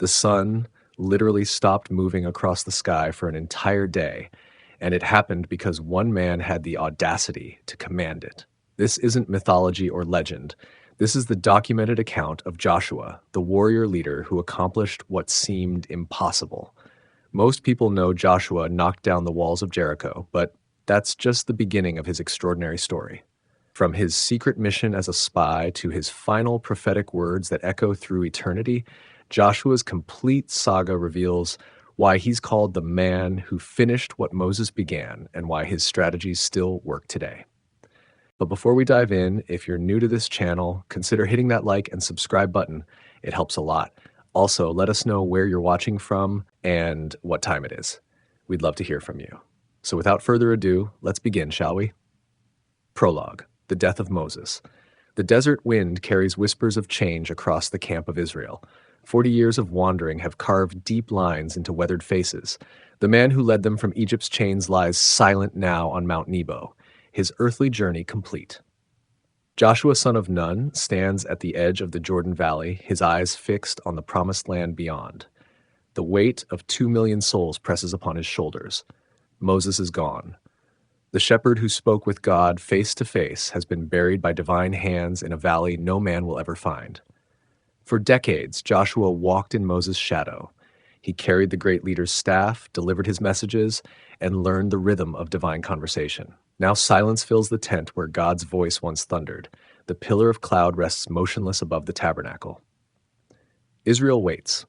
The sun literally stopped moving across the sky for an entire day, and it happened because one man had the audacity to command it. This isn't mythology or legend. This is the documented account of Joshua, the warrior leader who accomplished what seemed impossible. Most people know Joshua knocked down the walls of Jericho, but that's just the beginning of his extraordinary story. From his secret mission as a spy to his final prophetic words that echo through eternity, Joshua's complete saga reveals why he's called the man who finished what Moses began and why his strategies still work today. But before we dive in, if you're new to this channel, consider hitting that like and subscribe button. It helps a lot. Also, let us know where you're watching from and what time it is. We'd love to hear from you. So without further ado, let's begin, shall we? Prologue: The death of Moses. The desert wind carries whispers of change across the camp of Israel. 40 years of wandering have carved deep lines into weathered faces. The man who led them from Egypt's chains lies silent now on Mount Nebo, his earthly journey complete. Joshua, son of Nun, stands at the edge of the Jordan Valley, his eyes fixed on the promised land beyond. The weight of 2 million souls presses upon his shoulders. Moses is gone. The shepherd who spoke with God face to face has been buried by divine hands in a valley no man will ever find. For decades, Joshua walked in Moses' shadow. He carried the great leader's staff, delivered his messages, and learned the rhythm of divine conversation. Now silence fills the tent where God's voice once thundered. The pillar of cloud rests motionless above the tabernacle. Israel waits.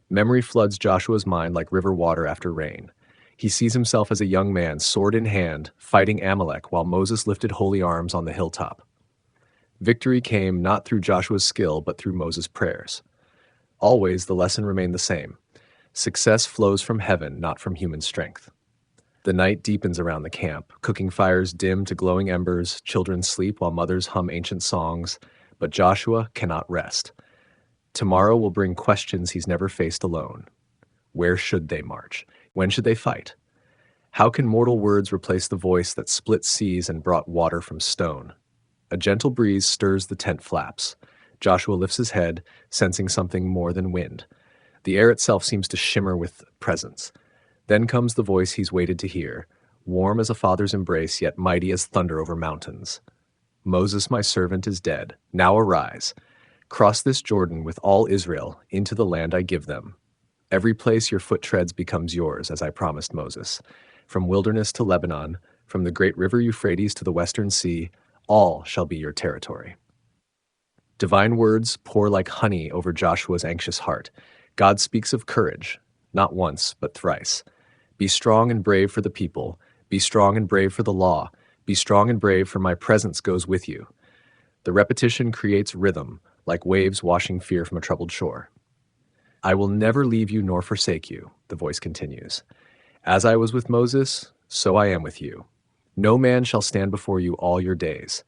Memory floods Joshua's mind like river water after rain. He sees himself as a young man, sword in hand, fighting Amalek while Moses lifted holy arms on the hilltop. Victory came not through Joshua's skill, but through Moses' prayers. Always the lesson remained the same. Success flows from heaven, not from human strength. The night deepens around the camp. Cooking fires dim to glowing embers, children sleep while mothers hum ancient songs, but Joshua cannot rest. Tomorrow will bring questions he's never faced alone. Where should they march? When should they fight? How can mortal words replace the voice that split seas and brought water from stone? A gentle breeze stirs the tent flaps. Joshua lifts his head, sensing something more than wind. The air itself seems to shimmer with presence. Then comes the voice he's waited to hear, warm as a father's embrace, yet mighty as thunder over mountains. Moses, my servant, is dead. Now arise. Cross this Jordan with all Israel into the land I give them. Every place your foot treads becomes yours, as I promised Moses. From wilderness to Lebanon, from the great river Euphrates to the western sea, all shall be your territory. Divine words pour like honey over Joshua's anxious heart. God speaks of courage, not once, but thrice. Be strong and brave for the people. Be strong and brave for the law. Be strong and brave, for my presence goes with you. The repetition creates rhythm, like waves washing fear from a troubled shore. I will never leave you nor forsake you, the voice continues. As I was with Moses, so I am with you. No man shall stand before you all your days.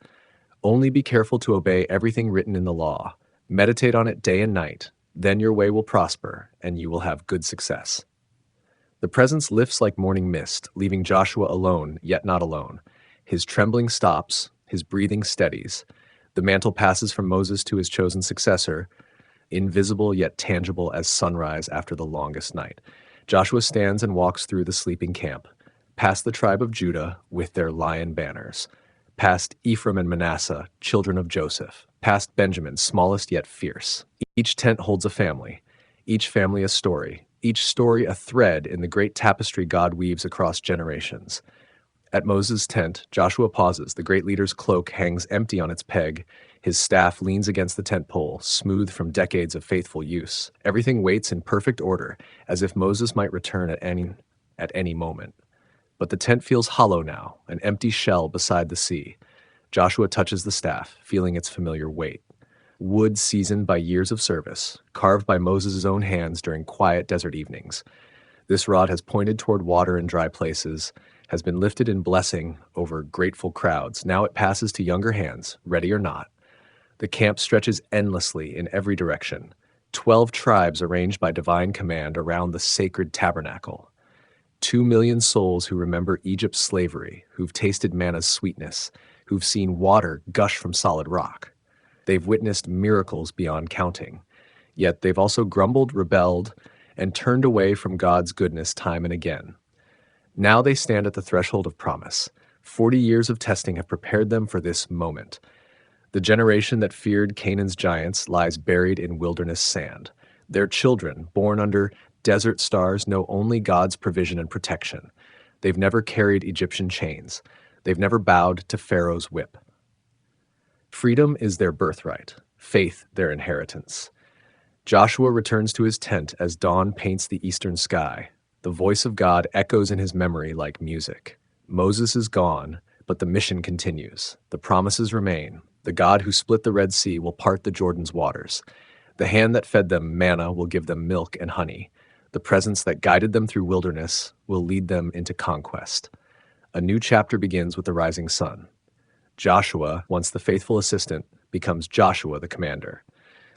Only be careful to obey everything written in the law. Meditate on it day and night. Then your way will prosper, and you will have good success. The presence lifts like morning mist, leaving Joshua alone, yet not alone. His trembling stops, his breathing steadies. The mantle passes from Moses to his chosen successor, invisible yet tangible as sunrise after the longest night. Joshua stands and walks through the sleeping camp, past the tribe of Judah with their lion banners, past Ephraim and Manasseh, children of Joseph, past Benjamin, smallest yet fierce. Each tent holds a family, each family a story, each story a thread in the great tapestry God weaves across generations. At Moses' tent, Joshua pauses. The great leader's cloak hangs empty on its peg. His staff leans against the tent pole, smooth from decades of faithful use. Everything waits in perfect order, as if Moses might return at any moment. But the tent feels hollow now, an empty shell beside the sea. Joshua touches the staff, feeling its familiar weight. Wood seasoned by years of service, carved by Moses' own hands during quiet desert evenings. This rod has pointed toward water in dry places, has been lifted in blessing over grateful crowds. Now it passes to younger hands, ready or not. The camp stretches endlessly in every direction. 12 tribes arranged by divine command around the sacred tabernacle. 2 million souls who remember Egypt's slavery, who've tasted manna's sweetness, who've seen water gush from solid rock. They've witnessed miracles beyond counting. Yet they've also grumbled, rebelled, and turned away from God's goodness time and again. Now they stand at the threshold of promise. 40 years of testing have prepared them for this moment. The generation that feared Canaan's giants lies buried in wilderness sand. Their children, born under desert stars, know only God's provision and protection. They've never carried Egyptian chains. They've never bowed to Pharaoh's whip. Freedom is their birthright, faith their inheritance. Joshua returns to his tent as dawn paints the eastern sky. The voice of God echoes in his memory like music. Moses is gone, but the mission continues. The promises remain. The God who split the Red Sea will part the Jordan's waters. The hand that fed them manna will give them milk and honey. The presence that guided them through wilderness will lead them into conquest. A new chapter begins with the rising sun. Joshua, once the faithful assistant, becomes Joshua the commander.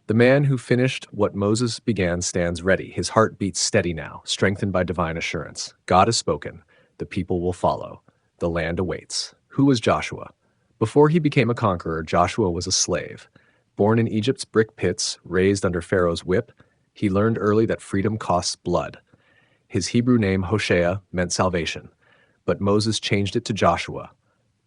The man who finished what Moses began stands ready. His heart beats steady now, strengthened by divine assurance. God has spoken. The people will follow. The land awaits. Who was Joshua? Before he became a conqueror, Joshua was a slave. Born in Egypt's brick pits, raised under Pharaoh's whip, he learned early that freedom costs blood. His Hebrew name, Hoshea, meant salvation, but Moses changed it to Joshua.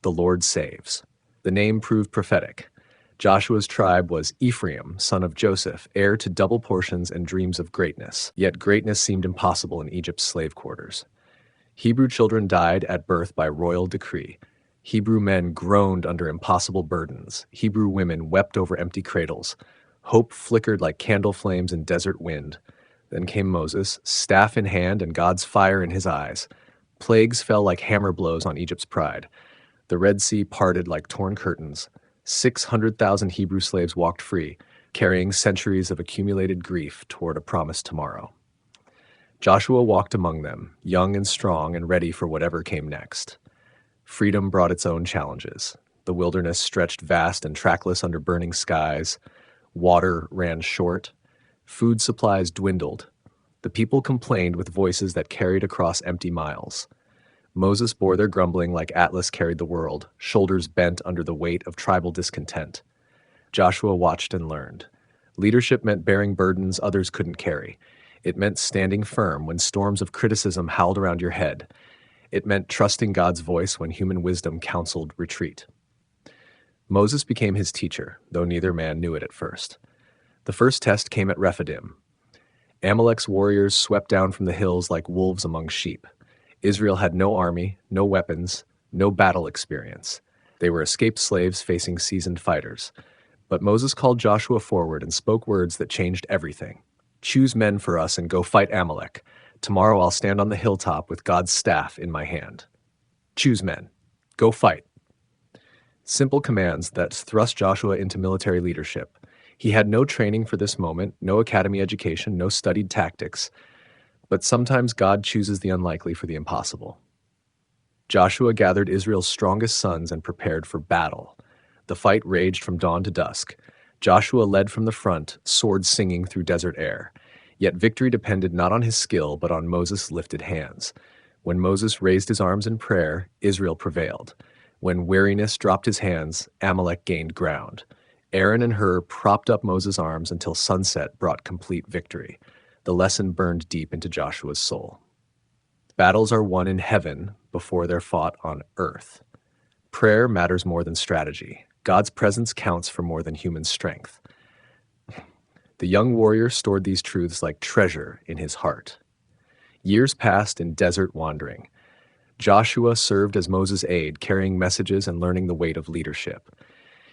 The Lord saves. The name proved prophetic. Joshua's tribe was Ephraim, son of Joseph, heir to double portions and dreams of greatness. Yet greatness seemed impossible in Egypt's slave quarters. Hebrew children died at birth by royal decree. Hebrew men groaned under impossible burdens. Hebrew women wept over empty cradles. Hope flickered like candle flames in desert wind. Then came Moses, staff in hand and God's fire in his eyes. Plagues fell like hammer blows on Egypt's pride. The Red Sea parted like torn curtains. 600,000 Hebrew slaves walked free, carrying centuries of accumulated grief toward a promised tomorrow. Joshua walked among them, young and strong and ready for whatever came next. Freedom brought its own challenges. The wilderness stretched vast and trackless under burning skies. Water ran short. Food supplies dwindled. The people complained with voices that carried across empty miles. Moses bore their grumbling like Atlas carried the world, shoulders bent under the weight of tribal discontent. Joshua watched and learned. Leadership meant bearing burdens others couldn't carry. It meant standing firm when storms of criticism howled around your head. It meant trusting God's voice when human wisdom counseled retreat. Moses became his teacher, though neither man knew it at first. The first test came at Rephidim. Amalek's warriors swept down from the hills like wolves among sheep. Israel had no army, no weapons, no battle experience. They were escaped slaves facing seasoned fighters. But Moses called Joshua forward and spoke words that changed everything. "Choose men for us and go fight Amalek. Tomorrow I'll stand on the hilltop with God's staff in my hand." Choose men. Go fight. Simple commands that thrust Joshua into military leadership. He had no training for this moment, no academy education, no studied tactics. But sometimes God chooses the unlikely for the impossible. Joshua gathered Israel's strongest sons and prepared for battle. The fight raged from dawn to dusk. Joshua led from the front, sword singing through desert air. Yet victory depended not on his skill, but on Moses' lifted hands. When Moses raised his arms in prayer, Israel prevailed. When weariness dropped his hands, Amalek gained ground. Aaron and Hur propped up Moses' arms until sunset brought complete victory. The lesson burned deep into Joshua's soul. Battles are won in heaven before they're fought on earth. Prayer matters more than strategy. God's presence counts for more than human strength. The young warrior stored these truths like treasure in his heart. Years passed in desert wandering. Joshua served as Moses' aide, carrying messages and learning the weight of leadership.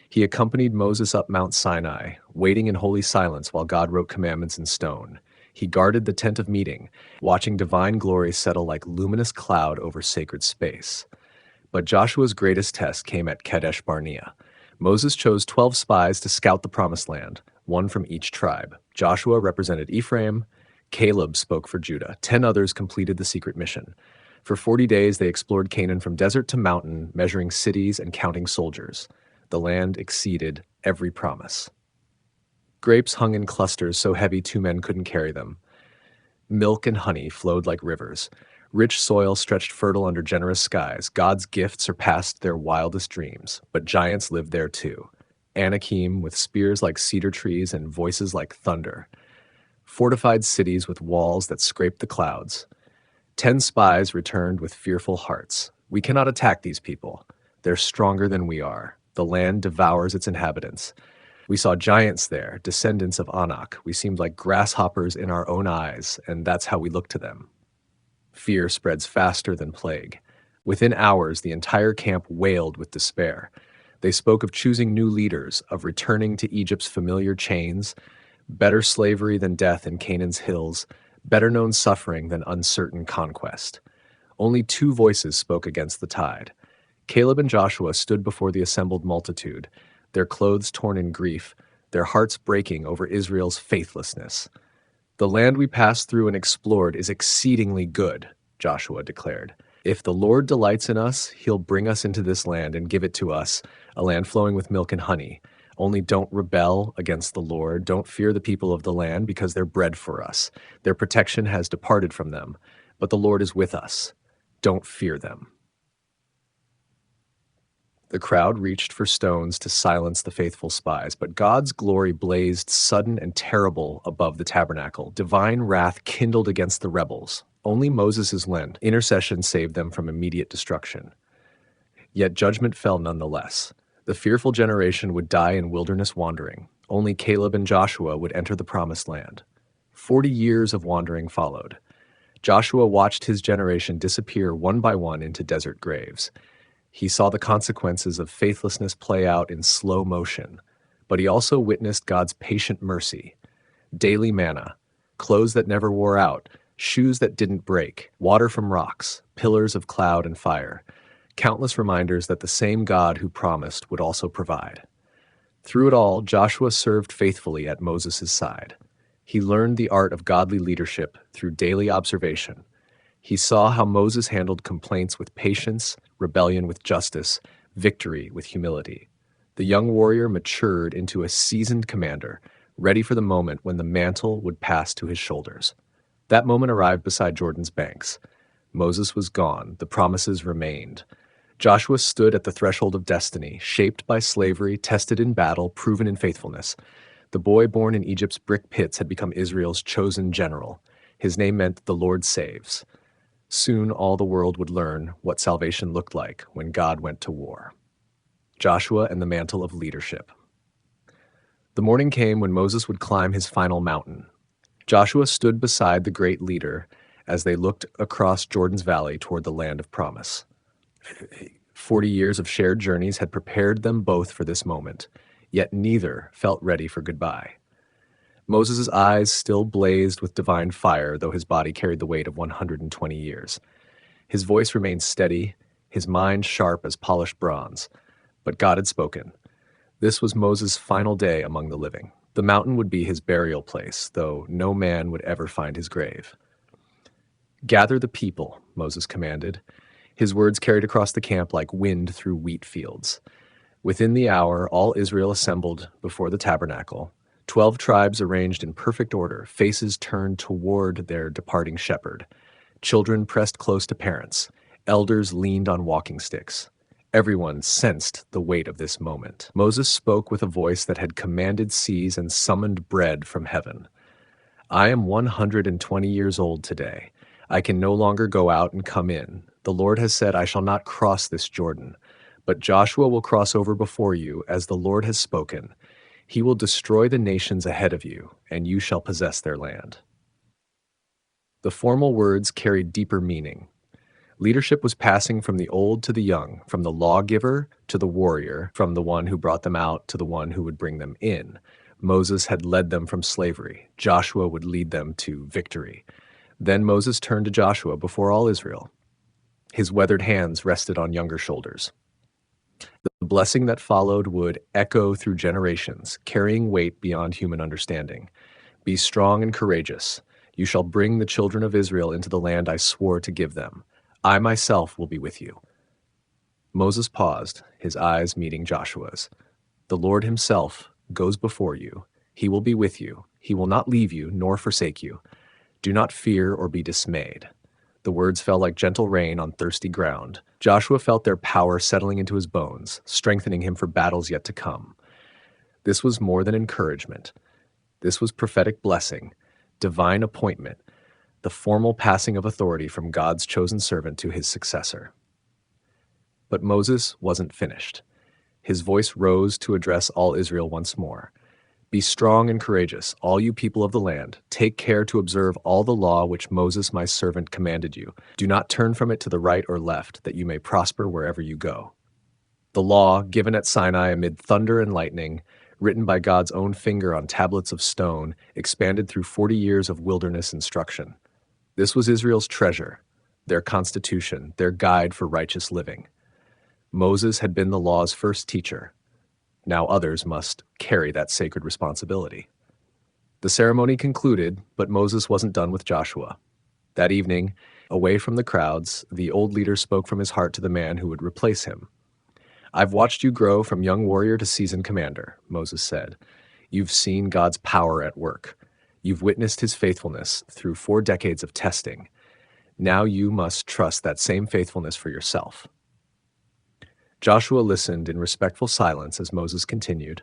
He accompanied Moses up Mount Sinai, waiting in holy silence while God wrote commandments in stone. He guarded the tent of meeting, watching divine glory settle like luminous cloud over sacred space. But Joshua's greatest test came at Kadesh Barnea. Moses chose 12 spies to scout the promised land, one from each tribe. Joshua represented Ephraim. Caleb spoke for Judah. 10 others completed the secret mission. For 40 days, they explored Canaan from desert to mountain, measuring cities and counting soldiers. The land exceeded every promise. Grapes hung in clusters so heavy 2 men couldn't carry them. Milk and honey flowed like rivers. Rich soil stretched fertile under generous skies. God's gift surpassed their wildest dreams, but giants lived there too. Anakim with spears like cedar trees and voices like thunder. fortified cities with walls that scraped the clouds. 10 spies returned with fearful hearts. We cannot attack these people. They're stronger than we are. The land devours its inhabitants. We saw giants there, descendants of Anak. We seemed like grasshoppers in our own eyes, and that's how we look to them. Fear spreads faster than plague. Within hours, the entire camp wailed with despair. They spoke of choosing new leaders, of returning to Egypt's familiar chains, better slavery than death in Canaan's hills, better known suffering than uncertain conquest. Only two voices spoke against the tide. Caleb and Joshua stood before the assembled multitude, their clothes torn in grief, their hearts breaking over Israel's faithlessness. The land we passed through and explored is exceedingly good, Joshua declared. If the Lord delights in us, he'll bring us into this land and give it to us, a land flowing with milk and honey. Only don't rebel against the Lord. Don't fear the people of the land because they're bread for us. Their protection has departed from them, but the Lord is with us. Don't fear them. The crowd reached for stones to silence the faithful spies, but God's glory blazed sudden and terrible above the tabernacle. Divine wrath kindled against the rebels. Only Moses' intercession saved them from immediate destruction. Yet judgment fell nonetheless. The fearful generation would die in wilderness wandering. Only Caleb and Joshua would enter the promised land. 40 years of wandering followed. Joshua watched his generation disappear one by one into desert graves. He saw the consequences of faithlessness play out in slow motion, but he also witnessed God's patient mercy. Daily manna, clothes that never wore out, shoes that didn't break, water from rocks, pillars of cloud and fire, countless reminders that the same God who promised would also provide. Through it all, Joshua served faithfully at Moses' side. He learned the art of godly leadership through daily observation. He saw how Moses handled complaints with patience, rebellion with justice, victory with humility. The young warrior matured into a seasoned commander, ready for the moment when the mantle would pass to his shoulders. That moment arrived beside Jordan's banks. Moses was gone, the promises remained. Joshua stood at the threshold of destiny, shaped by slavery, tested in battle, proven in faithfulness. The boy born in Egypt's brick pits had become Israel's chosen general. His name meant the Lord saves. Soon all the world would learn what salvation looked like when God went to war. Joshua and the mantle of leadership. The morning came when Moses would climb his final mountain. Joshua stood beside the great leader as they looked across Jordan's valley toward the land of promise. 40 years of shared journeys had prepared them both for this moment, yet neither felt ready for goodbye. Moses' eyes still blazed with divine fire, though his body carried the weight of 120 years. His voice remained steady, his mind sharp as polished bronze. But God had spoken. This was Moses' final day among the living. The mountain would be his burial place, though no man would ever find his grave. "Gather the people," Moses commanded. His words carried across the camp like wind through wheat fields. Within the hour, all Israel assembled before the tabernacle. 12 tribes arranged in perfect order, faces turned toward their departing shepherd. Children pressed close to parents. Elders leaned on walking sticks. Everyone sensed the weight of this moment. Moses spoke with a voice that had commanded seas and summoned bread from heaven. "I am 120 years old today. I can no longer go out and come in. The Lord has said I shall not cross this Jordan. But Joshua will cross over before you, as the Lord has spoken. He will destroy the nations ahead of you, and you shall possess their land." The formal words carried deeper meaning. Leadership was passing from the old to the young, from the lawgiver to the warrior, from the one who brought them out to the one who would bring them in. Moses had led them from slavery. Joshua would lead them to victory. Then Moses turned to Joshua before all Israel. His weathered hands rested on younger shoulders. The blessing that followed would echo through generations, carrying weight beyond human understanding. "Be strong and courageous. You shall bring the children of Israel into the land I swore to give them. I myself will be with you." Moses paused, his eyes meeting Joshua's. "The Lord himself goes before you. He will be with you. He will not leave you nor forsake you. Do not fear or be dismayed." The words fell like gentle rain on thirsty ground. Joshua felt their power settling into his bones, strengthening him for battles yet to come. This was more than encouragement. This was prophetic blessing. divine appointment, the formal passing of authority from God's chosen servant to his successor. But Moses wasn't finished. His voice rose to address all Israel once more. Be strong and courageous, all you people of the land. Take care to observe all the law which Moses my servant commanded you. Do not turn from it to the right or left, that you may prosper wherever you go. The law, given at Sinai amid thunder and lightning, written by God's own finger on tablets of stone, expanded through 40 years of wilderness instruction. This was Israel's treasure, their constitution, their guide for righteous living. Moses had been the law's first teacher. Now others must carry that sacred responsibility. The ceremony concluded, but Moses wasn't done with Joshua. That evening, away from the crowds, the old leader spoke from his heart to the man who would replace him. I've watched you grow from young warrior to seasoned commander, Moses said. You've seen God's power at work. You've witnessed his faithfulness through 4 decades of testing. Now you must trust that same faithfulness for yourself. Joshua listened in respectful silence as Moses continued.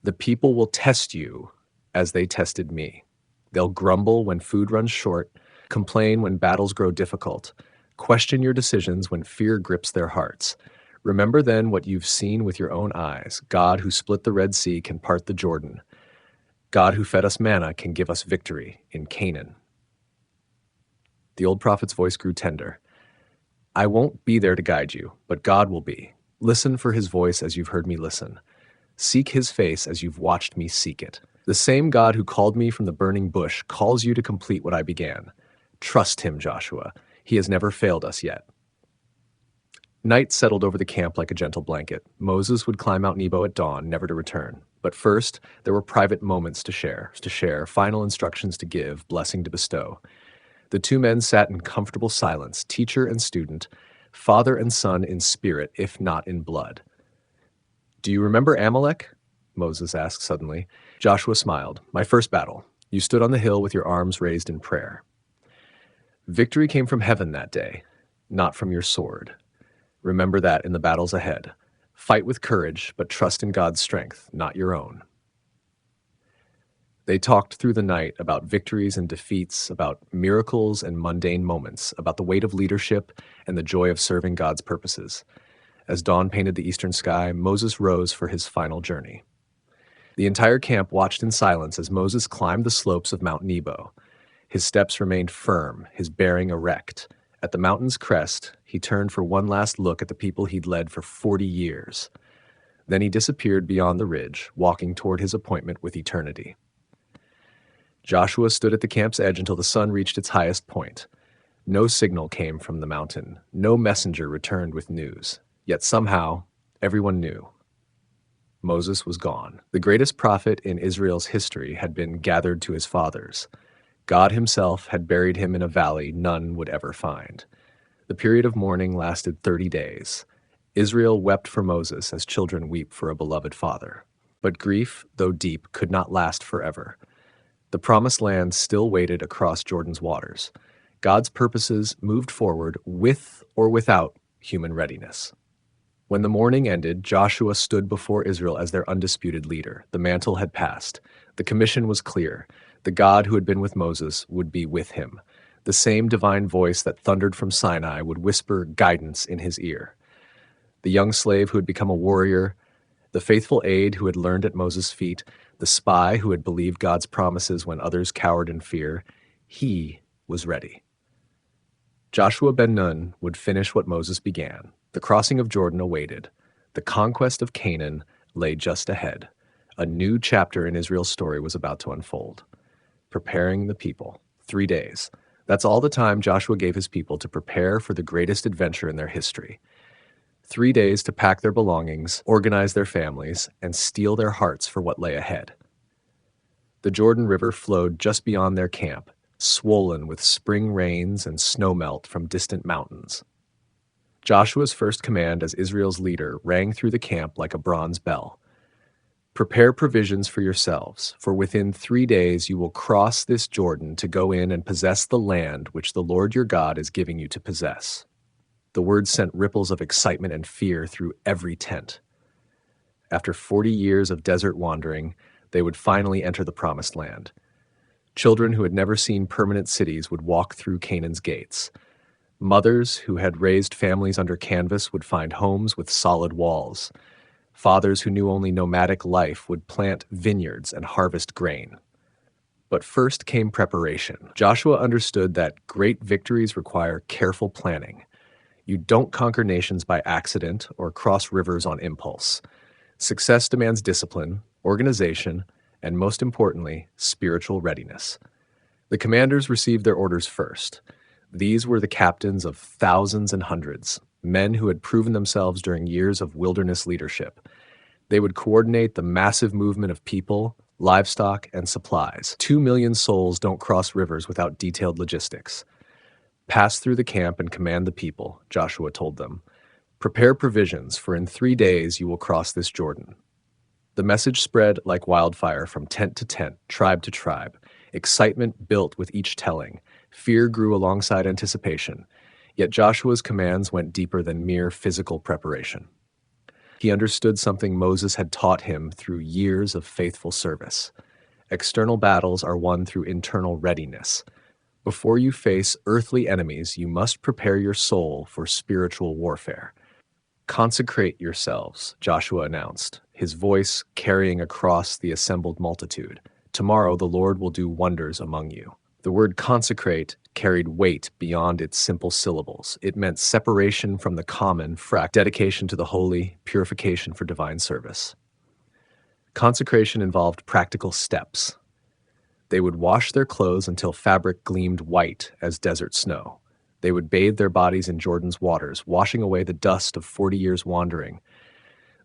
The people will test you as they tested me. They'll grumble when food runs short, complain when battles grow difficult, question your decisions when fear grips their hearts. Remember then what you've seen with your own eyes. God who split the Red Sea can part the Jordan. God who fed us manna can give us victory in Canaan. The old prophet's voice grew tender. I won't be there to guide you, but God will be. Listen for his voice as you've heard me listen. Seek his face as you've watched me seek it. The same God who called me from the burning bush calls you to complete what I began. Trust him, Joshua. He has never failed us yet. Night settled over the camp like a gentle blanket. Moses would climb Mount Nebo at dawn, never to return. But first, there were private moments to share, final instructions to give, blessing to bestow. The 2 men sat in comfortable silence, teacher and student, father and son in spirit, if not in blood. Do you remember Amalek? Moses asked suddenly. Joshua smiled. My first battle. You stood on the hill with your arms raised in prayer. Victory came from heaven that day, not from your sword. Remember that in the battles ahead. Fight with courage, but trust in God's strength, not your own. They talked through the night about victories and defeats, about miracles and mundane moments, about the weight of leadership and the joy of serving God's purposes. As dawn painted the eastern sky, Moses rose for his final journey. The entire camp watched in silence as Moses climbed the slopes of Mount Nebo. His steps remained firm, his bearing erect. At the mountain's crest, he turned for one last look at the people he'd led for 40 years. Then he disappeared beyond the ridge, walking toward his appointment with eternity. Joshua stood at the camp's edge until the sun reached its highest point. No signal came from the mountain. No messenger returned with news. Yet somehow, everyone knew. Moses was gone. The greatest prophet in Israel's history had been gathered to his fathers. God himself had buried him in a valley none would ever find. The period of mourning lasted 30 days. Israel wept for Moses as children weep for a beloved father. But grief, though deep, could not last forever. The promised land still waited across Jordan's waters. God's purposes moved forward with or without human readiness. When the mourning ended, Joshua stood before Israel as their undisputed leader. The mantle had passed. The commission was clear. The God who had been with Moses would be with him. The same divine voice that thundered from Sinai would whisper guidance in his ear. The young slave who had become a warrior, the faithful aide who had learned at Moses' feet, the spy who had believed God's promises when others cowered in fear, he was ready. Joshua ben Nun would finish what Moses began. The crossing of Jordan awaited. The conquest of Canaan lay just ahead. A new chapter in Israel's story was about to unfold. Preparing the people. 3 days. That's all the time Joshua gave his people to prepare for the greatest adventure in their history. 3 days to pack their belongings, organize their families, and steel their hearts for what lay ahead. The Jordan River flowed just beyond their camp, swollen with spring rains and snowmelt from distant mountains. Joshua's first command as Israel's leader rang through the camp like a bronze bell. Prepare provisions for yourselves, for within 3 days you will cross this Jordan to go in and possess the land which the Lord your God is giving you to possess. The words sent ripples of excitement and fear through every tent. After 40 years of desert wandering, they would finally enter the promised land. Children who had never seen permanent cities would walk through Canaan's gates. Mothers who had raised families under canvas would find homes with solid walls. Fathers who knew only nomadic life would plant vineyards and harvest grain. But first came preparation. Joshua understood that great victories require careful planning. You don't conquer nations by accident or cross rivers on impulse. Success demands discipline, organization, and most importantly, spiritual readiness. The commanders received their orders first. These were the captains of thousands and hundreds, men who had proven themselves during years of wilderness leadership. They would coordinate the massive movement of people, livestock, and supplies. 2 million souls don't cross rivers without detailed logistics. Pass through the camp and command the people, Joshua told them. Prepare provisions, for in 3 days you will cross this Jordan. The message spread like wildfire from tent to tent, tribe to tribe. Excitement built with each telling. Fear grew alongside anticipation. Yet Joshua's commands went deeper than mere physical preparation. He understood something Moses had taught him through years of faithful service. External battles are won through internal readiness. Before you face earthly enemies, you must prepare your soul for spiritual warfare. Consecrate yourselves, Joshua announced, his voice carrying across the assembled multitude. Tomorrow the Lord will do wonders among you. The word consecrate carried weight beyond its simple syllables. It meant separation from the common, dedication to the holy, purification for divine service. Consecration involved practical steps. They would wash their clothes until fabric gleamed white as desert snow. They would bathe their bodies in Jordan's waters, washing away the dust of 40 years wandering.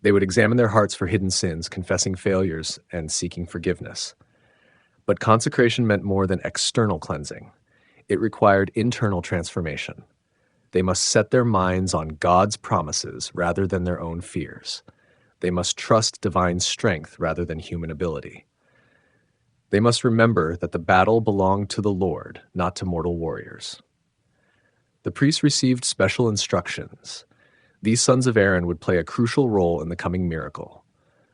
They would examine their hearts for hidden sins, confessing failures and seeking forgiveness. But consecration meant more than external cleansing. It required internal transformation. They must set their minds on God's promises rather than their own fears. They must trust divine strength rather than human ability. They must remember that the battle belonged to the Lord, not to mortal warriors. The priests received special instructions. These sons of Aaron would play a crucial role in the coming miracle.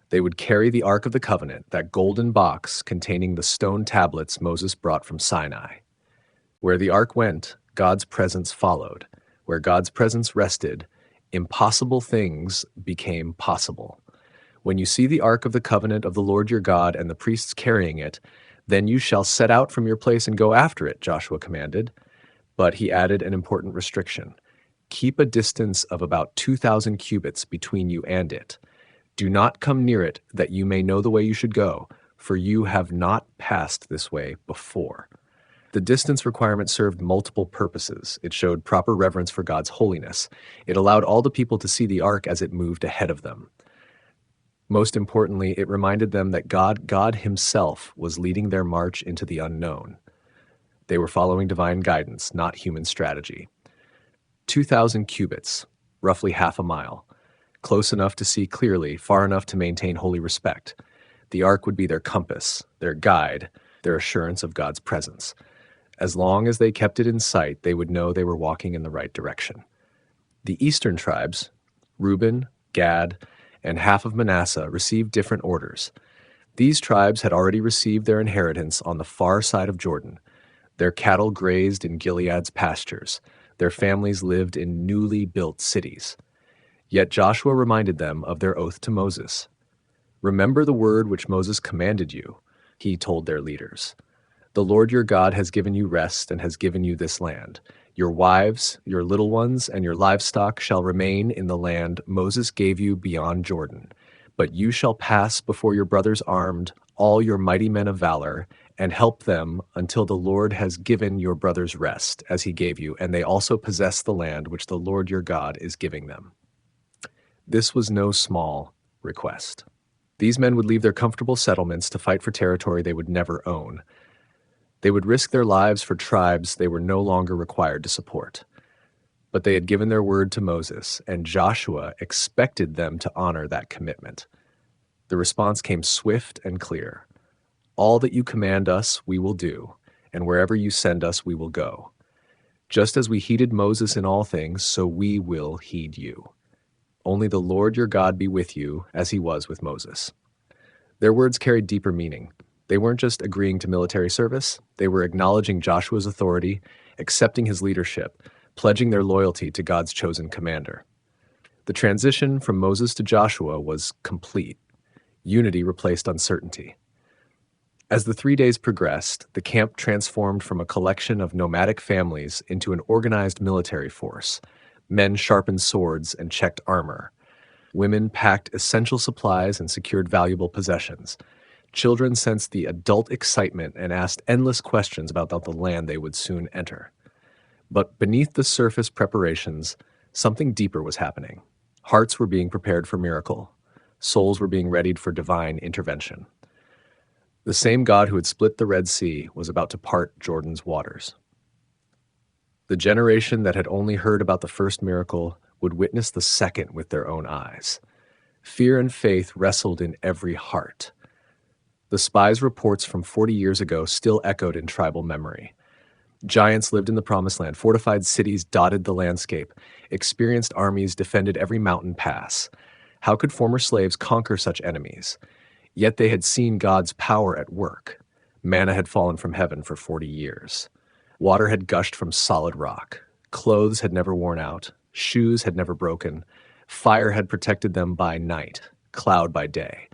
They would carry the Ark of the Covenant, that golden box containing the stone tablets Moses brought from Sinai. Where the Ark went, God's presence followed. Where God's presence rested, impossible things became possible. When you see the Ark of the Covenant of the Lord your God and the priests carrying it, then you shall set out from your place and go after it, Joshua commanded. But he added an important restriction. Keep a distance of about 2,000 cubits between you and it. Do not come near it, that you may know the way you should go, for you have not passed this way before. The distance requirement served multiple purposes. It showed proper reverence for God's holiness. It allowed all the people to see the ark as it moved ahead of them. Most importantly, it reminded them that God himself was leading their march into the unknown. They were following divine guidance, not human strategy. 2,000 cubits, roughly half a mile. Close enough to see clearly, far enough to maintain holy respect. The ark would be their compass, their guide, their assurance of God's presence. As long as they kept it in sight, they would know they were walking in the right direction. The eastern tribes, Reuben, Gad, and half of Manasseh, received different orders. These tribes had already received their inheritance on the far side of Jordan. Their cattle grazed in Gilead's pastures. Their families lived in newly built cities. Yet Joshua reminded them of their oath to Moses. Remember the word which Moses commanded you, he told their leaders. The Lord your God has given you rest and has given you this land. Your wives, your little ones, and your livestock shall remain in the land Moses gave you beyond Jordan. But you shall pass before your brothers armed, all your mighty men of valor, and help them until the Lord has given your brothers rest, as he gave you, and they also possess the land which the Lord your God is giving them. This was no small request. These men would leave their comfortable settlements to fight for territory they would never own. They would risk their lives for tribes they were no longer required to support. But they had given their word to Moses, and Joshua expected them to honor that commitment. The response came swift and clear. All that you command us, we will do, and wherever you send us, we will go. Just as we heeded Moses in all things, so we will heed you. Only the Lord your God be with you, as he was with Moses. Their words carried deeper meaning. They weren't just agreeing to military service, they were acknowledging Joshua's authority, accepting his leadership, pledging their loyalty to God's chosen commander. The transition from Moses to Joshua was complete. Unity replaced uncertainty. As the 3 days progressed, the camp transformed from a collection of nomadic families into an organized military force. Men sharpened swords and checked armor. Women packed essential supplies and secured valuable possessions. Children sensed the adult excitement and asked endless questions about the land they would soon enter. But beneath the surface preparations, something deeper was happening. Hearts were being prepared for miracle. Souls were being readied for divine intervention. The same God who had split the Red Sea was about to part Jordan's waters. The generation that had only heard about the first miracle would witness the second with their own eyes. Fear and faith wrestled in every heart. The spies' reports from 40 years ago still echoed in tribal memory. Giants lived in the Promised Land, fortified cities dotted the landscape, experienced armies defended every mountain pass. How could former slaves conquer such enemies? Yet they had seen God's power at work. Manna had fallen from heaven for 40 years. Water had gushed from solid rock. Clothes had never worn out. Shoes had never broken. Fire had protected them by night, cloud by day.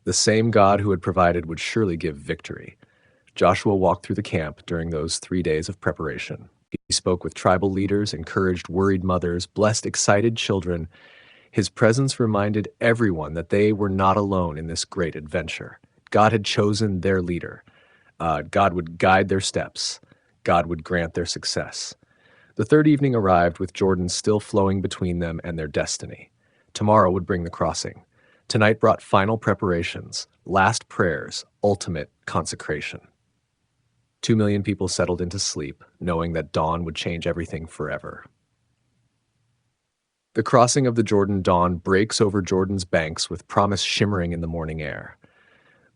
The same God who had provided would surely give victory. Joshua walked through the camp during those 3 days of preparation. He spoke with tribal leaders, encouraged worried mothers, blessed excited children. His presence reminded everyone that they were not alone in this great adventure. God had chosen their leader. God would guide their steps. God would grant their success. The third evening arrived with Jordan still flowing between them and their destiny. Tomorrow would bring the crossing. Tonight brought final preparations, last prayers, ultimate consecration. 2 million people settled into sleep, knowing that dawn would change everything forever. The crossing of the Jordan dawn breaks over Jordan's banks with promise shimmering in the morning air.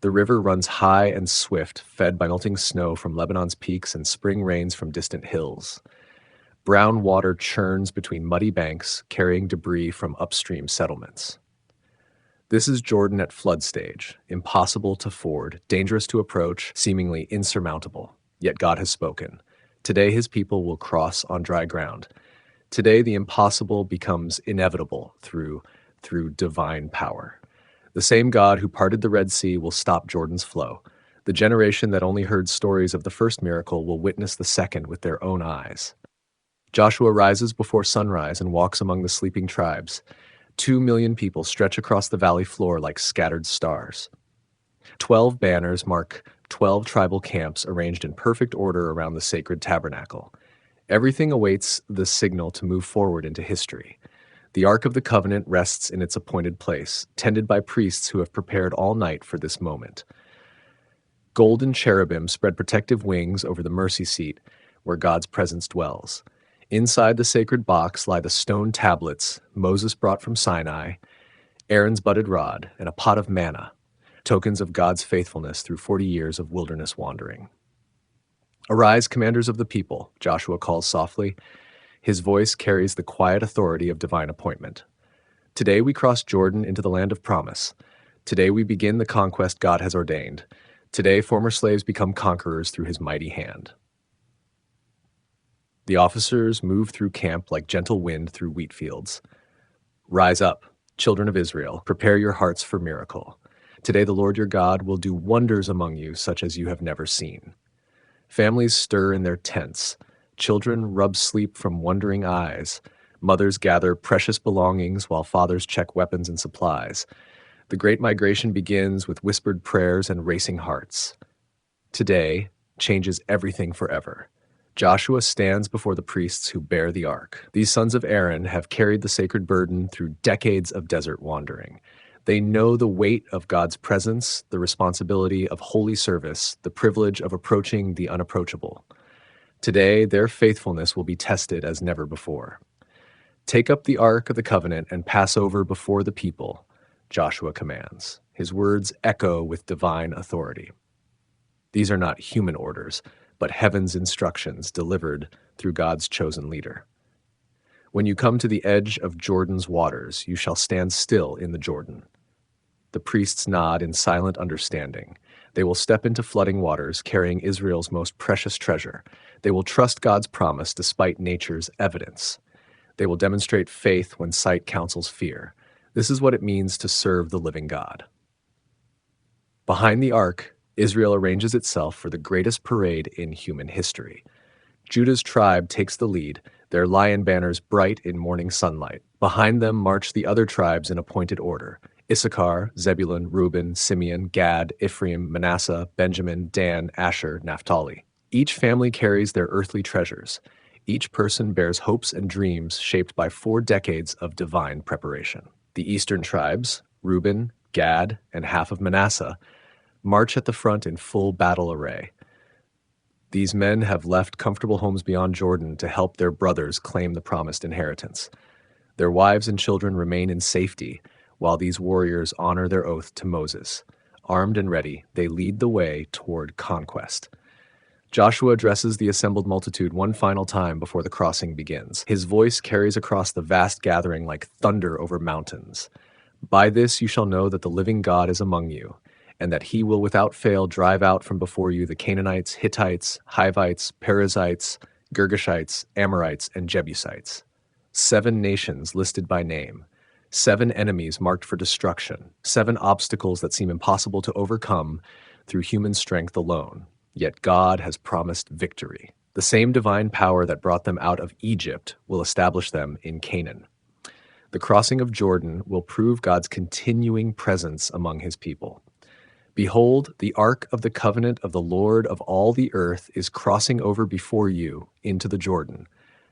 The river runs high and swift, fed by melting snow from Lebanon's peaks and spring rains from distant hills. Brown water churns between muddy banks, carrying debris from upstream settlements. This is Jordan at flood stage, impossible to ford, dangerous to approach, seemingly insurmountable. Yet God has spoken. Today his people will cross on dry ground. Today the impossible becomes inevitable through divine power. The same God who parted the Red Sea will stop Jordan's flow. The generation that only heard stories of the first miracle will witness the second with their own eyes. Joshua rises before sunrise and walks among the sleeping tribes. 2 million people stretch across the valley floor like scattered stars. 12 banners mark 12 tribal camps arranged in perfect order around the sacred tabernacle. Everything awaits the signal to move forward into history. The Ark of the Covenant rests in its appointed place, tended by priests who have prepared all night for this moment. Golden cherubim spread protective wings over the mercy seat where God's presence dwells. Inside the sacred box lie the stone tablets Moses brought from Sinai, Aaron's budded rod, and a pot of manna, tokens of God's faithfulness through 40 years of wilderness wandering. "Arise, commanders of the people," Joshua calls softly. His voice carries the quiet authority of divine appointment. Today we cross Jordan into the land of promise. Today we begin the conquest God has ordained. Today former slaves become conquerors through his mighty hand. The officers move through camp like gentle wind through wheat fields. "Rise up, children of Israel, prepare your hearts for miracle. Today the Lord your God will do wonders among you such as you have never seen." Families stir in their tents. Children rub sleep from wondering eyes. Mothers gather precious belongings while fathers check weapons and supplies. The great migration begins with whispered prayers and racing hearts. Today changes everything forever. Joshua stands before the priests who bear the ark. These sons of Aaron have carried the sacred burden through decades of desert wandering. They know the weight of God's presence, the responsibility of holy service, the privilege of approaching the unapproachable. Today, their faithfulness will be tested as never before. "Take up the Ark of the Covenant and pass over before the people," Joshua commands. His words echo with divine authority. These are not human orders, but heaven's instructions delivered through God's chosen leader. "When you come to the edge of Jordan's waters, you shall stand still in the Jordan." The priests nod in silent understanding. They will step into flooding waters carrying Israel's most precious treasure. They will trust God's promise despite nature's evidence. They will demonstrate faith when sight counsels fear. This is what it means to serve the living God. Behind the ark, Israel arranges itself for the greatest parade in human history. Judah's tribe takes the lead, their lion banners bright in morning sunlight. Behind them march the other tribes in appointed order: Issachar, Zebulun, Reuben, Simeon, Gad, Ephraim, Manasseh, Benjamin, Dan, Asher, Naphtali. Each family carries their earthly treasures. Each person bears hopes and dreams shaped by 4 decades of divine preparation. The eastern tribes, Reuben, Gad, and half of Manasseh, march at the front in full battle array. These men have left comfortable homes beyond Jordan to help their brothers claim the promised inheritance. Their wives and children remain in safety, while these warriors honor their oath to Moses. Armed and ready, they lead the way toward conquest. Joshua addresses the assembled multitude one final time before the crossing begins. His voice carries across the vast gathering like thunder over mountains. By this you shall know that the living God is among you, and that he will without fail drive out from before you the Canaanites, Hittites, Hivites, Perizzites, Girgashites, Amorites, and Jebusites. 7 nations listed by name. 7 enemies marked for destruction. 7 obstacles that seem impossible to overcome through human strength alone. Yet God has promised victory. The same divine power that brought them out of Egypt will establish them in Canaan. The crossing of Jordan will prove God's continuing presence among his people. Behold, the ark of the covenant of the Lord of all the earth is crossing over before you into the Jordan.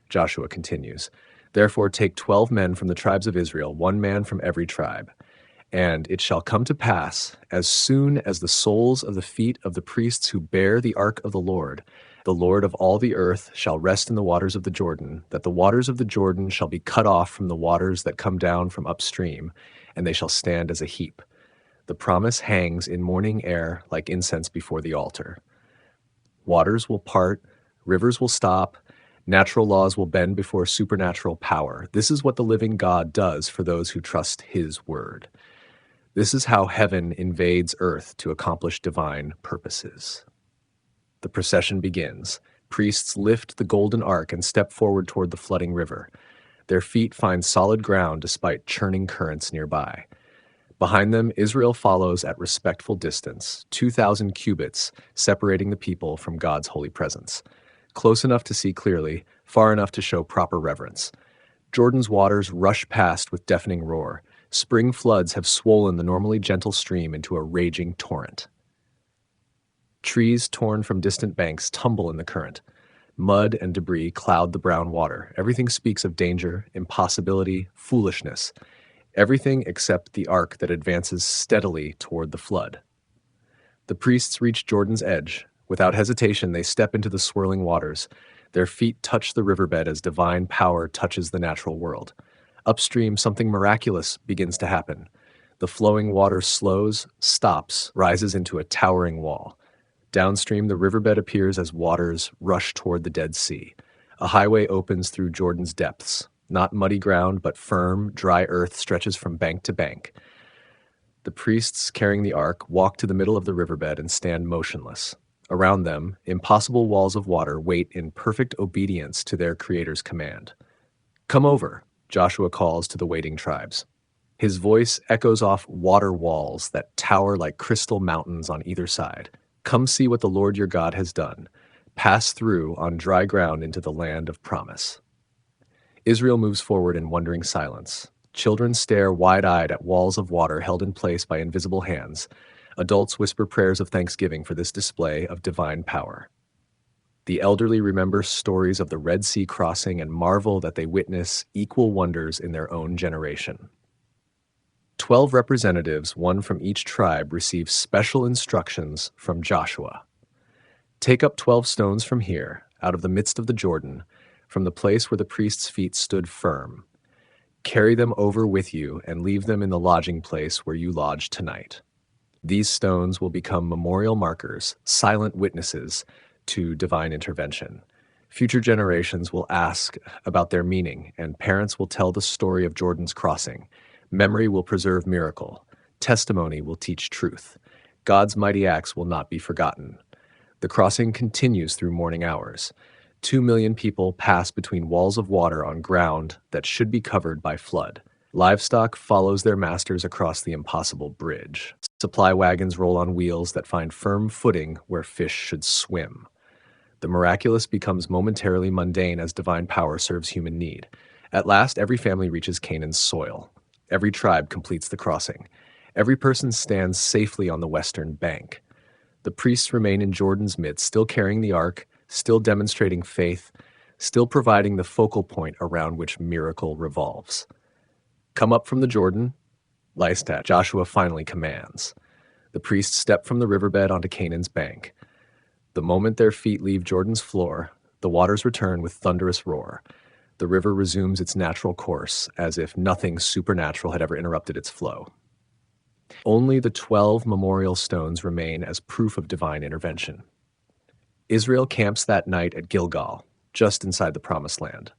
Joshua continues, therefore take 12 men from the tribes of Israel, 1 man from every tribe. And it shall come to pass, as soon as the soles of the feet of the priests who bear the ark of the Lord of all the earth, shall rest in the waters of the Jordan, that the waters of the Jordan shall be cut off from the waters that come down from upstream, and they shall stand as a heap. The promise hangs in morning air like incense before the altar. Waters will part, rivers will stop, natural laws will bend before supernatural power. This is what the living God does for those who trust his word. This is how heaven invades earth to accomplish divine purposes. The procession begins. Priests lift the golden ark and step forward toward the flooding river. Their feet find solid ground despite churning currents nearby. Behind them, Israel follows at respectful distance, 2,000 cubits separating the people from God's holy presence. Close enough to see clearly, far enough to show proper reverence. Jordan's waters rush past with deafening roar. Spring floods have swollen the normally gentle stream into a raging torrent. Trees torn from distant banks tumble in the current. Mud and debris cloud the brown water. Everything speaks of danger, impossibility, foolishness. Everything except the ark that advances steadily toward the flood. The priests reach Jordan's edge. Without hesitation, they step into the swirling waters. Their feet touch the riverbed as divine power touches the natural world. Upstream, something miraculous begins to happen. The flowing water slows, stops, rises into a towering wall. Downstream, the riverbed appears as waters rush toward the Dead Sea. A highway opens through Jordan's depths. Not muddy ground, but firm, dry earth stretches from bank to bank. The priests carrying the ark walk to the middle of the riverbed and stand motionless. Around them, impossible walls of water wait in perfect obedience to their Creator's command. Come over, Joshua calls to the waiting tribes. His voice echoes off water walls that tower like crystal mountains on either side. Come see what the Lord your God has done. Pass through on dry ground into the land of promise. Israel moves forward in wondering silence. Children stare wide-eyed at walls of water held in place by invisible hands. Adults whisper prayers of thanksgiving for this display of divine power. The elderly remember stories of the Red Sea crossing and marvel that they witness equal wonders in their own generation. 12 representatives, 1 from each tribe, receive special instructions from Joshua. Take up 12 stones from here, out of the midst of the Jordan, from the place where the priest's feet stood firm. Carry them over with you and leave them in the lodging place where you lodge tonight. These stones will become memorial markers, silent witnesses to divine intervention. Future generations will ask about their meaning, and parents will tell the story of Jordan's crossing. Memory will preserve miracle. Testimony will teach truth. God's mighty acts will not be forgotten. The crossing continues through morning hours. 2 million people pass between walls of water on ground that should be covered by flood. Livestock follows their masters across the impossible bridge. Supply wagons roll on wheels that find firm footing where fish should swim. The miraculous becomes momentarily mundane as divine power serves human need. At last, every family reaches Canaan's soil. Every tribe completes the crossing. Every person stands safely on the western bank. The priests remain in Jordan's midst, still carrying the ark, still demonstrating faith, still providing the focal point around which miracle revolves. Come up from the Jordan, Lystat, Joshua finally commands. The priests step from the riverbed onto Canaan's bank. The moment their feet leave Jordan's floor, the waters return with thunderous roar. The river resumes its natural course, as if nothing supernatural had ever interrupted its flow. Only the 12 memorial stones remain as proof of divine intervention. Israel camps that night at Gilgal, just inside the Promised Land.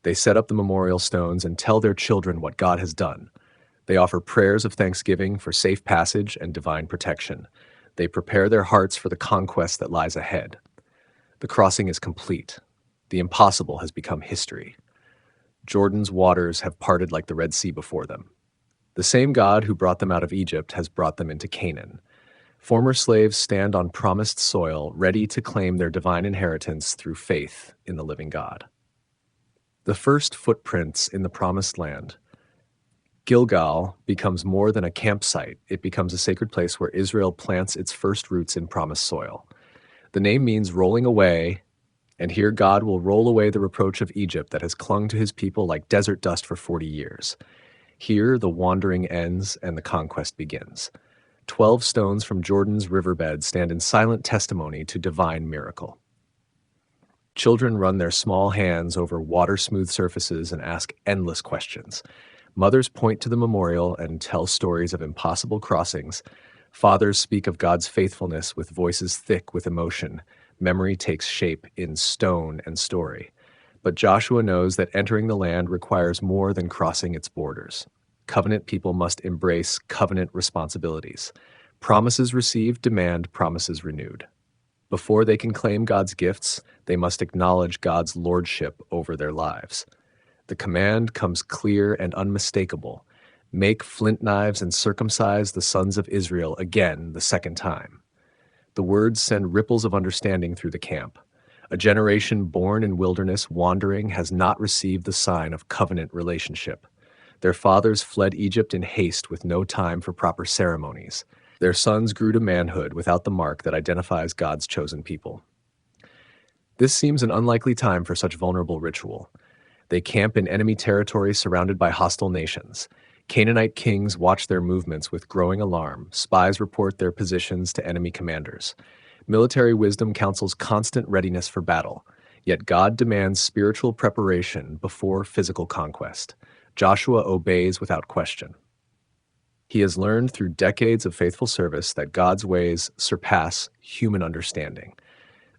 They set up the memorial stones and tell their children what God has done. They offer prayers of thanksgiving for safe passage and divine protection. They prepare their hearts for the conquest that lies ahead. The crossing is complete. The impossible has become history. Jordan's waters have parted like the Red Sea before them. The same God who brought them out of Egypt has brought them into Canaan. Former slaves stand on promised soil, ready to claim their divine inheritance through faith in the living God. The first footprints in the Promised Land. Gilgal becomes more than a campsite. It becomes a sacred place where Israel plants its first roots in promised soil. The name means rolling away, and here God will roll away the reproach of Egypt that has clung to his people like desert dust for 40 years. Here the wandering ends and the conquest begins. 12 stones from Jordan's riverbed stand in silent testimony to divine miracle. Children run their small hands over water-smooth surfaces and ask endless questions. Mothers point to the memorial and tell stories of impossible crossings. Fathers speak of God's faithfulness with voices thick with emotion. Memory takes shape in stone and story. But Joshua knows that entering the land requires more than crossing its borders. Covenant people must embrace covenant responsibilities. Promises received demand promises renewed. Before they can claim God's gifts, they must acknowledge God's lordship over their lives. The command comes clear and unmistakable. Make flint knives and circumcise the sons of Israel again the second time. The words send ripples of understanding through the camp. A generation born in wilderness wandering has not received the sign of covenant relationship. Their fathers fled Egypt in haste with no time for proper ceremonies. Their sons grew to manhood without the mark that identifies God's chosen people. This seems an unlikely time for such vulnerable ritual. They camp in enemy territory surrounded by hostile nations. Canaanite kings watch their movements with growing alarm. Spies report their positions to enemy commanders. Military wisdom counsels constant readiness for battle. Yet God demands spiritual preparation before physical conquest. Joshua obeys without question. He has learned through decades of faithful service that God's ways surpass human understanding.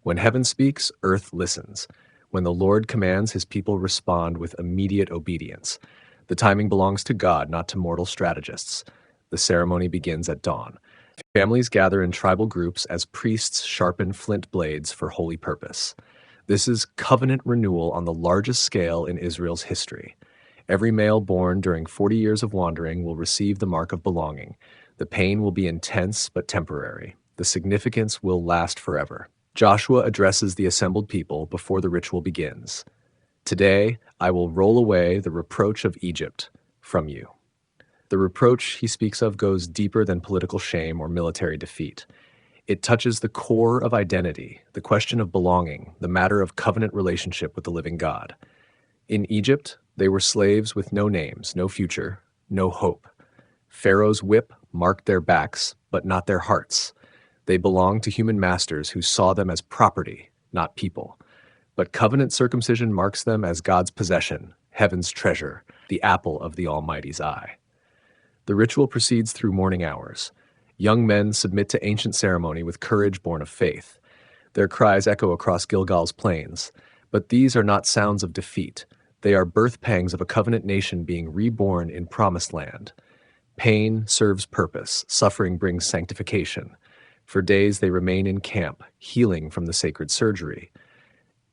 When heaven speaks, earth listens. When the Lord commands, his people respond with immediate obedience. The timing belongs to God, not to mortal strategists. The ceremony begins at dawn. Families gather in tribal groups as priests sharpen flint blades for holy purpose. This is covenant renewal on the largest scale in Israel's history. Every male born during 40 years of wandering will receive the mark of belonging. The pain will be intense but temporary. The significance will last forever. Joshua addresses the assembled people before the ritual begins. Today, I will roll away the reproach of Egypt from you. The reproach he speaks of goes deeper than political shame or military defeat. It touches the core of identity, the question of belonging, the matter of covenant relationship with the living God. In Egypt, they were slaves with no names, no future, no hope. Pharaoh's whip marked their backs, but not their hearts. They belonged to human masters who saw them as property, not people. But covenant circumcision marks them as God's possession, heaven's treasure, the apple of the Almighty's eye. The ritual proceeds through morning hours. Young men submit to ancient ceremony with courage born of faith. Their cries echo across Gilgal's plains. But these are not sounds of defeat. They are birth pangs of a covenant nation being reborn in promised land. Pain serves purpose, suffering brings sanctification. For days they remain in camp, healing from the sacred surgery.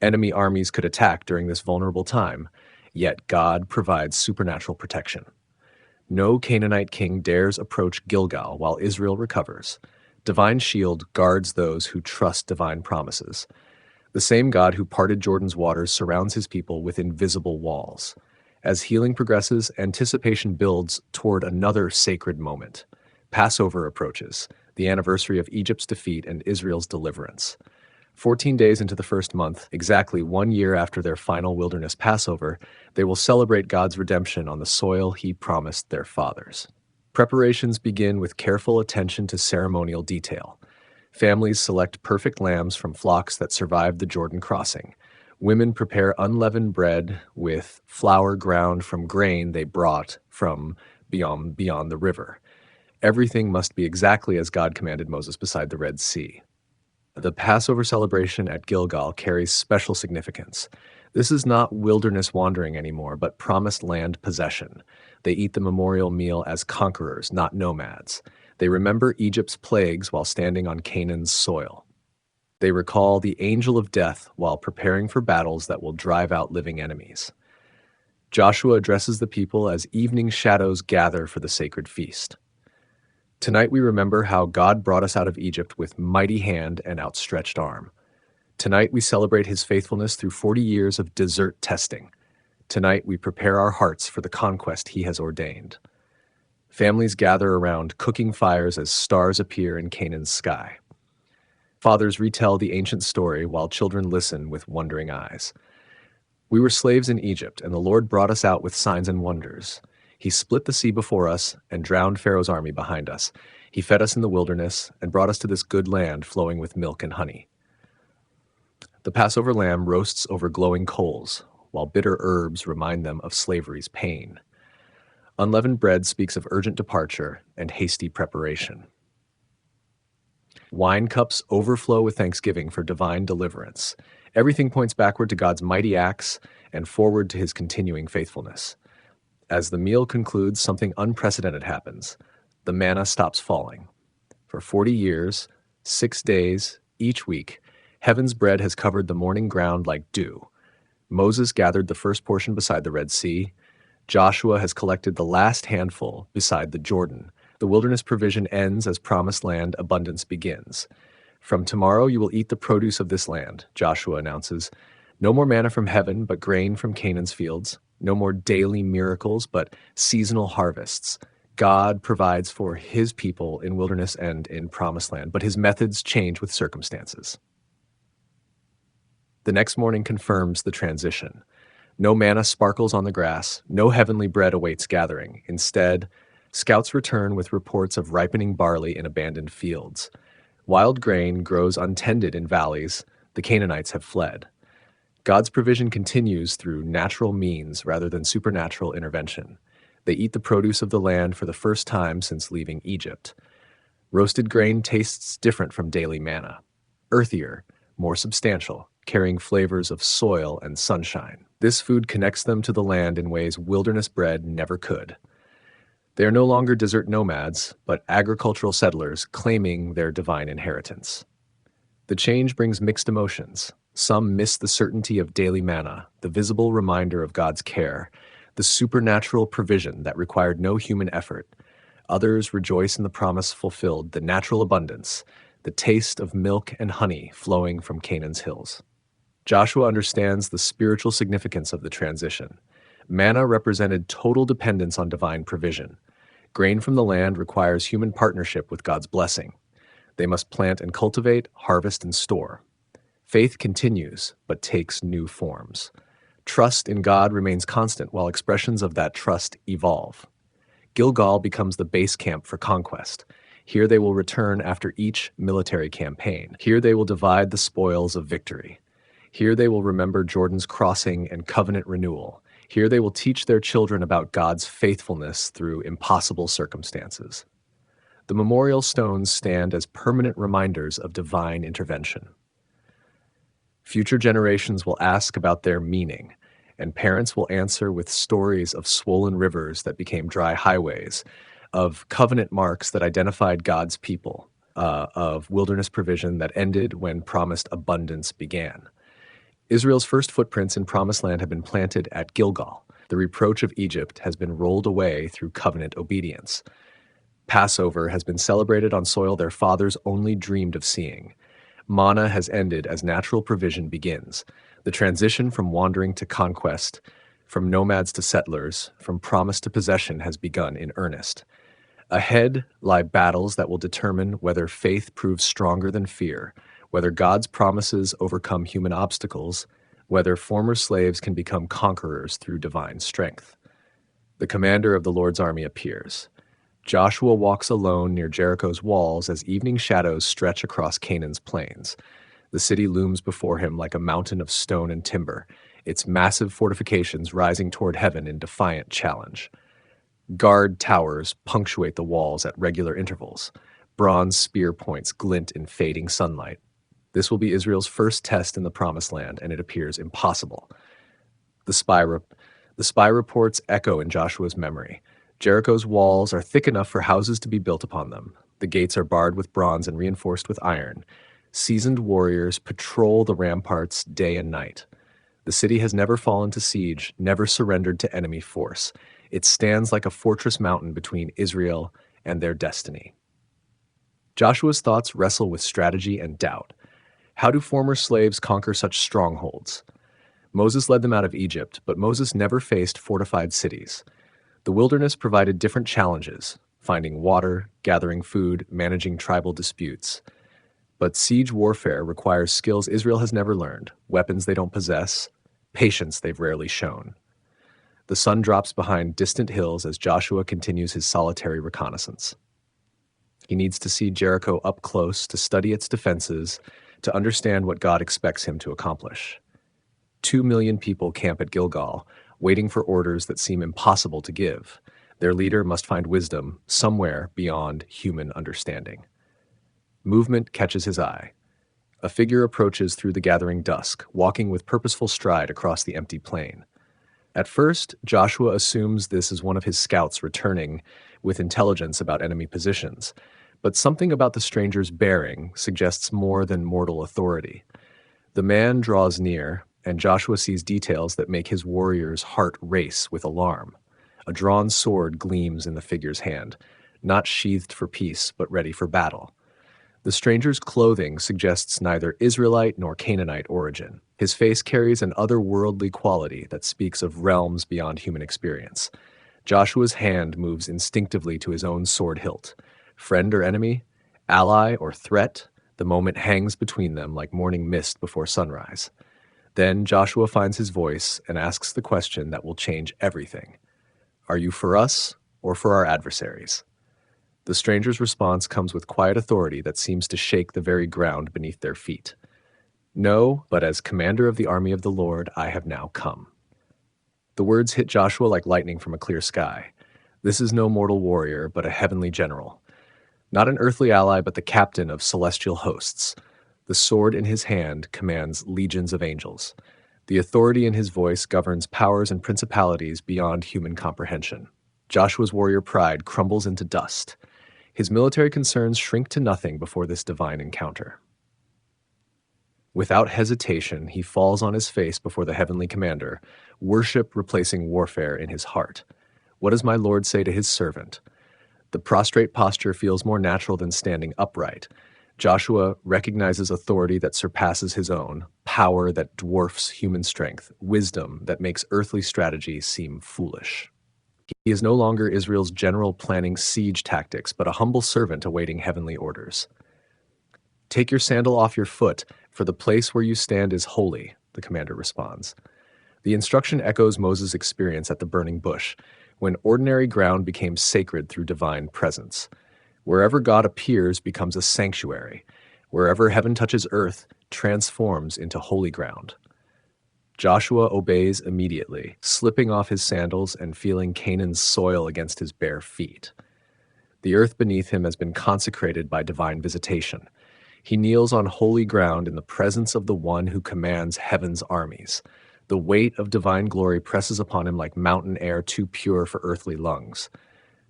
Enemy armies could attack during this vulnerable time, yet God provides supernatural protection. No Canaanite king dares approach Gilgal while Israel recovers. Divine shield guards those who trust divine promises. The same God who parted Jordan's waters surrounds his people with invisible walls. As healing progresses, anticipation builds toward another sacred moment. Passover approaches, the anniversary of Egypt's defeat and Israel's deliverance. 14 days into the first month, exactly 1 year after their final wilderness Passover, they will celebrate God's redemption on the soil he promised their fathers. Preparations begin with careful attention to ceremonial detail. Families select perfect lambs from flocks that survived the Jordan crossing. Women prepare unleavened bread with flour ground from grain they brought from beyond the river. Everything must be exactly as God commanded Moses beside the Red Sea. The Passover celebration at Gilgal carries special significance. This is not wilderness wandering anymore, but promised land possession. They eat the memorial meal as conquerors, not nomads. They remember Egypt's plagues while standing on Canaan's soil. They recall the angel of death while preparing for battles that will drive out living enemies. Joshua addresses the people as evening shadows gather for the sacred feast. Tonight we remember how God brought us out of Egypt with mighty hand and outstretched arm. Tonight we celebrate his faithfulness through 40 years of desert testing. Tonight we prepare our hearts for the conquest he has ordained. Families gather around cooking fires as stars appear in Canaan's sky. Fathers retell the ancient story while children listen with wondering eyes. We were slaves in Egypt, and the Lord brought us out with signs and wonders. He split the sea before us and drowned Pharaoh's army behind us. He fed us in the wilderness and brought us to this good land flowing with milk and honey. The Passover lamb roasts over glowing coals, while bitter herbs remind them of slavery's pain. Unleavened bread speaks of urgent departure and hasty preparation. Wine cups overflow with thanksgiving for divine deliverance. Everything points backward to God's mighty acts and forward to his continuing faithfulness. As the meal concludes, something unprecedented happens. The manna stops falling. For 40 years, 6 days, each week, heaven's bread has covered the morning ground like dew. Moses gathered the first portion beside the Red Sea. Joshua has collected the last handful beside the Jordan. The wilderness provision ends as promised land abundance begins. From tomorrow you will eat the produce of this land, Joshua announces. No more manna from heaven, but grain from Canaan's fields. No more daily miracles, but seasonal harvests. God provides for his people in wilderness and in promised land, but his methods change with circumstances. The next morning confirms the transition. No manna sparkles on the grass, no heavenly bread awaits gathering. Instead, scouts return with reports of ripening barley in abandoned fields. Wild grain grows untended in valleys. The Canaanites have fled. God's provision continues through natural means rather than supernatural intervention. They eat the produce of the land for the first time since leaving Egypt. Roasted grain tastes different from daily manna. Earthier, more substantial, carrying flavors of soil and sunshine. This food connects them to the land in ways wilderness bread never could. They are no longer desert nomads, but agricultural settlers claiming their divine inheritance. The change brings mixed emotions. Some miss the certainty of daily manna, the visible reminder of God's care, the supernatural provision that required no human effort. Others rejoice in the promise fulfilled, the natural abundance, the taste of milk and honey flowing from Canaan's hills. Joshua understands the spiritual significance of the transition. Manna represented total dependence on divine provision. Grain from the land requires human partnership with God's blessing. They must plant and cultivate, harvest and store. Faith continues, but takes new forms. Trust in God remains constant while expressions of that trust evolve. Gilgal becomes the base camp for conquest. Here they will return after each military campaign. Here they will divide the spoils of victory. Here they will remember Jordan's crossing and covenant renewal. Here they will teach their children about God's faithfulness through impossible circumstances. The memorial stones stand as permanent reminders of divine intervention. Future generations will ask about their meaning, and parents will answer with stories of swollen rivers that became dry highways, of covenant marks that identified God's people, of wilderness provision that ended when promised abundance began. Israel's first footprints in Promised Land have been planted at Gilgal. The reproach of Egypt has been rolled away through covenant obedience. Passover has been celebrated on soil their fathers only dreamed of seeing. Manna has ended as natural provision begins. The transition from wandering to conquest, from nomads to settlers, from promise to possession has begun in earnest. Ahead lie battles that will determine whether faith proves stronger than fear, whether God's promises overcome human obstacles, whether former slaves can become conquerors through divine strength. The commander of the Lord's army appears. Joshua walks alone near Jericho's walls as evening shadows stretch across Canaan's plains. The city looms before him like a mountain of stone and timber, its massive fortifications rising toward heaven in defiant challenge. Guard towers punctuate the walls at regular intervals. Bronze spear points glint in fading sunlight. This will be Israel's first test in the Promised Land, and it appears impossible. The spy reports echo in Joshua's memory. Jericho's walls are thick enough for houses to be built upon them. The gates are barred with bronze and reinforced with iron. Seasoned warriors patrol the ramparts day and night. The city has never fallen to siege, never surrendered to enemy force. It stands like a fortress mountain between Israel and their destiny. Joshua's thoughts wrestle with strategy and doubt. How do former slaves conquer such strongholds? Moses led them out of Egypt, but Moses never faced fortified cities. The wilderness provided different challenges: finding water, gathering food, managing tribal disputes. But siege warfare requires skills Israel has never learned, weapons they don't possess, patience they've rarely shown. The sun drops behind distant hills as Joshua continues his solitary reconnaissance. He needs to see Jericho up close, to study its defenses, to understand what God expects him to accomplish. 2 million people camp at Gilgal, waiting for orders that seem impossible to give. Their leader must find wisdom somewhere beyond human understanding. Movement catches his eye. A figure approaches through the gathering dusk, walking with purposeful stride across the empty plain. At first, Joshua assumes this is one of his scouts returning with intelligence about enemy positions, but something about the stranger's bearing suggests more than mortal authority. The man draws near, and Joshua sees details that make his warrior's heart race with alarm. A drawn sword gleams in the figure's hand, not sheathed for peace, but ready for battle. The stranger's clothing suggests neither Israelite nor Canaanite origin. His face carries an otherworldly quality that speaks of realms beyond human experience. Joshua's hand moves instinctively to his own sword hilt. Friend or enemy? Ally or threat? The moment hangs between them like morning mist before sunrise. Then Joshua finds his voice and asks the question that will change everything. Are you for us or for our adversaries? The stranger's response comes with quiet authority that seems to shake the very ground beneath their feet. No, but as commander of the army of the Lord, I have now come. The words hit Joshua like lightning from a clear sky. This is no mortal warrior, but a heavenly general. Not an earthly ally, but the captain of celestial hosts. The sword in his hand commands legions of angels. The authority in his voice governs powers and principalities beyond human comprehension. Joshua's warrior pride crumbles into dust. His military concerns shrink to nothing before this divine encounter. Without hesitation, he falls on his face before the heavenly commander, worship replacing warfare in his heart. What does my Lord say to his servant? The prostrate posture feels more natural than standing upright. Joshua recognizes authority that surpasses his own, power that dwarfs human strength, wisdom that makes earthly strategy seem foolish. He is no longer Israel's general planning siege tactics, but a humble servant awaiting heavenly orders. Take your sandal off your foot, for the place where you stand is holy, the commander responds. The instruction echoes Moses' experience at the burning bush, when ordinary ground became sacred through divine presence. Wherever God appears becomes a sanctuary. Wherever heaven touches earth, transforms into holy ground. Joshua obeys immediately, slipping off his sandals and feeling Canaan's soil against his bare feet. The earth beneath him has been consecrated by divine visitation. He kneels on holy ground in the presence of the one who commands heaven's armies. The weight of divine glory presses upon him like mountain air too pure for earthly lungs.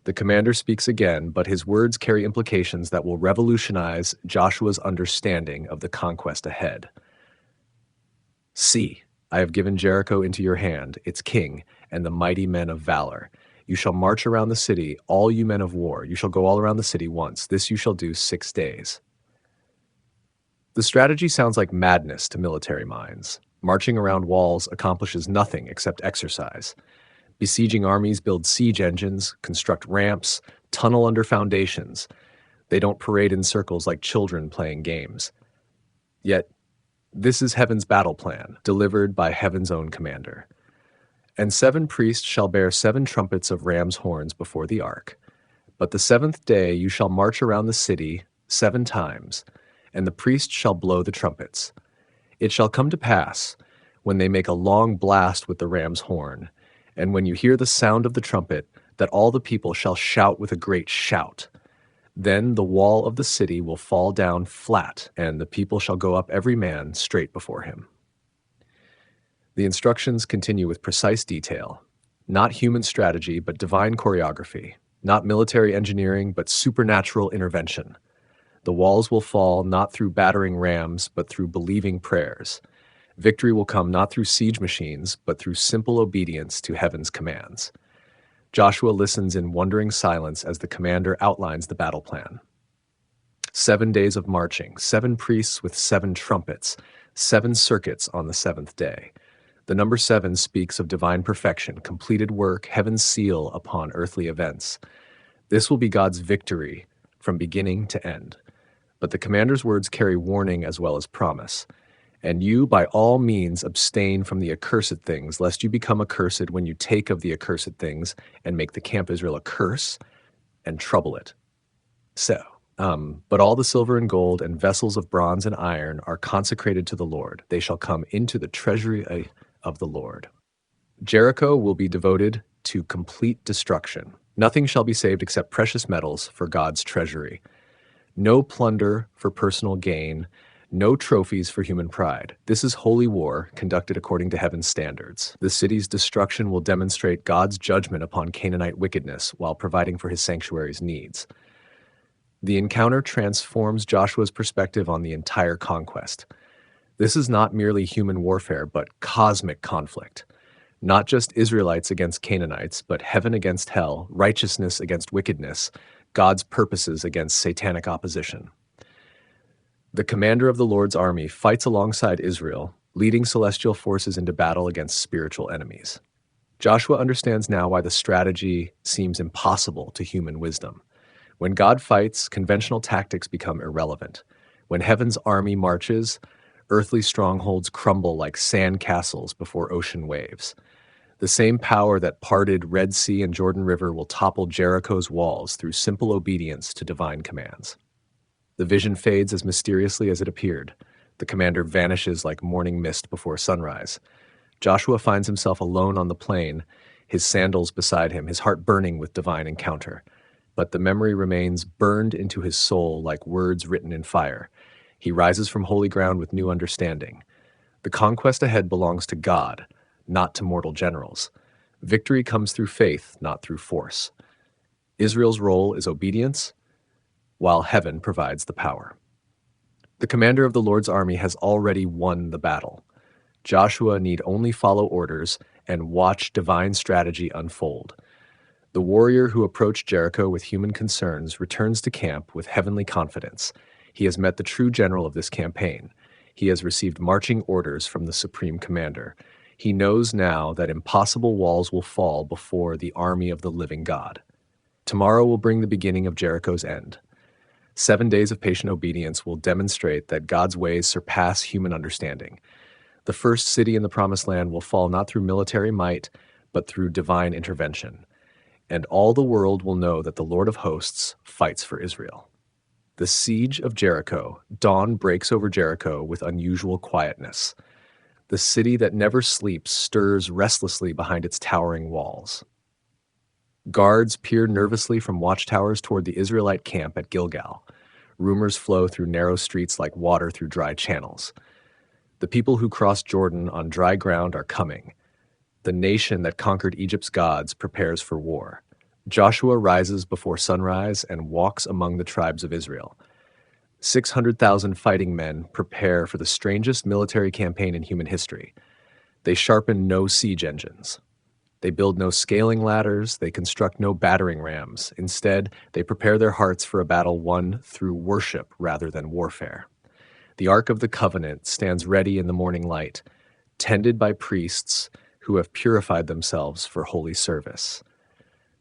The commander speaks again, but his words carry implications that will revolutionize Joshua's understanding of the conquest ahead. See, I have given Jericho into your hand, its king, and the mighty men of valor. You shall march around the city, all you men of war. You shall go all around the city once. This you shall do 6 days. The strategy sounds like madness to military minds. Marching around walls accomplishes nothing except exercise. Besieging armies build siege engines, construct ramps, tunnel under foundations. They don't parade in circles like children playing games. Yet, this is heaven's battle plan, delivered by heaven's own commander. And 7 priests shall bear 7 trumpets of ram's horns before the ark. But the 7th day you shall march around the city 7 times, and the priests shall blow the trumpets. It shall come to pass, when they make a long blast with the ram's horn, and when you hear the sound of the trumpet, that all the people shall shout with a great shout. Then the wall of the city will fall down flat, and the people shall go up every man straight before him. The instructions continue with precise detail. Not human strategy, but divine choreography. Not military engineering, but supernatural intervention. The walls will fall not through battering rams, but through believing prayers. Victory will come not through siege machines, but through simple obedience to heaven's commands. Joshua listens in wondering silence as the commander outlines the battle plan. 7 days of marching, 7 priests with 7 trumpets, 7 circuits on the 7th day. The number 7 speaks of divine perfection, completed work, heaven's seal upon earthly events. This will be God's victory from beginning to end. But the commander's words carry warning as well as promise. And you, by all means, abstain from the accursed things, lest you become accursed when you take of the accursed things and make the camp Israel a curse and trouble it. But all the silver and gold and vessels of bronze and iron are consecrated to the Lord. They shall come into the treasury of the Lord. Jericho will be devoted to complete destruction. Nothing shall be saved except precious metals for God's treasury. No plunder for personal gain, no trophies for human pride. This is holy war conducted according to heaven's standards. The city's destruction will demonstrate God's judgment upon Canaanite wickedness while providing for his sanctuary's needs. The encounter transforms Joshua's perspective on the entire conquest. This is not merely human warfare, but cosmic conflict. Not just Israelites against Canaanites, but heaven against hell, righteousness against wickedness, God's purposes against satanic opposition. The commander of the Lord's army fights alongside Israel, leading celestial forces into battle against spiritual enemies. Joshua understands now why the strategy seems impossible to human wisdom. When God fights, conventional tactics become irrelevant. When heaven's army marches, earthly strongholds crumble like sand castles before ocean waves. The same power that parted Red Sea and Jordan River will topple Jericho's walls through simple obedience to divine commands. The vision fades as mysteriously as it appeared. The commander vanishes like morning mist before sunrise. Joshua finds himself alone on the plain, his sandals beside him, his heart burning with divine encounter. But the memory remains burned into his soul like words written in fire. He rises from holy ground with new understanding. The conquest ahead belongs to God, not to mortal generals. Victory comes through faith, not through force. Israel's role is obedience, while heaven provides the power. The commander of the Lord's army has already won the battle. Joshua need only follow orders and watch divine strategy unfold. The warrior who approached Jericho with human concerns returns to camp with heavenly confidence. He has met the true general of this campaign. He has received marching orders from the supreme commander. He knows now that impossible walls will fall before the army of the living God. Tomorrow will bring the beginning of Jericho's end. 7 days of patient obedience will demonstrate that God's ways surpass human understanding. The first city in the Promised Land will fall not through military might, but through divine intervention. And all the world will know that the Lord of hosts fights for Israel. The siege of Jericho. Dawn breaks over Jericho with unusual quietness. The city that never sleeps stirs restlessly behind its towering walls. Guards peer nervously from watchtowers toward the Israelite camp at Gilgal. Rumors flow through narrow streets like water through dry channels. The people who crossed Jordan on dry ground are coming. The nation that conquered Egypt's gods prepares for war. Joshua rises before sunrise and walks among the tribes of Israel. 600,000 fighting men prepare for the strangest military campaign in human history. They sharpen no siege engines. They build no scaling ladders. They construct no battering rams. Instead, they prepare their hearts for a battle won through worship rather than warfare. The Ark of the Covenant stands ready in the morning light, tended by priests who have purified themselves for holy service.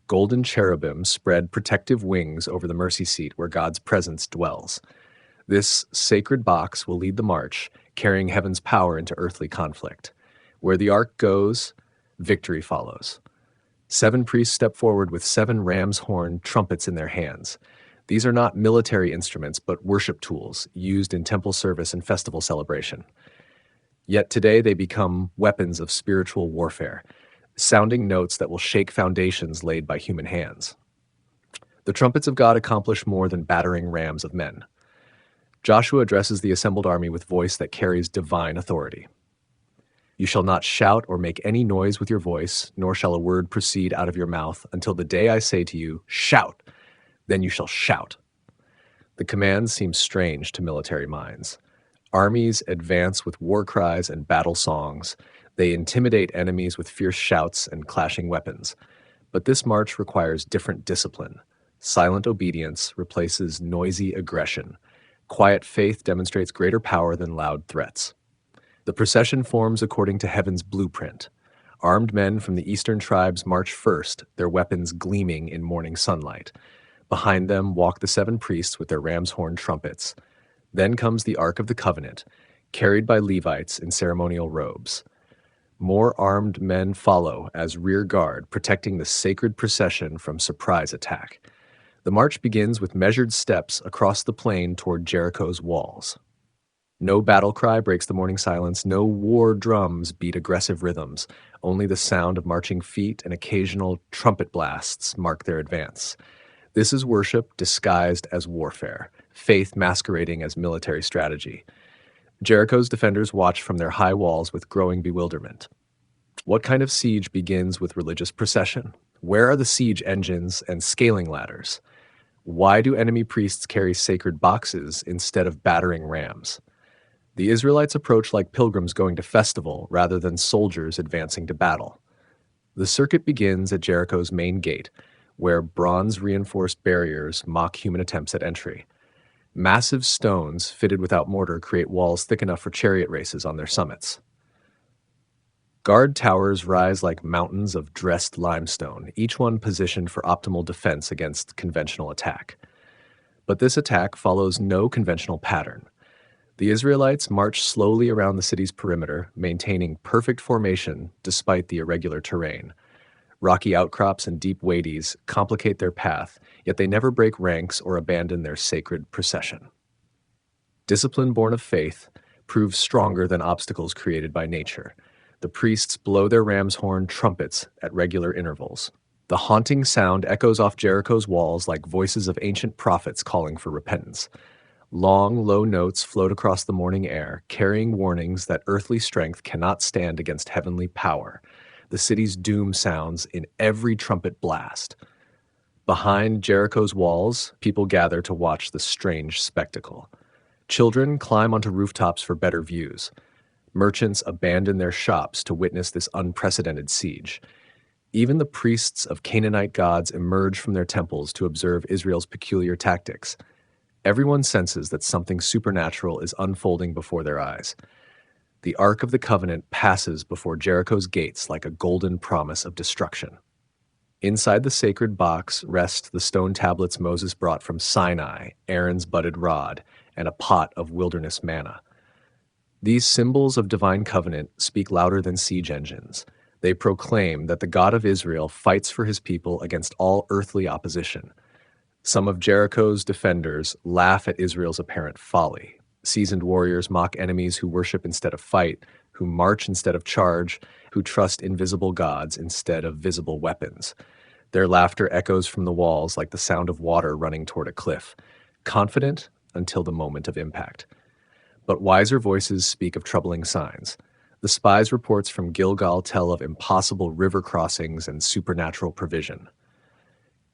Golden cherubim spread protective wings over the mercy seat where God's presence dwells. This sacred box will lead the march, carrying heaven's power into earthly conflict. Where the ark goes, victory follows. 7 priests step forward with 7 ram's horn trumpets in their hands. These are not military instruments, but worship tools used in temple service and festival celebration. Yet today they become weapons of spiritual warfare, sounding notes that will shake foundations laid by human hands. The trumpets of God accomplish more than battering rams of men. Joshua addresses the assembled army with voice that carries divine authority. You shall not shout or make any noise with your voice, nor shall a word proceed out of your mouth until the day I say to you, shout, then you shall shout. The command seems strange to military minds. Armies advance with war cries and battle songs. They intimidate enemies with fierce shouts and clashing weapons. But this march requires different discipline. Silent obedience replaces noisy aggression. Quiet faith demonstrates greater power than loud threats. The procession forms according to heaven's blueprint. Armed men from the eastern tribes march first, their weapons gleaming in morning sunlight. Behind them walk the 7 priests with their ram's horn trumpets. Then comes the Ark of the Covenant, carried by Levites in ceremonial robes. More armed men follow as rear guard, protecting the sacred procession from surprise attack. The march begins with measured steps across the plain toward Jericho's walls. No battle cry breaks the morning silence. No war drums beat aggressive rhythms. Only the sound of marching feet and occasional trumpet blasts mark their advance. This is worship disguised as warfare, faith masquerading as military strategy. Jericho's defenders watch from their high walls with growing bewilderment. What kind of siege begins with religious procession? Where are the siege engines and scaling ladders? Why do enemy priests carry sacred boxes instead of battering rams? The Israelites approach like pilgrims going to festival rather than soldiers advancing to battle. The circuit begins at Jericho's main gate, where bronze-reinforced barriers mock human attempts at entry. Massive stones fitted without mortar create walls thick enough for chariot races on their summits. Guard towers rise like mountains of dressed limestone, each one positioned for optimal defense against conventional attack. But this attack follows no conventional pattern. The Israelites march slowly around the city's perimeter, maintaining perfect formation despite the irregular terrain. Rocky outcrops and deep wadis complicate their path, yet they never break ranks or abandon their sacred procession. Discipline born of faith proves stronger than obstacles created by nature. The priests blow their ram's horn trumpets at regular intervals. The haunting sound echoes off Jericho's walls like voices of ancient prophets calling for repentance. Long, low notes float across the morning air, carrying warnings that earthly strength cannot stand against heavenly power. The city's doom sounds in every trumpet blast. Behind Jericho's walls, people gather to watch the strange spectacle. Children climb onto rooftops for better views. Merchants abandon their shops to witness this unprecedented siege. Even the priests of Canaanite gods emerge from their temples to observe Israel's peculiar tactics. Everyone senses that something supernatural is unfolding before their eyes. The Ark of the Covenant passes before Jericho's gates like a golden promise of destruction. Inside the sacred box rest the stone tablets Moses brought from Sinai, Aaron's budded rod, and a pot of wilderness manna. These symbols of divine covenant speak louder than siege engines. They proclaim that the God of Israel fights for his people against all earthly opposition. Some of Jericho's defenders laugh at Israel's apparent folly. Seasoned warriors mock enemies who worship instead of fight, who march instead of charge, who trust invisible gods instead of visible weapons. Their laughter echoes from the walls like the sound of water running toward a cliff, confident until the moment of impact. But wiser voices speak of troubling signs. The spies' reports from Gilgal tell of impossible river crossings and supernatural provision.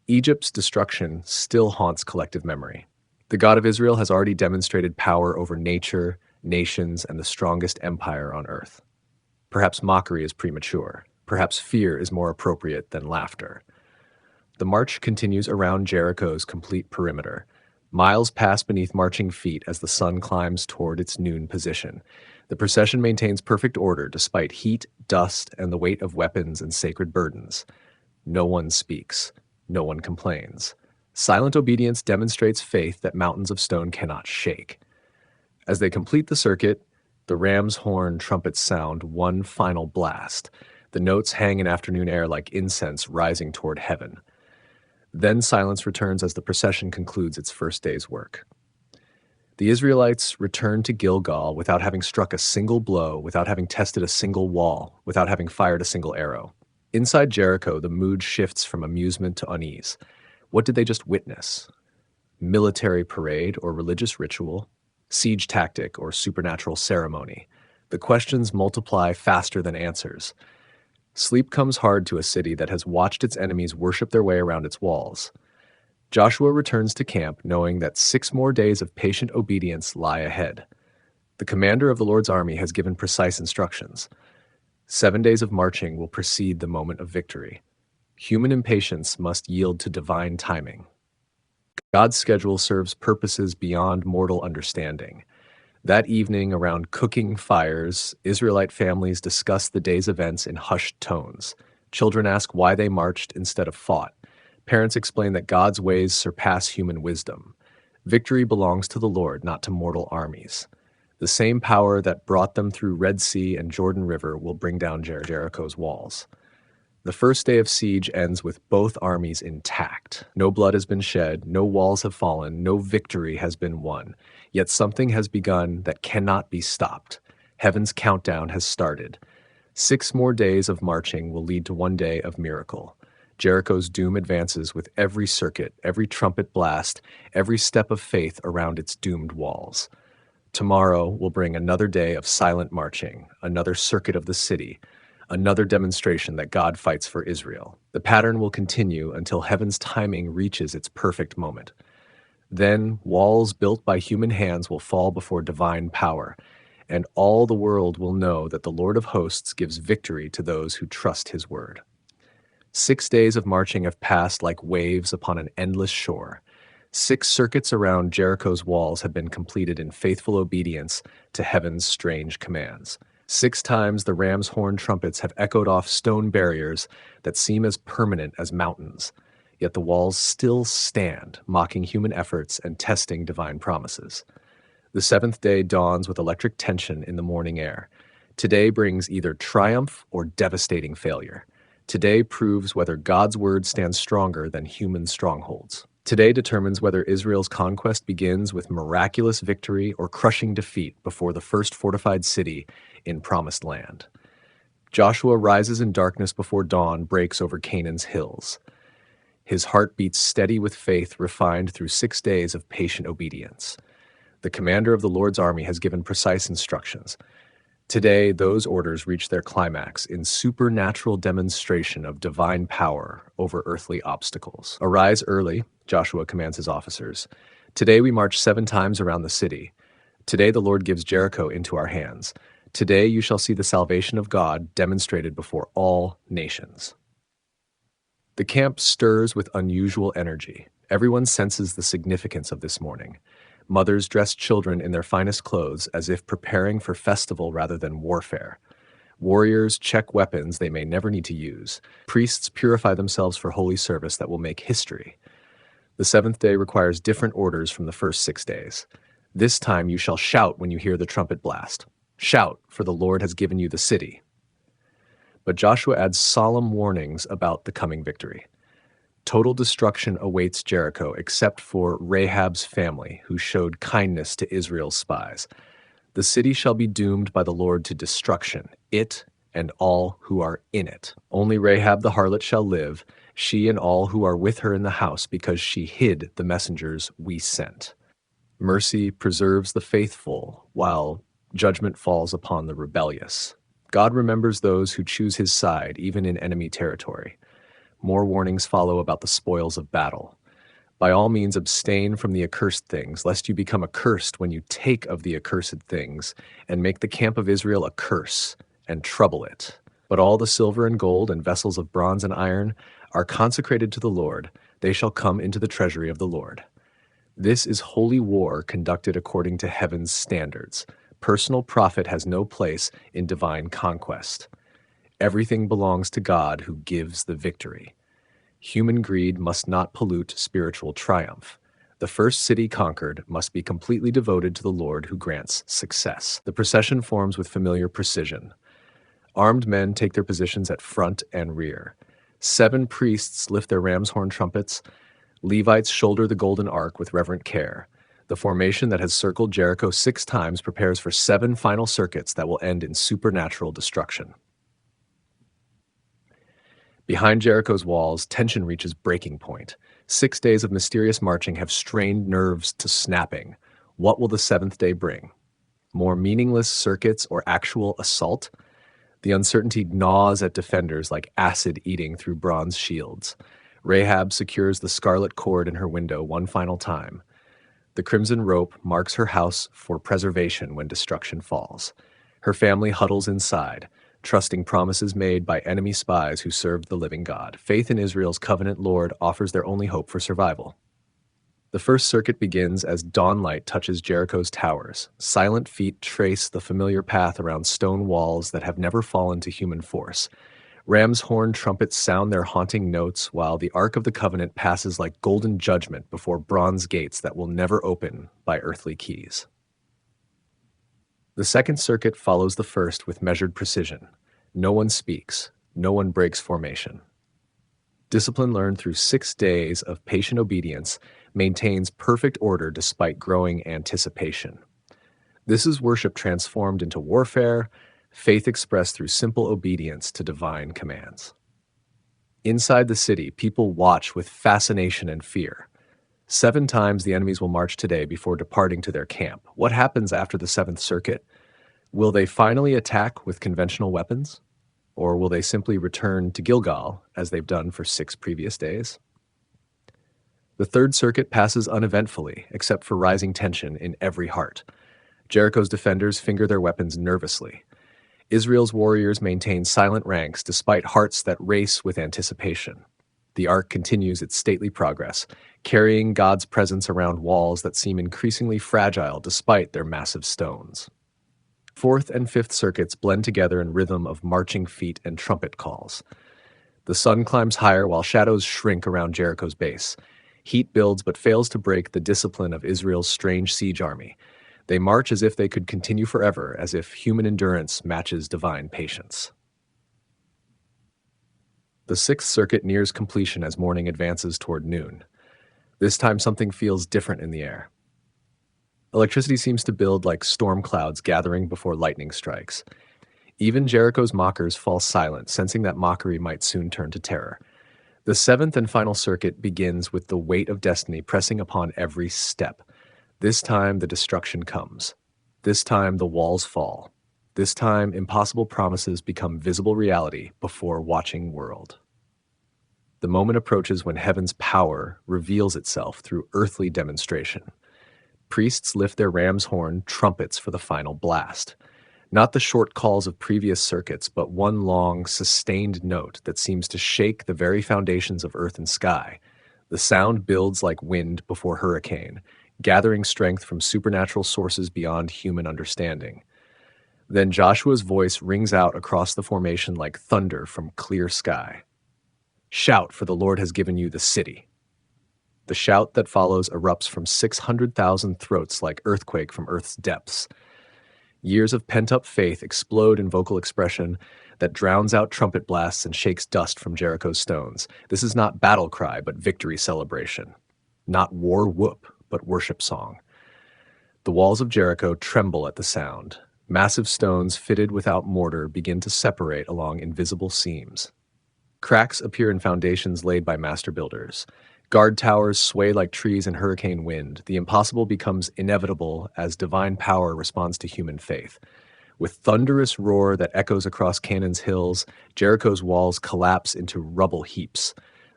Egypt's destruction still haunts collective memory. The God of Israel has already demonstrated power over nature, nations, and the strongest empire on earth. Perhaps mockery is premature. Perhaps fear is more appropriate than laughter. The march continues around Jericho's complete perimeter. Miles pass beneath marching feet as the sun climbs toward its noon position. The procession maintains perfect order despite heat, dust, and the weight of weapons and sacred burdens. No one speaks. No one complains. Silent obedience demonstrates faith that mountains of stone cannot shake. As they complete the circuit, the ram's horn trumpets sound one final blast. The notes hang in afternoon air like incense rising toward heaven. Then silence returns as the procession concludes its first day's work. The Israelites return to Gilgal without having struck a single blow, without having tested a single wall, without having fired a single arrow. Inside Jericho, the mood shifts from amusement to unease. What did they just witness? Military parade or religious ritual? Siege tactic or supernatural ceremony? The questions multiply faster than answers. Sleep comes hard to a city that has watched its enemies worship their way around its walls. Joshua returns to camp knowing that 6 more days of patient obedience lie ahead. The commander of the Lord's army has given precise instructions. 7 days of marching will precede the moment of victory. Human impatience must yield to divine timing. God's schedule serves purposes beyond mortal understanding. That evening, around cooking fires, Israelite families discuss the day's events in hushed tones. Children ask why they marched instead of fought. Parents explain that God's ways surpass human wisdom. Victory belongs to the Lord, not to mortal armies. The same power that brought them through Red Sea and Jordan River will bring down Jericho's walls. The first day of siege ends with both armies intact. No blood has been shed, no walls have fallen, no victory has been won. Yet something has begun that cannot be stopped. Heaven's countdown has started. 6 more days of marching will lead to one day of miracle. Jericho's doom advances with every circuit, every trumpet blast, every step of faith around its doomed walls. Tomorrow will bring another day of silent marching, another circuit of the city, another demonstration that God fights for Israel. The pattern will continue until heaven's timing reaches its perfect moment. Then walls built by human hands will fall before divine power, and all the world will know that the Lord of hosts gives victory to those who trust his word. 6 days of marching have passed like waves upon an endless shore. 6 circuits around Jericho's walls have been completed in faithful obedience to heaven's strange commands. 6 times the ram's horn trumpets have echoed off stone barriers that seem as permanent as mountains, yet the walls still stand, mocking human efforts and testing divine promises. The 7th day dawns with electric tension in the morning air. Today brings either triumph or devastating failure. Today proves whether God's word stands stronger than human strongholds. Today determines whether Israel's conquest begins with miraculous victory or crushing defeat before the first fortified city in Promised Land. Joshua rises in darkness before dawn breaks over Canaan's hills. His heart beats steady with faith refined through 6 days of patient obedience. The commander of the Lord's army has given precise instructions. Today, those orders reach their climax in supernatural demonstration of divine power over earthly obstacles. Arise early, Joshua commands his officers. Today we march 7 times around the city. Today the Lord gives Jericho into our hands. Today you shall see the salvation of God demonstrated before all nations. The camp stirs with unusual energy. Everyone senses the significance of this morning. Mothers dress children in their finest clothes as if preparing for festival rather than warfare. Warriors check weapons they may never need to use. Priests purify themselves for holy service that will make history. The 7th day requires different orders from the first 6 days. This time you shall shout when you hear the trumpet blast. Shout, for the Lord has given you the city. But Joshua adds solemn warnings about the coming victory. Total destruction awaits Jericho except for Rahab's family, who showed kindness to Israel's spies. The city shall be doomed by the Lord to destruction, it and all who are in it. Only Rahab the harlot shall live, she and all who are with her in the house, because she hid the messengers we sent. Mercy preserves the faithful, while judgment falls upon the rebellious. God remembers those who choose his side, even in enemy territory. More warnings follow about the spoils of battle. By all means, abstain from the accursed things, lest you become accursed when you take of the accursed things, and make the camp of Israel a curse, and trouble it. But all the silver and gold, and vessels of bronze and iron, are consecrated to the Lord. They shall come into the treasury of the Lord. This is holy war conducted according to heaven's standards. Personal profit has no place in divine conquest. Everything belongs to God who gives the victory. Human greed must not pollute spiritual triumph. The first city conquered must be completely devoted to the Lord who grants success. The procession forms with familiar precision. Armed men take their positions at front and rear. 7 priests lift their ram's horn trumpets. Levites shoulder the golden ark with reverent care. The formation that has circled Jericho 6 times prepares for 7 final circuits that will end in supernatural destruction. Behind Jericho's walls, tension reaches breaking point. 6 days of mysterious marching have strained nerves to snapping. What will the 7th day bring? More meaningless circuits or actual assault? The uncertainty gnaws at defenders like acid eating through bronze shields. Rahab secures the scarlet cord in her window one final time. The crimson rope marks her house for preservation when destruction falls. Her family huddles inside, trusting promises made by enemy spies who served the living God. Faith in Israel's covenant Lord offers their only hope for survival. The first circuit begins as dawnlight touches Jericho's towers. Silent feet trace the familiar path around stone walls that have never fallen to human force. Ram's horn trumpets sound their haunting notes while the Ark of the Covenant passes like golden judgment before bronze gates that will never open by earthly keys. The second circuit follows the first with measured precision. No one speaks. No one breaks formation. Discipline learned through 6 days of patient obedience maintains perfect order despite growing anticipation. This is worship transformed into warfare, faith expressed through simple obedience to divine commands. Inside the city, people watch with fascination and fear. 7 times the enemies will march today before departing to their camp. What happens after the 7th circuit? Will they finally attack with conventional weapons? Or will they simply return to Gilgal, as they've done for 6 previous days? The third circuit passes uneventfully, except for rising tension in every heart. Jericho's defenders finger their weapons nervously. Israel's warriors maintain silent ranks despite hearts that race with anticipation. The ark continues its stately progress, carrying God's presence around walls that seem increasingly fragile despite their massive stones. 4th and 5th circuits blend together in rhythm of marching feet and trumpet calls. The sun climbs higher while shadows shrink around Jericho's base. Heat builds but fails to break the discipline of Israel's strange siege army. They march as if they could continue forever, as if human endurance matches divine patience. The 6th circuit nears completion as morning advances toward noon. This time something feels different in the air. Electricity seems to build like storm clouds gathering before lightning strikes. Even Jericho's mockers fall silent, sensing that mockery might soon turn to terror. The 7th and final circuit begins with the weight of destiny pressing upon every step. This time the destruction comes. This time the walls fall. This time impossible promises become visible reality before watching world. The moment approaches when heaven's power reveals itself through earthly demonstration. Priests lift their ram's horn trumpets for the final blast. Not the short calls of previous circuits, but one long, sustained note that seems to shake the very foundations of earth and sky. The sound builds like wind before hurricane, gathering strength from supernatural sources beyond human understanding. Then Joshua's voice rings out across the formation like thunder from clear sky. Shout, for the Lord has given you the city. The shout that follows erupts from 600,000 throats like earthquake from Earth's depths. Years of pent-up faith explode in vocal expression that drowns out trumpet blasts and shakes dust from Jericho's stones. This is not battle cry, but victory celebration. Not war whoop, but worship song. The walls of Jericho tremble at the sound. Massive stones fitted without mortar begin to separate along invisible seams. Cracks appear in foundations laid by master builders. Guard towers sway like trees in hurricane wind. The impossible becomes inevitable as divine power responds to human faith. With thunderous roar that echoes across Canaan's hills, Jericho's walls collapse into rubble heaps.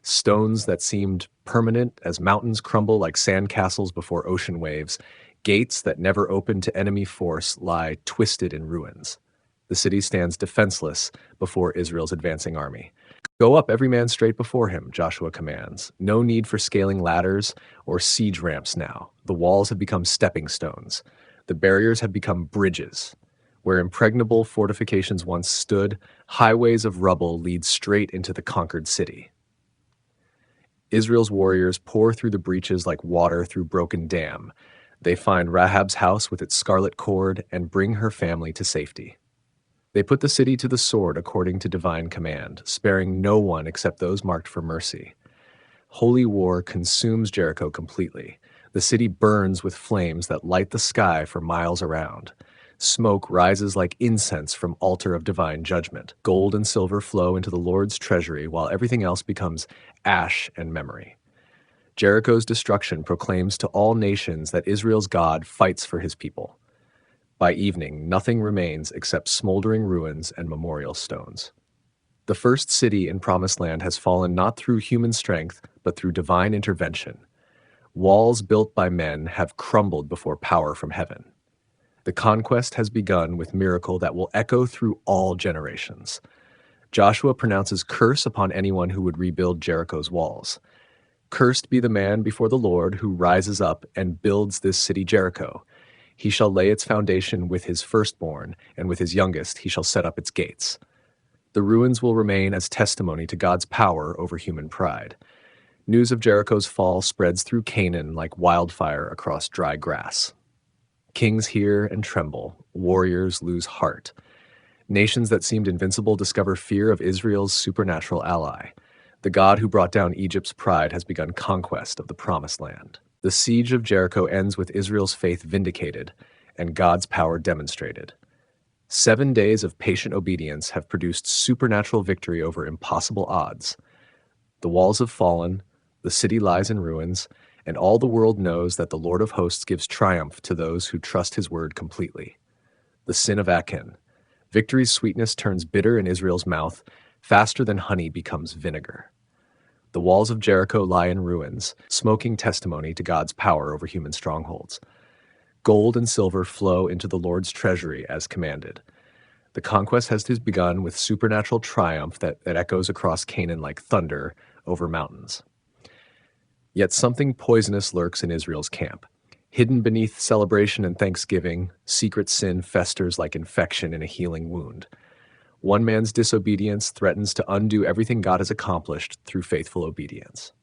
Stones that seemed permanent as mountains crumble like sandcastles before ocean waves. Gates that never opened to enemy force lie twisted in ruins. The city stands defenseless before Israel's advancing army. Go up, every man straight before him, Joshua commands. No need for scaling ladders or siege ramps now. The walls have become stepping stones. The barriers have become bridges. Where impregnable fortifications once stood, highways of rubble lead straight into the conquered city. Israel's warriors pour through the breaches like water through broken dam. They find Rahab's house with its scarlet cord and bring her family to safety. They put the city to the sword according to divine command, sparing no one except those marked for mercy. Holy war consumes Jericho completely. The city burns with flames that light the sky for miles around. Smoke rises like incense from altar of divine judgment. Gold and silver flow into the Lord's treasury while everything else becomes ash and memory. Jericho's destruction proclaims to all nations that Israel's God fights for his people. By evening, nothing remains except smoldering ruins and memorial stones. The first city in Promised Land has fallen not through human strength, but through divine intervention. Walls built by men have crumbled before power from heaven. The conquest has begun with miracle that will echo through all generations. Joshua pronounces curse upon anyone who would rebuild Jericho's walls. Cursed be the man before the Lord who rises up and builds this city Jericho. He shall lay its foundation with his firstborn, and with his youngest he shall set up its gates. The ruins will remain as testimony to God's power over human pride. News of Jericho's fall spreads through Canaan like wildfire across dry grass. Kings hear and tremble, warriors lose heart. Nations that seemed invincible discover fear of Israel's supernatural ally. The God who brought down Egypt's pride has begun conquest of the Promised Land. The siege of Jericho ends with Israel's faith vindicated and God's power demonstrated. 7 days of patient obedience have produced supernatural victory over impossible odds. The walls have fallen, the city lies in ruins, and all the world knows that the Lord of hosts gives triumph to those who trust his word completely. The sin of Achan. Victory's sweetness turns bitter in Israel's mouth. Faster than honey becomes vinegar. The walls of Jericho lie in ruins, smoking testimony to God's power over human strongholds. Gold and silver flow into the Lord's treasury as commanded. The conquest has begun with supernatural triumph that echoes across Canaan like thunder over mountains. Yet something poisonous lurks in Israel's camp. Hidden beneath celebration and thanksgiving, secret sin festers like infection in a healing wound. One man's disobedience threatens to undo everything God has accomplished through faithful obedience.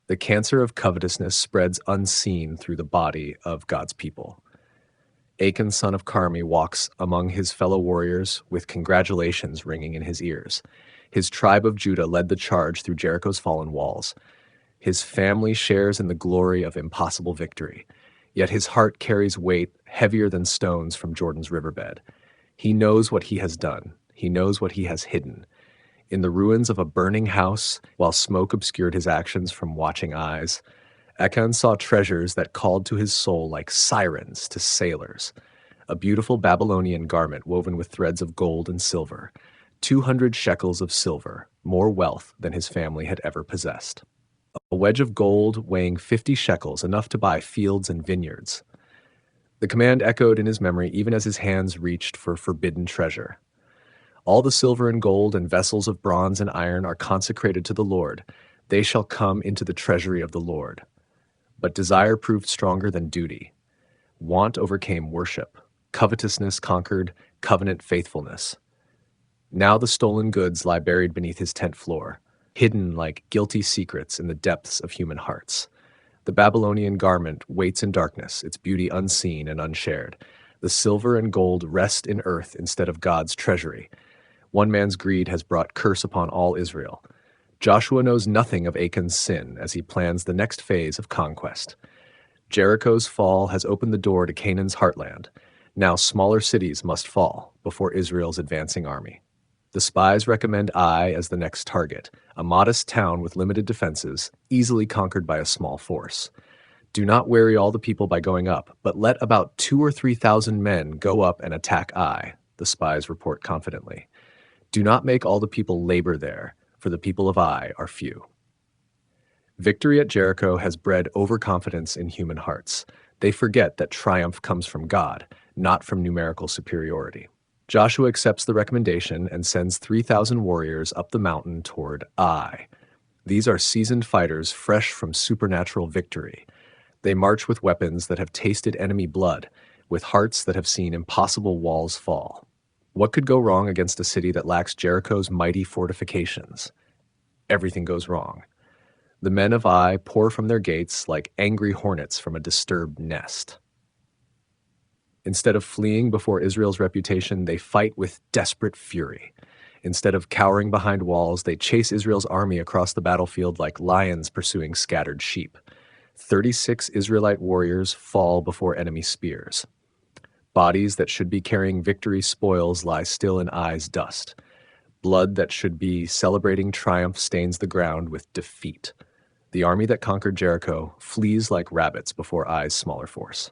The cancer of covetousness spreads unseen through the body of God's people. Achan, son of Carmi, walks among his fellow warriors with congratulations ringing in his ears. His tribe of Judah led the charge through Jericho's fallen walls. His family shares in the glory of impossible victory, yet his heart carries weight heavier than stones from Jordan's riverbed. He knows what he has done. He knows what he has hidden. In the ruins of a burning house, while smoke obscured his actions from watching eyes, Achan saw treasures that called to his soul like sirens to sailors. A beautiful Babylonian garment woven with threads of gold and silver, 200 shekels of silver, more wealth than his family had ever possessed. A wedge of gold weighing 50 shekels, enough to buy fields and vineyards. The command echoed in his memory even as his hands reached for forbidden treasure. All the silver and gold and vessels of bronze and iron are consecrated to the Lord. They shall come into the treasury of the Lord. But desire proved stronger than duty. Want overcame worship. Covetousness conquered covenant faithfulness. Now the stolen goods lie buried beneath his tent floor, hidden like guilty secrets in the depths of human hearts. The Babylonian garment waits in darkness, its beauty unseen and unshared. The silver and gold rest in earth instead of God's treasury. One man's greed has brought curse upon all Israel. Joshua knows nothing of Achan's sin as he plans the next phase of conquest. Jericho's fall has opened the door to Canaan's heartland. Now smaller cities must fall before Israel's advancing army. The spies recommend Ai as the next target, a modest town with limited defenses, easily conquered by a small force. Do not weary all the people by going up, but let about 2,000 or 3,000 men go up and attack Ai, the spies report confidently. Do not make all the people labor there, for the people of Ai are few. Victory at Jericho has bred overconfidence in human hearts. They forget that triumph comes from God, not from numerical superiority. Joshua accepts the recommendation and sends 3,000 warriors up the mountain toward Ai. These are seasoned fighters fresh from supernatural victory. They march with weapons that have tasted enemy blood, with hearts that have seen impossible walls fall. What could go wrong against a city that lacks Jericho's mighty fortifications? Everything goes wrong. The men of Ai pour from their gates like angry hornets from a disturbed nest. Instead of fleeing before Israel's reputation, they fight with desperate fury. Instead of cowering behind walls, they chase Israel's army across the battlefield like lions pursuing scattered sheep. 36 Israelite warriors fall before enemy spears. Bodies that should be carrying victory spoils lie still in Ai's dust. Blood that should be celebrating triumph stains the ground with defeat. The army that conquered Jericho flees like rabbits before Ai's smaller force.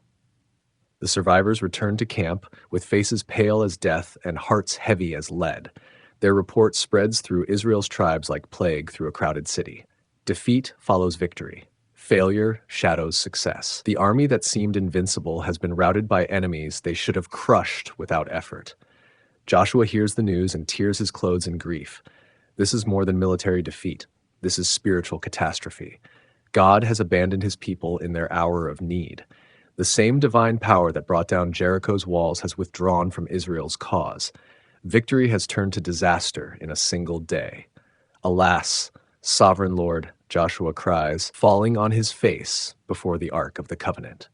The survivors return to camp with faces pale as death and hearts heavy as lead. Their report spreads through Israel's tribes like plague through a crowded city. Defeat follows victory. Failure shadows success. The army that seemed invincible has been routed by enemies they should have crushed without effort. Joshua hears the news and tears his clothes in grief. This is more than military defeat. This is spiritual catastrophe. God has abandoned his people in their hour of need. The same divine power that brought down Jericho's walls has withdrawn from Israel's cause. Victory has turned to disaster in a single day. Alas, sovereign Lord, Joshua cries, falling on his face before the Ark of the Covenant.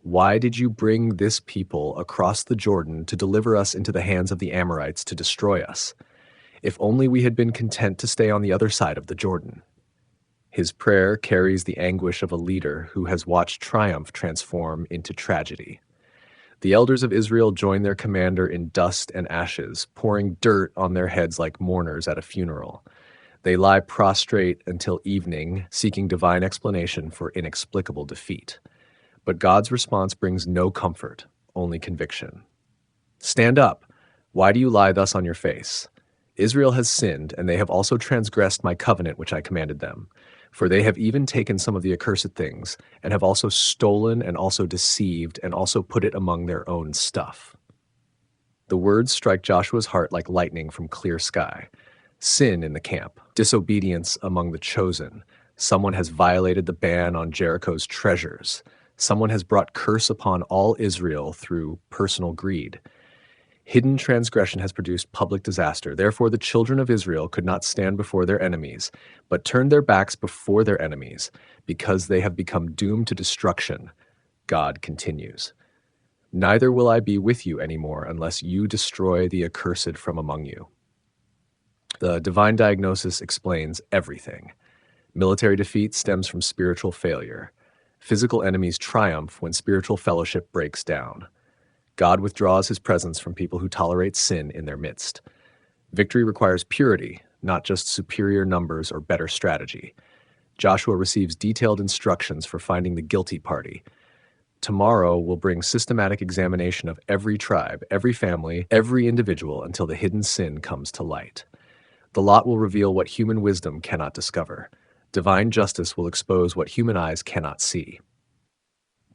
Why did you bring this people across the Jordan to deliver us into the hands of the Amorites to destroy us? If only we had been content to stay on the other side of the Jordan. His prayer carries the anguish of a leader who has watched triumph transform into tragedy. The elders of Israel join their commander in dust and ashes, pouring dirt on their heads like mourners at a funeral. They lie prostrate until evening, seeking divine explanation for inexplicable defeat. But God's response brings no comfort, only conviction. Stand up. Why do you lie thus on your face? Israel has sinned, and they have also transgressed my covenant which I commanded them. For they have even taken some of the accursed things, and have also stolen and also deceived, and also put it among their own stuff. The words strike Joshua's heart like lightning from clear sky. Sin in the camp, disobedience among the chosen. Someone has violated the ban on Jericho's treasures. Someone has brought curse upon all Israel through personal greed. Hidden transgression has produced public disaster. Therefore, the children of Israel could not stand before their enemies, but turned their backs before their enemies, because they have become doomed to destruction. God continues. Neither will I be with you anymore unless you destroy the accursed from among you. The divine diagnosis explains everything. Military defeat stems from spiritual failure. Physical enemies triumph when spiritual fellowship breaks down. God withdraws his presence from people who tolerate sin in their midst. Victory requires purity, not just superior numbers or better strategy. Joshua receives detailed instructions for finding the guilty party. Tomorrow will bring systematic examination of every tribe, every family, every individual until the hidden sin comes to light. The lot will reveal what human wisdom cannot discover. Divine justice will expose what human eyes cannot see.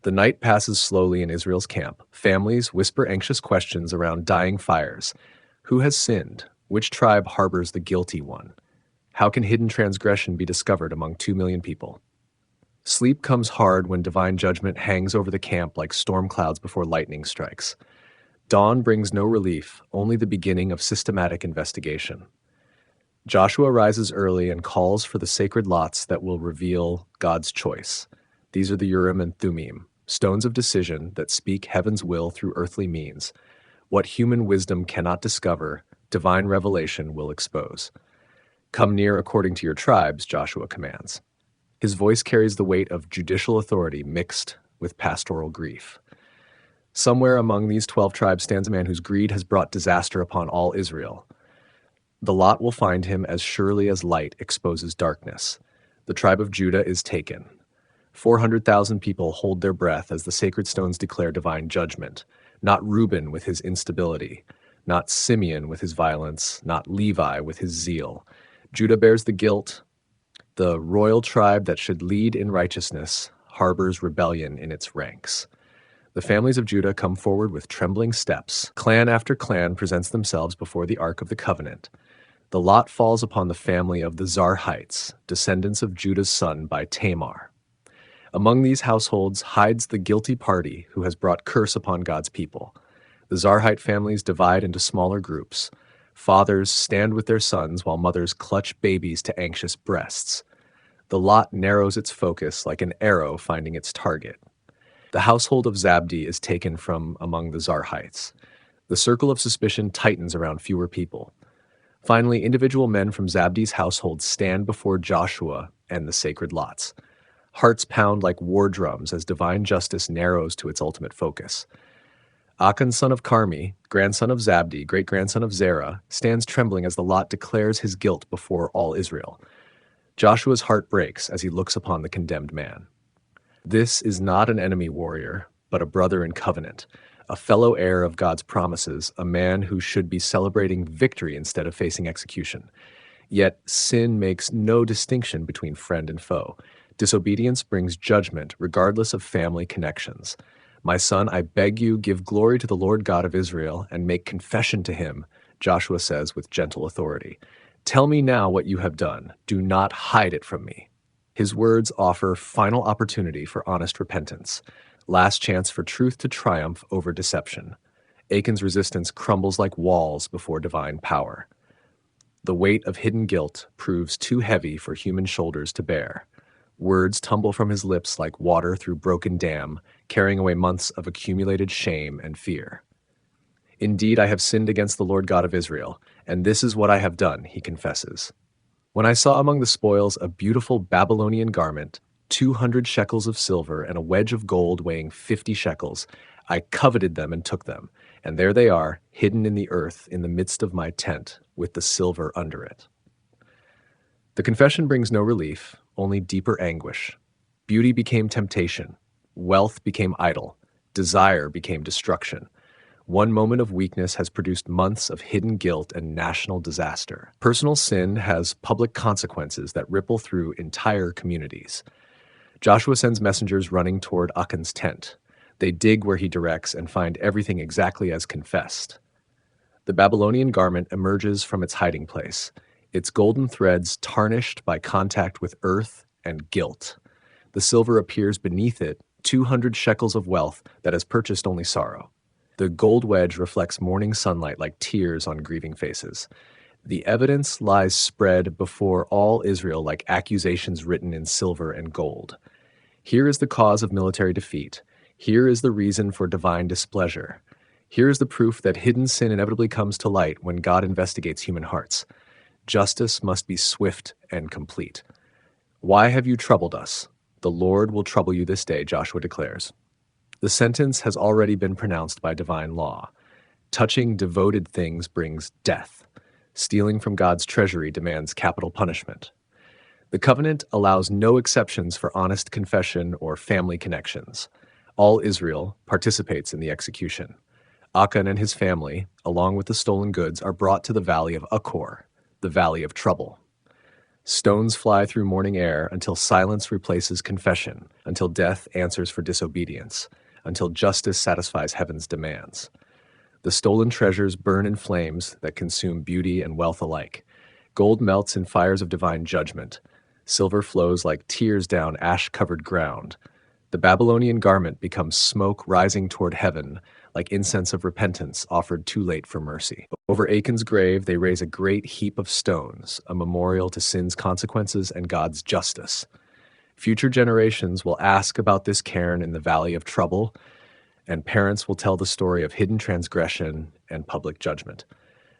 The night passes slowly in Israel's camp. Families whisper anxious questions around dying fires. Who has sinned? Which tribe harbors the guilty one? How can hidden transgression be discovered among 2 million people? Sleep comes hard when divine judgment hangs over the camp like storm clouds before lightning strikes. Dawn brings no relief, only the beginning of systematic investigation. Joshua rises early and calls for the sacred lots that will reveal God's choice. These are the Urim and Thummim, stones of decision that speak heaven's will through earthly means. What human wisdom cannot discover, divine revelation will expose. Come near according to your tribes, Joshua commands. His voice carries the weight of judicial authority mixed with pastoral grief. Somewhere among these 12 tribes stands a man whose greed has brought disaster upon all Israel. The lot will find him as surely as light exposes darkness. The tribe of Judah is taken. 400,000 people hold their breath as the sacred stones declare divine judgment. Not Reuben with his instability, not Simeon with his violence, not Levi with his zeal. Judah bears the guilt, The royal tribe that should lead in righteousness harbors rebellion in its ranks. The families of Judah come forward with trembling steps. Clan after clan presents themselves before the Ark of the Covenant. The lot falls upon the family of the Zarhites, descendants of Judah's son by Tamar. Among these households hides the guilty party who has brought curse upon God's people. The Zarhite families divide into smaller groups. Fathers stand with their sons while mothers clutch babies to anxious breasts. The lot narrows its focus like an arrow finding its target. The household of Zabdi is taken from among the Zarhites. The circle of suspicion tightens around fewer people. Finally, individual men from Zabdi's household stand before Joshua and the sacred lots. Hearts pound like war drums as divine justice narrows to its ultimate focus. Achan, son of Carmi, grandson of Zabdi, great-grandson of Zerah, stands trembling as the lot declares his guilt before all Israel. Joshua's heart breaks as he looks upon the condemned man. This is not an enemy warrior, but a brother in covenant, a fellow heir of God's promises, a man who should be celebrating victory instead of facing execution. Yet sin makes no distinction between friend and foe. Disobedience brings judgment, regardless of family connections. My son, I beg you, give glory to the Lord God of Israel and make confession to him, Joshua says with gentle authority. Tell me now what you have done. Do not hide it from me. His words offer final opportunity for honest repentance, last chance for truth to triumph over deception. Achan's resistance crumbles like walls before divine power. The weight of hidden guilt proves too heavy for human shoulders to bear. Words tumble from his lips like water through broken dam, carrying away months of accumulated shame and fear. Indeed, I have sinned against the Lord God of Israel, and this is what I have done, he confesses. When I saw among the spoils a beautiful Babylonian garment, 200 shekels of silver, and a wedge of gold weighing 50 shekels, I coveted them and took them, and there they are, hidden in the earth in the midst of my tent, with the silver under it. The confession brings no relief, only deeper anguish. Beauty became temptation. Wealth became idol. Desire became destruction. One moment of weakness has produced months of hidden guilt and national disaster. Personal sin has public consequences that ripple through entire communities. Joshua sends messengers running toward Achan's tent. They dig where he directs and find everything exactly as confessed. The Babylonian garment emerges from its hiding place, its golden threads tarnished by contact with earth and guilt. The silver appears beneath it, 200 shekels of wealth that has purchased only sorrow. The gold wedge reflects morning sunlight like tears on grieving faces. The evidence lies spread before all Israel like accusations written in silver and gold. Here is the cause of military defeat. Here is the reason for divine displeasure. Here is the proof that hidden sin inevitably comes to light when God investigates human hearts. Justice must be swift and complete. Why have you troubled us? The Lord will trouble you this day, Joshua declares. The sentence has already been pronounced by divine law. Touching devoted things brings death. Stealing from God's treasury demands capital punishment. The covenant allows no exceptions for honest confession or family connections. All Israel participates in the execution. Achan and his family, along with the stolen goods, are brought to the valley of Achor, the valley of trouble. Stones fly through morning air until silence replaces confession, until death answers for disobedience, until justice satisfies heaven's demands. The stolen treasures burn in flames that consume beauty and wealth alike. Gold melts in fires of divine judgment. Silver flows like tears down ash-covered ground. The Babylonian garment becomes smoke rising toward heaven, like incense of repentance offered too late for mercy. Over Achan's grave, they raise a great heap of stones, a memorial to sin's consequences and God's justice. Future generations will ask about this cairn in the valley of trouble, and parents will tell the story of hidden transgression and public judgment.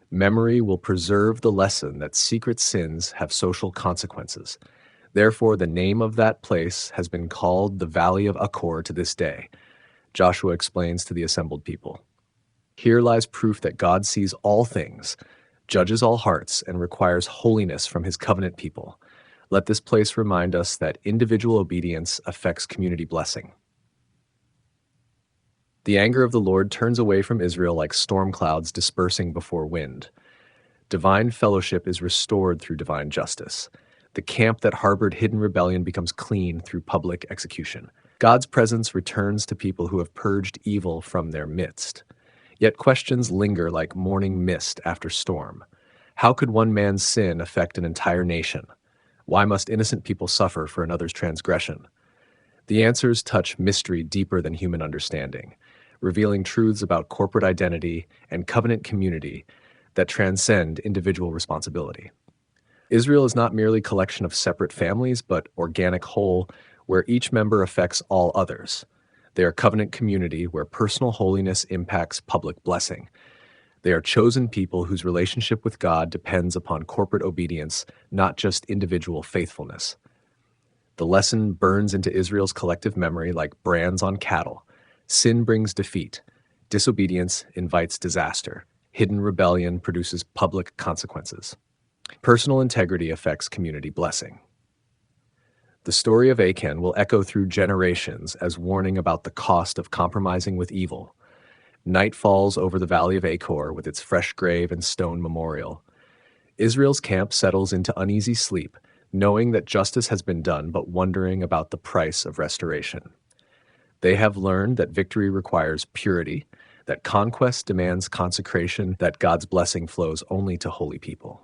Memory will preserve the lesson that secret sins have social consequences. Therefore, the name of that place has been called the Valley of Achor to this day. Joshua explains to the assembled people. Here lies proof that God sees all things, judges all hearts, and requires holiness from his covenant people. Let this place remind us that individual obedience affects community blessing. The anger of the Lord turns away from Israel like storm clouds dispersing before wind. Divine fellowship is restored through divine justice. The camp that harbored hidden rebellion becomes clean through public execution. God's presence returns to people who have purged evil from their midst. Yet questions linger like morning mist after storm. How could one man's sin affect an entire nation? Why must innocent people suffer for another's transgression? The answers touch mystery deeper than human understanding, revealing truths about corporate identity and covenant community that transcend individual responsibility. Israel is not merely a collection of separate families, but organic whole where each member affects all others. They are covenant community where personal holiness impacts public blessing. They are chosen people whose relationship with God depends upon corporate obedience, not just individual faithfulness. The lesson burns into Israel's collective memory like brands on cattle. Sin brings defeat. Disobedience invites disaster. Hidden rebellion produces public consequences. Personal integrity affects community blessing. The story of Achan will echo through generations as warning about the cost of compromising with evil. Night falls over the valley of Achor with its fresh grave and stone memorial. Israel's camp settles into uneasy sleep, knowing that justice has been done but wondering about the price of restoration. They have learned that victory requires purity, that conquest demands consecration, that God's blessing flows only to holy people.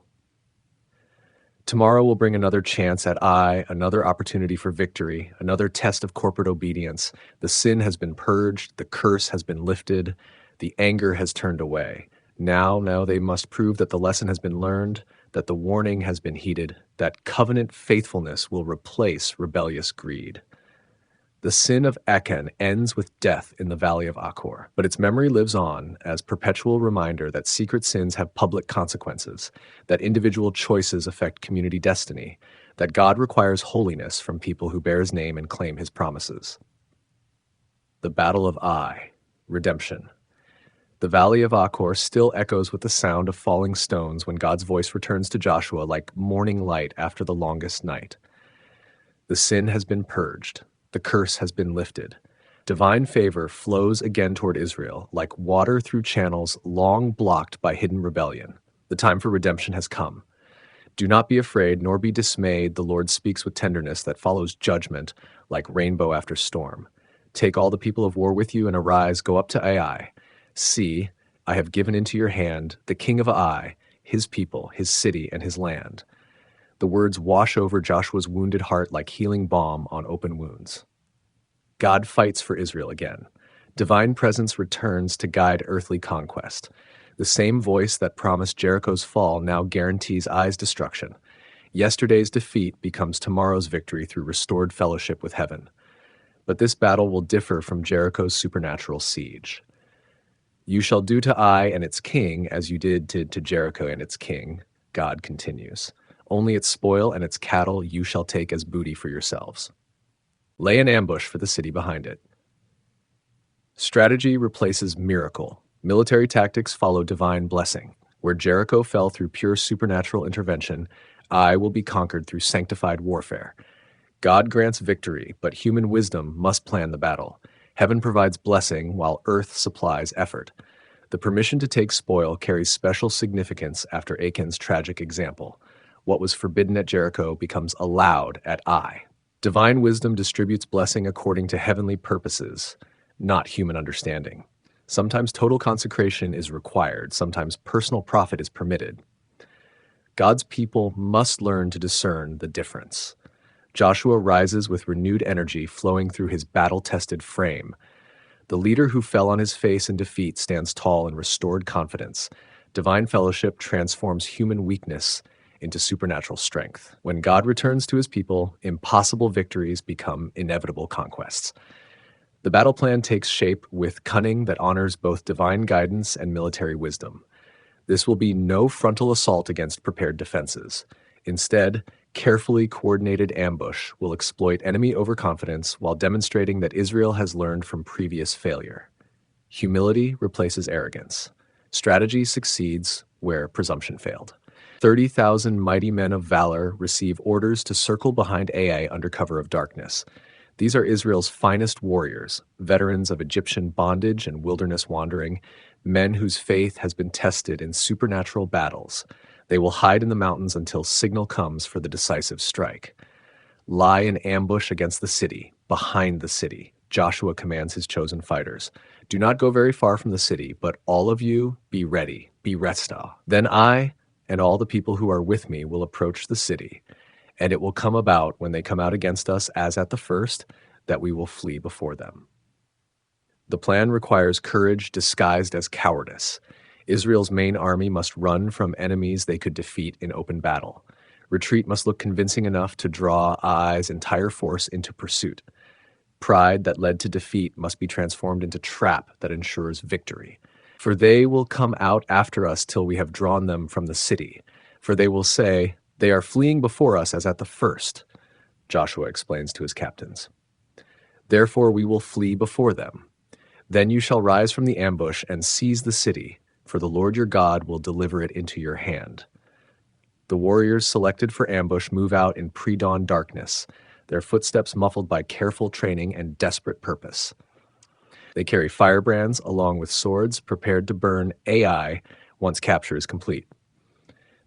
Tomorrow will bring another chance at another opportunity for victory, another test of corporate obedience. The sin has been purged, the curse has been lifted, the anger has turned away. Now they must prove that the lesson has been learned, that the warning has been heeded, that covenant faithfulness will replace rebellious greed. The sin of Achan ends with death in the valley of Achor, but its memory lives on as perpetual reminder that secret sins have public consequences, that individual choices affect community destiny, that God requires holiness from people who bear his name and claim his promises. The Battle of Redemption. The valley of Achor still echoes with the sound of falling stones when God's voice returns to Joshua like morning light after the longest night. The sin has been purged. The curse has been lifted. Divine favor flows again toward Israel, like water through channels long blocked by hidden rebellion. The time for redemption has come. Do not be afraid, nor be dismayed. The Lord speaks with tenderness that follows judgment, like rainbow after storm. Take all the people of war with you and arise, go up to Ai. See, I have given into your hand the king of Ai, his people, his city, and his land. The words wash over Joshua's wounded heart like healing balm on open wounds. God fights for Israel again. Divine presence returns to guide earthly conquest. The same voice that promised Jericho's fall now guarantees Ai's destruction. Yesterday's defeat becomes tomorrow's victory through restored fellowship with heaven. But this battle will differ from Jericho's supernatural siege. You shall do to Ai and its king as you did to Jericho and its king, God continues. Only its spoil and its cattle you shall take as booty for yourselves. Lay an ambush for the city behind it. Strategy replaces miracle. Military tactics follow divine blessing. Where Jericho fell through pure supernatural intervention, Ai will be conquered through sanctified warfare. God grants victory, but human wisdom must plan the battle. Heaven provides blessing while earth supplies effort. The permission to take spoil carries special significance after Achan's tragic example. What was forbidden at Jericho becomes allowed at Ai. Divine wisdom distributes blessing according to heavenly purposes, not human understanding. Sometimes total consecration is required, sometimes personal profit is permitted. God's people must learn to discern the difference. Joshua rises with renewed energy flowing through his battle-tested frame. The leader who fell on his face in defeat stands tall in restored confidence. Divine fellowship transforms human weakness into supernatural strength. When God returns to his people, impossible victories become inevitable conquests. The battle plan takes shape with cunning that honors both divine guidance and military wisdom. This will be no frontal assault against prepared defenses. Instead, carefully coordinated ambush will exploit enemy overconfidence while demonstrating that Israel has learned from previous failure. Humility replaces arrogance. Strategy succeeds where presumption failed. 30,000 mighty men of valor receive orders to circle behind Ai under cover of darkness. These are Israel's finest warriors, veterans of Egyptian bondage and wilderness wandering, men whose faith has been tested in supernatural battles. They will hide in the mountains until signal comes for the decisive strike. Lie in ambush against the city, behind the city. Joshua commands his chosen fighters. Do not go very far from the city, but all of you be ready, be resta. Then I and all the people who are with me will approach the city, and it will come about when they come out against us as at the first, that we will flee before them. The plan requires courage disguised as cowardice. Israel's main army must run from enemies they could defeat in open battle. Retreat must look convincing enough to draw Ai's entire force into pursuit. Pride that led to defeat must be transformed into trap that ensures victory. For they will come out after us till we have drawn them from the city. For they will say, they are fleeing before us as at the first, Joshua explains to his captains. Therefore we will flee before them. Then you shall rise from the ambush and seize the city, for the Lord your God will deliver it into your hand. The warriors selected for ambush move out in pre-dawn darkness, their footsteps muffled by careful training and desperate purpose. They carry firebrands along with swords prepared to burn Ai once capture is complete.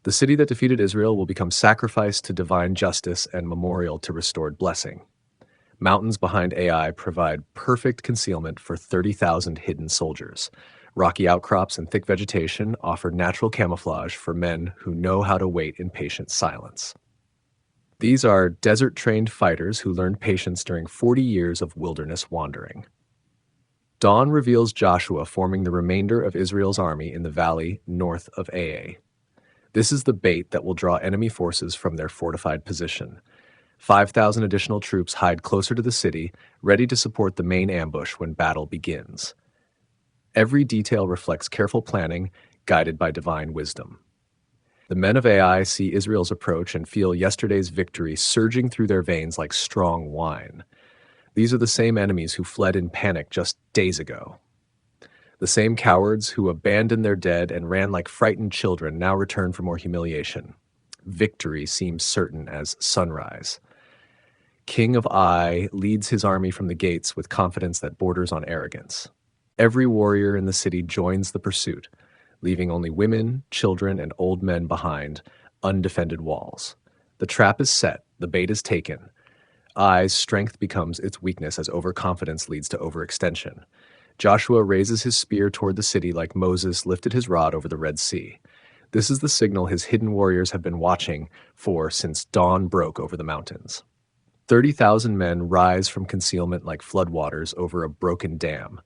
The city that defeated Israel will become sacrifice to divine justice and memorial to restored blessing. Mountains behind Ai provide perfect concealment for 30,000 hidden soldiers. Rocky outcrops and thick vegetation offer natural camouflage for men who know how to wait in patient silence. These are desert-trained fighters who learned patience during 40 years of wilderness wandering. Dawn reveals Joshua forming the remainder of Israel's army in the valley north of Ai. This is the bait that will draw enemy forces from their fortified position. 5,000 additional troops hide closer to the city, ready to support the main ambush when battle begins. Every detail reflects careful planning, guided by divine wisdom. The men of Ai see Israel's approach and feel yesterday's victory surging through their veins like strong wine. These are the same enemies who fled in panic just days ago. The same cowards who abandoned their dead and ran like frightened children now return for more humiliation. Victory seems certain as sunrise. King of Ai leads his army from the gates with confidence that borders on arrogance. Every warrior in the city joins the pursuit, leaving only women, children, and old men behind undefended walls. The trap is set, the bait is taken. Ai's strength becomes its weakness as overconfidence leads to overextension. Joshua raises his spear toward the city like Moses lifted his rod over the Red Sea. This is the signal his hidden warriors have been watching for since dawn broke over the mountains. 30,000 men rise from concealment like floodwaters over a broken dam.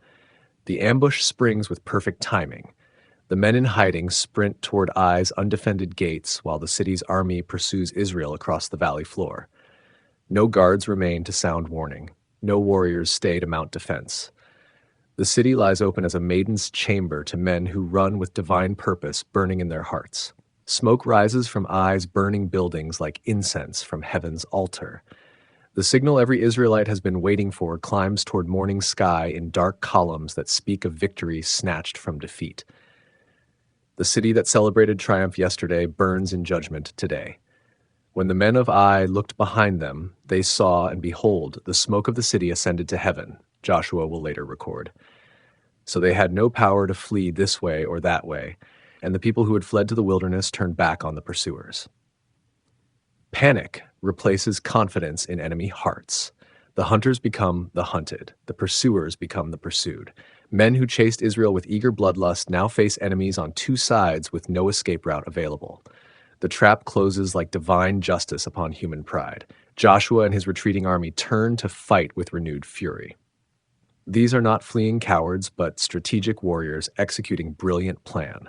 The ambush springs with perfect timing. The men in hiding sprint toward Ai's undefended gates while the city's army pursues Israel across the valley floor. No guards remain to sound warning. No warriors stay to mount defense. The city lies open as a maiden's chamber to men who run with divine purpose burning in their hearts. Smoke rises from Ai's burning buildings like incense from heaven's altar. The signal every Israelite has been waiting for climbs toward morning sky in dark columns that speak of victory snatched from defeat. The city that celebrated triumph yesterday burns in judgment today. When the men of Ai looked behind them, they saw, and behold, the smoke of the city ascended to heaven, Joshua will later record. So they had no power to flee this way or that way, and the people who had fled to the wilderness turned back on the pursuers. Panic replaces confidence in enemy hearts. The hunters become the hunted. The pursuers become the pursued. Men who chased Israel with eager bloodlust now face enemies on two sides with no escape route available. The trap closes like divine justice upon human pride. Joshua and his retreating army turn to fight with renewed fury. These are not fleeing cowards, but strategic warriors executing brilliant plan.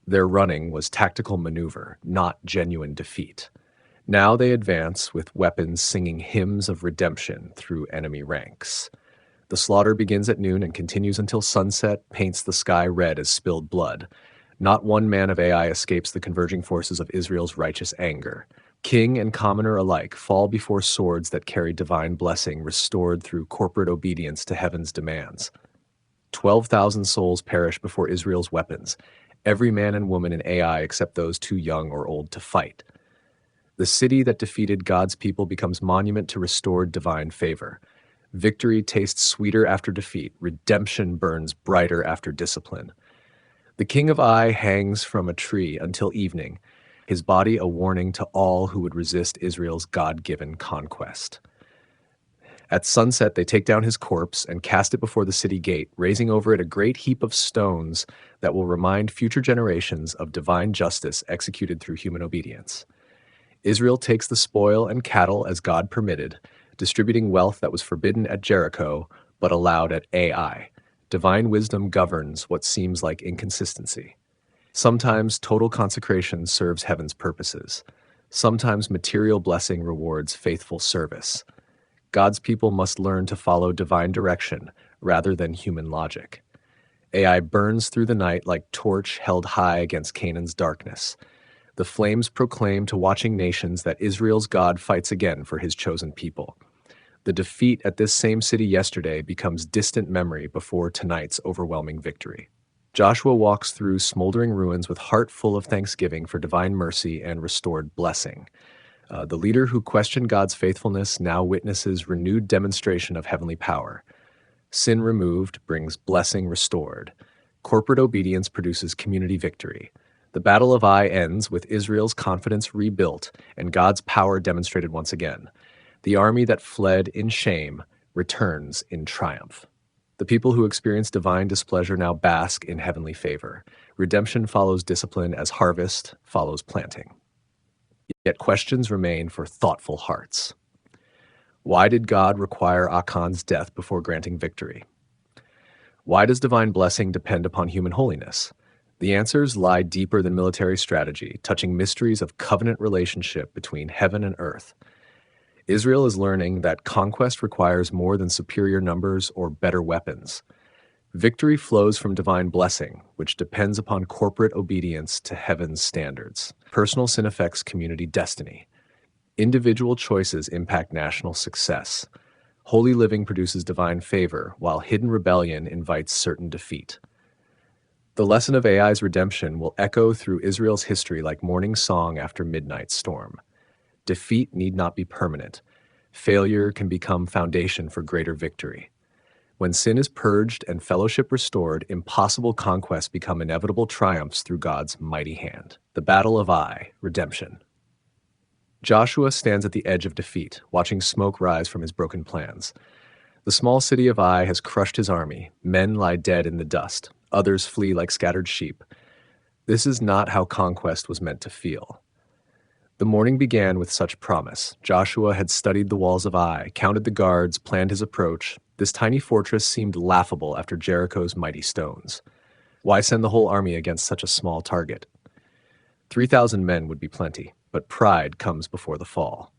Their running was tactical maneuver, not genuine defeat. Now they advance with weapons singing hymns of redemption through enemy ranks. The slaughter begins at noon and continues until sunset paints the sky red as spilled blood. Not one man of Ai escapes the converging forces of Israel's righteous anger. King and commoner alike fall before swords that carry divine blessing restored through corporate obedience to heaven's demands. 12,000 souls perish before Israel's weapons, every man and woman in Ai except those too young or old to fight. The city that defeated God's people becomes monument to restored divine favor. Victory tastes sweeter after defeat. Redemption burns brighter after discipline. The king of Ai hangs from a tree until evening. his body a warning to all who would resist Israel's God-given conquest. At sunset, they take down his corpse and cast it before the city gate, raising over it a great heap of stones that will remind future generations of divine justice executed through human obedience. Israel takes the spoil and cattle as God permitted, distributing wealth that was forbidden at Jericho but allowed at Ai. Divine wisdom governs what seems like inconsistency. Sometimes total consecration serves heaven's purposes. Sometimes material blessing rewards faithful service. God's people must learn to follow divine direction rather than human logic. Ai burns through the night like torch held high against Canaan's darkness. The flames proclaim to watching nations that Israel's God fights again for his chosen people. The defeat at this same city yesterday becomes distant memory before tonight's overwhelming victory. Joshua walks through smoldering ruins with heart full of thanksgiving for divine mercy and restored blessing. The leader who questioned God's faithfulness now witnesses renewed demonstration of heavenly power. Sin removed brings blessing restored. Corporate obedience produces community victory. The Battle of Ai ends with Israel's confidence rebuilt and God's power demonstrated once again. The army that fled in shame returns in triumph. The people who experience divine displeasure now bask in heavenly favor. Redemption follows discipline as harvest follows planting. Yet questions remain for thoughtful hearts. Why did God require Achan's death before granting victory? Why does divine blessing depend upon human holiness? The answers lie deeper than military strategy, touching mysteries of covenant relationship between heaven and earth. Israel is learning that conquest requires more than superior numbers or better weapons. Victory flows from divine blessing, which depends upon corporate obedience to heaven's standards. Personal sin affects community destiny. Individual choices impact national success. Holy living produces divine favor, while hidden rebellion invites certain defeat. The lesson of Ai's redemption will echo through Israel's history like morning song after midnight storm. Defeat need not be permanent. Failure can become foundation for greater victory. When sin is purged and fellowship restored, impossible conquests become inevitable triumphs through God's mighty hand. The Battle of Ai, redemption. Joshua stands at the edge of defeat, watching smoke rise from his broken plans. The small city of Ai has crushed his army. Men lie dead in the dust. Others flee like scattered sheep. This is not how conquest was meant to feel. The morning began with such promise. Joshua had studied the walls of Ai, counted the guards, planned his approach. This tiny fortress seemed laughable after Jericho's mighty stones. Why send the whole army against such a small target? 3,000 men would be plenty, but pride comes before the fall.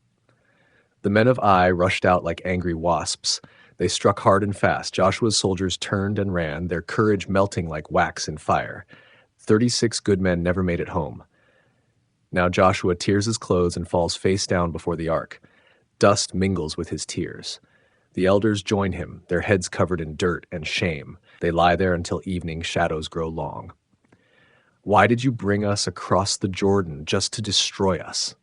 The men of Ai rushed out like angry wasps. They struck hard and fast. Joshua's soldiers turned and ran, their courage melting like wax in fire. 36 good men never made it home. Now Joshua tears his clothes and falls face down before the ark. Dust mingles with his tears. The elders join him, their heads covered in dirt and shame. They lie there until evening shadows grow long. Why did you bring us across the Jordan just to destroy us?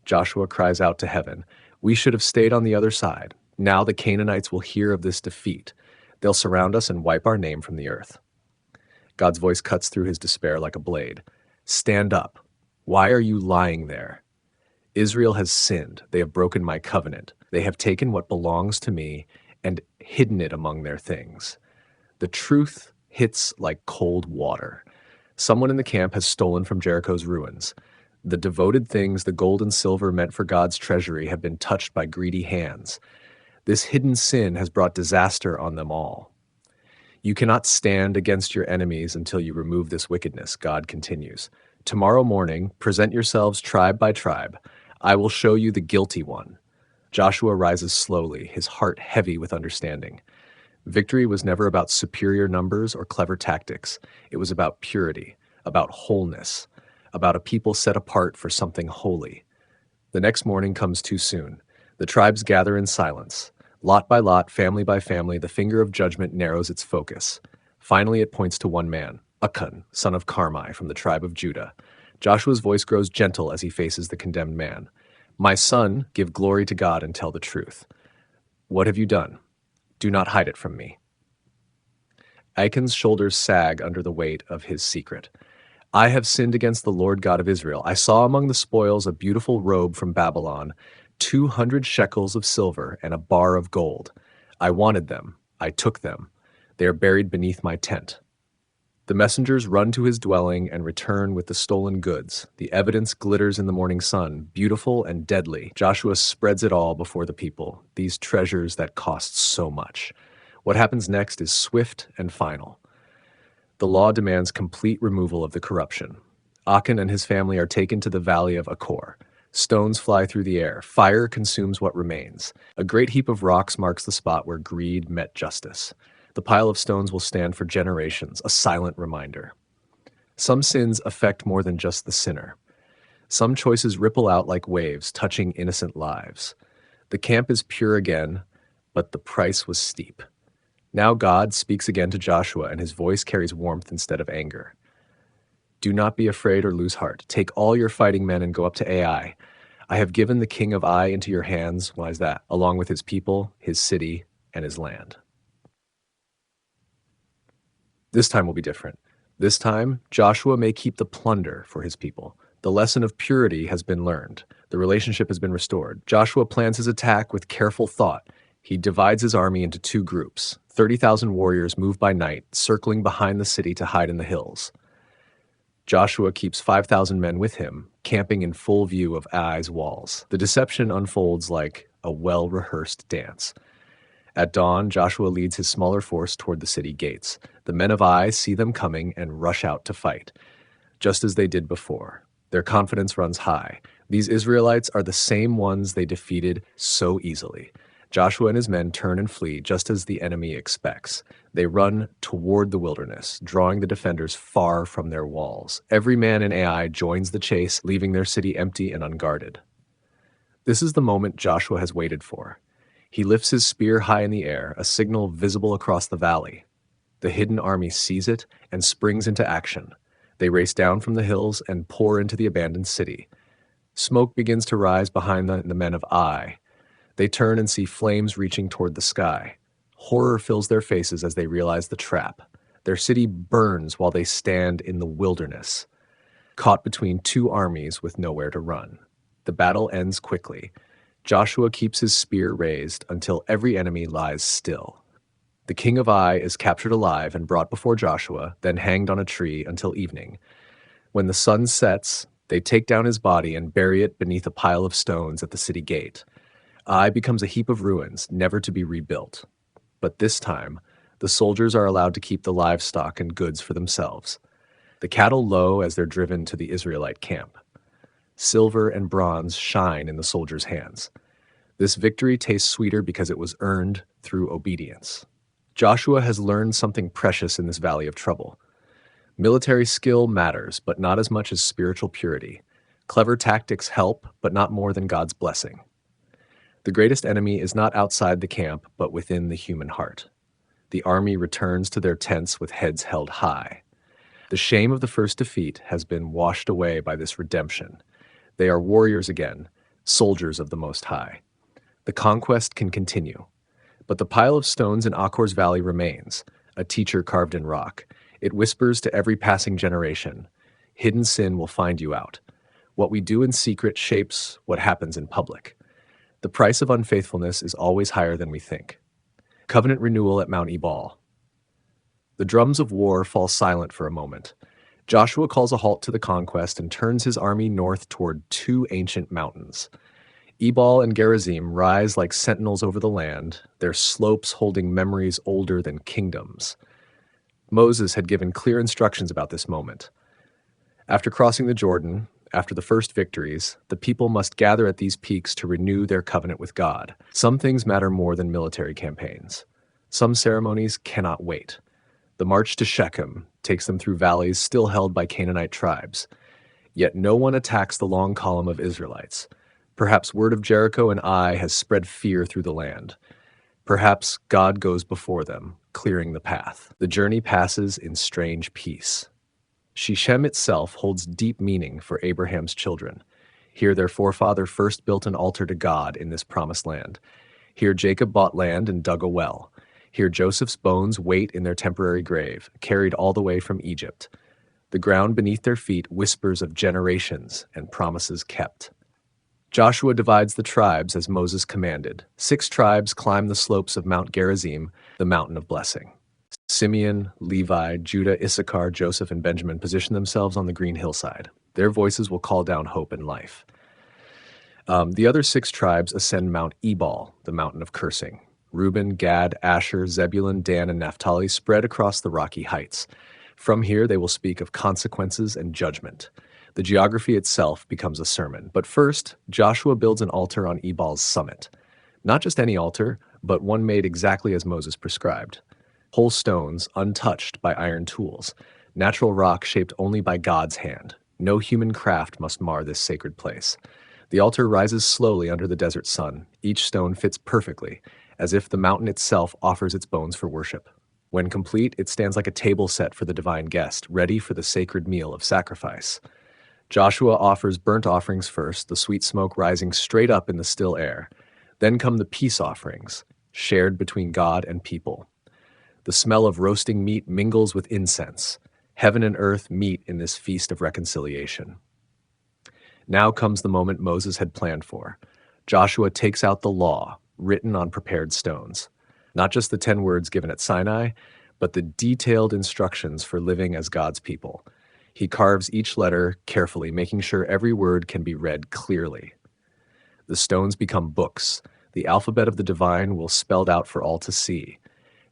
Joshua cries out to heaven, we should have stayed on the other side. Now the Canaanites will hear of this defeat. They'll surround us and wipe our name from the earth. God's voice cuts through his despair like a blade. Stand up. Why are you lying there? Israel has sinned. They have broken my covenant. They have taken what belongs to me and hidden it among their things. The truth hits like cold water. Someone in the camp has stolen from Jericho's ruins. The devoted things the gold and silver meant for God's treasury have been touched by greedy hands. This hidden sin has brought disaster on them all. You cannot stand against your enemies until you remove this wickedness, God continues. Tomorrow morning, present yourselves tribe by tribe. I will show you the guilty one. Joshua rises slowly, his heart heavy with understanding. Victory was never about superior numbers or clever tactics. It was about purity, about wholeness, about a people set apart for something holy. The next morning comes too soon. The tribes gather in silence. Lot by lot, family by family, the finger of judgment narrows its focus. Finally, it points to one man, Achan, son of Carmi, from the tribe of Judah. Joshua's voice grows gentle as he faces the condemned man. My son, give glory to God and tell the truth. What have you done? Do not hide it from me. Achan's shoulders sag under the weight of his secret. I have sinned against the Lord God of Israel. I saw among the spoils a beautiful robe from Babylon, 200 shekels of silver, and a bar of gold. I wanted them. I took them. They are buried beneath my tent. The messengers run to his dwelling and return with the stolen goods. The evidence glitters in the morning sun, beautiful and deadly. Joshua spreads it all before the people, these treasures that cost so much. What happens next is swift and final. The law demands complete removal of the corruption. Achan and his family are taken to the valley of Achor. Stones fly through the air. Fire consumes what remains. A great heap of rocks marks the spot where greed met justice. The pile of stones will stand for generations, a silent reminder. Some sins affect more than just the sinner. Some choices ripple out like waves, touching innocent lives. The camp is pure again, but the price was steep. Now God speaks again to Joshua, and his voice carries warmth instead of anger. Do not be afraid or lose heart. Take all your fighting men and go up to Ai. I have given the king of Ai into your hands. Why is that? Along with his people, his city, and his land. This time will be different. This time, Joshua may keep the plunder for his people. The lesson of purity has been learned. The relationship has been restored. Joshua plans his attack with careful thought. He divides his army into two groups. 30,000 warriors move by night, circling behind the city to hide in the hills. Joshua keeps 5,000 men with him, camping in full view of Ai's walls. The deception unfolds like a well-rehearsed dance. At dawn, Joshua leads his smaller force toward the city gates. The men of Ai see them coming and rush out to fight, just as they did before. Their confidence runs high. These Israelites are the same ones they defeated so easily. Joshua and his men turn and flee just as the enemy expects. They run toward the wilderness, drawing the defenders far from their walls. Every man in Ai joins the chase, leaving their city empty and unguarded. This is the moment Joshua has waited for. He lifts his spear high in the air, a signal visible across the valley. The hidden army sees it and springs into action. They race down from the hills and pour into the abandoned city. Smoke begins to rise behind the men of Ai. They turn and see flames reaching toward the sky. Horror fills their faces as they realize the trap. Their city burns while they stand in the wilderness, caught between two armies with nowhere to run. The battle ends quickly. Joshua keeps his spear raised until every enemy lies still. The king of Ai is captured alive and brought before Joshua, then hanged on a tree until evening. When the sun sets, they take down his body and bury it beneath a pile of stones at the city gate. Ai becomes a heap of ruins, never to be rebuilt. But this time, the soldiers are allowed to keep the livestock and goods for themselves. The cattle low as they're driven to the Israelite camp. Silver and bronze shine in the soldiers' hands. This victory tastes sweeter because it was earned through obedience. Joshua has learned something precious in this valley of trouble. Military skill matters, but not as much as spiritual purity. Clever tactics help, but not more than God's blessing. The greatest enemy is not outside the camp, but within the human heart. The army returns to their tents with heads held high. The shame of the first defeat has been washed away by this redemption. They are warriors again, soldiers of the Most High. The conquest can continue. But the pile of stones in Achor's valley remains, a teacher carved in rock. It whispers to every passing generation, hidden sin will find you out. What we do in secret shapes what happens in public. The price of unfaithfulness is always higher than we think. Covenant renewal at Mount Ebal. The drums of war fall silent for a moment. Joshua calls a halt to the conquest and turns his army north toward two ancient mountains. Ebal and Gerizim rise like sentinels over the land, their slopes holding memories older than kingdoms. Moses had given clear instructions about this moment. After crossing the Jordan, after the first victories, the people must gather at these peaks to renew their covenant with God. Some things matter more than military campaigns. Some ceremonies cannot wait. The march to Shechem takes them through valleys still held by Canaanite tribes. Yet no one attacks the long column of Israelites. Perhaps word of Jericho and Ai has spread fear through the land. Perhaps God goes before them, clearing the path. The journey passes in strange peace. Shechem itself holds deep meaning for Abraham's children. Here their forefather first built an altar to God in this promised land. Here Jacob bought land and dug a well. Here Joseph's bones wait in their temporary grave, carried all the way from Egypt. The The ground beneath their feet whispers of generations and promises kept. Joshua divides the tribes as Moses commanded. 6 tribes climb the slopes of Mount Gerizim, the mountain of blessing. Simeon, Levi, Judah, Issachar, Joseph, and Benjamin position themselves on the green hillside. Their voices will call down hope and life. The other 6 tribes ascend Mount Ebal, the mountain of cursing. Reuben, Gad, Asher, Zebulun, Dan, and Naphtali spread across the rocky heights. From here they will speak of consequences and judgment. The geography itself becomes a sermon. But first, Joshua builds an altar on Ebal's summit. Not just any altar, but one made exactly as Moses prescribed. Whole stones, untouched by iron tools. Natural rock shaped only by God's hand. No human craft must mar this sacred place. The altar rises slowly under the desert sun. Each stone fits perfectly, as if the mountain itself offers its bones for worship. When complete, it stands like a table set for the divine guest, ready for the sacred meal of sacrifice. Joshua offers burnt offerings first, the sweet smoke rising straight up in the still air. Then come the peace offerings, shared between God and people. The smell of roasting meat mingles with incense. Heaven and earth meet in this feast of reconciliation. Now comes the moment Moses had planned for. Joshua takes out the law, written on prepared stones. Not just the 10 words given at Sinai, but the detailed instructions for living as God's people. He carves each letter carefully, making sure every word can be read clearly. The stones become books. The alphabet of the divine will spelled out for all to see.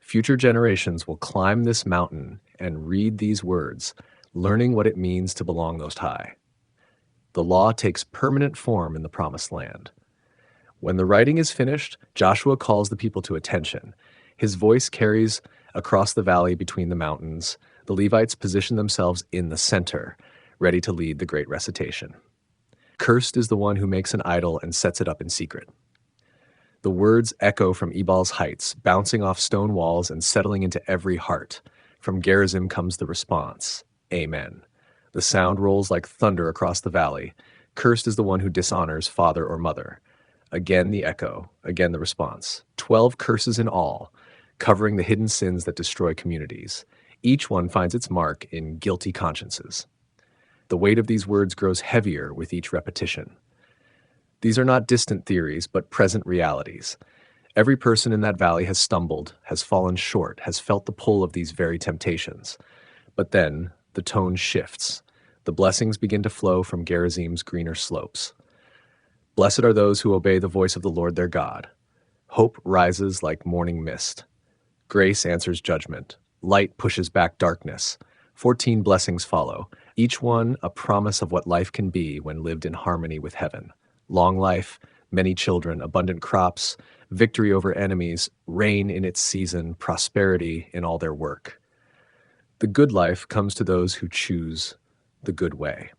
Future generations will climb this mountain and read these words, learning what it means to belong Most High. The law takes permanent form in the Promised Land. When the writing is finished, Joshua calls the people to attention. His voice carries across the valley between the mountains. The Levites position themselves in the center, ready to lead the great recitation. Cursed is the one who makes an idol and sets it up in secret. The words echo from Ebal's heights, bouncing off stone walls and settling into every heart. From Gerizim comes the response, Amen. The sound rolls like thunder across the valley. Cursed is the one who dishonors father or mother. Again the echo, again the response. 12 curses in all, covering the hidden sins that destroy communities. Each one finds its mark in guilty consciences. The weight of these words grows heavier with each repetition. These are not distant theories, but present realities. Every person in that valley has stumbled, has fallen short, has felt the pull of these very temptations. But then, the tone shifts. The blessings begin to flow from Gerizim's greener slopes. Blessed are those who obey the voice of the Lord their God. Hope rises like morning mist. Grace answers judgment. Light pushes back darkness. 14 blessings follow, each one a promise of what life can be when lived in harmony with heaven. Long life, many children, abundant crops, victory over enemies, rain in its season, prosperity in all their work. The good life comes to those who choose the good way.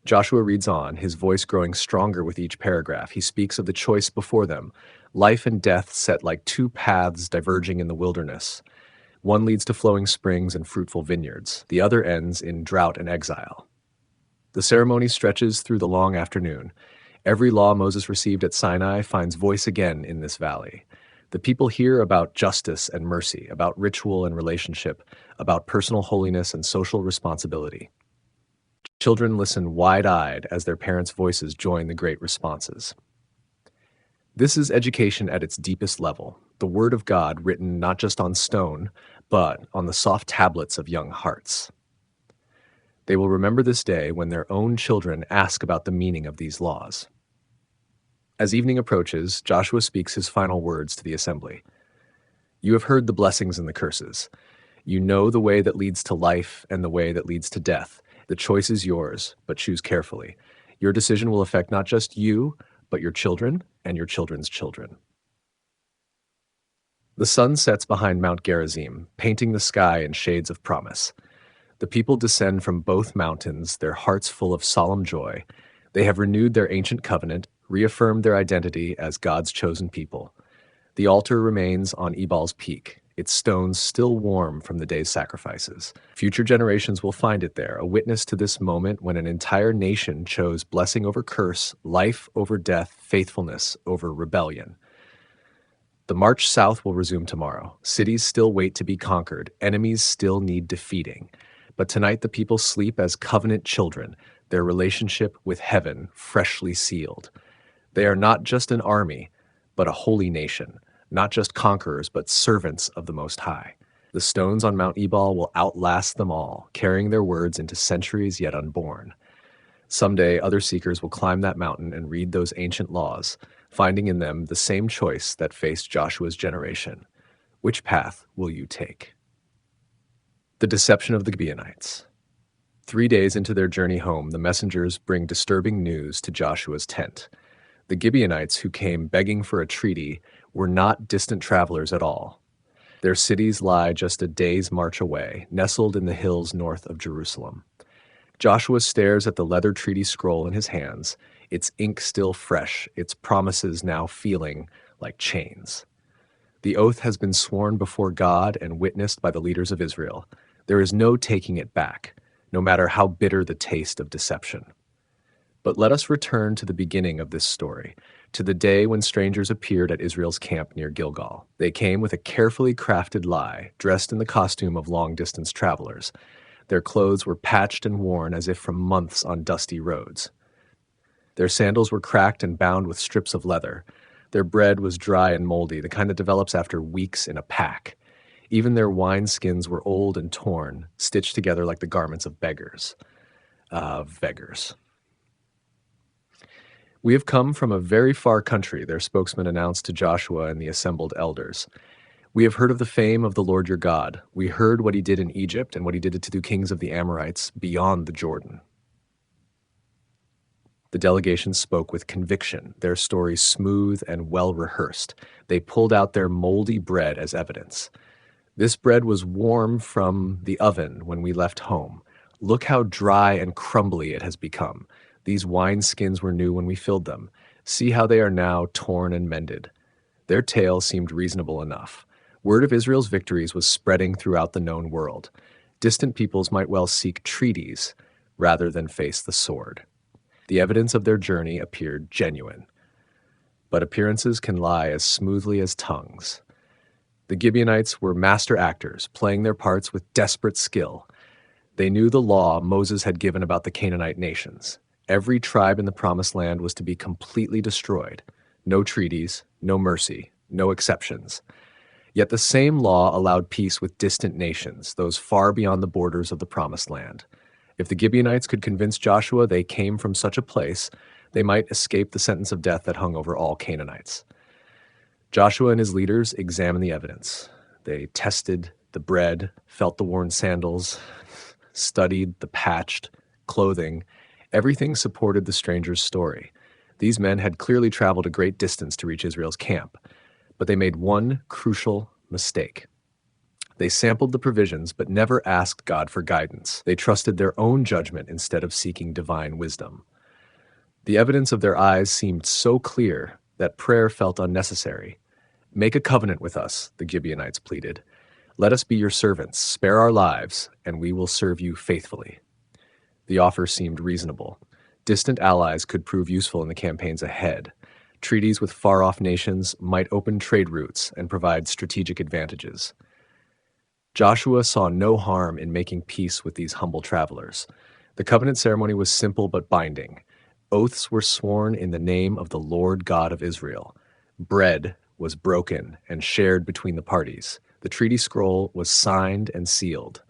Joshua reads on, his voice growing stronger with each paragraph. He speaks of the choice before them, life and death set like 2 paths diverging in the wilderness. One leads to flowing springs and fruitful vineyards. The other ends in drought and exile. The ceremony stretches through the long afternoon. Every law Moses received at Sinai finds voice again in this valley. The people hear about justice and mercy, about ritual and relationship, about personal holiness and social responsibility. Children listen wide-eyed as their parents' voices join the great responses. This is education at its deepest level, the Word of God written not just on stone, but on the soft tablets of young hearts. They will remember this day when their own children ask about the meaning of these laws. As evening approaches, Joshua speaks his final words to the assembly. You have heard the blessings and the curses. You know the way that leads to life and the way that leads to death. The choice is yours, but choose carefully. Your decision will affect not just you, but your children and your children's children. The sun sets behind Mount Gerizim, painting the sky in shades of promise. The people descend from both mountains, their hearts full of solemn joy. They have renewed their ancient covenant, reaffirmed their identity as God's chosen people. The altar remains on Ebal's peak, its stones still warm from the day's sacrifices. Future generations will find it there, a witness to this moment when an entire nation chose blessing over curse, life over death, faithfulness over rebellion. The march south will resume tomorrow. Cities still wait to be conquered. Enemies still need defeating. But tonight the people sleep as covenant children, their relationship with heaven freshly sealed. They are not just an army, but a holy nation, not just conquerors, but servants of the Most High. The stones on Mount Ebal will outlast them all, carrying their words into centuries yet unborn. Someday, other seekers will climb that mountain and read those ancient laws, finding in them the same choice that faced Joshua's generation. Which path will you take? The deception of the Gibeonites. 3 days into their journey home, the messengers bring disturbing news to Joshua's tent. The Gibeonites, who came begging for a treaty, were not distant travelers at all. Their cities lie just a day's march away, nestled in the hills north of Jerusalem. Joshua stares at the leather treaty scroll in his hands, its ink still fresh, its promises now feeling like chains. The oath has been sworn before God and witnessed by the leaders of Israel. There is no taking it back, no matter how bitter the taste of deception. But let us return to the beginning of this story, to the day when strangers appeared at Israel's camp near Gilgal. They came with a carefully crafted lie, dressed in the costume of long-distance travelers. Their clothes were patched and worn as if from months on dusty roads. Their sandals were cracked and bound with strips of leather. Their bread was dry and moldy, the kind that develops after weeks in a pack. Even their wineskins were old and torn, stitched together like the garments of beggars. Beggars. "We have come from a very far country," their spokesman announced to Joshua and the assembled elders. "We have heard of the fame of the Lord your God. We heard what he did in Egypt and what he did to the kings of the Amorites beyond the Jordan." The delegation spoke with conviction, their story smooth and well rehearsed. They pulled out their moldy bread as evidence. "This bread was warm from the oven when we left home. Look how dry and crumbly it has become. These wineskins were new when we filled them. See how they are now torn and mended." Their tale seemed reasonable enough. Word of Israel's victories was spreading throughout the known world. Distant peoples might well seek treaties rather than face the sword. The evidence of their journey appeared genuine. But appearances can lie as smoothly as tongues. The Gibeonites were master actors, playing their parts with desperate skill. They knew the law Moses had given about the Canaanite nations. Every tribe in the Promised Land was to be completely destroyed. No treaties, no mercy, no exceptions. Yet the same law allowed peace with distant nations, those far beyond the borders of the Promised Land. If the Gibeonites could convince Joshua they came from such a place, they might escape the sentence of death that hung over all Canaanites. Joshua and his leaders examined the evidence. They tested the bread, felt the worn sandals, studied the patched clothing. Everything supported the stranger's story. These men had clearly traveled a great distance to reach Israel's camp, but they made one crucial mistake. They sampled the provisions, but never asked God for guidance. They trusted their own judgment instead of seeking divine wisdom. The evidence of their eyes seemed so clear that prayer felt unnecessary. "Make a covenant with us," the Gibeonites pleaded. "Let us be your servants, spare our lives, and we will serve you faithfully." The offer seemed reasonable. Distant allies could prove useful in the campaigns ahead. Treaties with far-off nations might open trade routes and provide strategic advantages. Joshua saw no harm in making peace with these humble travelers. The covenant ceremony was simple but binding. Oaths were sworn in the name of the Lord God of Israel. Bread was broken and shared between the parties. The treaty scroll was signed and sealed.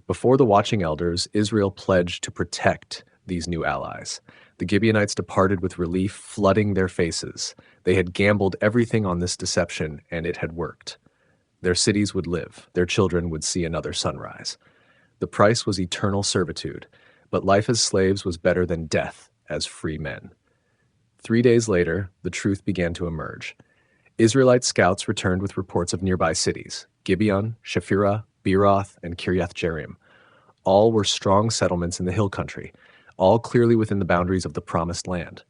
Before the watching elders, Israel pledged to protect these new allies. The Gibeonites departed with relief flooding their faces. They had gambled everything on this deception, and it had worked. Their cities would live. Their children would see another sunrise. The price was eternal servitude, but life as slaves was better than death as free men. 3 days later, the truth began to emerge. Israelite scouts returned with reports of nearby cities: Gibeon, Shaphrah, Beeroth, and Kiriath Jearim. All were strong settlements in the hill country, all clearly within the boundaries of the Promised Land.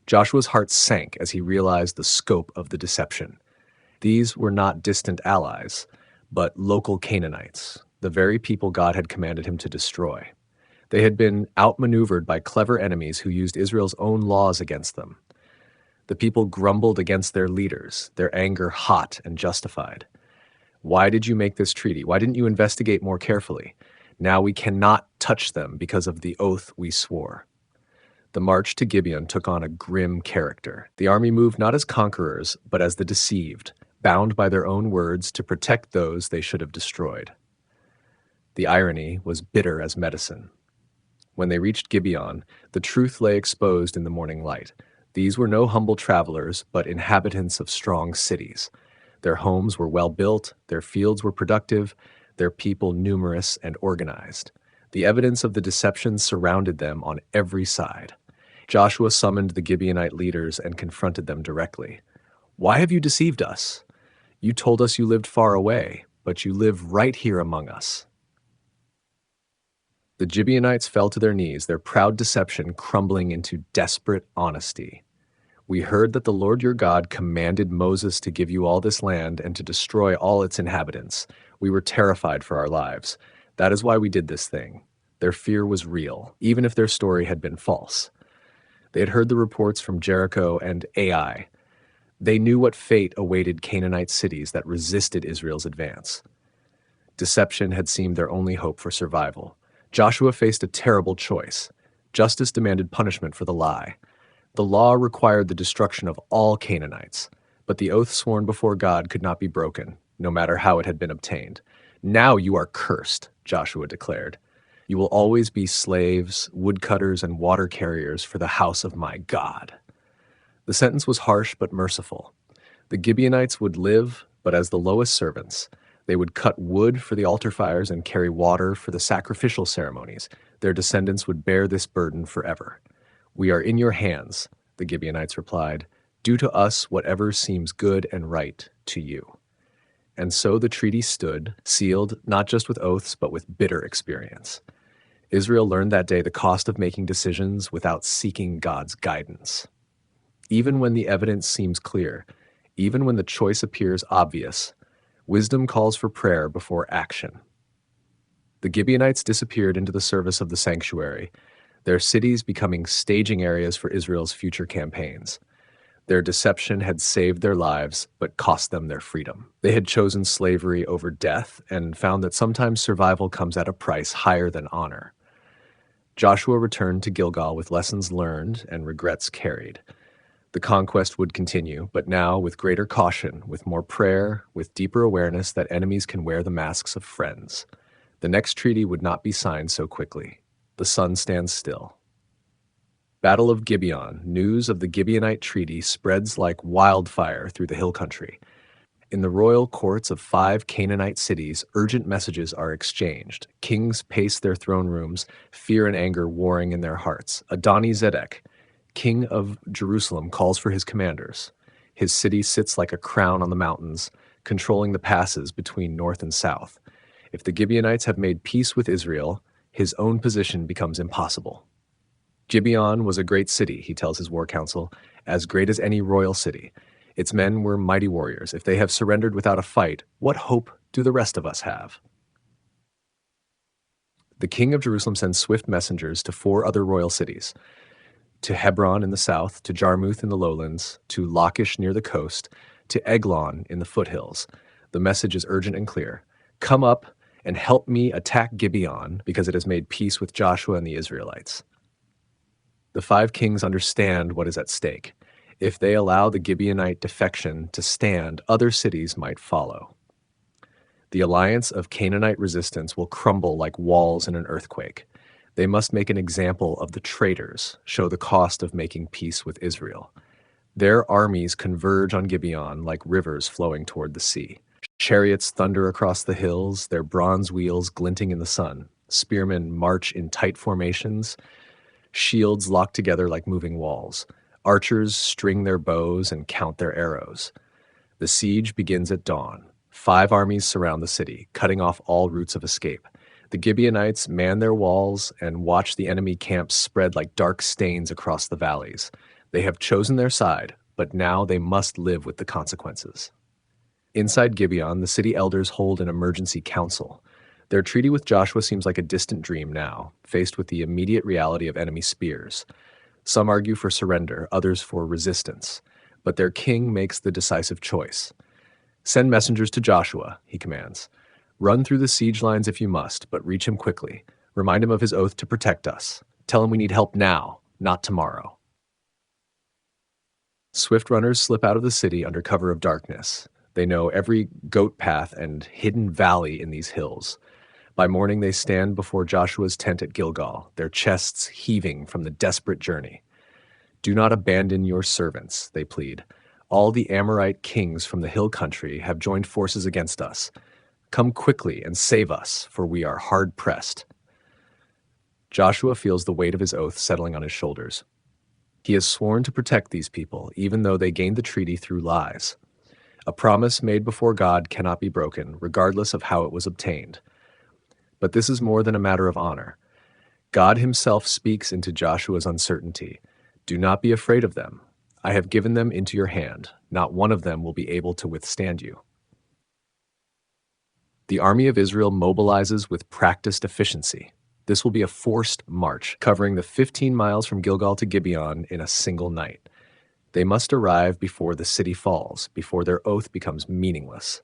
Joshua's heart sank as he realized the scope of the deception. These were not distant allies, but local Canaanites, the very people God had commanded him to destroy. They had been outmaneuvered by clever enemies who used Israel's own laws against them. The people grumbled against their leaders, their anger hot and justified. "Why did you make this treaty? Why didn't you investigate more carefully? Now we cannot touch them because of the oath we swore. The march to Gibeon took on a grim character. The army moved not as conquerors, but as the deceived, bound by their own words to protect those they should have destroyed. The irony was bitter as medicine. When they reached Gibeon, the truth lay exposed in the morning light. These were no humble travelers, but inhabitants of strong cities. Their homes were well built, their fields were productive, their people numerous and organized. The evidence of the deception surrounded them on every side. Joshua summoned the Gibeonite leaders and confronted them directly. "Why have you deceived us? You told us you lived far away, but you live right here among us." The Gibeonites fell to their knees, their proud deception crumbling into desperate honesty. "We heard that the Lord your God commanded Moses to give you all this land and to destroy all its inhabitants. We were terrified for our lives. That is why we did this thing." Their fear was real, even if their story had been false. They had heard the reports from Jericho and Ai. They knew what fate awaited Canaanite cities that resisted Israel's advance. Deception had seemed their only hope for survival. Joshua faced a terrible choice. Justice demanded punishment for the lie. The law required the destruction of all Canaanites, but the oath sworn before God could not be broken, no matter how it had been obtained. "Now you are cursed," Joshua declared. "You will always be slaves, woodcutters, and water carriers for the house of my God." The sentence was harsh but merciful. The Gibeonites would live, but as the lowest servants. They would cut wood for the altar fires and carry water for the sacrificial ceremonies. Their descendants would bear this burden forever. "We are in your hands," the Gibeonites replied. "Do to us whatever seems good and right to you." And so the treaty stood, sealed not just with oaths but with bitter experience. Israel learned that day the cost of making decisions without seeking God's guidance. Even when the evidence seems clear, even when the choice appears obvious, wisdom calls for prayer before action. The Gibeonites disappeared into the service of the sanctuary, their cities becoming staging areas for Israel's future campaigns. Their deception had saved their lives, but cost them their freedom. They had chosen slavery over death and found that sometimes survival comes at a price higher than honor. Joshua returned to Gilgal with lessons learned and regrets carried. The conquest would continue, but now with greater caution, with more prayer, with deeper awareness that enemies can wear the masks of friends. The next treaty would not be signed so quickly. The sun stands still. Battle of Gibeon. News of the Gibeonite treaty spreads like wildfire through the hill country. In the royal courts of 5 Canaanite cities, urgent messages are exchanged. Kings pace their throne rooms, fear and anger warring in their hearts. Adoni-Zedek, king of Jerusalem, calls for his commanders. His city sits like a crown on the mountains, controlling the passes between north and south. If the Gibeonites have made peace with Israel, his own position becomes impossible. Gibeon was a great city, he tells his war council, as great as any royal city. Its men were mighty warriors. If they have surrendered without a fight, what hope do the rest of us have? The king of Jerusalem sends swift messengers to 4 other royal cities, to Hebron in the south, to Jarmuth in the lowlands, to Lachish near the coast, to Eglon in the foothills. The message is urgent and clear. "Come up and help me attack Gibeon, because it has made peace with Joshua and the Israelites." The 5 kings understand what is at stake. If they allow the Gibeonite defection to stand, other cities might follow. The alliance of Canaanite resistance will crumble like walls in an earthquake. They must make an example of the traitors, show the cost of making peace with Israel. Their armies converge on Gibeon like rivers flowing toward the sea. Chariots thunder across the hills, their bronze wheels glinting in the sun. Spearmen march in tight formations, shields locked together like moving walls. Archers string their bows and count their arrows. The siege begins at dawn. 5 armies surround the city, cutting off all routes of escape. The Gibeonites man their walls and watch the enemy camps spread like dark stains across the valleys. They have chosen their side, but now they must live with the consequences. Inside Gibeon, the city elders hold an emergency council. Their treaty with Joshua seems like a distant dream now, faced with the immediate reality of enemy spears. Some argue for surrender, others for resistance. But their king makes the decisive choice. "Send messengers to Joshua," he commands. Run through the siege lines if you must, but reach him quickly. Remind him of his oath to protect us. Tell him we need help now, not tomorrow. Swift runners slip out of the city under cover of darkness. They know every goat path and hidden valley in these hills. By morning, they stand before Joshua's tent at Gilgal, their chests heaving from the desperate journey. Do not abandon your servants, they plead. All the Amorite kings from the hill country have joined forces against us. Come quickly and save us, for we are hard pressed. Joshua feels the weight of his oath settling on his shoulders. He has sworn to protect these people, even though they gained the treaty through lies. A promise made before God cannot be broken, regardless of how it was obtained. But this is more than a matter of honor. God himself speaks into Joshua's uncertainty. Do not be afraid of them. I have given them into your hand. Not one of them will be able to withstand you. The army of Israel mobilizes with practiced efficiency. This will be a forced march, covering the 15 miles from Gilgal to Gibeon in a single night. They must arrive before the city falls, before their oath becomes meaningless.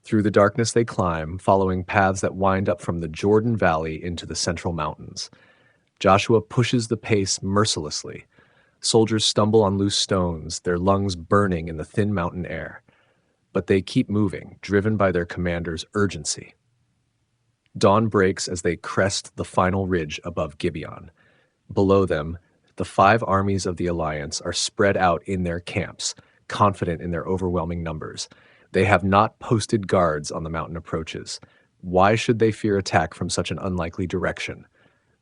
Through the darkness they climb, following paths that wind up from the Jordan Valley into the central mountains. Joshua pushes the pace mercilessly. Soldiers stumble on loose stones, their lungs burning in the thin mountain air. But they keep moving, driven by their commander's urgency. Dawn breaks as they crest the final ridge above Gibeon. Below them, the 5 armies of the alliance are spread out in their camps, confident in their overwhelming numbers. They have not posted guards on the mountain approaches. Why should they fear attack from such an unlikely direction?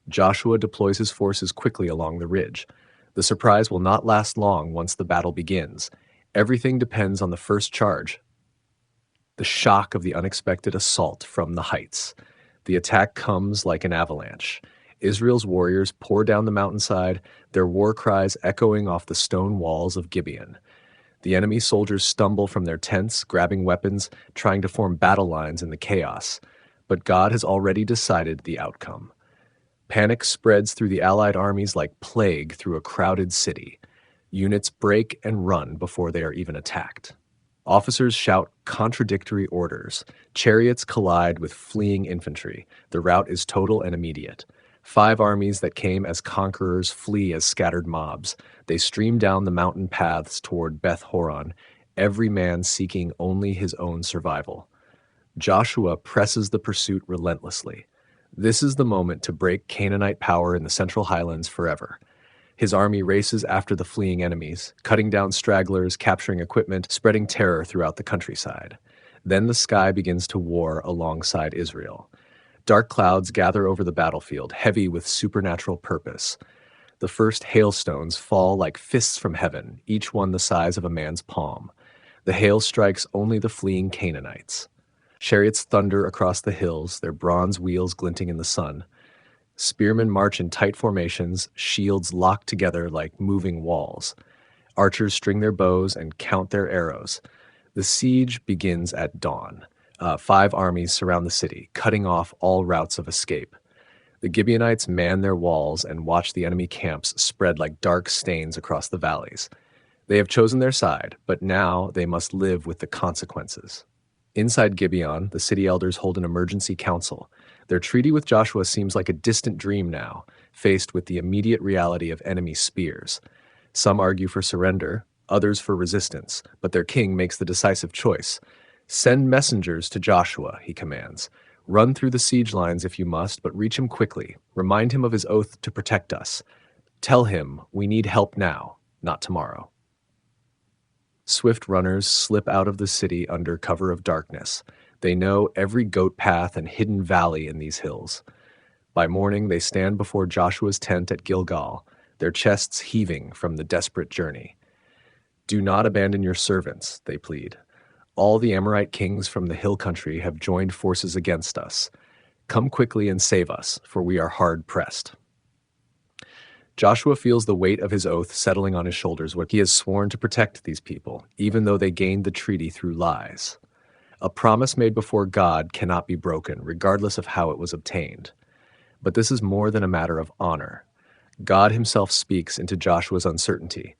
Joshua deploys his forces quickly along the ridge. The surprise will not last long once the battle begins. Everything depends on the first charge. The shock of the unexpected assault from the heights. The attack comes like an avalanche. Israel's warriors pour down the mountainside, their war cries echoing off the stone walls of Gibeon. The enemy soldiers stumble from their tents, grabbing weapons, trying to form battle lines in the chaos. But God has already decided the outcome. Panic spreads through the allied armies like plague through a crowded city. Units break and run before they are even attacked. Officers shout contradictory orders. Chariots collide with fleeing infantry. The rout is total and immediate. 5 armies that came as conquerors flee as scattered mobs. They stream down the mountain paths toward Beth Horon, every man seeking only his own survival. Joshua presses the pursuit relentlessly. This is the moment to break Canaanite power in the Central Highlands forever. His army races after the fleeing enemies, cutting down stragglers, capturing equipment, spreading terror throughout the countryside. Then the sky begins to war alongside Israel. Dark clouds gather over the battlefield, heavy with supernatural purpose. The first hailstones fall like fists from heaven, each one the size of a man's palm. The hail strikes only the fleeing Canaanites. Chariots thunder across the hills, their bronze wheels glinting in the sun. Spearmen march in tight formations, shields locked together like moving walls. Archers string their bows and count their arrows. The siege begins at dawn. 5 armies surround the city, cutting off all routes of escape. The Gibeonites man their walls and watch the enemy camps spread like dark stains across the valleys. They have chosen their side, but now they must live with the consequences. Inside Gibeon, the city elders hold an emergency council. Their treaty with Joshua seems like a distant dream now, faced with the immediate reality of enemy spears. Some argue for surrender, others for resistance, but their king makes the decisive choice. Send messengers to Joshua, he commands. Run through the siege lines if you must, but reach him quickly. Remind him of his oath to protect us. Tell him we need help now, not tomorrow. Swift runners slip out of the city under cover of darkness. They know every goat path and hidden valley in these hills. By morning, they stand before Joshua's tent at Gilgal, their chests heaving from the desperate journey. Do not abandon your servants, they plead. All the Amorite kings from the hill country have joined forces against us. Come quickly and save us, for we are hard pressed. Joshua feels the weight of his oath settling on his shoulders when he has sworn to protect these people, even though they gained the treaty through lies. A promise made before God cannot be broken, regardless of how it was obtained. But this is more than a matter of honor. God himself speaks into Joshua's uncertainty.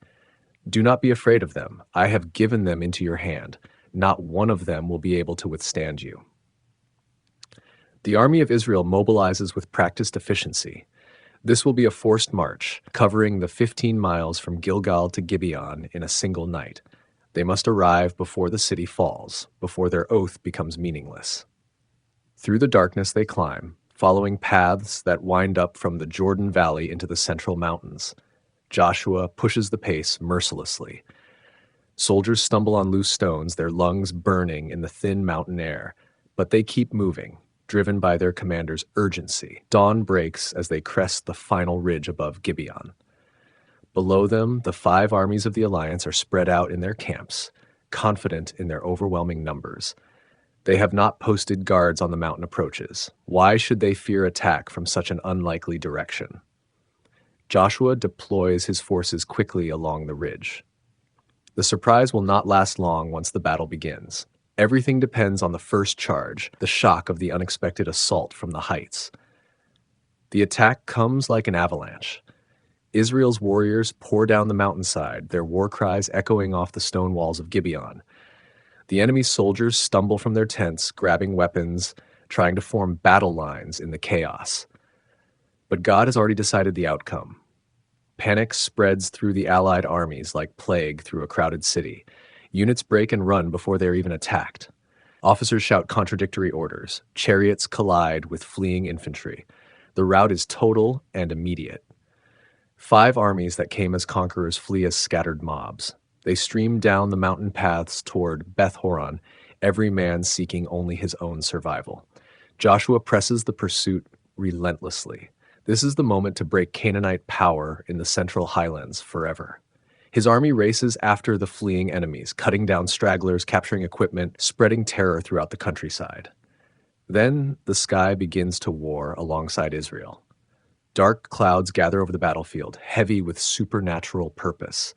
Do not be afraid of them. I have given them into your hand. Not one of them will be able to withstand you. The army of Israel mobilizes with practiced efficiency. This will be a forced march, covering the 15 miles from Gilgal to Gibeon in a single night. They must arrive before the city falls, before their oath becomes meaningless. Through the darkness they climb, following paths that wind up from the Jordan Valley into the central mountains. Joshua pushes the pace mercilessly. Soldiers stumble on loose stones, their lungs burning in the thin mountain air, but they keep moving, driven by their commander's urgency. Dawn breaks as they crest the final ridge above Gibeon. Below them, the 5 armies of the alliance are spread out in their camps, confident in their overwhelming numbers. They have not posted guards on the mountain approaches. Why should they fear attack from such an unlikely direction? Joshua deploys his forces quickly along the ridge. The surprise will not last long once the battle begins. Everything depends on the first charge, the shock of the unexpected assault from the heights. The attack comes like an avalanche. Israel's warriors pour down the mountainside, their war cries echoing off the stone walls of Gibeon. The enemy's soldiers stumble from their tents, grabbing weapons, trying to form battle lines in the chaos. But God has already decided the outcome. Panic spreads through the allied armies like plague through a crowded city. Units break and run before they are even attacked. Officers shout contradictory orders. Chariots collide with fleeing infantry. The rout is total and immediate. 5 armies that came as conquerors flee as scattered mobs. They stream down the mountain paths toward Beth Horon, every man seeking only his own survival. Joshua presses the pursuit relentlessly. This is the moment to break Canaanite power in the Central Highlands forever. His army races after the fleeing enemies, cutting down stragglers, capturing equipment, spreading terror throughout the countryside. Then the sky begins to war alongside Israel. Dark clouds gather over the battlefield, heavy with supernatural purpose.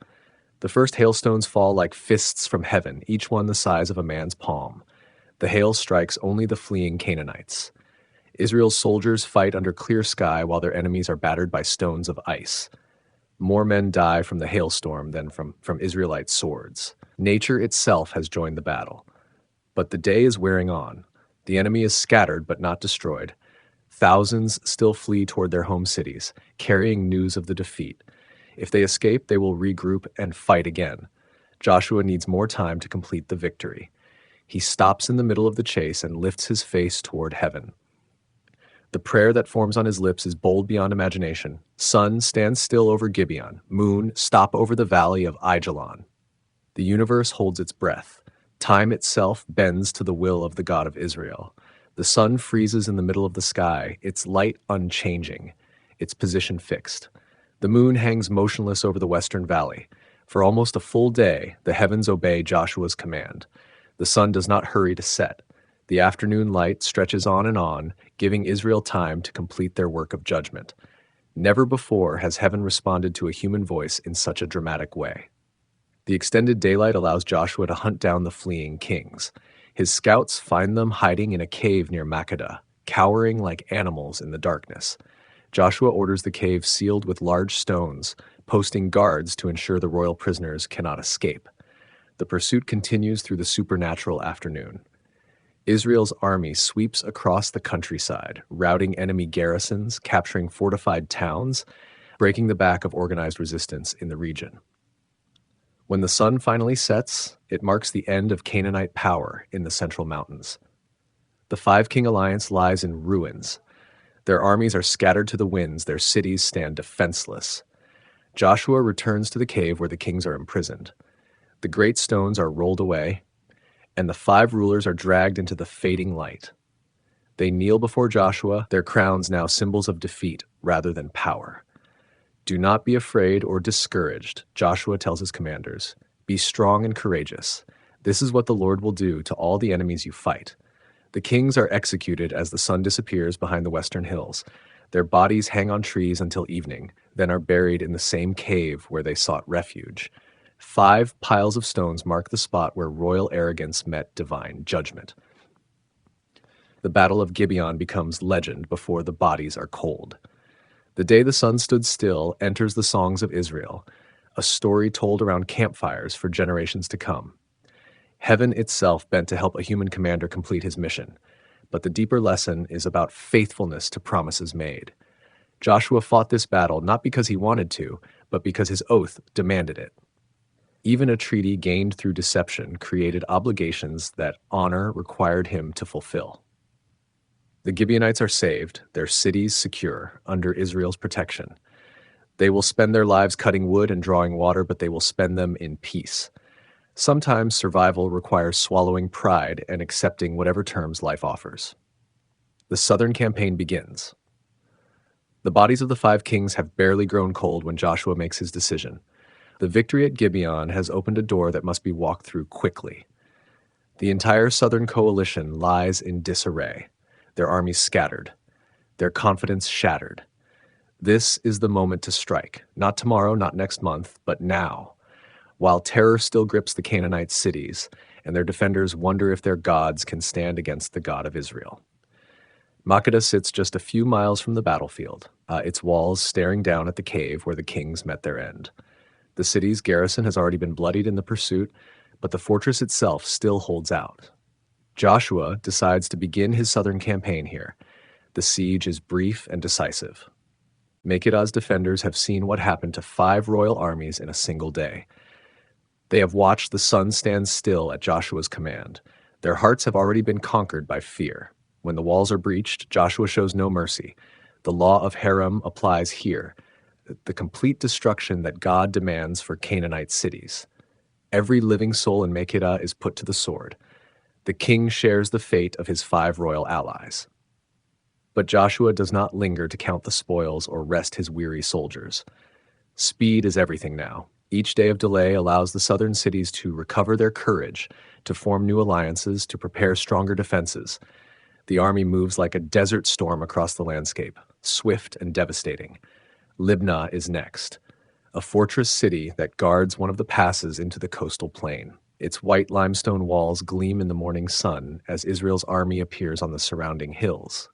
The first hailstones fall like fists from heaven, each one the size of a man's palm. The hail strikes only the fleeing Canaanites. Israel's soldiers fight under clear sky while their enemies are battered by stones of ice. More men die from the hailstorm than from Israelite swords. Nature itself has joined the battle. But the day is wearing on. The enemy is scattered but not destroyed. Thousands still flee toward their home cities, carrying news of the defeat. If they escape, they will regroup and fight again. Joshua needs more time to complete the victory. He stops in the middle of the chase and lifts his face toward heaven. The prayer that forms on his lips is bold beyond imagination. Sun, stand still over Gibeon. Moon, stop over the valley of Aijalon. The universe holds its breath. Time itself bends to the will of the God of Israel. The sun freezes in the middle of the sky, its light unchanging, its position fixed. The moon hangs motionless over the western valley. For almost a full day, the heavens obey Joshua's command. The sun does not hurry to set. The afternoon light stretches on, giving Israel time to complete their work of judgment. Never before has heaven responded to a human voice in such a dramatic way. The extended daylight allows Joshua to hunt down the fleeing kings. His scouts find them hiding in a cave near Makkedah, cowering like animals in the darkness. Joshua orders the cave sealed with large stones, posting guards to ensure the royal prisoners cannot escape. The pursuit continues through the supernatural afternoon. Israel's army sweeps across the countryside, routing enemy garrisons, capturing fortified towns, breaking the back of organized resistance in the region. When the sun finally sets, it marks the end of Canaanite power in the Central Mountains. The 5-king alliance lies in ruins. Their armies are scattered to the winds, their cities stand defenseless. Joshua returns to the cave where the kings are imprisoned. The great stones are rolled away, and the 5 rulers are dragged into the fading light. They kneel before Joshua, their crowns now symbols of defeat rather than power. Do not be afraid or discouraged, Joshua tells his commanders. Be strong and courageous. This is what the Lord will do to all the enemies you fight. The kings are executed as the sun disappears behind the western hills. Their bodies hang on trees until evening, then are buried in the same cave where they sought refuge. 5 piles of stones mark the spot where royal arrogance met divine judgment. The Battle of Gibeon becomes legend before the bodies are cold. The day the sun stood still enters the songs of Israel, a story told around campfires for generations to come. Heaven itself bent to help a human commander complete his mission. but the deeper lesson is about faithfulness to promises made. Joshua fought this battle not because he wanted to, but because his oath demanded it. Even a treaty gained through deception created obligations that honor required him to fulfill. The Gibeonites are saved, their cities secure, under Israel's protection. They will spend their lives cutting wood and drawing water, but they will spend them in peace. Sometimes survival requires swallowing pride and accepting whatever terms life offers. The southern campaign begins. The bodies of the 5 kings have barely grown cold when Joshua makes his decision. The victory at Gibeon has opened a door that must be walked through quickly. The entire southern coalition lies in disarray, their armies scattered, their confidence shattered. This is the moment to strike, not tomorrow, not next month, but now. While terror still grips the Canaanite cities, and their defenders wonder if their gods can stand against the God of Israel. Makkedah sits just a few miles from the battlefield, its walls staring down at the cave where the kings met their end. The city's garrison has already been bloodied in the pursuit, but the fortress itself still holds out. Joshua decides to begin his southern campaign here. The siege is brief and decisive. Makkedah's defenders have seen what happened to 5 royal armies in a single day. They have watched the sun stand still at Joshua's command. Their hearts have already been conquered by fear. When the walls are breached, Joshua shows no mercy. The law of Haram applies here, the complete destruction that God demands for Canaanite cities. Every living soul in Makkedah is put to the sword. The king shares the fate of his 5 royal allies. But Joshua does not linger to count the spoils or rest his weary soldiers. Speed is everything now. Each day of delay allows the southern cities to recover their courage, to form new alliances, to prepare stronger defenses. The army moves like a desert storm across the landscape, swift and devastating. Libnah is next, a fortress city that guards one of the passes into the coastal plain. Its white limestone walls gleam in the morning sun as Israel's army appears on the surrounding hills.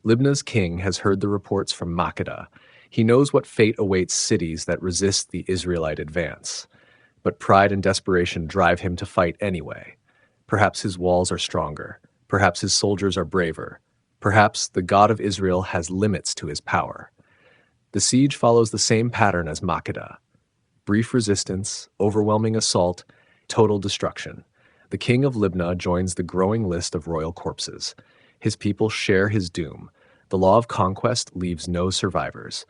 Libnah's king has heard the reports from Makkedah. He knows what fate awaits cities that resist the Israelite advance. But pride and desperation drive him to fight anyway. Perhaps his walls are stronger. Perhaps his soldiers are braver. Perhaps the God of Israel has limits to his power. The siege follows the same pattern as Makkedah. Brief resistance, overwhelming assault, total destruction. The king of Libnah joins the growing list of royal corpses. His people share his doom. The law of conquest leaves no survivors.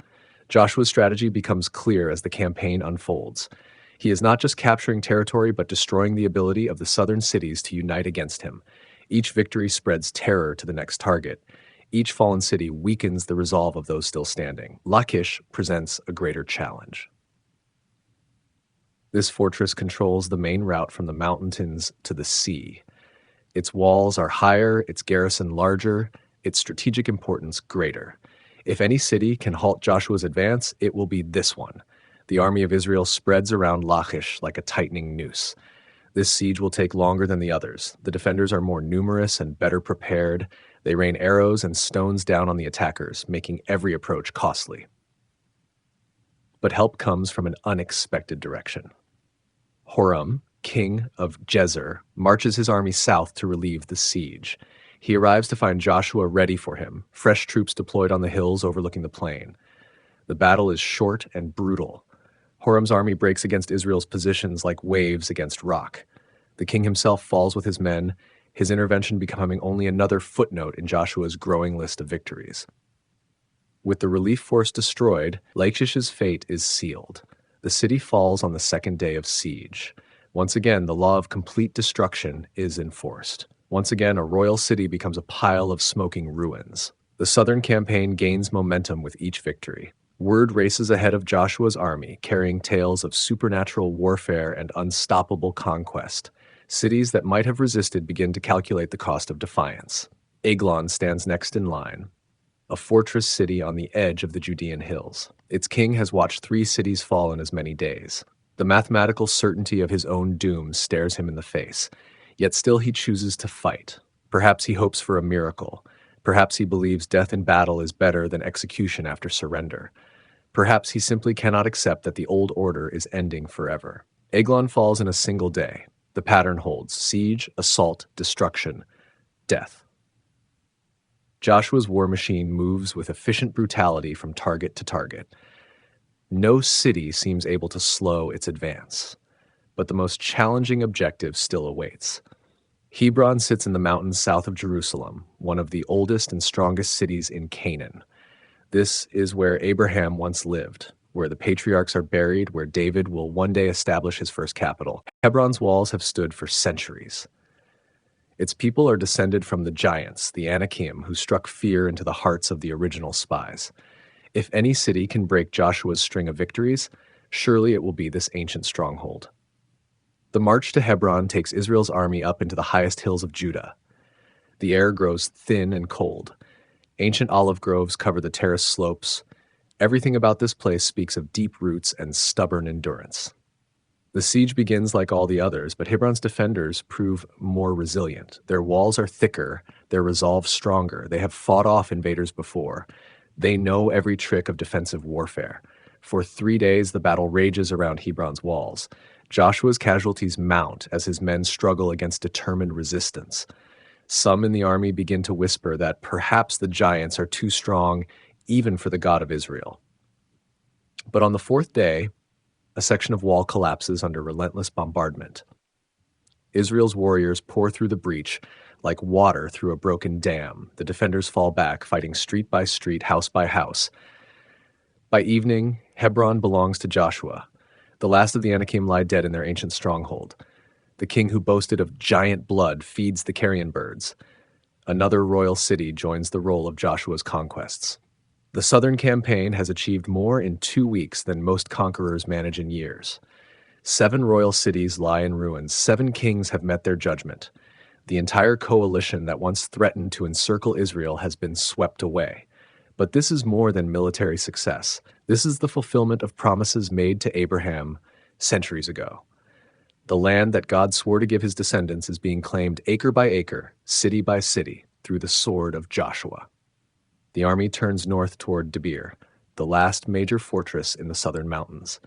Joshua's strategy becomes clear as the campaign unfolds. He is not just capturing territory, but destroying the ability of the southern cities to unite against him. Each victory spreads terror to the next target. Each fallen city weakens the resolve of those still standing. Lachish presents a greater challenge. This fortress controls the main route from the mountains to the sea. Its walls are higher, its garrison larger, its strategic importance greater. If any city can halt Joshua's advance, it will be this one. The army of Israel spreads around Lachish like a tightening noose. This siege will take longer than the others. The defenders are more numerous and better prepared. They rain arrows and stones down on the attackers, making every approach costly. But help comes from an unexpected direction. Horam, king of Jezer, marches his army south to relieve the siege. He arrives to find Joshua ready for him, fresh troops deployed on the hills overlooking the plain. The battle is short and brutal. Horam's army breaks against Israel's positions like waves against rock. The king himself falls with his men, his intervention becoming only another footnote in Joshua's growing list of victories. With the relief force destroyed, Lachish's fate is sealed. The city falls on the second day of siege. Once again, the law of complete destruction is enforced. Once again, a royal city becomes a pile of smoking ruins. The southern campaign gains momentum with each victory. Word races ahead of Joshua's army, carrying tales of supernatural warfare and unstoppable conquest. Cities that might have resisted begin to calculate the cost of defiance. Eglon stands next in line, a fortress city on the edge of the Judean hills. Its king has watched 3 cities fall in as many days. The mathematical certainty of his own doom stares him in the face. Yet still he chooses to fight. Perhaps he hopes for a miracle. Perhaps he believes death in battle is better than execution after surrender. Perhaps he simply cannot accept that the old order is ending forever. Eglon falls in a single day. The pattern holds: siege, assault, destruction, death. Joshua's war machine moves with efficient brutality from target to target. No city seems able to slow its advance, but the most challenging objective still awaits. Hebron sits in the mountains south of Jerusalem, one of the oldest and strongest cities in Canaan. This is where Abraham once lived, where the patriarchs are buried, where David will one day establish his first capital. Hebron's walls have stood for centuries. Its people are descended from the giants, the Anakim, who struck fear into the hearts of the original spies. If any city can break Joshua's string of victories, surely it will be this ancient stronghold. The march to Hebron takes Israel's army up into the highest hills of Judah. The air grows thin and cold. Ancient olive groves cover the terraced slopes. Everything about this place speaks of deep roots and stubborn endurance. The siege begins like all the others, but Hebron's defenders prove more resilient. Their walls are thicker, their resolve stronger. They have fought off invaders before. They know every trick of defensive warfare. For 3 days, the battle rages around Hebron's walls. Joshua's casualties mount as his men struggle against determined resistance. Some in the army begin to whisper that perhaps the giants are too strong even for the God of Israel. But on the 4th day, a section of wall collapses under relentless bombardment. Israel's warriors pour through the breach like water through a broken dam. The defenders fall back, fighting street by street, house by house. By evening, Hebron belongs to Joshua. The last of the Anakim lie dead in their ancient stronghold. The king who boasted of giant blood feeds the carrion birds. Another royal city joins the roll of Joshua's conquests. The southern campaign has achieved more in 2 weeks than most conquerors manage in years. 7 royal cities lie in ruins. 7 kings have met their judgment. The entire coalition that once threatened to encircle Israel has been swept away. But this is more than military success. This is the fulfillment of promises made to Abraham centuries ago. The land that God swore to give his descendants is being claimed acre by acre, city by city, through the sword of Joshua. The army turns north toward Debir, the last major fortress in the southern mountains.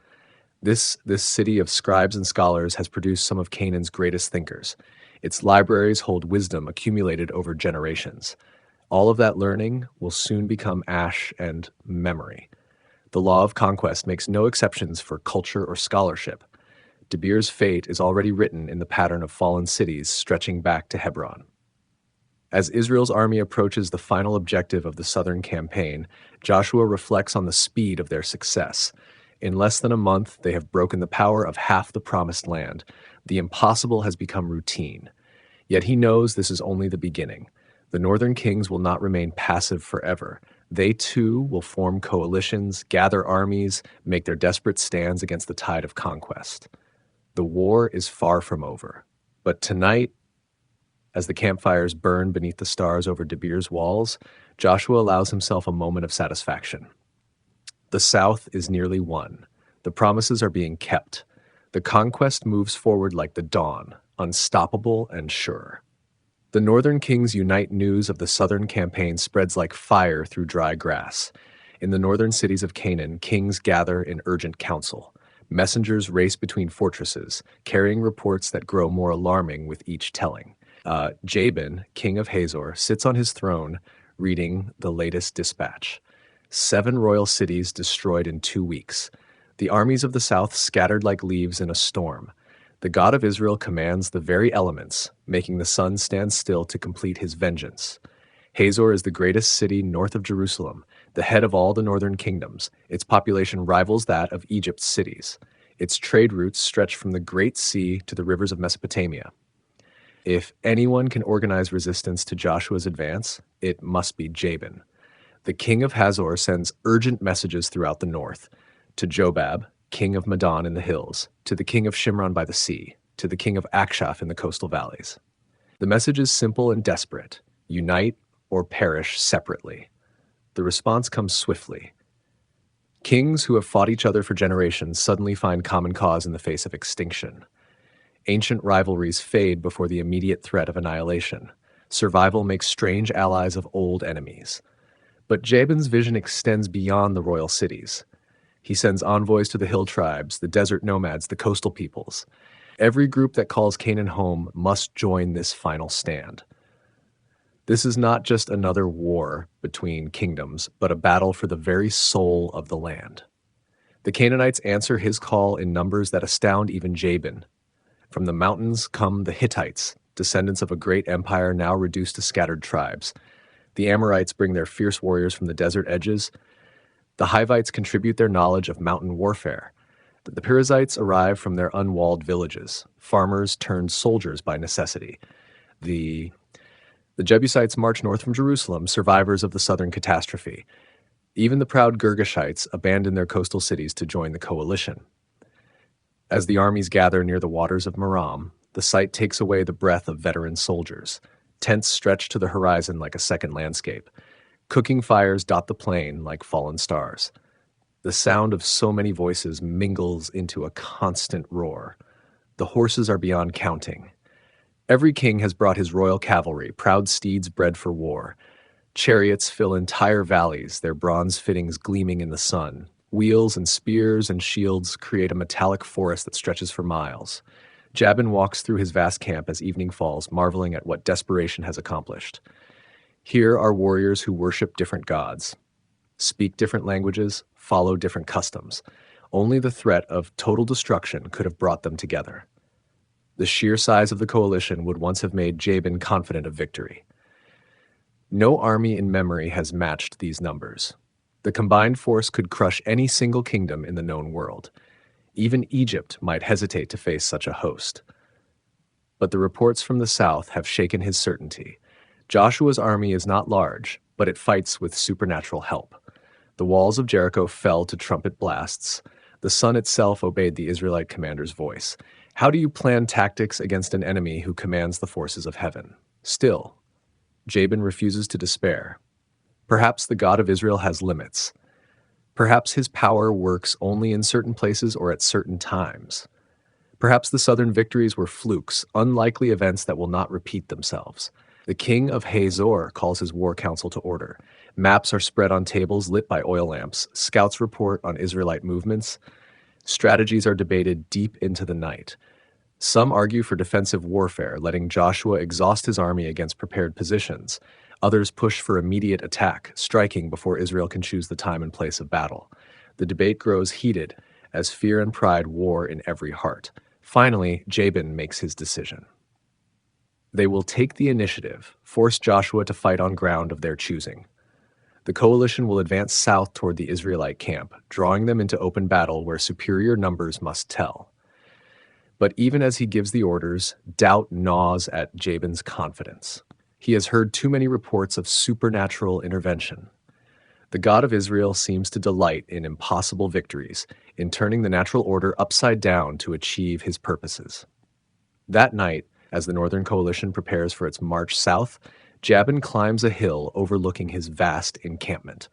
This city of scribes and scholars has produced some of Canaan's greatest thinkers. Its libraries hold wisdom accumulated over generations. All of that learning will soon become ash and memory. The law of conquest makes no exceptions for culture or scholarship. Debir's fate is already written in the pattern of fallen cities stretching back to Hebron. As Israel's army approaches the final objective of the southern campaign, Joshua reflects on the speed of their success. In less than a month, they have broken the power of half the promised land. The impossible has become routine. Yet he knows this is only the beginning. The northern kings will not remain passive forever. They too will form coalitions, gather armies, make their desperate stands against the tide of conquest. The war is far from over. But tonight, as the campfires burn beneath the stars over Debir's walls, Joshua allows himself a moment of satisfaction. The south is nearly won. The promises are being kept. The conquest moves forward like the dawn, unstoppable and sure. The northern kings unite. News of the southern campaign spreads like fire through dry grass. In the northern cities of Canaan, kings gather in urgent council. Messengers race between fortresses, carrying reports that grow more alarming with each telling. Jabin, king of Hazor, sits on his throne reading the latest dispatch. 7 royal cities destroyed in 2 weeks. The armies of the south scattered like leaves in a storm. The God of Israel commands the very elements, making the sun stand still to complete his vengeance. Hazor is the greatest city north of Jerusalem, the head of all the northern kingdoms. Its population rivals that of Egypt's cities. Its trade routes stretch from the Great Sea to the rivers of Mesopotamia. If anyone can organize resistance to Joshua's advance, it must be Jabin. The king of Hazor sends urgent messages throughout the north, to Jobab, king of Madon in the hills, to the king of Shimron by the sea, to the king of Akshaph in the coastal valleys. The message is simple and desperate: unite or perish separately. The response comes swiftly. Kings who have fought each other for generations suddenly find common cause in the face of extinction. Ancient rivalries fade before the immediate threat of annihilation. Survival makes strange allies of old enemies. But Jabin's vision extends beyond the royal cities. He sends envoys to the hill tribes, the desert nomads, the coastal peoples. Every group that calls Canaan home must join this final stand. This is not just another war between kingdoms, but a battle for the very soul of the land. The Canaanites answer his call in numbers that astound even Jabin. From the mountains come the Hittites, descendants of a great empire now reduced to scattered tribes. The Amorites bring their fierce warriors from the desert edges. The Hivites contribute their knowledge of mountain warfare. The Perizzites arrive from their unwalled villages, farmers turned soldiers by necessity. The Jebusites march north from Jerusalem, survivors of the southern catastrophe. Even the proud Girgashites abandon their coastal cities to join the coalition. As the armies gather near the waters of Merom, the sight takes away the breath of veteran soldiers. Tents stretch to the horizon like a second landscape. Cooking fires dot the plain like fallen stars. The sound of so many voices mingles into a constant roar. The horses are beyond counting. Every king has brought his royal cavalry, proud steeds bred for war. Chariots fill entire valleys, their bronze fittings gleaming in the sun. Wheels and spears and shields create a metallic forest that stretches for miles. Jabin walks through his vast camp as evening falls, marveling at what desperation has accomplished. Here are warriors who worship different gods, speak different languages, follow different customs. Only the threat of total destruction could have brought them together. The sheer size of the coalition would once have made Jabin confident of victory. No army in memory has matched these numbers. The combined force could crush any single kingdom in the known world. Even Egypt might hesitate to face such a host. But the reports from the south have shaken his certainty. Joshua's army is not large, but it fights with supernatural help. The walls of Jericho fell to trumpet blasts. The sun itself obeyed the Israelite commander's voice. How do you plan tactics against an enemy who commands the forces of heaven? Still, Jabin refuses to despair. Perhaps the God of Israel has limits. Perhaps his power works only in certain places or at certain times. Perhaps the southern victories were flukes, unlikely events that will not repeat themselves. The king of Hazor calls his war council to order. Maps are spread on tables lit by oil lamps. Scouts report on Israelite movements. Strategies are debated deep into the night. Some argue for defensive warfare, letting Joshua exhaust his army against prepared positions. Others push for immediate attack, striking before Israel can choose the time and place of battle. The debate grows heated as fear and pride war in every heart. Finally, Jabin makes his decision. They will take the initiative, force Joshua to fight on ground of their choosing. The coalition will advance south toward the Israelite camp, drawing them into open battle where superior numbers must tell. But even as he gives the orders, doubt gnaws at Jabin's confidence. He has heard too many reports of supernatural intervention. The God of Israel seems to delight in impossible victories, in turning the natural order upside down to achieve his purposes. That night, as the Northern Coalition prepares for its march south, Jabin climbs a hill overlooking his vast encampment.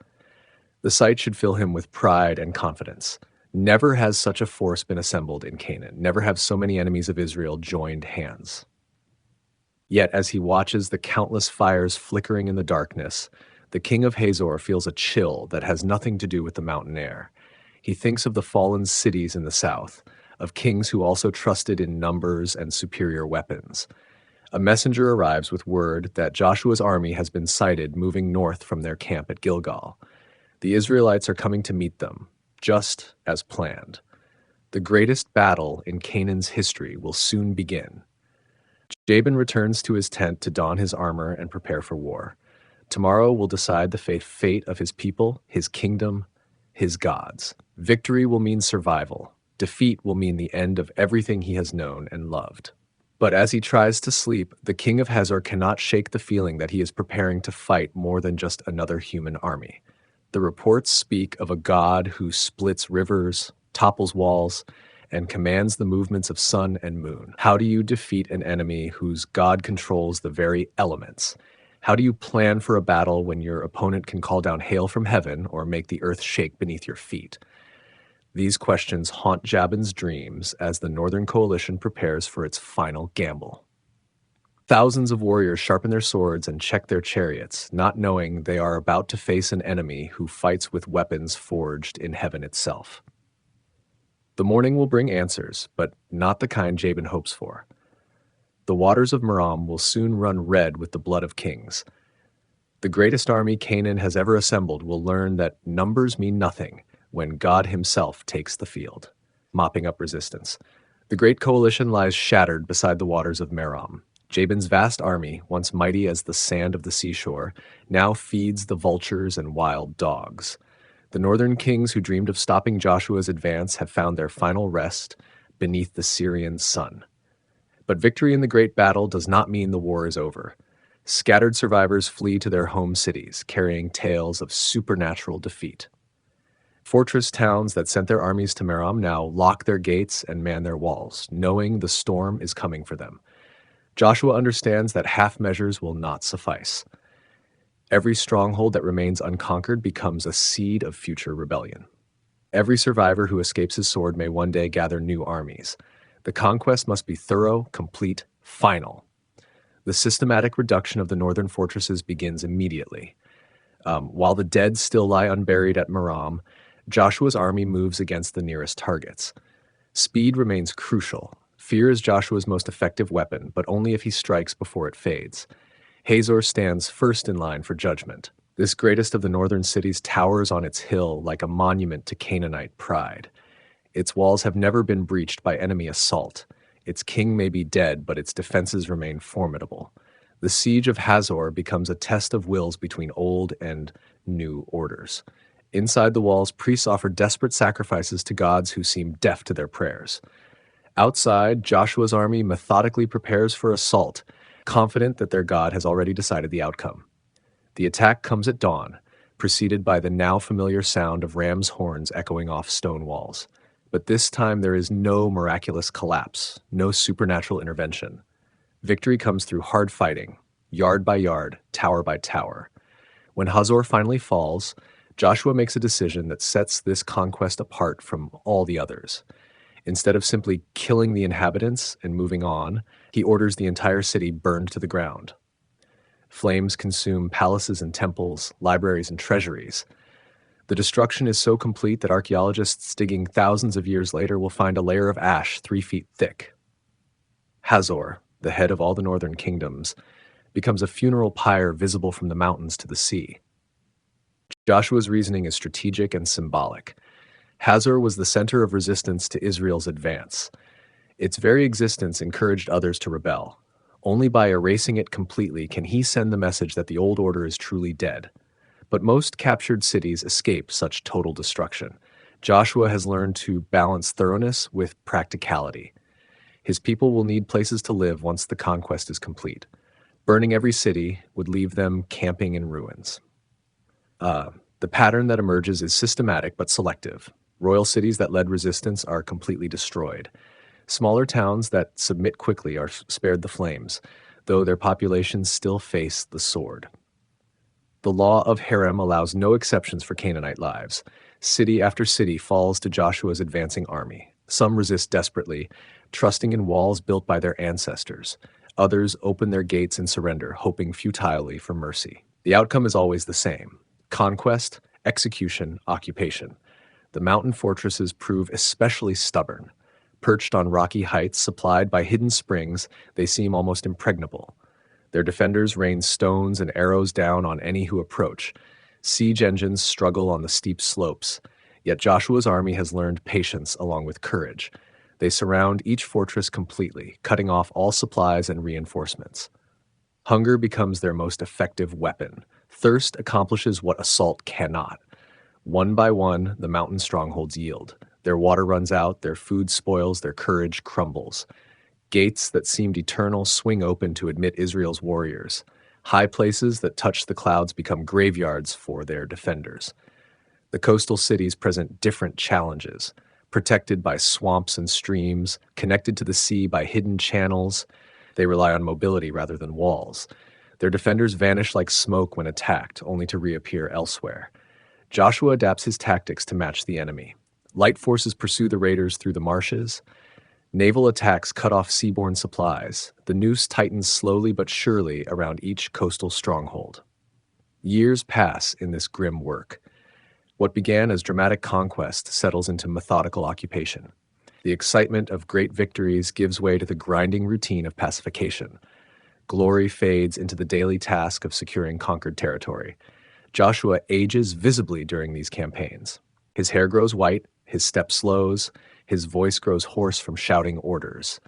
The sight should fill him with pride and confidence. Never has such a force been assembled in Canaan. Never have so many enemies of Israel joined hands. Yet as he watches the countless fires flickering in the darkness, the king of Hazor feels a chill that has nothing to do with the mountain air. He thinks of the fallen cities in the south, of kings who also trusted in numbers and superior weapons. A messenger arrives with word that Joshua's army has been sighted moving north from their camp at Gilgal. The Israelites are coming to meet them, just as planned. The greatest battle in Canaan's history will soon begin. Jabin returns to his tent to don his armor and prepare for war. Tomorrow will decide the fate of his people, his kingdom, his gods. Victory will mean survival. Defeat will mean the end of everything he has known and loved. But as he tries to sleep, the king of Hazor cannot shake the feeling that he is preparing to fight more than just another human army. The reports speak of a god who splits rivers, topples walls, and commands the movements of sun and moon. How do you defeat an enemy whose god controls the very elements? How do you plan for a battle when your opponent can call down hail from heaven or make the earth shake beneath your feet? These questions haunt Jabin's dreams as the Northern Coalition prepares for its final gamble. Thousands of warriors sharpen their swords and check their chariots, not knowing they are about to face an enemy who fights with weapons forged in heaven itself. The morning will bring answers, but not the kind Jabin hopes for. The waters of Merom will soon run red with the blood of kings. The greatest army Canaan has ever assembled will learn that numbers mean nothing when God himself takes the field, mopping up resistance. The great coalition lies shattered beside the waters of Merom. Jabin's vast army, once mighty as the sand of the seashore, now feeds the vultures and wild dogs. The northern kings who dreamed of stopping Joshua's advance have found their final rest beneath the Syrian sun. But victory in the great battle does not mean the war is over. Scattered survivors flee to their home cities, carrying tales of supernatural defeat. Fortress towns that sent their armies to Merom now lock their gates and man their walls, knowing the storm is coming for them. Joshua understands that half measures will not suffice. Every stronghold that remains unconquered becomes a seed of future rebellion. Every survivor who escapes his sword may one day gather new armies. The conquest must be thorough, complete, final. The systematic reduction of the northern fortresses begins immediately. While the dead still lie unburied at Merom, Joshua's army moves against the nearest targets. Speed remains crucial. Fear is Joshua's most effective weapon, but only if he strikes before it fades. Hazor stands first in line for judgment. This greatest of the northern cities towers on its hill like a monument to Canaanite pride. Its walls have never been breached by enemy assault. Its king may be dead, but its defenses remain formidable. The siege of Hazor becomes a test of wills between old and new orders. Inside the walls, priests offer desperate sacrifices to gods who seem deaf to their prayers. Outside, Joshua's army methodically prepares for assault, confident that their God has already decided the outcome. The attack comes at dawn, preceded by the now familiar sound of ram's horns echoing off stone walls. But this time there is no miraculous collapse, no supernatural intervention. Victory comes through hard fighting, yard by yard, tower by tower. When Hazor finally falls, Joshua makes a decision that sets this conquest apart from all the others. Instead of simply killing the inhabitants and moving on, he orders the entire city burned to the ground. Flames consume palaces and temples, libraries and treasuries. The destruction is so complete that archaeologists digging thousands of years later will find a layer of ash 3 feet thick. Hazor, the head of all the northern kingdoms, becomes a funeral pyre visible from the mountains to the sea. Joshua's reasoning is strategic and symbolic. Hazor was the center of resistance to Israel's advance. Its very existence encouraged others to rebel. Only by erasing it completely can he send the message that the old order is truly dead. But most captured cities escape such total destruction. Joshua has learned to balance thoroughness with practicality. His people will need places to live once the conquest is complete. Burning every city would leave them camping in ruins. The pattern that emerges is systematic but selective. Royal cities that led resistance are completely destroyed. Smaller towns that submit quickly are spared the flames, though their populations still face the sword. The law of harem allows no exceptions for Canaanite lives. City after city falls to Joshua's advancing army. Some resist desperately, trusting in walls built by their ancestors. Others open their gates and surrender, hoping futilely for mercy. The outcome is always the same: conquest, execution, occupation. The mountain fortresses prove especially stubborn. Perched on rocky heights supplied by hidden springs, they seem almost impregnable. Their defenders rain stones and arrows down on any who approach. Siege engines struggle on the steep slopes. Yet Joshua's army has learned patience along with courage. They surround each fortress completely, cutting off all supplies and reinforcements. Hunger becomes their most effective weapon. Thirst accomplishes what assault cannot. One by one, the mountain strongholds yield. Their water runs out, their food spoils, their courage crumbles. Gates that seemed eternal swing open to admit Israel's warriors. High places that touch the clouds become graveyards for their defenders. The coastal cities present different challenges. Protected by swamps and streams, connected to the sea by hidden channels, they rely on mobility rather than walls. Their defenders vanish like smoke when attacked, only to reappear elsewhere. Joshua adapts his tactics to match the enemy. Light forces pursue the raiders through the marshes. Naval attacks cut off seaborne supplies. The noose tightens slowly but surely around each coastal stronghold. Years pass in this grim work. What began as dramatic conquest settles into methodical occupation. The excitement of great victories gives way to the grinding routine of pacification. Glory fades into the daily task of securing conquered territory. Joshua ages visibly during these campaigns. His hair grows white, his step slows, his voice grows hoarse from shouting orders.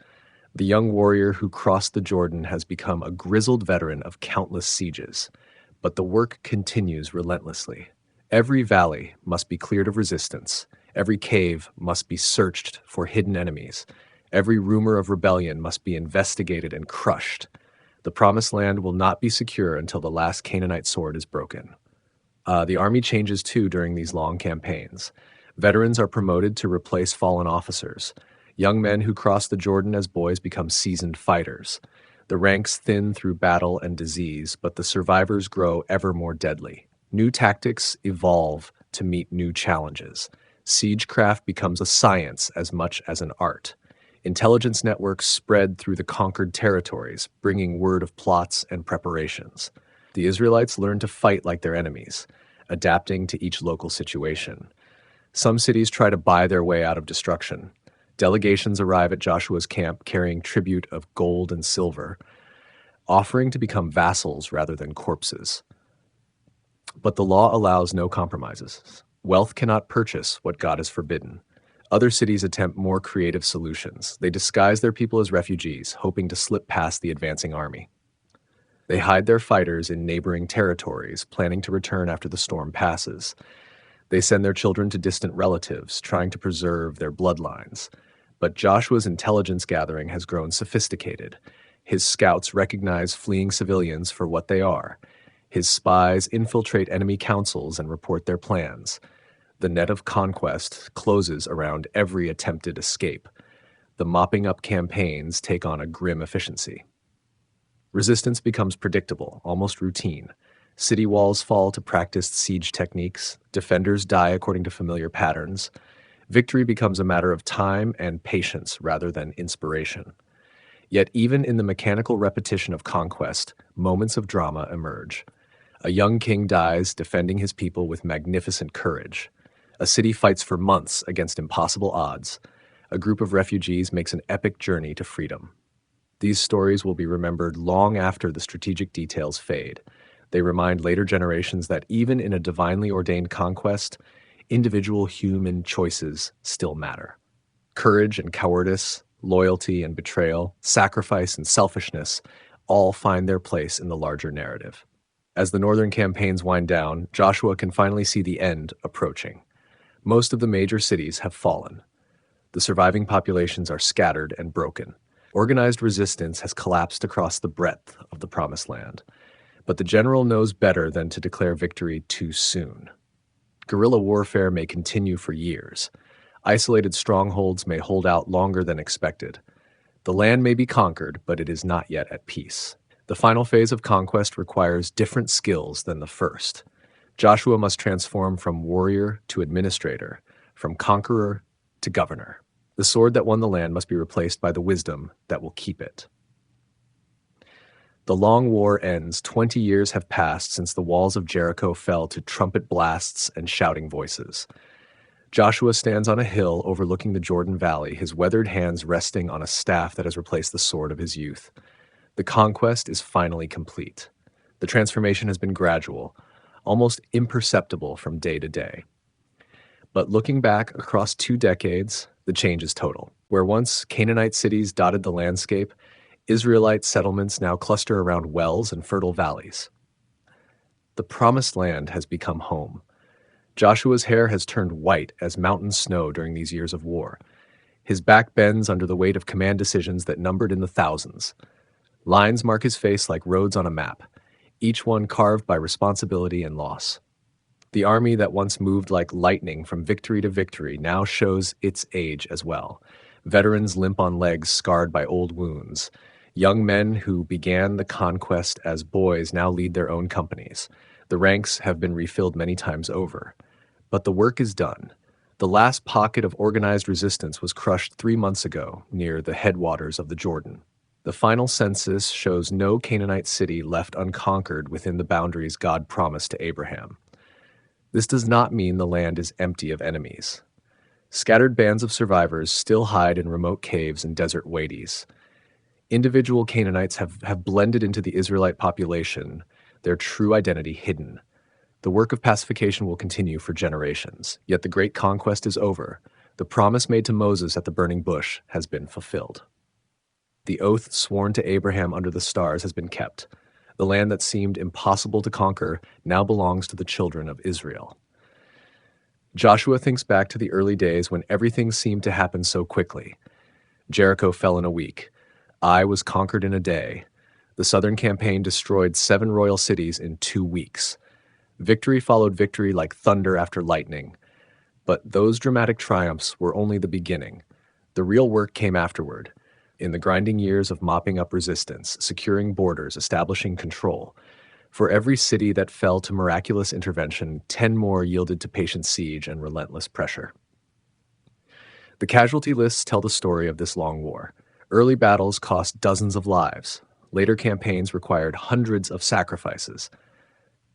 The young warrior who crossed the Jordan has become a grizzled veteran of countless sieges, but the work continues relentlessly. Every valley must be cleared of resistance. Every cave must be searched for hidden enemies. Every rumor of rebellion must be investigated and crushed. The promised land will not be secure until the last Canaanite sword is broken. The army changes too during these long campaigns. Veterans are promoted to replace fallen officers. Young men who cross the Jordan as boys become seasoned fighters. The ranks thin through battle and disease, but the survivors grow ever more deadly. New tactics evolve to meet new challenges. Siegecraft becomes a science as much as an art. Intelligence networks spread through the conquered territories, bringing word of plots and preparations. The Israelites learn to fight like their enemies, adapting to each local situation. Some cities try to buy their way out of destruction. Delegations arrive at Joshua's camp carrying tribute of gold and silver, offering to become vassals rather than corpses. But the law allows no compromises. Wealth cannot purchase what God has forbidden. Other cities attempt more creative solutions. They disguise their people as refugees, hoping to slip past the advancing army. They hide their fighters in neighboring territories, planning to return after the storm passes. They send their children to distant relatives, trying to preserve their bloodlines. But Joshua's intelligence gathering has grown sophisticated. His scouts recognize fleeing civilians for what they are. His spies infiltrate enemy councils and report their plans. The net of conquest closes around every attempted escape. The mopping up campaigns take on a grim efficiency. Resistance becomes predictable, almost routine. City walls fall to practiced siege techniques. Defenders die according to familiar patterns. Victory becomes a matter of time and patience rather than inspiration. Yet even in the mechanical repetition of conquest, moments of drama emerge. A young king dies defending his people with magnificent courage. A city fights for months against impossible odds. A group of refugees makes an epic journey to freedom. These stories will be remembered long after the strategic details fade. They remind later generations that even in a divinely ordained conquest, individual human choices still matter. Courage and cowardice, loyalty and betrayal, sacrifice and selfishness all find their place in the larger narrative. As the northern campaigns wind down, Joshua can finally see the end approaching. Most of the major cities have fallen. The surviving populations are scattered and broken. Organized resistance has collapsed across the breadth of the Promised Land. But the general knows better than to declare victory too soon. Guerrilla warfare may continue for years. Isolated strongholds may hold out longer than expected. The land may be conquered, but it is not yet at peace. The final phase of conquest requires different skills than the first. Joshua must transform from warrior to administrator, from conqueror to governor. The sword that won the land must be replaced by the wisdom that will keep it. The long war ends. 20 years have passed since the walls of Jericho fell to trumpet blasts and shouting voices. Joshua stands on a hill overlooking the Jordan Valley, his weathered hands resting on a staff that has replaced the sword of his youth. The conquest is finally complete. The transformation has been gradual, almost imperceptible from day to day. But looking back across 2 decades, the change is total. Where once Canaanite cities dotted the landscape, Israelite settlements now cluster around wells and fertile valleys. The Promised Land has become home. Joshua's hair has turned white as mountain snow during these years of war. His back bends under the weight of command decisions that numbered in the thousands. Lines mark his face like roads on a map, each one carved by responsibility and loss. The army that once moved like lightning from victory to victory now shows its age as well. Veterans limp on legs scarred by old wounds. Young men who began the conquest as boys now lead their own companies. The ranks have been refilled many times over. But the work is done. The last pocket of organized resistance was crushed 3 months ago near the headwaters of the Jordan. The final census shows no Canaanite city left unconquered within the boundaries God promised to Abraham. This does not mean the land is empty of enemies. Scattered bands of survivors still hide in remote caves and desert wadis. Individual Canaanites have blended into the Israelite population, their true identity hidden. The work of pacification will continue for generations, yet the great conquest is over. The promise made to Moses at the burning bush has been fulfilled. The oath sworn to Abraham under the stars has been kept. The land that seemed impossible to conquer now belongs to the children of Israel. Joshua thinks back to the early days when everything seemed to happen so quickly. Jericho fell in a week. Ai was conquered in a day. The southern campaign destroyed 7 royal cities in 2 weeks. Victory followed victory like thunder after lightning. But those dramatic triumphs were only the beginning. The real work came afterward, in the grinding years of mopping up resistance, securing borders, establishing control. For every city that fell to miraculous intervention, 10 more yielded to patient siege and relentless pressure. The casualty lists tell the story of this long war. Early battles cost dozens of lives. Later campaigns required hundreds of sacrifices.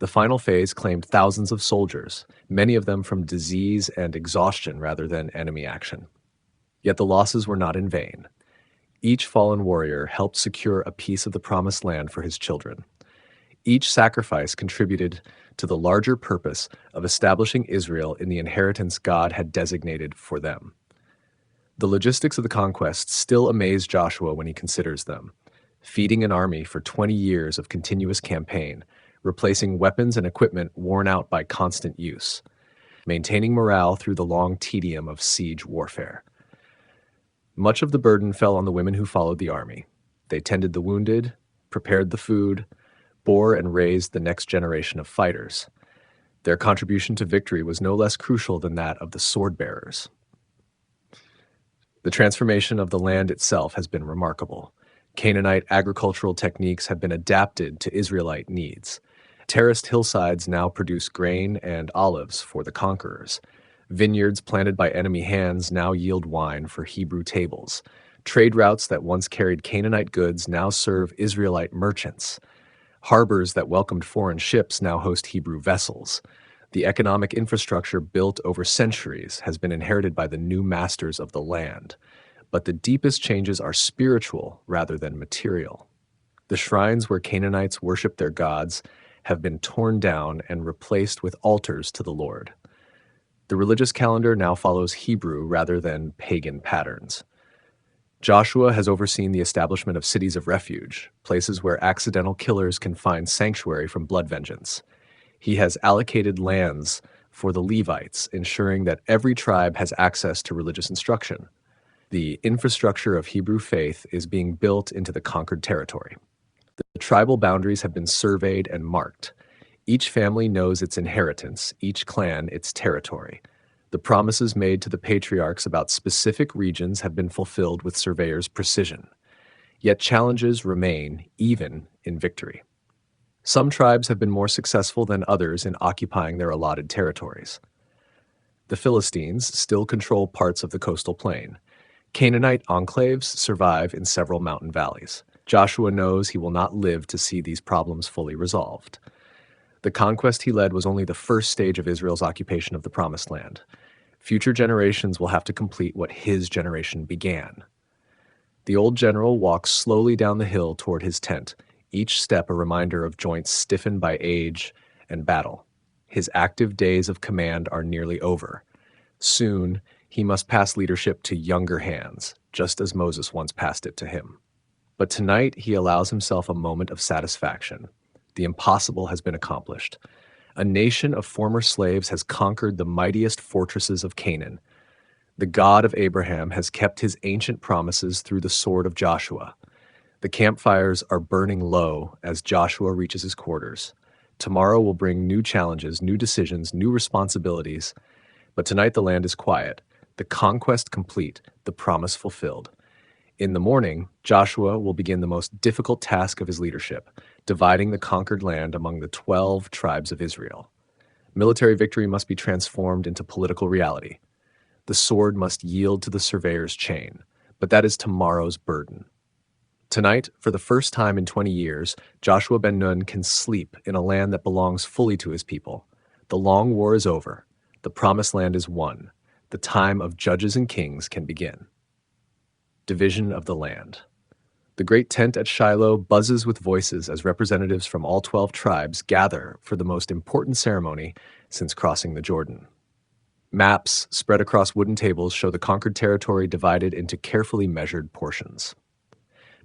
The final phase claimed thousands of soldiers, many of them from disease and exhaustion rather than enemy action. Yet the losses were not in vain. Each fallen warrior helped secure a piece of the promised land for his children. Each sacrifice contributed to the larger purpose of establishing Israel in the inheritance God had designated for them. The logistics of the conquest still amaze Joshua when he considers them. Feeding an army for 20 years of continuous campaign, replacing weapons and equipment worn out by constant use, maintaining morale through the long tedium of siege warfare. Much of the burden fell on the women who followed the army. They tended the wounded, prepared the food, bore and raised the next generation of fighters. Their contribution to victory was no less crucial than that of the sword bearers. The transformation of the land itself has been remarkable. Canaanite agricultural techniques have been adapted to Israelite needs. Terraced hillsides now produce grain and olives for the conquerors. Vineyards planted by enemy hands now yield wine for Hebrew tables. Trade routes that once carried Canaanite goods now serve Israelite merchants. Harbors that welcomed foreign ships now host Hebrew vessels. The economic infrastructure built over centuries has been inherited by the new masters of the land. But the deepest changes are spiritual rather than material. The shrines where Canaanites worshiped their gods have been torn down and replaced with altars to the Lord. The religious calendar now follows Hebrew rather than pagan patterns. Joshua has overseen the establishment of cities of refuge, places where accidental killers can find sanctuary from blood vengeance. He has allocated lands for the Levites, ensuring that every tribe has access to religious instruction. The infrastructure of Hebrew faith is being built into the conquered territory. The tribal boundaries have been surveyed and marked. Each family knows its inheritance, each clan its territory. The promises made to the patriarchs about specific regions have been fulfilled with surveyors' precision. Yet challenges remain, even in victory. Some tribes have been more successful than others in occupying their allotted territories. The Philistines still control parts of the coastal plain. Canaanite enclaves survive in several mountain valleys. Joshua knows he will not live to see these problems fully resolved. The conquest he led was only the first stage of Israel's occupation of the Promised Land. Future generations will have to complete what his generation began. The old general walks slowly down the hill toward his tent, each step a reminder of joints stiffened by age and battle. His active days of command are nearly over. Soon, he must pass leadership to younger hands, just as Moses once passed it to him. But tonight, he allows himself a moment of satisfaction. The impossible has been accomplished. A nation of former slaves has conquered the mightiest fortresses of Canaan. The God of Abraham has kept his ancient promises through the sword of Joshua. The campfires are burning low as Joshua reaches his quarters. Tomorrow will bring new challenges, new decisions, new responsibilities. But tonight the land is quiet, the conquest complete, the promise fulfilled. In the morning, Joshua will begin the most difficult task of his leadership, dividing the conquered land among the 12 tribes of Israel. Military victory must be transformed into political reality. The sword must yield to the surveyor's chain, but that is tomorrow's burden. Tonight, for the first time in 20 years, Joshua ben Nun can sleep in a land that belongs fully to his people. The long war is over. The promised land is won. The time of judges and kings can begin. Division of the land. The great tent at Shiloh buzzes with voices as representatives from all 12 tribes gather for the most important ceremony since crossing the Jordan. Maps spread across wooden tables show the conquered territory divided into carefully measured portions.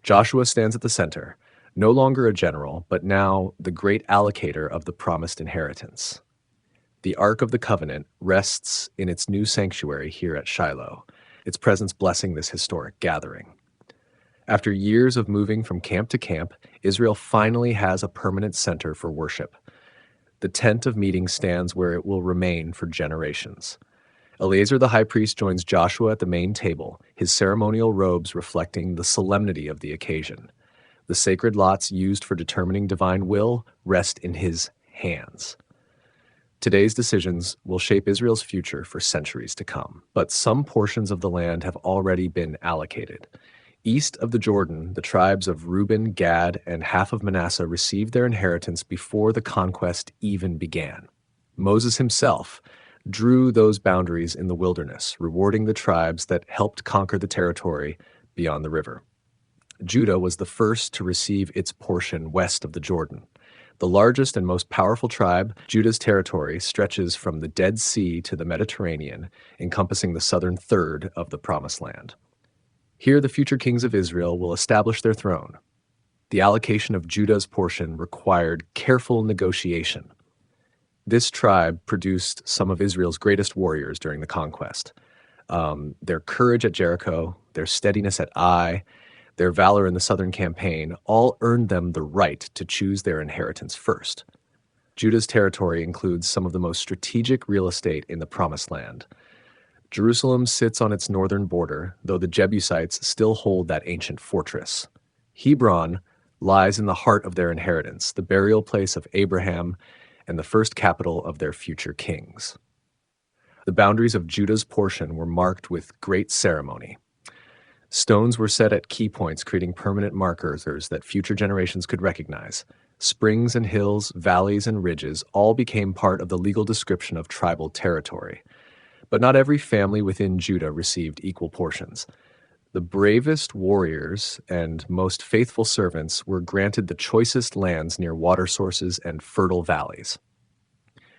Joshua stands at the center, no longer a general, but now the great allocator of the promised inheritance. The Ark of the Covenant rests in its new sanctuary here at Shiloh, its presence blessing this historic gathering. After years of moving from camp to camp, Israel finally has a permanent center for worship. The tent of meeting stands where it will remain for generations. Eleazar the high priest joins Joshua at the main table, his ceremonial robes reflecting the solemnity of the occasion. The sacred lots used for determining divine will rest in his hands. Today's decisions will shape Israel's future for centuries to come, but some portions of the land have already been allocated. East of the Jordan, the tribes of Reuben, Gad, and half of Manasseh received their inheritance before the conquest even began. Moses himself drew those boundaries in the wilderness, rewarding the tribes that helped conquer the territory beyond the river. Judah was the first to receive its portion west of the Jordan. The largest and most powerful tribe, Judah's territory stretches from the Dead Sea to the Mediterranean, encompassing the southern third of the Promised Land. Here, the future kings of Israel will establish their throne. The allocation of Judah's portion required careful negotiation. This tribe produced some of Israel's greatest warriors during the conquest. Their courage at Jericho, their steadiness at Ai, their valor in the southern campaign all earned them the right to choose their inheritance first. Judah's territory includes some of the most strategic real estate in the Promised Land. Jerusalem sits on its northern border, though the Jebusites still hold that ancient fortress. Hebron lies in the heart of their inheritance, the burial place of Abraham and the first capital of their future kings. The boundaries of Judah's portion were marked with great ceremony. Stones were set at key points, creating permanent markers that future generations could recognize. Springs and hills, valleys and ridges all became part of the legal description of tribal territory. But not every family within Judah received equal portions. The bravest warriors and most faithful servants were granted the choicest lands near water sources and fertile valleys.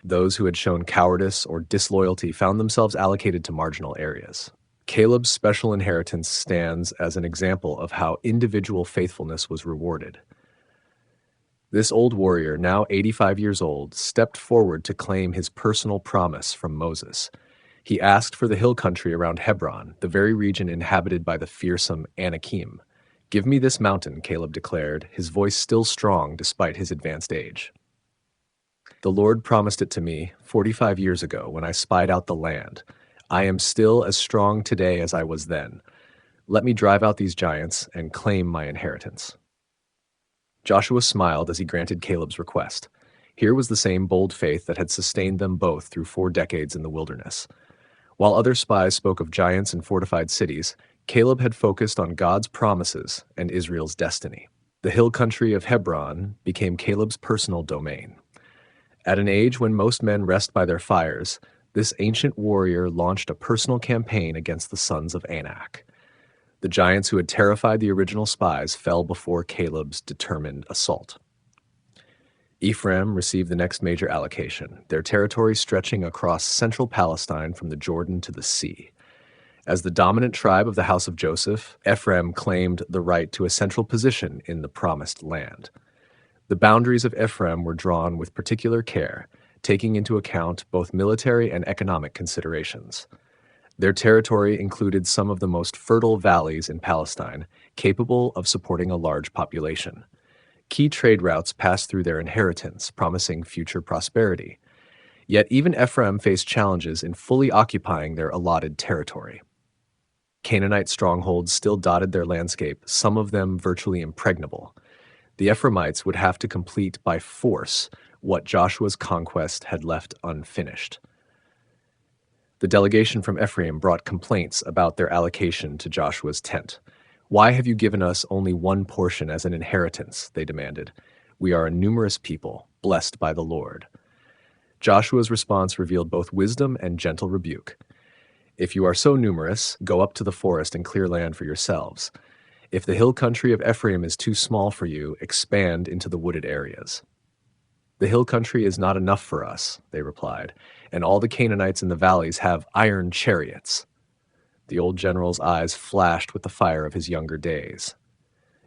Those who had shown cowardice or disloyalty found themselves allocated to marginal areas. Caleb's special inheritance stands as an example of how individual faithfulness was rewarded. This old warrior, now 85 years old, stepped forward to claim his personal promise from Moses. He asked for the hill country around Hebron, the very region inhabited by the fearsome Anakim. "Give me this mountain," Caleb declared, his voice still strong despite his advanced age. "The Lord promised it to me 45 years ago when I spied out the land. I am still as strong today as I was then. Let me drive out these giants and claim my inheritance." Joshua smiled as he granted Caleb's request. Here was the same bold faith that had sustained them both through 4 decades in the wilderness. While other spies spoke of giants and fortified cities, Caleb had focused on God's promises and Israel's destiny. The hill country of Hebron became Caleb's personal domain. At an age when most men rest by their fires, this ancient warrior launched a personal campaign against the sons of Anak. The giants who had terrified the original spies fell before Caleb's determined assault. Ephraim received the next major allocation, their territory stretching across central Palestine from the Jordan to the sea. As the dominant tribe of the house of Joseph, Ephraim claimed the right to a central position in the promised land. The boundaries of Ephraim were drawn with particular care, taking into account both military and economic considerations. Their territory included some of the most fertile valleys in Palestine, capable of supporting a large population. Key trade routes passed through their inheritance, promising future prosperity. Yet even Ephraim faced challenges in fully occupying their allotted territory. Canaanite strongholds still dotted their landscape, some of them virtually impregnable. The Ephraimites would have to complete by force what Joshua's conquest had left unfinished. The delegation from Ephraim brought complaints about their allocation to Joshua's tent. "Why have you given us only one portion as an inheritance?" they demanded. "We are a numerous people, blessed by the Lord." Joshua's response revealed both wisdom and gentle rebuke. "If you are so numerous, go up to the forest and clear land for yourselves. If the hill country of Ephraim is too small for you, expand into the wooded areas. The hill country is not enough for us, they replied, and all the Canaanites in the valleys have iron chariots. The old general's eyes flashed with the fire of his younger days.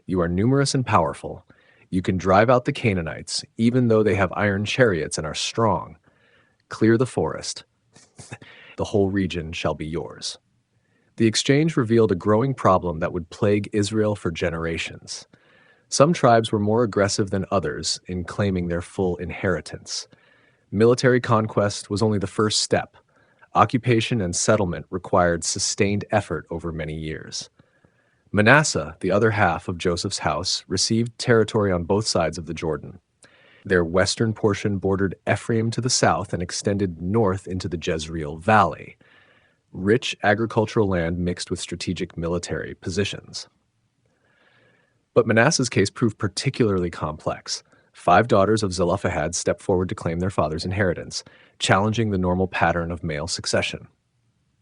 You are numerous and powerful. You can drive out the Canaanites, even though they have iron chariots and are strong. Clear the forest. The whole region shall be yours. The exchange revealed a growing problem that would plague Israel for generations. Some tribes were more aggressive than others in claiming their full inheritance. Military conquest was only the first step. Occupation and settlement required sustained effort over many years. Manasseh, the other half of Joseph's house, received territory on both sides of the Jordan. Their western portion bordered Ephraim to the south and extended north into the Jezreel Valley. Rich agricultural land mixed with strategic military positions. But Manasseh's case proved particularly complex. 5 daughters of Zelophehad stepped forward to claim their father's inheritance, challenging the normal pattern of male succession.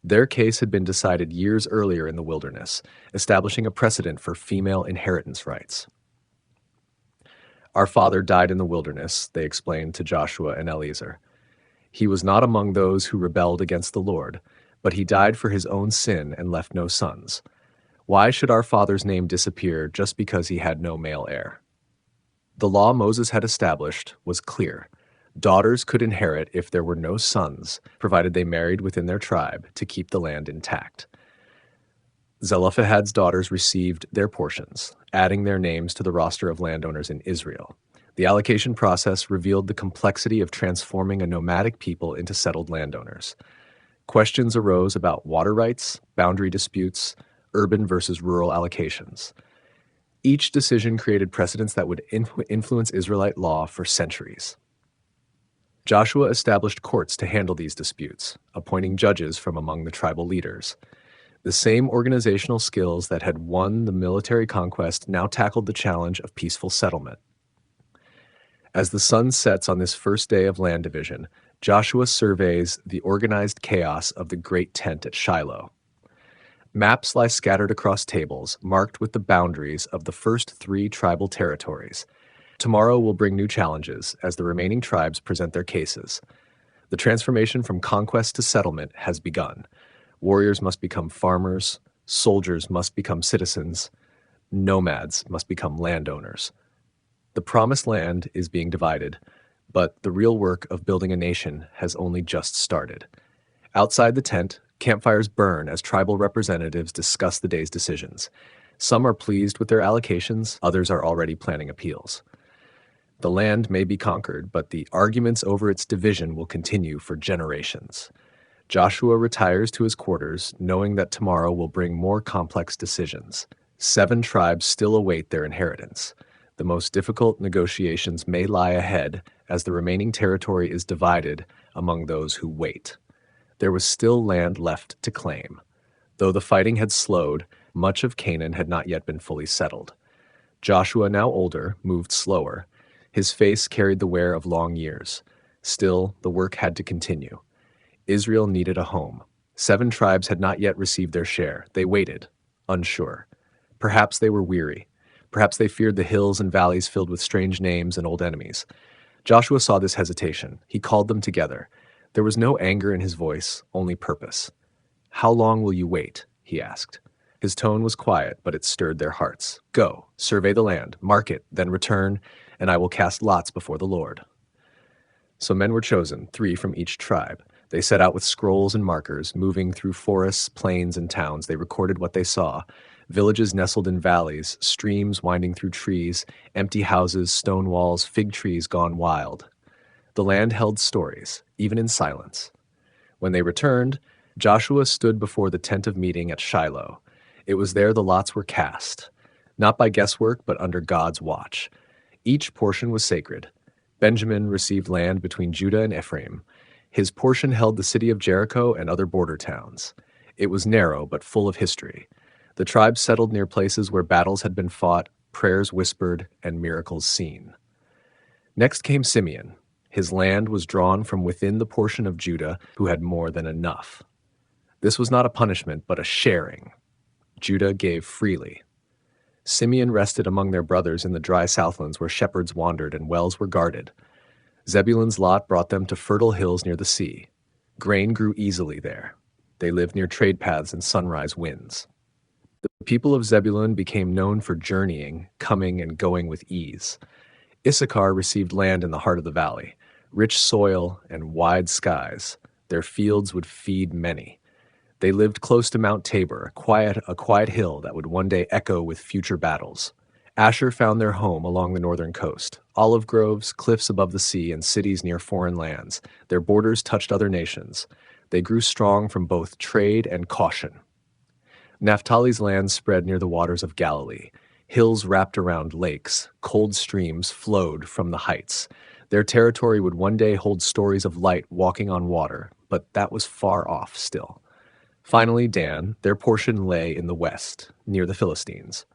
Their case had been decided years earlier in the wilderness, establishing a precedent for female inheritance rights. Our father died in the wilderness, they explained to Joshua and Eleazar. He was not among those who rebelled against the Lord, but he died for his own sin and left no sons. Why should our father's name disappear just because he had no male heir? The law Moses had established was clear. Daughters could inherit if there were no sons, provided they married within their tribe to keep the land intact. Zelophehad's daughters received their portions, adding their names to the roster of landowners in Israel. The allocation process revealed the complexity of transforming a nomadic people into settled landowners. Questions arose about water rights, boundary disputes, urban versus rural allocations. Each decision created precedents that would influence Israelite law for centuries. Joshua established courts to handle these disputes, appointing judges from among the tribal leaders. The same organizational skills that had won the military conquest now tackled the challenge of peaceful settlement. As the sun sets on this first day of land division, Joshua surveys the organized chaos of the great tent at Shiloh. Maps lie scattered across tables, marked with the boundaries of the first 3 tribal territories. Tomorrow will bring new challenges as the remaining tribes present their cases. The transformation from conquest to settlement has begun. Warriors must become farmers, soldiers must become citizens, nomads must become landowners. The promised land is being divided, but the real work of building a nation has only just started. Outside the tent, campfires burn as tribal representatives discuss the day's decisions. Some are pleased with their allocations, others are already planning appeals. The land may be conquered, but the arguments over its division will continue for generations. Joshua retires to his quarters, knowing that tomorrow will bring more complex decisions. 7 tribes still await their inheritance. The most difficult negotiations may lie ahead as the remaining territory is divided among those who wait. There was still land left to claim. Though the fighting had slowed, much of Canaan had not yet been fully settled. Joshua, now older, moved slower. His face carried the wear of long years. Still, the work had to continue. Israel needed a home. 7 tribes had not yet received their share. They waited, unsure. Perhaps they were weary. Perhaps they feared the hills and valleys filled with strange names and old enemies. Joshua saw this hesitation. He called them together. There was no anger in his voice, only purpose. "How long will you wait?" he asked. His tone was quiet, but it stirred their hearts. "Go, survey the land, mark it, then return, and I will cast lots before the Lord." So men were chosen, 3 from each tribe. They set out with scrolls and markers, moving through forests, plains, and towns. They recorded what they saw. Villages nestled in valleys, streams winding through trees, empty houses, stone walls, fig trees gone wild. The land held stories, even in silence. When they returned, Joshua stood before the tent of meeting at Shiloh. It was there the lots were cast, not by guesswork, but under God's watch. Each portion was sacred. Benjamin received land between Judah and Ephraim. His portion held the city of Jericho and other border towns. It was narrow, but full of history. The tribes settled near places where battles had been fought, prayers whispered, and miracles seen. Next came Simeon. His land was drawn from within the portion of Judah who had more than enough. This was not a punishment, but a sharing. Judah gave freely. Simeon rested among their brothers in the dry southlands where shepherds wandered and wells were guarded. Zebulun's lot brought them to fertile hills near the sea. Grain grew easily there. They lived near trade paths and sunrise winds. The people of Zebulun became known for journeying, coming, and going with ease. Issachar received land in the heart of the valley, rich soil and wide skies. Their fields would feed many. They lived close to Mount Tabor, a quiet hill that would one day echo with future battles. Asher found their home along the northern coast. Olive groves, cliffs above the sea, and cities near foreign lands. Their borders touched other nations. They grew strong from both trade and caution. Naphtali's land spread near the waters of Galilee. Hills wrapped around lakes. Cold streams flowed from the heights. Their territory would one day hold stories of light walking on water, but that was far off still. Finally, Dan, their portion lay in the west, near the Philistines.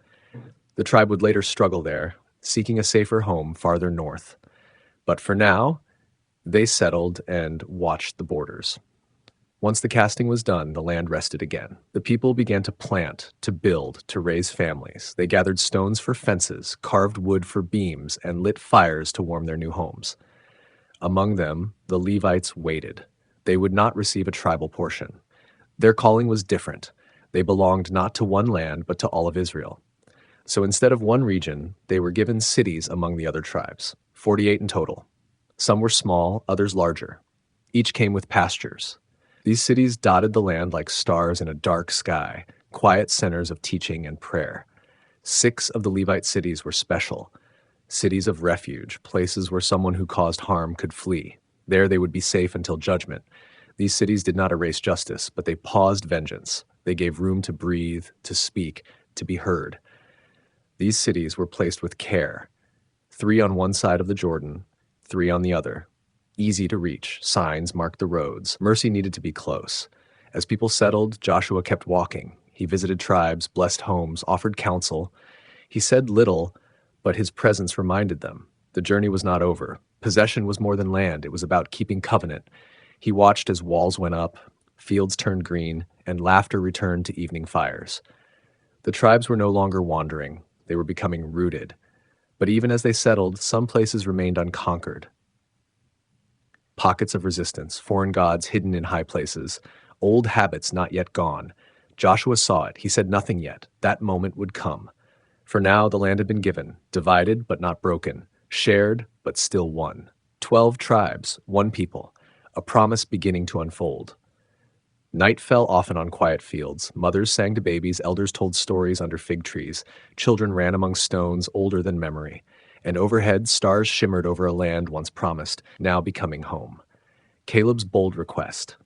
The tribe would later struggle there, seeking a safer home farther north. But for now, they settled and watched the borders. Once the casting was done, the land rested again. The people began to plant, to build, to raise families. They gathered stones for fences, carved wood for beams, and lit fires to warm their new homes. Among them, the Levites waited. They would not receive a tribal portion. Their calling was different. They belonged not to one land, but to all of Israel. So instead of one region, they were given cities among the other tribes, 48 in total. Some were small, others larger. Each came with pastures. These cities dotted the land like stars in a dark sky, quiet centers of teaching and prayer. 6 of the Levite cities were special, cities of refuge, places where someone who caused harm could flee. There they would be safe until judgment. These cities did not erase justice, but they paused vengeance. They gave room to breathe, to speak, to be heard. These cities were placed with care. 3 on one side of the Jordan, 3 on the other. Easy to reach, signs marked the roads. Mercy needed to be close. As people settled, Joshua kept walking. He visited tribes, blessed homes, offered counsel. He said little, but his presence reminded them. The journey was not over. Possession was more than land. It was about keeping covenant. He watched as walls went up, fields turned green, and laughter returned to evening fires. The tribes were no longer wandering. They were becoming rooted. But even as they settled, some places remained unconquered. Pockets of resistance, foreign gods hidden in high places, old habits not yet gone. Joshua saw it. He said nothing yet. That moment would come. For now, the land had been given, divided but not broken, shared but still one. 12 tribes, one people, a promise beginning to unfold. Night fell often on quiet fields. Mothers sang to babies, elders told stories under fig trees. Children ran among stones older than memory. And overhead, stars shimmered over a land once promised, now becoming home. Caleb's bold request.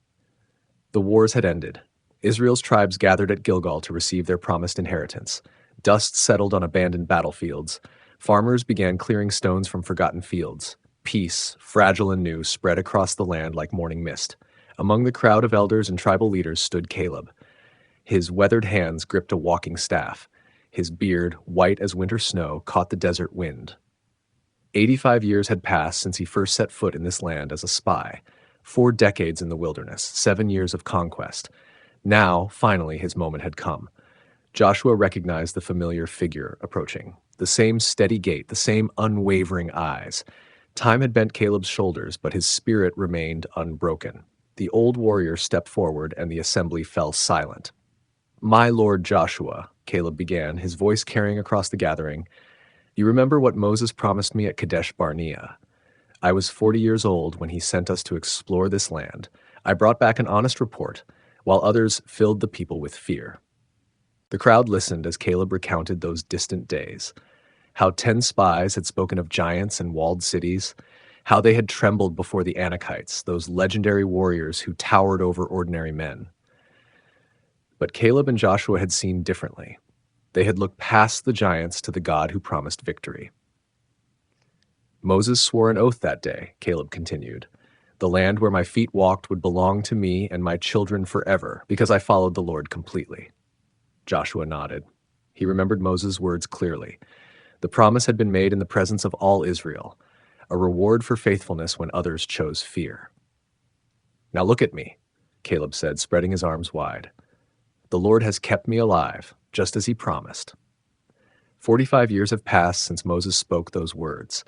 The wars had ended. Israel's tribes gathered at Gilgal to receive their promised inheritance. Dust settled on abandoned battlefields. Farmers began clearing stones from forgotten fields. Peace, fragile and new, spread across the land like morning mist. Among the crowd of elders and tribal leaders stood Caleb. His weathered hands gripped a walking staff. His beard, white as winter snow, caught the desert wind. 85 years had passed since he first set foot in this land as a spy. 4 decades in the wilderness, 7 years of conquest. Now, finally, his moment had come. Joshua recognized the familiar figure approaching. The same steady gait, the same unwavering eyes. Time had bent Caleb's shoulders, but his spirit remained unbroken. The old warrior stepped forward, and the assembly fell silent. "My lord Joshua," Caleb began, his voice carrying across the gathering, "you remember what Moses promised me at Kadesh Barnea. I was 40 years old when he sent us to explore this land. I brought back an honest report, while others filled the people with fear." The crowd listened as Caleb recounted those distant days. How 10 spies had spoken of giants and walled cities, how they had trembled before the Anakites, those legendary warriors who towered over ordinary men. But Caleb and Joshua had seen differently. They had looked past the giants to the God who promised victory. "Moses swore an oath that day," Caleb continued. "The land where my feet walked would belong to me and my children forever, because I followed the Lord completely." Joshua nodded. He remembered Moses' words clearly. The promise had been made in the presence of all Israel, a reward for faithfulness when others chose fear. "Now look at me," Caleb said, spreading his arms wide. "The Lord has kept me alive, just as he promised." 45 years have passed since Moses spoke those words.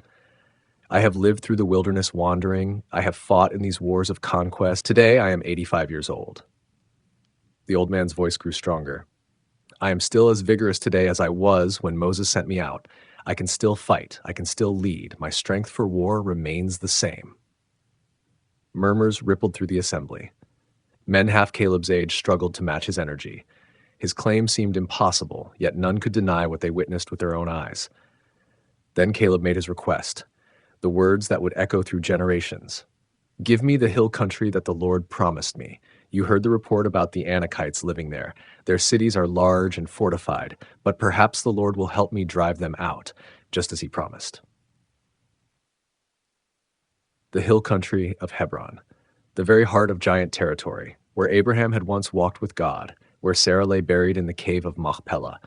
I have lived through the wilderness wandering. I have fought in these wars of conquest. Today I am 85 years old. The old man's voice grew stronger. I am still as vigorous today as I was when Moses sent me out. I can still fight. I can still lead. My strength for war remains the same. Murmurs rippled through the assembly. Men half Caleb's age struggled to match his energy. His claim seemed impossible, yet none could deny what they witnessed with their own eyes. Then Caleb made his request, the words that would echo through generations. Give me the hill country that the Lord promised me. You heard the report about the Anakites living there. Their cities are large and fortified, but perhaps the Lord will help me drive them out, just as he promised. The hill country of Hebron, the very heart of giant territory, where Abraham had once walked with God, where Sarah lay buried in the cave of Machpelah,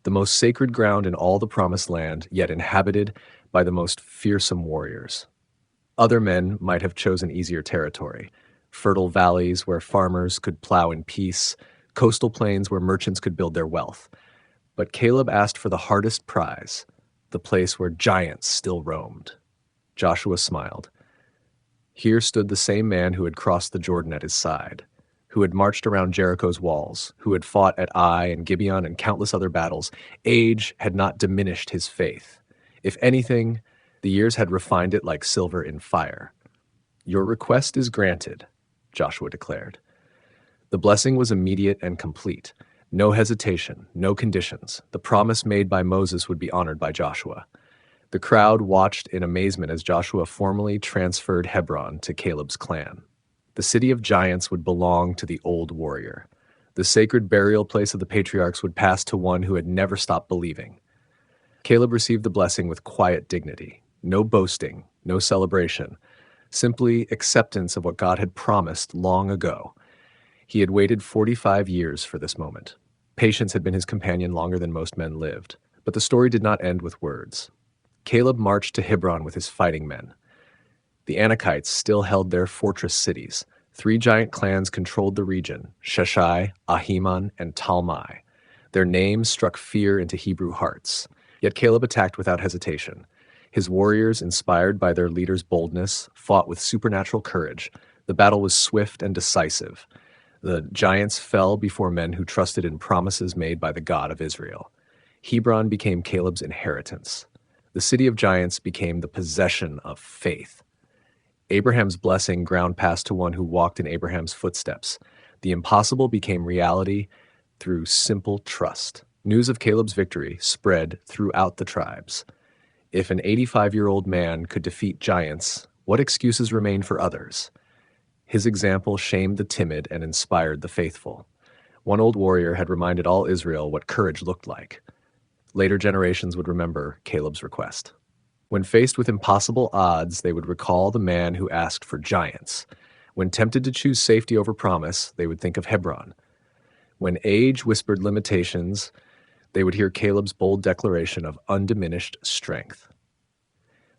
the most sacred ground in all the promised land, yet inhabited by the most fearsome warriors. Other men might have chosen easier territory, fertile valleys where farmers could plow in peace, coastal plains where merchants could build their wealth. But Caleb asked for the hardest prize, the place where giants still roamed. Joshua smiled. Here stood the same man who had crossed the Jordan at his side, who had marched around Jericho's walls, who had fought at Ai and Gibeon and countless other battles. Age had not diminished his faith. If anything, the years had refined it like silver in fire. Your request is granted, Joshua declared. The blessing was immediate and complete. No hesitation, no conditions. The promise made by Moses would be honored by Joshua. The crowd watched in amazement as Joshua formally transferred Hebron to Caleb's clan. The city of giants would belong to the old warrior. The sacred burial place of the patriarchs would pass to one who had never stopped believing. Caleb received the blessing with quiet dignity. No boasting, no celebration, simply acceptance of what God had promised long ago. He had waited 45 years for this moment. Patience had been his companion longer than most men lived. But the story did not end with words. Caleb marched to Hebron with his fighting men. The Anakites still held their fortress cities. 3 giant clans controlled the region, Sheshai, Ahiman, and Talmai. Their names struck fear into Hebrew hearts. Yet Caleb attacked without hesitation. His warriors, inspired by their leader's boldness, fought with supernatural courage. The battle was swift and decisive. The giants fell before men who trusted in promises made by the God of Israel. Hebron became Caleb's inheritance. The city of giants became the possession of faith. Abraham's blessing ground passed to one who walked in Abraham's footsteps. The impossible became reality through simple trust. News of Caleb's victory spread throughout the tribes. If an 85-year-old man could defeat giants, what excuses remained for others? His example shamed the timid and inspired the faithful. One old warrior had reminded all Israel what courage looked like. Later generations would remember Caleb's request. When faced with impossible odds, they would recall the man who asked for giants. When tempted to choose safety over promise, they would think of Hebron. When age whispered limitations, they would hear Caleb's bold declaration of undiminished strength.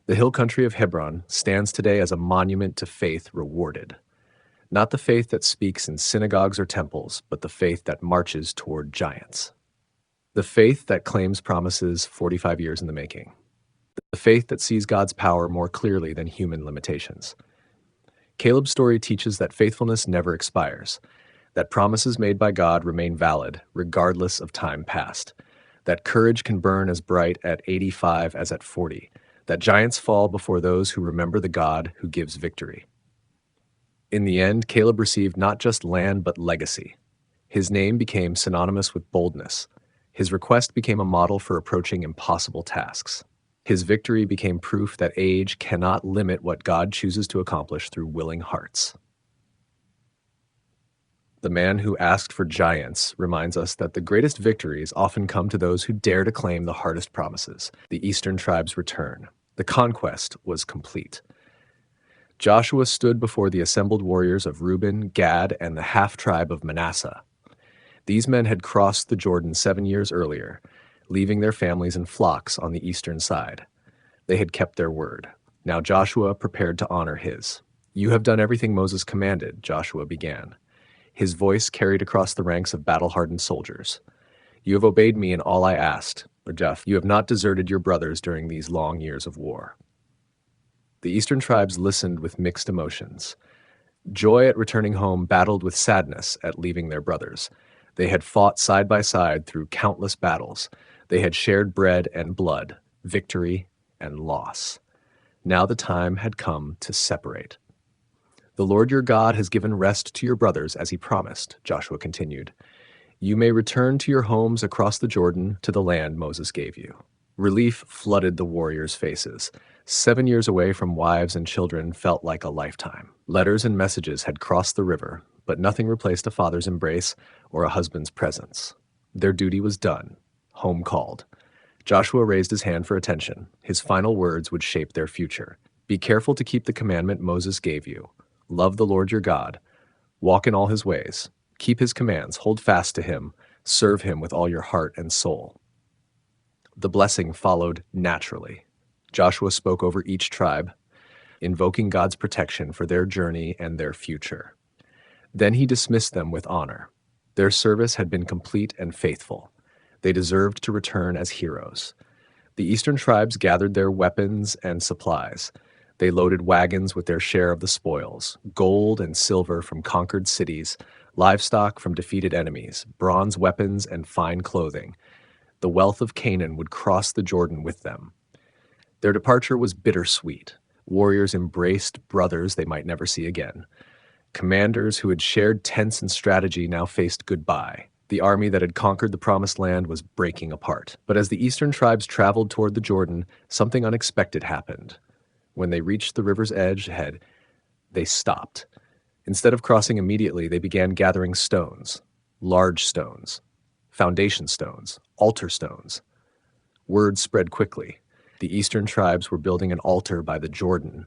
The hill country of Hebron stands today as a monument to faith rewarded. Not the faith that speaks in synagogues or temples, but the faith that marches toward giants. The faith that claims promises 45 years in the making. The faith that sees God's power more clearly than human limitations. Caleb's story teaches that faithfulness never expires, that promises made by God remain valid regardless of time past, that courage can burn as bright at 85 as at 40, that giants fall before those who remember the God who gives victory. In the end, Caleb received not just land but legacy. His name became synonymous with boldness. His request became a model for approaching impossible tasks. His victory became proof that age cannot limit what God chooses to accomplish through willing hearts. The man who asked for giants reminds us that the greatest victories often come to those who dare to claim the hardest promises. The eastern tribes return. The conquest was complete. Joshua stood before the assembled warriors of Reuben, Gad, and the half-tribe of Manasseh. These men had crossed the Jordan 7 years earlier, leaving their families and flocks on the eastern side. They had kept their word. Now Joshua prepared to honor his. "You have done everything Moses commanded," Joshua began. His voice carried across the ranks of battle-hardened soldiers. "You have obeyed me in all I asked. or Jeff, you have not deserted your brothers during these long years of war. The eastern tribes listened with mixed emotions. Joy at returning home battled with sadness at leaving their brothers. They had fought side by side through countless battles. They had shared bread and blood, victory and loss. Now the time had come to separate. The Lord your God has given rest to your brothers as he promised, Joshua continued. You may return to your homes across the Jordan to the land Moses gave you. Relief flooded the warriors' faces. 7 years away from wives and children felt like a lifetime. Letters and messages had crossed the river, but nothing replaced a father's embrace or a husband's presence. Their duty was done. Home called. Joshua raised his hand for attention. His final words would shape their future. Be careful to keep the commandment Moses gave you. Love the Lord your God. Walk in all his ways. Keep his commands. Hold fast to him. Serve him with all your heart and soul. The blessing followed naturally. Joshua spoke over each tribe, invoking God's protection for their journey and their future. Then he dismissed them with honor. Their service had been complete and faithful. They deserved to return as heroes. The eastern tribes gathered their weapons and supplies. They loaded wagons with their share of the spoils, gold and silver from conquered cities, livestock from defeated enemies, bronze weapons and fine clothing. The wealth of Canaan would cross the Jordan with them. Their departure was bittersweet. Warriors embraced brothers they might never see again. Commanders who had shared tents and strategy now faced goodbye. The army that had conquered the Promised Land was breaking apart. But as the eastern tribes traveled toward the Jordan, something unexpected happened. When they reached the river's edge ahead, they stopped. Instead of crossing immediately, they began gathering stones, large stones, foundation stones, altar stones. Word spread quickly. The eastern tribes were building an altar by the Jordan,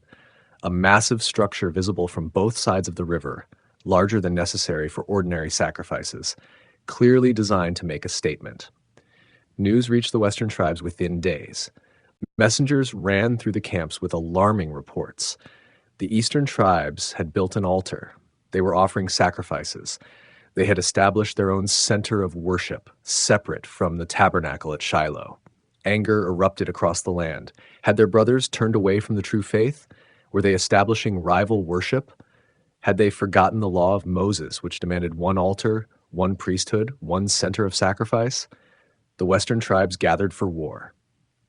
a massive structure visible from both sides of the river, larger than necessary for ordinary sacrifices, clearly designed to make a statement. News reached the western tribes within days. Messengers ran through the camps with alarming reports. The eastern tribes had built an altar. They were offering sacrifices. They had established their own center of worship, separate from the tabernacle at Shiloh. Anger erupted across the land. Had their brothers turned away from the true faith? Were they establishing rival worship? Had they forgotten the law of Moses, which demanded one altar, one priesthood, one center of sacrifice? The western tribes gathered for war.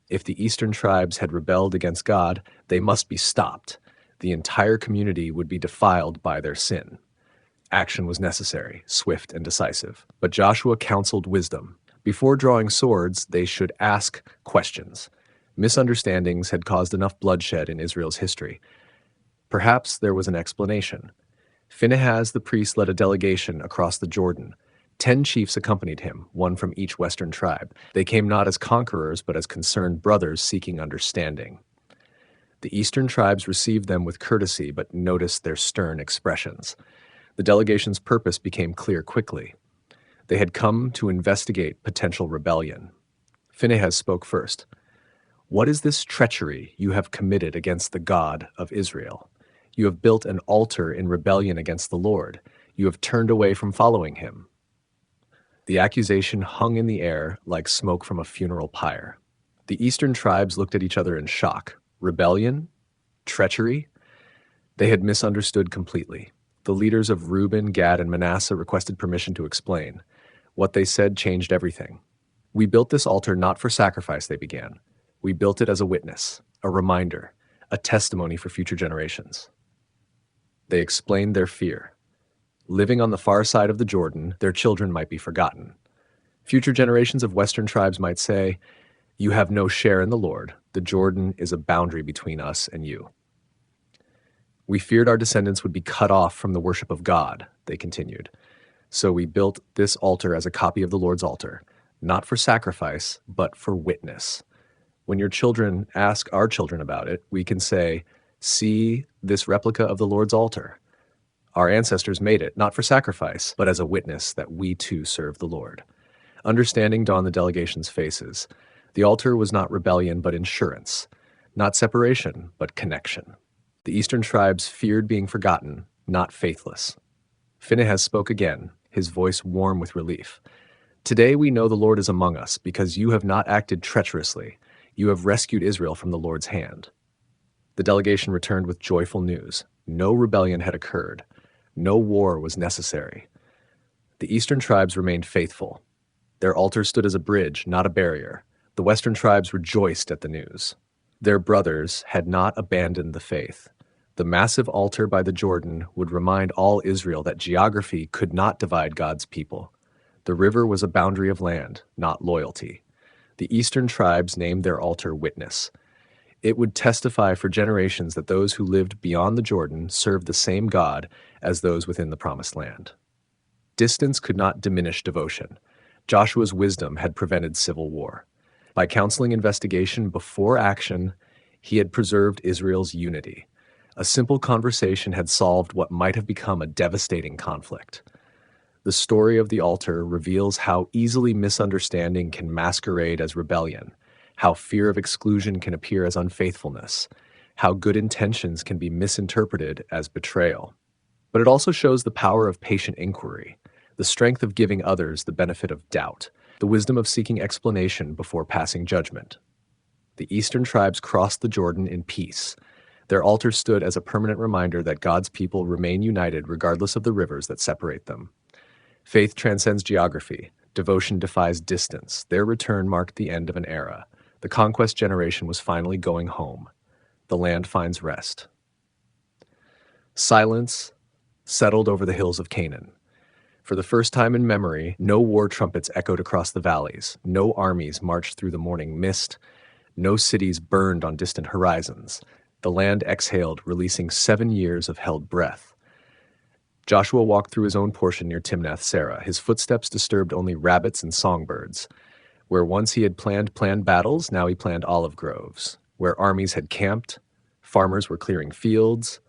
If the eastern tribes had rebelled against God, they must be stopped. The entire community would be defiled by their sin. Action was necessary, swift and decisive. But Joshua counseled wisdom. Before drawing swords, they should ask questions. Misunderstandings had caused enough bloodshed in Israel's history. Perhaps there was an explanation. Phinehas the priest led a delegation across the Jordan. 10 chiefs accompanied him, one from each western tribe. They came not as conquerors, but as concerned brothers seeking understanding. The eastern tribes received them with courtesy, but noticed their stern expressions. The delegation's purpose became clear quickly. They had come to investigate potential rebellion. Phinehas spoke first. What is this treachery you have committed against the God of Israel? You have built an altar in rebellion against the Lord. You have turned away from following him. The accusation hung in the air like smoke from a funeral pyre. The eastern tribes looked at each other in shock. Rebellion? Treachery? They had misunderstood completely. The leaders of Reuben, Gad, and Manasseh requested permission to explain. What they said changed everything. We built this altar not for sacrifice, they began. We built it as a witness, a reminder, a testimony for future generations. They explained their fear. Living on the far side of the Jordan, their children might be forgotten. Future generations of Western tribes might say, "You have no share in the Lord. The Jordan is a boundary between us and you." We feared our descendants would be cut off from the worship of God, they continued. So we built this altar as a copy of the Lord's altar, not for sacrifice, but for witness. When your children ask our children about it, we can say, "See this replica of the Lord's altar. Our ancestors made it, not for sacrifice, but as a witness that we too serve the Lord." Understanding dawned on the delegation's faces. The altar was not rebellion, but insurance. Not separation, but connection. The eastern tribes feared being forgotten, not faithless. Phinehas spoke again, his voice warm with relief. Today we know the Lord is among us because you have not acted treacherously. You have rescued Israel from the Lord's hand. The delegation returned with joyful news. No rebellion had occurred. No war was necessary. The eastern tribes remained faithful. Their altar stood as a bridge, not a barrier. The western tribes rejoiced at the news. Their brothers had not abandoned the faith. The massive altar by the Jordan would remind all Israel that geography could not divide God's people. The river was a boundary of land, not loyalty. The eastern tribes named their altar Witness. It would testify for generations that those who lived beyond the Jordan served the same God as those within the Promised Land. Distance could not diminish devotion. Joshua's wisdom had prevented civil war. By counseling investigation before action, he had preserved Israel's unity. A simple conversation had solved what might have become a devastating conflict. The story of the altar reveals how easily misunderstanding can masquerade as rebellion, how fear of exclusion can appear as unfaithfulness, how good intentions can be misinterpreted as betrayal. But it also shows the power of patient inquiry, the strength of giving others the benefit of doubt, the wisdom of seeking explanation before passing judgment. The eastern tribes crossed the Jordan in peace. Their altar stood as a permanent reminder that God's people remain united regardless of the rivers that separate them. Faith transcends geography. Devotion defies distance. Their return marked the end of an era. The conquest generation was finally going home. The land finds rest. Silence settled over the hills of Canaan. For the first time in memory, no war trumpets echoed across the valleys. No armies marched through the morning mist. No cities burned on distant horizons. The land exhaled, releasing 7 years of held breath. Joshua walked through his own portion near Timnath-Serah. His footsteps disturbed only rabbits and songbirds. Where once he had planned battles, now he planned olive groves. Where armies had camped, farmers were clearing fields.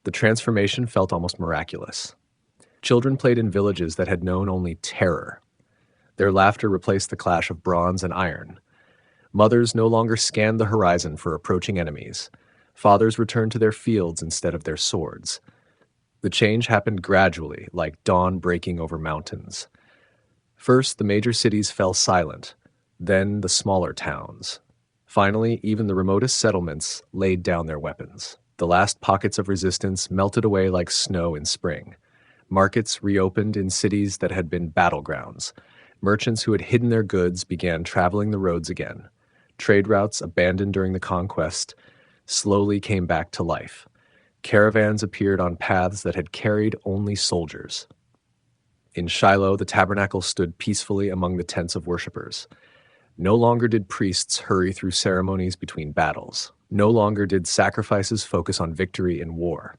The transformation felt almost miraculous. Children played in villages that had known only terror. Their laughter replaced the clash of bronze and iron. Mothers no longer scanned the horizon for approaching enemies. Fathers returned to their fields instead of their swords. The change happened gradually, like dawn breaking over mountains. First, the major cities fell silent, then the smaller towns. Finally, even the remotest settlements laid down their weapons. The last pockets of resistance melted away like snow in spring. Markets reopened in cities that had been battlegrounds. Merchants who had hidden their goods began traveling the roads again. Trade routes abandoned during the conquest slowly came back to life. Caravans appeared on paths that had carried only soldiers. In Shiloh, the tabernacle stood peacefully among the tents of worshipers. No longer did priests hurry through ceremonies between battles. No longer did sacrifices focus on victory in war.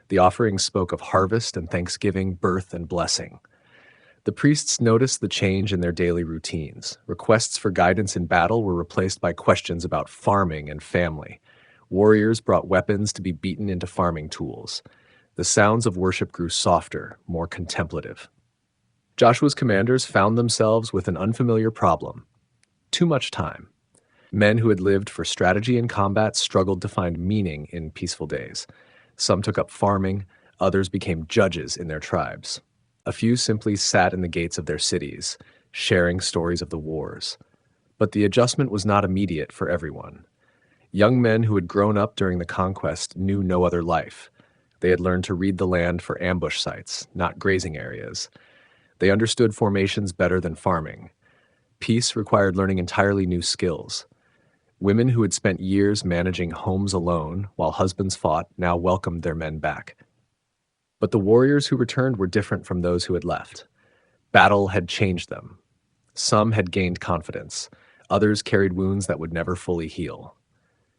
The offerings spoke of harvest and thanksgiving, birth and blessing. The priests noticed the change in their daily routines. Requests for guidance in battle were replaced by questions about farming and family. Warriors brought weapons to be beaten into farming tools. The sounds of worship grew softer, more contemplative. Joshua's commanders found themselves with an unfamiliar problem: too much time. Men who had lived for strategy and combat struggled to find meaning in peaceful days. Some took up farming, others became judges in their tribes. A few simply sat in the gates of their cities, sharing stories of the wars. But the adjustment was not immediate for everyone. Young men who had grown up during the conquest knew no other life. They had learned to read the land for ambush sites, not grazing areas. They understood formations better than farming. Peace required learning entirely new skills. Women who had spent years managing homes alone while husbands fought now welcomed their men back. But the warriors who returned were different from those who had left. Battle had changed them. Some had gained confidence. Others carried wounds that would never fully heal.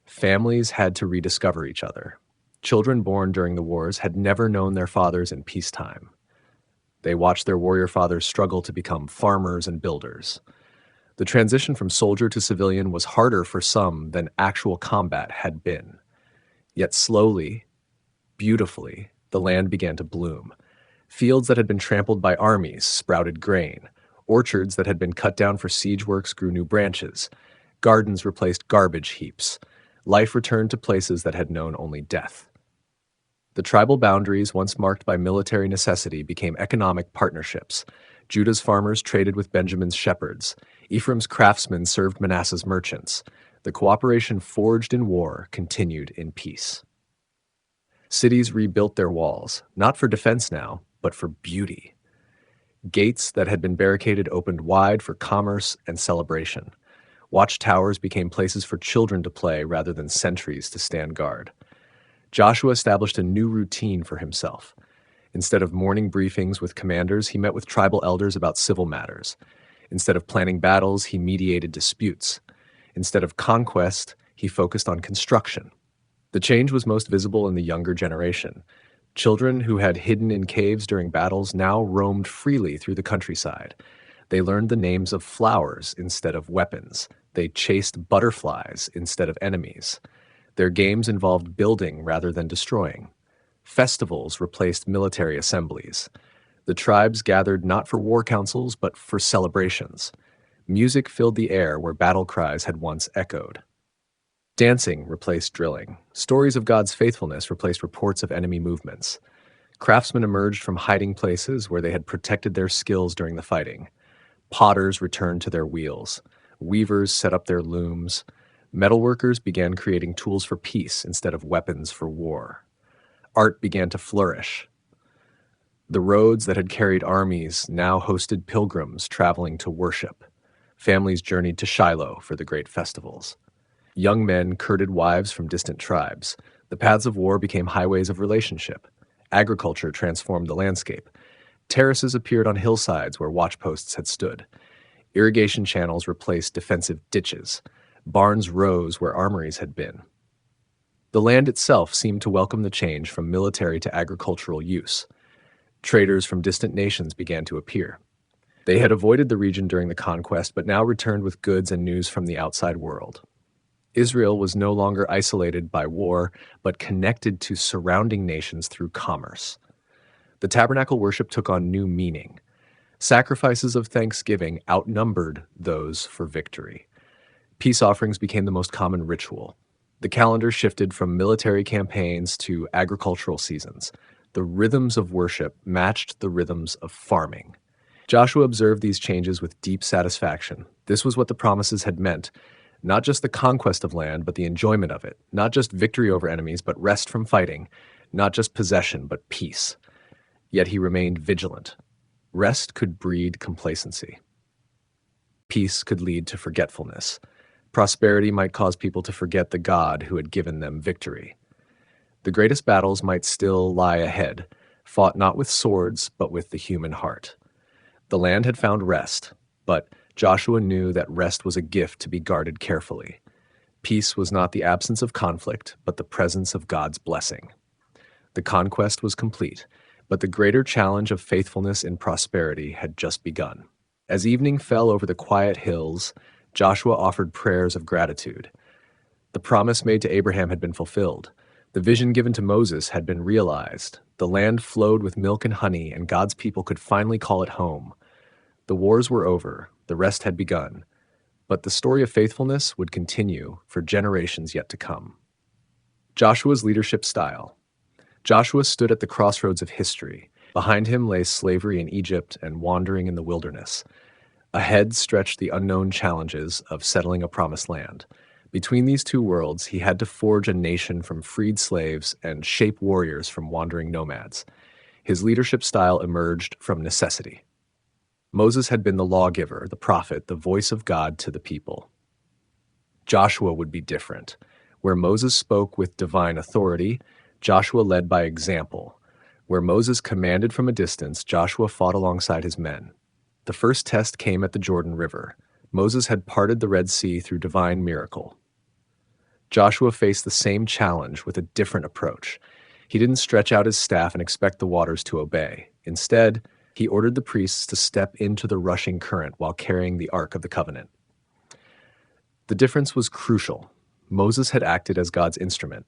Families had to rediscover each other. Children born during the wars had never known their fathers in peacetime. They watched their warrior fathers struggle to become farmers and builders. The transition from soldier to civilian was harder for some than actual combat had been. Yet slowly, beautifully, the land began to bloom. Fields that had been trampled by armies sprouted grain. Orchards that had been cut down for siege works grew new branches. Gardens replaced garbage heaps. Life returned to places that had known only death. The tribal boundaries, once marked by military necessity, became economic partnerships. Judah's farmers traded with Benjamin's shepherds. Ephraim's craftsmen served Manasseh's merchants. The cooperation forged in war continued in peace. Cities rebuilt their walls, not for defense now, but for beauty. Gates that had been barricaded opened wide for commerce and celebration. Watchtowers became places for children to play rather than sentries to stand guard. Joshua established a new routine for himself. Instead of morning briefings with commanders, he met with tribal elders about civil matters. Instead of planning battles, he mediated disputes. Instead of conquest, he focused on construction. The change was most visible in the younger generation. Children who had hidden in caves during battles now roamed freely through the countryside. They learned the names of flowers instead of weapons. They chased butterflies instead of enemies. Their games involved building rather than destroying. Festivals replaced military assemblies. The tribes gathered not for war councils, but for celebrations. Music filled the air where battle cries had once echoed. Dancing replaced drilling. Stories of God's faithfulness replaced reports of enemy movements. Craftsmen emerged from hiding places where they had protected their skills during the fighting. Potters returned to their wheels. Weavers set up their looms. Metalworkers began creating tools for peace instead of weapons for war. Art began to flourish. The roads that had carried armies now hosted pilgrims traveling to worship. Families journeyed to Shiloh for the great festivals. Young men courted wives from distant tribes. The paths of war became highways of relationship. Agriculture transformed the landscape. Terraces appeared on hillsides where watchposts had stood. Irrigation channels replaced defensive ditches. Barns rose where armories had been. The land itself seemed to welcome the change from military to agricultural use. Traders from distant nations began to appear. They had avoided the region during the conquest, but now returned with goods and news from the outside world. Israel was no longer isolated by war, but connected to surrounding nations through commerce. The tabernacle worship took on new meaning. Sacrifices of thanksgiving outnumbered those for victory. Peace offerings became the most common ritual. The calendar shifted from military campaigns to agricultural seasons. The rhythms of worship matched the rhythms of farming. Joshua observed these changes with deep satisfaction. This was what the promises had meant. Not just the conquest of land, but the enjoyment of it. Not just victory over enemies, but rest from fighting. Not just possession, but peace. Yet he remained vigilant. Rest could breed complacency. Peace could lead to forgetfulness. Prosperity might cause people to forget the God who had given them victory. The greatest battles might still lie ahead, fought not with swords, but with the human heart. The land had found rest, but Joshua knew that rest was a gift to be guarded carefully. Peace was not the absence of conflict, but the presence of God's blessing. The conquest was complete, but the greater challenge of faithfulness in prosperity had just begun. As evening fell over the quiet hills, Joshua offered prayers of gratitude. The promise made to Abraham had been fulfilled. The vision given to Moses had been realized. The land flowed with milk and honey, and God's people could finally call it home. The wars were over. The rest had begun. But the story of faithfulness would continue for generations yet to come. Joshua's leadership style. Joshua stood at the crossroads of history. Behind him lay slavery in Egypt and wandering in the wilderness. Ahead stretched the unknown challenges of settling a promised land. Between these two worlds, he had to forge a nation from freed slaves and shape warriors from wandering nomads. His leadership style emerged from necessity. Moses had been the lawgiver, the prophet, the voice of God to the people. Joshua would be different. Where Moses spoke with divine authority, Joshua led by example. Where Moses commanded from a distance, Joshua fought alongside his men. The first test came at the Jordan River. Moses had parted the Red Sea through divine miracle. Joshua faced the same challenge with a different approach. He didn't stretch out his staff and expect the waters to obey. Instead, he ordered the priests to step into the rushing current while carrying the Ark of the Covenant. The difference was crucial. Moses had acted as God's instrument.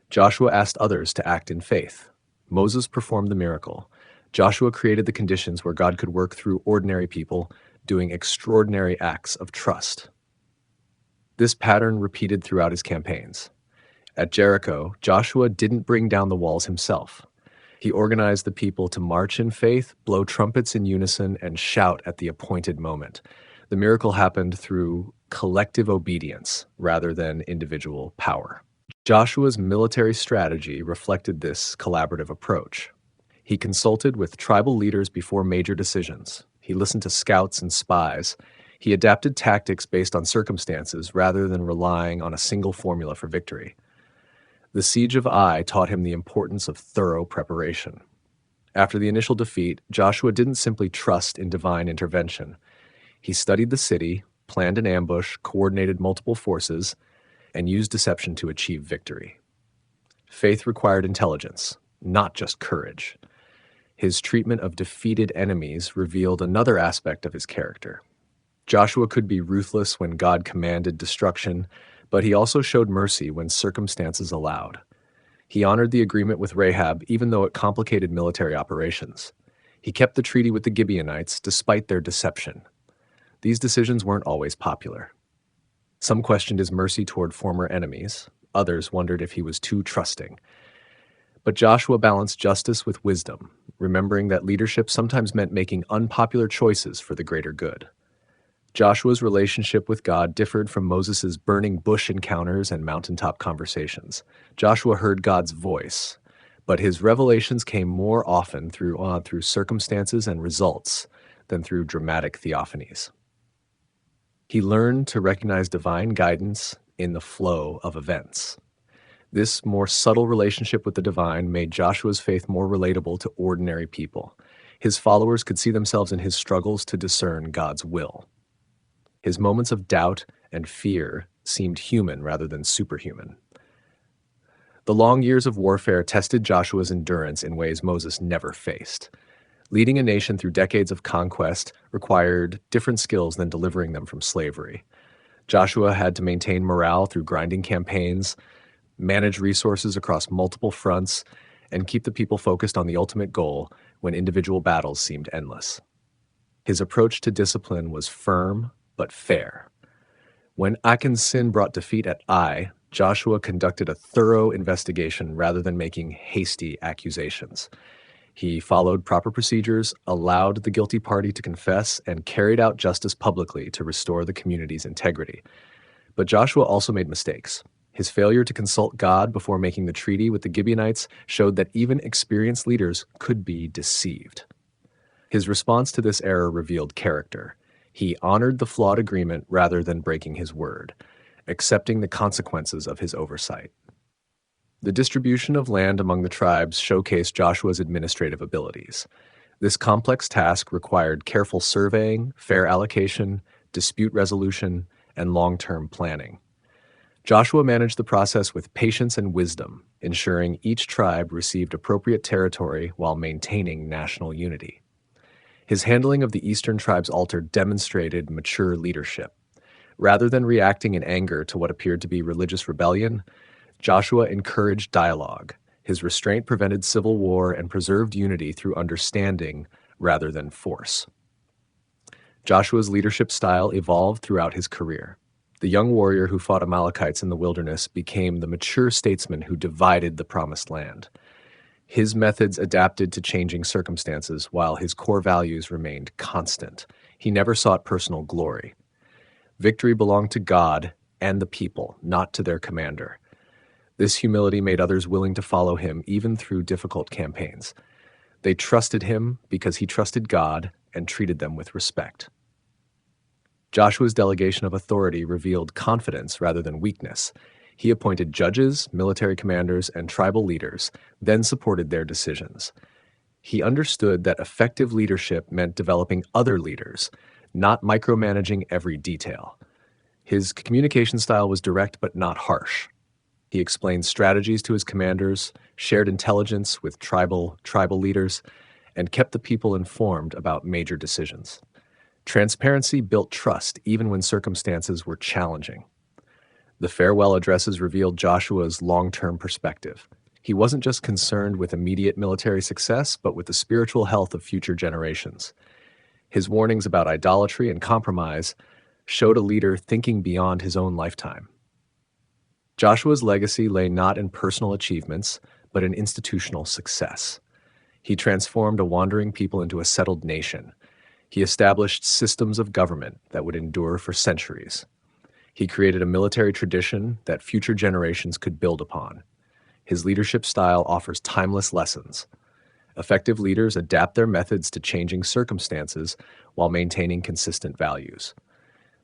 Joshua asked others to act in faith. Moses performed the miracle. Joshua created the conditions where God could work through ordinary people, doing extraordinary acts of trust. This pattern repeated throughout his campaigns. At Jericho, Joshua didn't bring down the walls himself. He organized the people to march in faith, blow trumpets in unison, and shout at the appointed moment. The miracle happened through collective obedience rather than individual power. Joshua's military strategy reflected this collaborative approach. He consulted with tribal leaders before major decisions. He listened to scouts and spies. He adapted tactics based on circumstances rather than relying on a single formula for victory. The siege of Ai taught him the importance of thorough preparation. After the initial defeat, Joshua didn't simply trust in divine intervention. He studied the city, planned an ambush, coordinated multiple forces, and used deception to achieve victory. Faith required intelligence, not just courage. His treatment of defeated enemies revealed another aspect of his character. Joshua could be ruthless when God commanded destruction, but he also showed mercy when circumstances allowed. He honored the agreement with Rahab even though it complicated military operations. He kept the treaty with the Gibeonites despite their deception. These decisions weren't always popular. Some questioned his mercy toward former enemies. Others wondered if he was too trusting. But Joshua balanced justice with wisdom, remembering that leadership sometimes meant making unpopular choices for the greater good. Joshua's relationship with God differed from Moses' burning bush encounters and mountaintop conversations. Joshua heard God's voice, but his revelations came more often through circumstances and results than through dramatic theophanies. He learned to recognize divine guidance in the flow of events. This more subtle relationship with the divine made Joshua's faith more relatable to ordinary people. His followers could see themselves in his struggles to discern God's will. His moments of doubt and fear seemed human rather than superhuman. The long years of warfare tested Joshua's endurance in ways Moses never faced. Leading a nation through decades of conquest required different skills than delivering them from slavery. Joshua had to maintain morale through grinding campaigns, manage resources across multiple fronts, and keep the people focused on the ultimate goal when individual battles seemed endless. His approach to discipline was firm but fair. When Achan's sin brought defeat at Ai, Joshua conducted a thorough investigation rather than making hasty accusations. He followed proper procedures, allowed the guilty party to confess, and carried out justice publicly to restore the community's integrity. But Joshua also made mistakes. His failure to consult God before making the treaty with the Gibeonites showed that even experienced leaders could be deceived. His response to this error revealed character. He honored the flawed agreement rather than breaking his word, accepting the consequences of his oversight. The distribution of land among the tribes showcased Joshua's administrative abilities. This complex task required careful surveying, fair allocation, dispute resolution, and long-term planning. Joshua managed the process with patience and wisdom, ensuring each tribe received appropriate territory while maintaining national unity. His handling of the eastern tribe's altar demonstrated mature leadership. Rather than reacting in anger to what appeared to be religious rebellion, Joshua encouraged dialogue. His restraint prevented civil war and preserved unity through understanding rather than force. Joshua's leadership style evolved throughout his career. The young warrior who fought Amalekites in the wilderness became the mature statesman who divided the promised land. His methods adapted to changing circumstances while his core values remained constant. He never sought personal glory. Victory belonged to God and the people, not to their commander. This humility made others willing to follow him even through difficult campaigns. They trusted him because he trusted God and treated them with respect. Joshua's delegation of authority revealed confidence rather than weakness. He appointed judges, military commanders, and tribal leaders, then supported their decisions. He understood that effective leadership meant developing other leaders, not micromanaging every detail. His communication style was direct but not harsh. He explained strategies to his commanders, shared intelligence with tribal leaders, and kept the people informed about major decisions. Transparency built trust even when circumstances were challenging. The farewell addresses revealed Joshua's long-term perspective. He wasn't just concerned with immediate military success, but with the spiritual health of future generations. His warnings about idolatry and compromise showed a leader thinking beyond his own lifetime. Joshua's legacy lay not in personal achievements, but in institutional success. He transformed a wandering people into a settled nation. He established systems of government that would endure for centuries. He created a military tradition that future generations could build upon. His leadership style offers timeless lessons. Effective leaders adapt their methods to changing circumstances while maintaining consistent values.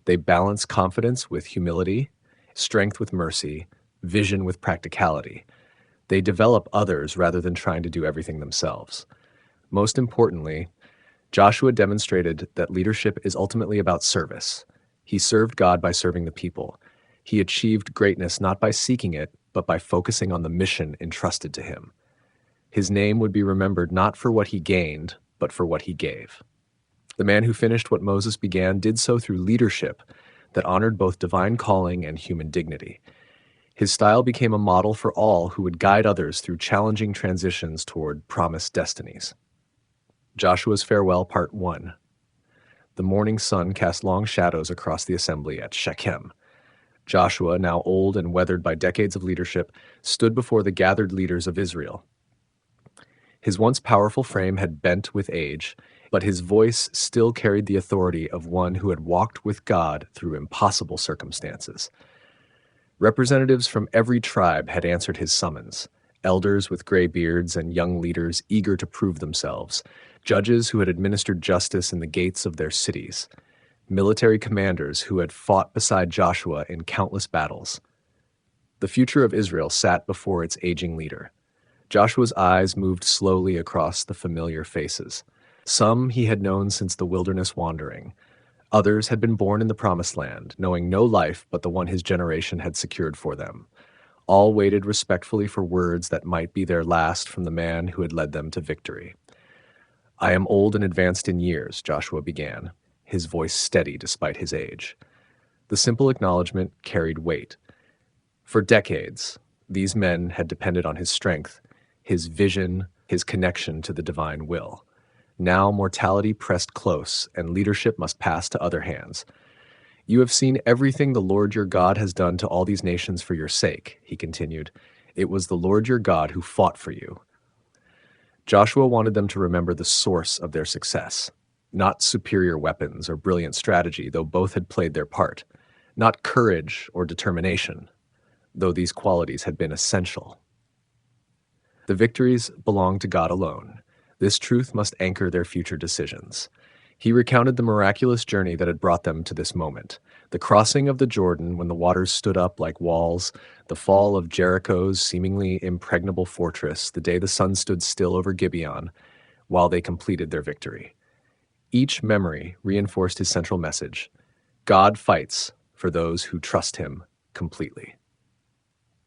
They balance confidence with humility, strength with mercy, vision with practicality. They develop others rather than trying to do everything themselves. Most importantly, Joshua demonstrated that leadership is ultimately about service. He served God by serving the people. He achieved greatness not by seeking it, but by focusing on the mission entrusted to him. His name would be remembered not for what he gained, but for what he gave. The man who finished what Moses began did so through leadership that honored both divine calling and human dignity. His style became a model for all who would guide others through challenging transitions toward promised destinies. Joshua's Farewell, Part 1. The morning sun cast long shadows across the assembly at Shechem. Joshua, now old and weathered by decades of leadership, stood before the gathered leaders of Israel. His once powerful frame had bent with age, but his voice still carried the authority of one who had walked with God through impossible circumstances. Representatives from every tribe had answered his summons, elders with gray beards and young leaders eager to prove themselves, judges who had administered justice in the gates of their cities, military commanders who had fought beside Joshua in countless battles. The future of Israel sat before its aging leader. Joshua's eyes moved slowly across the familiar faces. Some he had known since the wilderness wandering. Others had been born in the Promised Land, knowing no life but the one his generation had secured for them. All waited respectfully for words that might be their last from the man who had led them to victory. "I am old and advanced in years," Joshua began, his voice steady despite his age. The simple acknowledgement carried weight. For decades, these men had depended on his strength, his vision, his connection to the divine will. Now mortality pressed close, and leadership must pass to other hands. "You have seen everything the Lord your God has done to all these nations for your sake," he continued. "It was the Lord your God who fought for you." Joshua wanted them to remember the source of their success. Not superior weapons or brilliant strategy, though both had played their part. Not courage or determination, though these qualities had been essential. The victories belong to God alone. This truth must anchor their future decisions. He recounted the miraculous journey that had brought them to this moment. The crossing of the Jordan when the waters stood up like walls, the fall of Jericho's seemingly impregnable fortress, the day the sun stood still over Gibeon, while they completed their victory. Each memory reinforced his central message: God fights for those who trust him completely.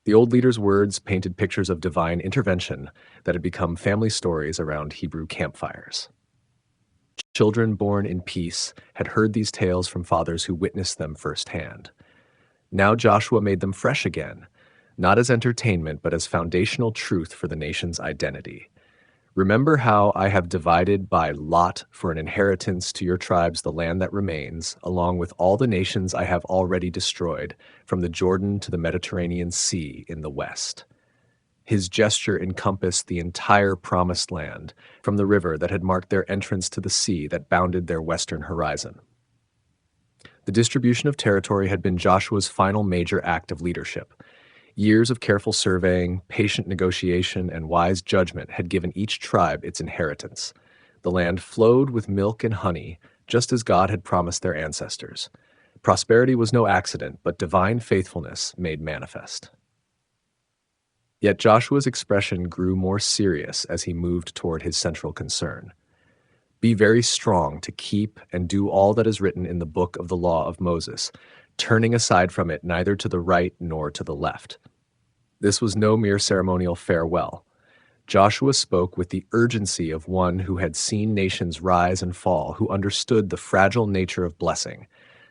The old leader's words painted pictures of divine intervention that had become family stories around Hebrew campfires. Children born in peace had heard these tales from fathers who witnessed them firsthand. Now Joshua made them fresh again, not as entertainment, but as foundational truth for the nation's identity. "Remember how I have divided by lot for an inheritance to your tribes the land that remains, along with all the nations I have already destroyed, from the Jordan to the Mediterranean Sea in the west." His gesture encompassed the entire Promised Land, from the river that had marked their entrance to the sea that bounded their western horizon. The distribution of territory had been Joshua's final major act of leadership. Years of careful surveying, patient negotiation, and wise judgment had given each tribe its inheritance. The land flowed with milk and honey, just as God had promised their ancestors. Prosperity was no accident, but divine faithfulness made manifest. Yet Joshua's expression grew more serious as he moved toward his central concern. "Be very strong to keep and do all that is written in the book of the law of Moses, turning aside from it neither to the right nor to the left." This was no mere ceremonial farewell. Joshua spoke with the urgency of one who had seen nations rise and fall, who understood the fragile nature of blessing.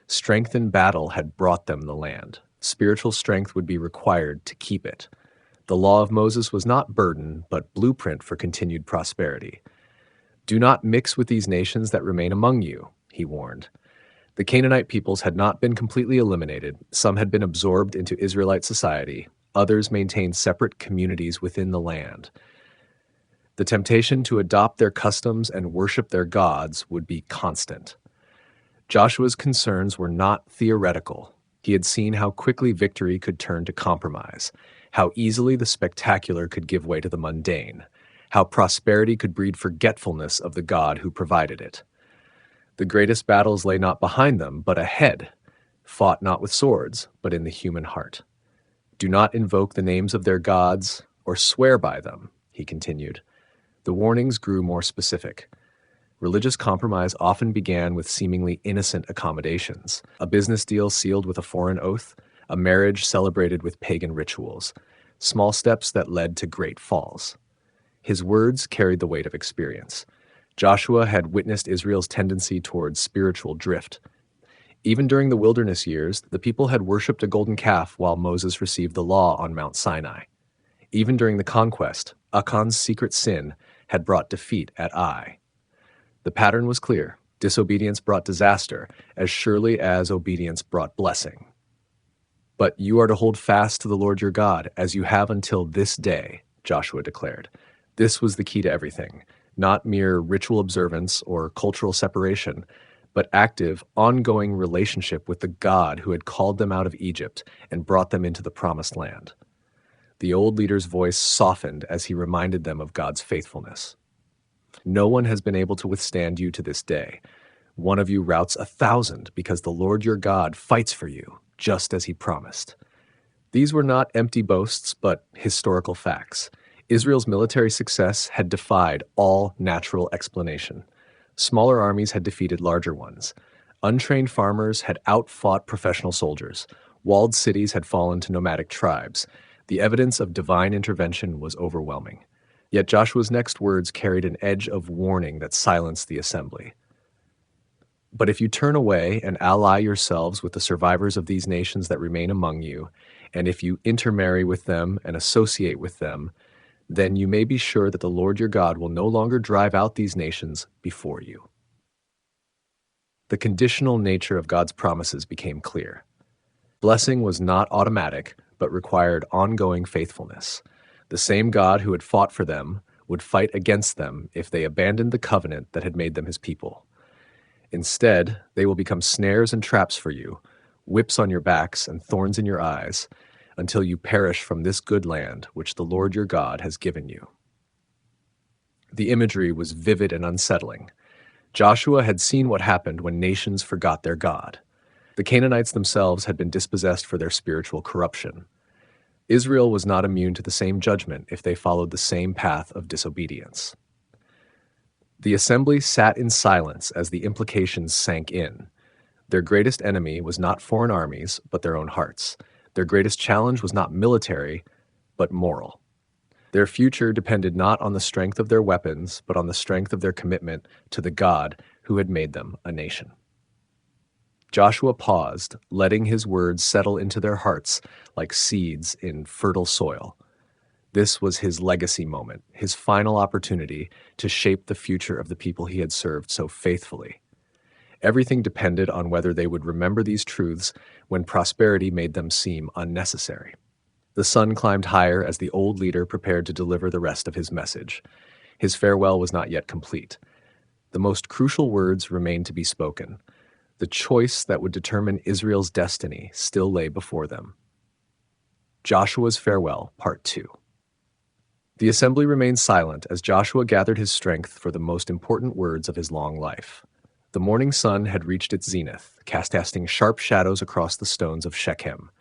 Strength in battle had brought them the land. Spiritual strength would be required to keep it. The law of Moses was not burden, but blueprint for continued prosperity. "Do not mix with these nations that remain among you," he warned. The Canaanite peoples had not been completely eliminated. Some had been absorbed into Israelite society. Others maintained separate communities within the land. The temptation to adopt their customs and worship their gods would be constant. Joshua's concerns were not theoretical. He had seen how quickly victory could turn to compromise, how easily the spectacular could give way to the mundane, how prosperity could breed forgetfulness of the God who provided it. The greatest battles lay not behind them, but ahead, fought not with swords, but in the human heart. Do not invoke the names of their gods or swear by them, he continued. The warnings grew more specific. Religious compromise often began with seemingly innocent accommodations, a business deal sealed with a foreign oath, a marriage celebrated with pagan rituals, small steps that led to great falls. His words carried the weight of experience. Joshua had witnessed Israel's tendency towards spiritual drift. Even during the wilderness years, the people had worshipped a golden calf while Moses received the law on Mount Sinai. Even during the conquest, Achan's secret sin had brought defeat at Ai. The pattern was clear. Disobedience brought disaster, as surely as obedience brought blessing. But you are to hold fast to the Lord your God, as you have until this day, Joshua declared. This was the key to everything, not mere ritual observance or cultural separation, but active, ongoing relationship with the God who had called them out of Egypt and brought them into the promised land. The old leader's voice softened as he reminded them of God's faithfulness. No one has been able to withstand you to this day. One of you routs 1,000 because the Lord your God fights for you, just as he promised. These were not empty boasts, but historical facts. Israel's military success had defied all natural explanation. Smaller armies had defeated larger ones. Untrained farmers had outfought professional soldiers. Walled cities had fallen to nomadic tribes. The evidence of divine intervention was overwhelming. Yet Joshua's next words carried an edge of warning that silenced the assembly. But if you turn away and ally yourselves with the survivors of these nations that remain among you, and if you intermarry with them and associate with them, then you may be sure that the Lord your God will no longer drive out these nations before you. The conditional nature of God's promises became clear. Blessing was not automatic, but required ongoing faithfulness. The same God who had fought for them would fight against them if they abandoned the covenant that had made them his people. Instead, they will become snares and traps for you, whips on your backs and thorns in your eyes, until you perish from this good land which the Lord your God has given you. The imagery was vivid and unsettling. Joshua had seen what happened when nations forgot their God. The Canaanites themselves had been dispossessed for their spiritual corruption. Israel was not immune to the same judgment if they followed the same path of disobedience. The assembly sat in silence as the implications sank in. Their greatest enemy was not foreign armies, but their own hearts. Their greatest challenge was not military, but moral. Their future depended not on the strength of their weapons, but on the strength of their commitment to the God who had made them a nation. Joshua paused, letting his words settle into their hearts like seeds in fertile soil. This was his legacy moment, his final opportunity to shape the future of the people he had served so faithfully. Everything depended on whether they would remember these truths when prosperity made them seem unnecessary. The sun climbed higher as the old leader prepared to deliver the rest of his message. His farewell was not yet complete. The most crucial words remained to be spoken. The choice that would determine Israel's destiny still lay before them. Joshua's Farewell, Part 2. The assembly remained silent as Joshua gathered his strength for the most important words of his long life. The morning sun had reached its zenith, casting sharp shadows across the stones of Shechem.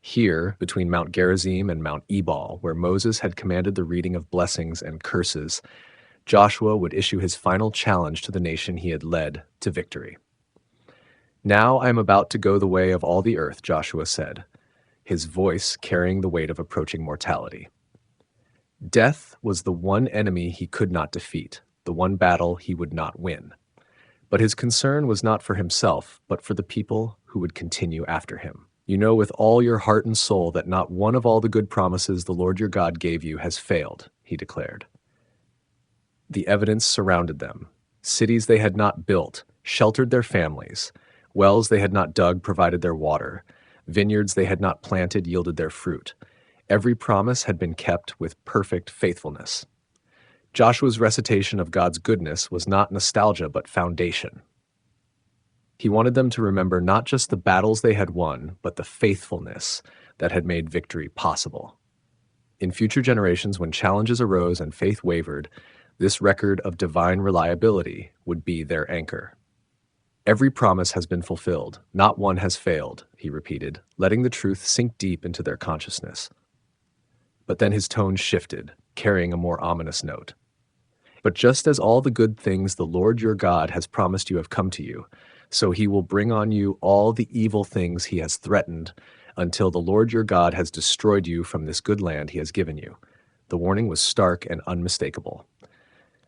Here, between Mount Gerizim and Mount Ebal, where Moses had commanded the reading of blessings and curses, Joshua would issue his final challenge to the nation he had led to victory. Now I am about to go the way of all the earth, Joshua said, his voice carrying the weight of approaching mortality. Death was the one enemy he could not defeat, the one battle he would not win. But his concern was not for himself, but for the people who would continue after him. You know with all your heart and soul that not one of all the good promises the Lord your God gave you has failed, he declared. The evidence surrounded them. Cities they had not built sheltered their families. Wells they had not dug provided their water. Vineyards they had not planted yielded their fruit. Every promise had been kept with perfect faithfulness. Joshua's recitation of God's goodness was not nostalgia but foundation. He wanted them to remember not just the battles they had won, but the faithfulness that had made victory possible. In future generations, when challenges arose and faith wavered, this record of divine reliability would be their anchor. Every promise has been fulfilled, not one has failed, he repeated, letting the truth sink deep into their consciousness. But then his tone shifted, carrying a more ominous note. But just as all the good things the Lord your God has promised you have come to you, so he will bring on you all the evil things he has threatened until the Lord your God has destroyed you from this good land he has given you. The warning was stark and unmistakable.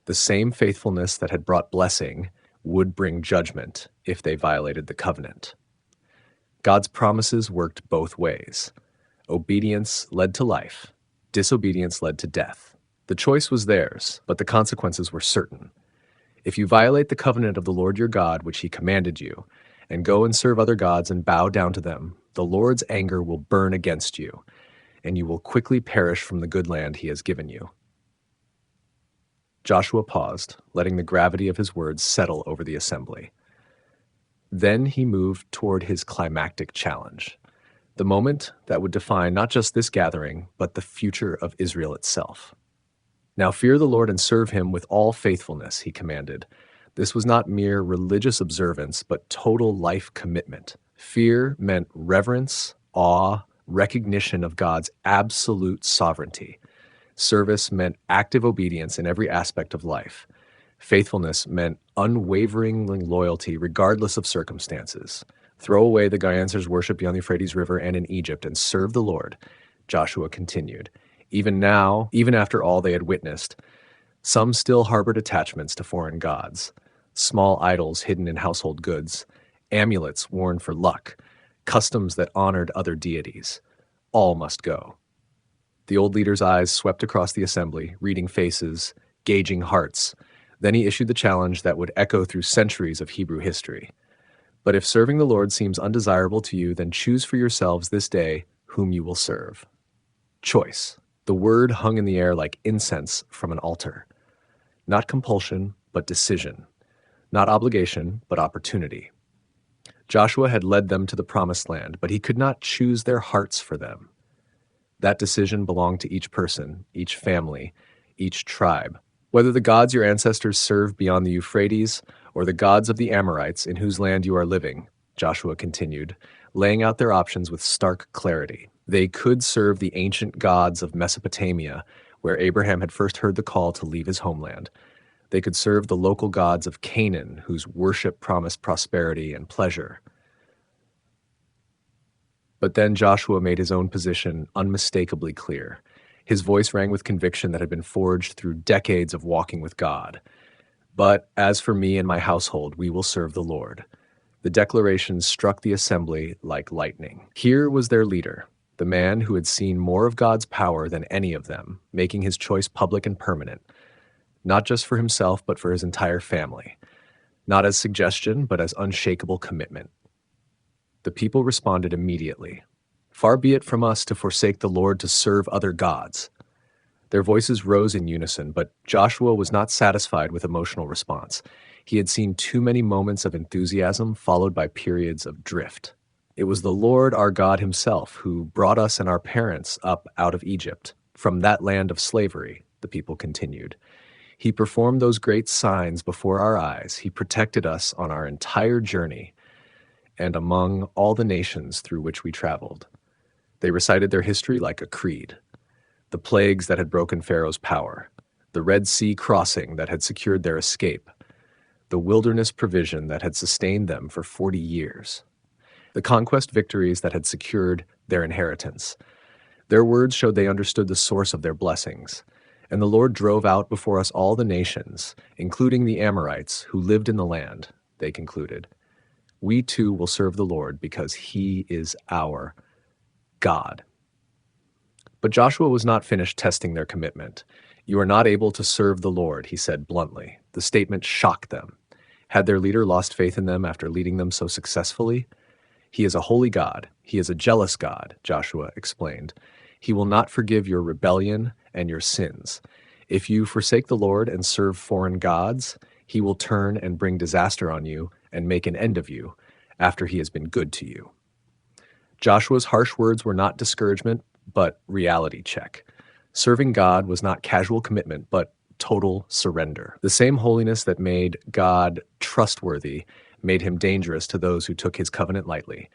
The same faithfulness that had brought blessing would bring judgment if they violated the covenant. God's promises worked both ways. Obedience led to life. Disobedience led to death. The choice was theirs, but the consequences were certain. If you violate the covenant of the Lord your God, which he commanded you, and go and serve other gods and bow down to them, the Lord's anger will burn against you, and you will quickly perish from the good land he has given you. Joshua paused, letting the gravity of his words settle over the assembly. Then he moved toward his climactic challenge, the moment that would define not just this gathering, but the future of Israel itself. Now fear the Lord and serve him with all faithfulness, he commanded. This was not mere religious observance, but total life commitment. Fear meant reverence, awe, recognition of God's absolute sovereignty. Service meant active obedience in every aspect of life. Faithfulness meant unwavering loyalty regardless of circumstances. Throw away the Gaiansers' worship beyond the Euphrates River and in Egypt and serve the Lord, Joshua continued. Even now, even after all they had witnessed, some still harbored attachments to foreign gods, small idols hidden in household goods, amulets worn for luck, customs that honored other deities. All must go. The old leader's eyes swept across the assembly, reading faces, gauging hearts. Then he issued the challenge that would echo through centuries of Hebrew history. But if serving the Lord seems undesirable to you, then choose for yourselves this day whom you will serve. Choice. The word hung in the air like incense from an altar. Not compulsion, but decision. Not obligation, but opportunity. Joshua had led them to the promised land, but he could not choose their hearts for them. That decision belonged to each person, each family, each tribe. Whether the gods your ancestors served beyond the Euphrates or the gods of the Amorites in whose land you are living, Joshua continued, laying out their options with stark clarity. They could serve the ancient gods of Mesopotamia, where Abraham had first heard the call to leave his homeland. They could serve the local gods of Canaan, whose worship promised prosperity and pleasure. But then Joshua made his own position unmistakably clear. His voice rang with conviction that had been forged through decades of walking with God. But as for me and my household, we will serve the Lord. The declaration struck the assembly like lightning. Here was their leader, the man who had seen more of God's power than any of them, making his choice public and permanent, not just for himself, but for his entire family, not as suggestion, but as unshakable commitment. The people responded immediately. Far be it from us to forsake the Lord to serve other gods. Their voices rose in unison, but Joshua was not satisfied with emotional response. He had seen too many moments of enthusiasm followed by periods of drift. It was the Lord our God himself who brought us and our parents up out of Egypt, from that land of slavery, the people continued. He performed those great signs before our eyes. He protected us on our entire journey and among all the nations through which we traveled. They recited their history like a creed. The plagues that had broken Pharaoh's power, the Red Sea crossing that had secured their escape, the wilderness provision that had sustained them for 40 years, the conquest victories that had secured their inheritance. Their words showed they understood the source of their blessings. And the Lord drove out before us all the nations, including the Amorites who lived in the land, they concluded. We too will serve the Lord because he is our God. But Joshua was not finished testing their commitment. You are not able to serve the Lord, he said bluntly. The statement shocked them. Had their leader lost faith in them after leading them so successfully? He is a holy God. He is a jealous God, Joshua explained. He will not forgive your rebellion and your sins. If you forsake the Lord and serve foreign gods, he will turn and bring disaster on you and make an end of you after he has been good to you. Joshua's harsh words were not discouragement, but reality check. Serving God was not casual commitment, but total surrender. The same holiness that made God trustworthy made him dangerous to those who took his covenant lightly.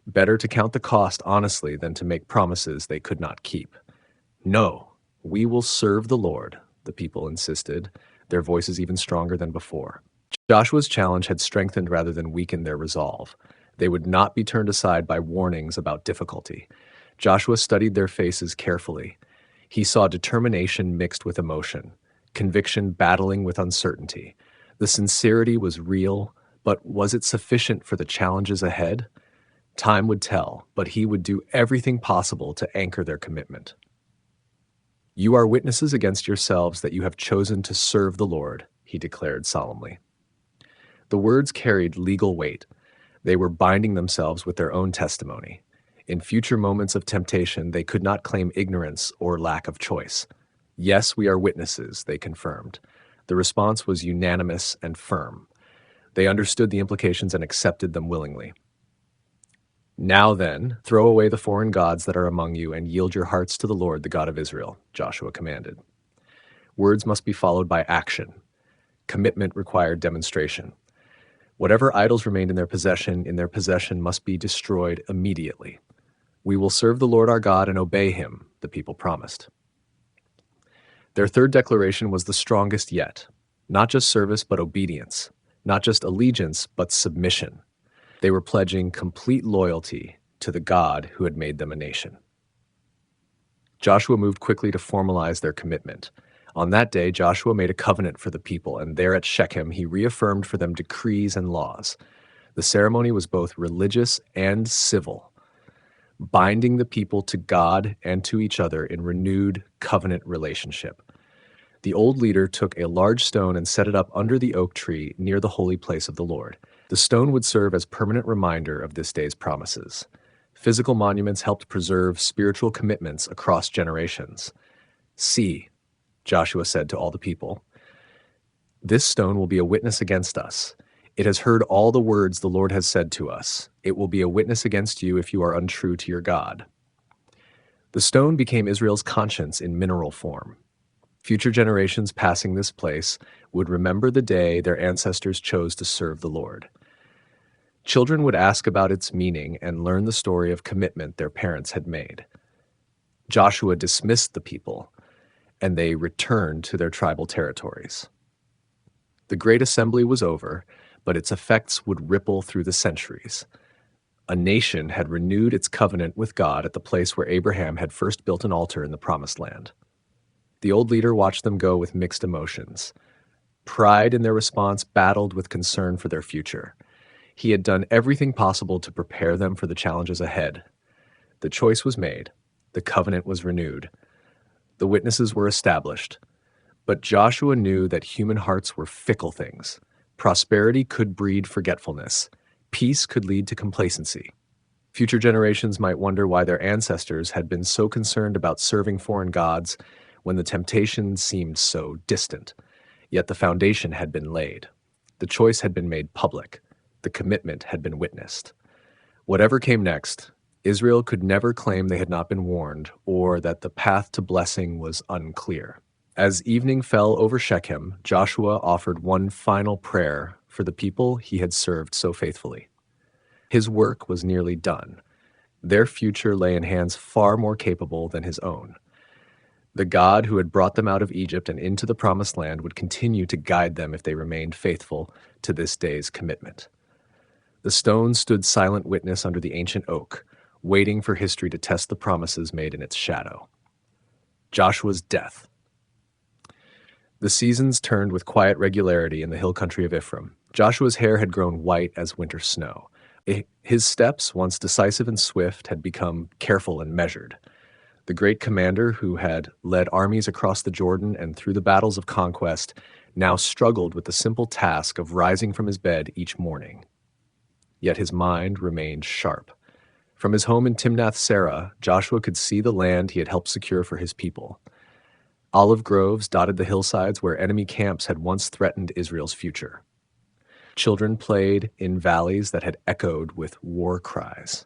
Better to count the cost honestly than to make promises they could not keep. No, we will serve the Lord, the people insisted, their voices even stronger than before. Joshua's challenge had strengthened rather than weakened their resolve. They would not be turned aside by warnings about difficulty. Joshua studied their faces carefully. He saw determination mixed with emotion, conviction battling with uncertainty. The sincerity was real, but was it sufficient for the challenges ahead? Time would tell, but he would do everything possible to anchor their commitment. You are witnesses against yourselves that you have chosen to serve the Lord, he declared solemnly. The words carried legal weight. They were binding themselves with their own testimony. In future moments of temptation, they could not claim ignorance or lack of choice. Yes, we are witnesses, they confirmed. The response was unanimous and firm. They understood the implications and accepted them willingly. Now then, throw away the foreign gods that are among you and yield your hearts to the Lord, the God of Israel, Joshua commanded. Words must be followed by action. Commitment required demonstration. Whatever idols remained in their possession must be destroyed immediately. We will serve the Lord our God and obey him, the people promised. Their third declaration was the strongest yet. Not just service, but obedience. Not just allegiance, but submission. They were pledging complete loyalty to the God who had made them a nation. Joshua moved quickly to formalize their commitment. On that day, Joshua made a covenant for the people, and there at Shechem he reaffirmed for them decrees and laws. The ceremony was both religious and civil, binding the people to God and to each other in renewed covenant relationship. The old leader took a large stone and set it up under the oak tree near the holy place of the Lord. The stone would serve as permanent reminder of this day's promises. Physical monuments helped preserve spiritual commitments across generations. See, Joshua said to all the people, this stone will be a witness against us. It has heard all the words the Lord has said to us. It will be a witness against you if you are untrue to your God. The stone became Israel's conscience in mineral form. Future generations passing this place would remember the day their ancestors chose to serve the Lord. Children would ask about its meaning and learn the story of commitment their parents had made. Joshua dismissed the people, and they returned to their tribal territories. The great assembly was over, but its effects would ripple through the centuries. A nation had renewed its covenant with God at the place where Abraham had first built an altar in the Promised Land. The old leader watched them go with mixed emotions. Pride in their response battled with concern for their future. He had done everything possible to prepare them for the challenges ahead. The choice was made. The covenant was renewed. The witnesses were established. But Joshua knew that human hearts were fickle things. Prosperity could breed forgetfulness. Peace could lead to complacency. Future generations might wonder why their ancestors had been so concerned about serving foreign gods when the temptation seemed so distant. Yet the foundation had been laid. The choice had been made public. The commitment had been witnessed. Whatever came next, Israel could never claim they had not been warned or that the path to blessing was unclear. As evening fell over Shechem, Joshua offered one final prayer for the people he had served so faithfully. His work was nearly done. Their future lay in hands far more capable than his own. The God who had brought them out of Egypt and into the Promised Land would continue to guide them if they remained faithful to this day's commitment. The stone stood silent witness under the ancient oak, waiting for history to test the promises made in its shadow. Joshua's death. The seasons turned with quiet regularity in the hill country of Ephraim. Joshua's hair had grown white as winter snow. His steps, once decisive and swift, had become careful and measured. The great commander who had led armies across the Jordan and through the battles of conquest now struggled with the simple task of rising from his bed each morning. Yet his mind remained sharp. From his home in Timnath-Serah, Joshua could see the land he had helped secure for his people. Olive groves dotted the hillsides where enemy camps had once threatened Israel's future. Children played in valleys that had echoed with war cries.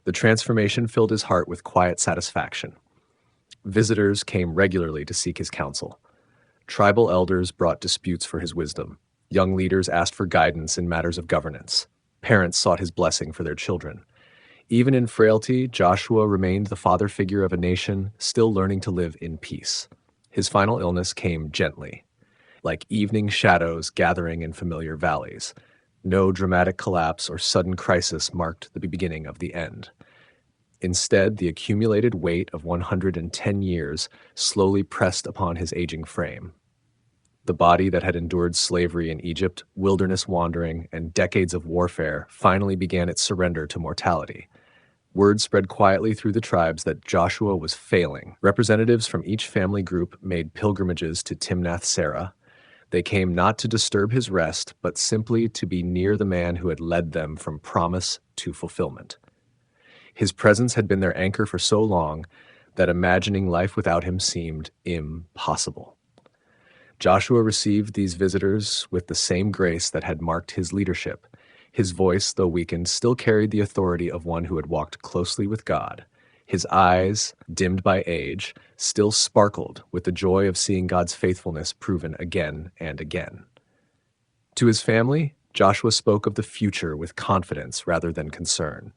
The transformation filled his heart with quiet satisfaction. Visitors came regularly to seek his counsel. Tribal elders brought disputes for his wisdom. Young leaders asked for guidance in matters of governance. Parents sought his blessing for their children. Even in frailty, Joshua remained the father figure of a nation still learning to live in peace. His final illness came gently, like evening shadows gathering in familiar valleys. No dramatic collapse or sudden crisis marked the beginning of the end. Instead, the accumulated weight of 110 years slowly pressed upon his aging frame. The body that had endured slavery in Egypt, wilderness wandering, and decades of warfare finally began its surrender to mortality. Word spread quietly through the tribes that Joshua was failing. Representatives from each family group made pilgrimages to Timnath-Serah. They came not to disturb his rest, but simply to be near the man who had led them from promise to fulfillment. His presence had been their anchor for so long that imagining life without him seemed impossible. Joshua received these visitors with the same grace that had marked his leadership. His voice, though weakened, still carried the authority of one who had walked closely with God. His eyes, dimmed by age, still sparkled with the joy of seeing God's faithfulness proven again and again. To his family, Joshua spoke of the future with confidence rather than concern.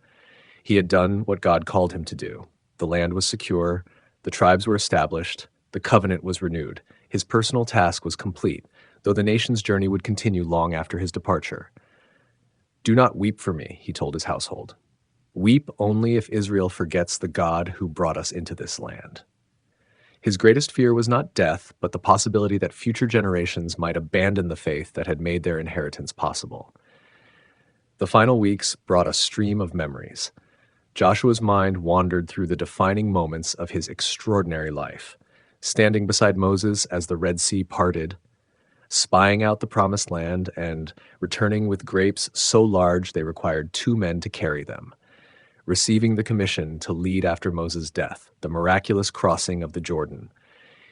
He had done what God called him to do. The land was secure, the tribes were established, the covenant was renewed. His personal task was complete, though the nation's journey would continue long after his departure. "Do not weep for me," he told his household. "Weep only if Israel forgets the God who brought us into this land." His greatest fear was not death, but the possibility that future generations might abandon the faith that had made their inheritance possible. The final weeks brought a stream of memories. Joshua's mind wandered through the defining moments of his extraordinary life, standing beside Moses as the Red Sea parted, spying out the promised land, and returning with grapes so large they required 2 men to carry them, receiving the commission to lead after Moses' death, the miraculous crossing of the Jordan.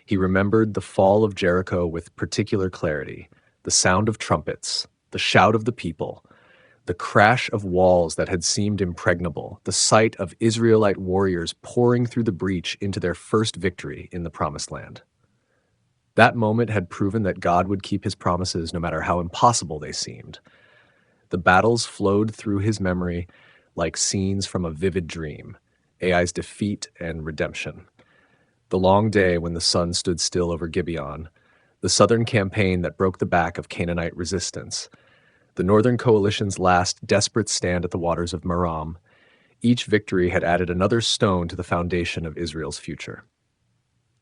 He remembered the fall of Jericho with particular clarity, the sound of trumpets, the shout of the people, the crash of walls that had seemed impregnable, the sight of Israelite warriors pouring through the breach into their first victory in the Promised Land. That moment had proven that God would keep his promises no matter how impossible they seemed. The battles flowed through his memory like scenes from a vivid dream, Ai's defeat and redemption. The long day when the sun stood still over Gibeon, the southern campaign that broke the back of Canaanite resistance, the Northern Coalition's last desperate stand at the waters of Merom. Each victory had added another stone to the foundation of Israel's future.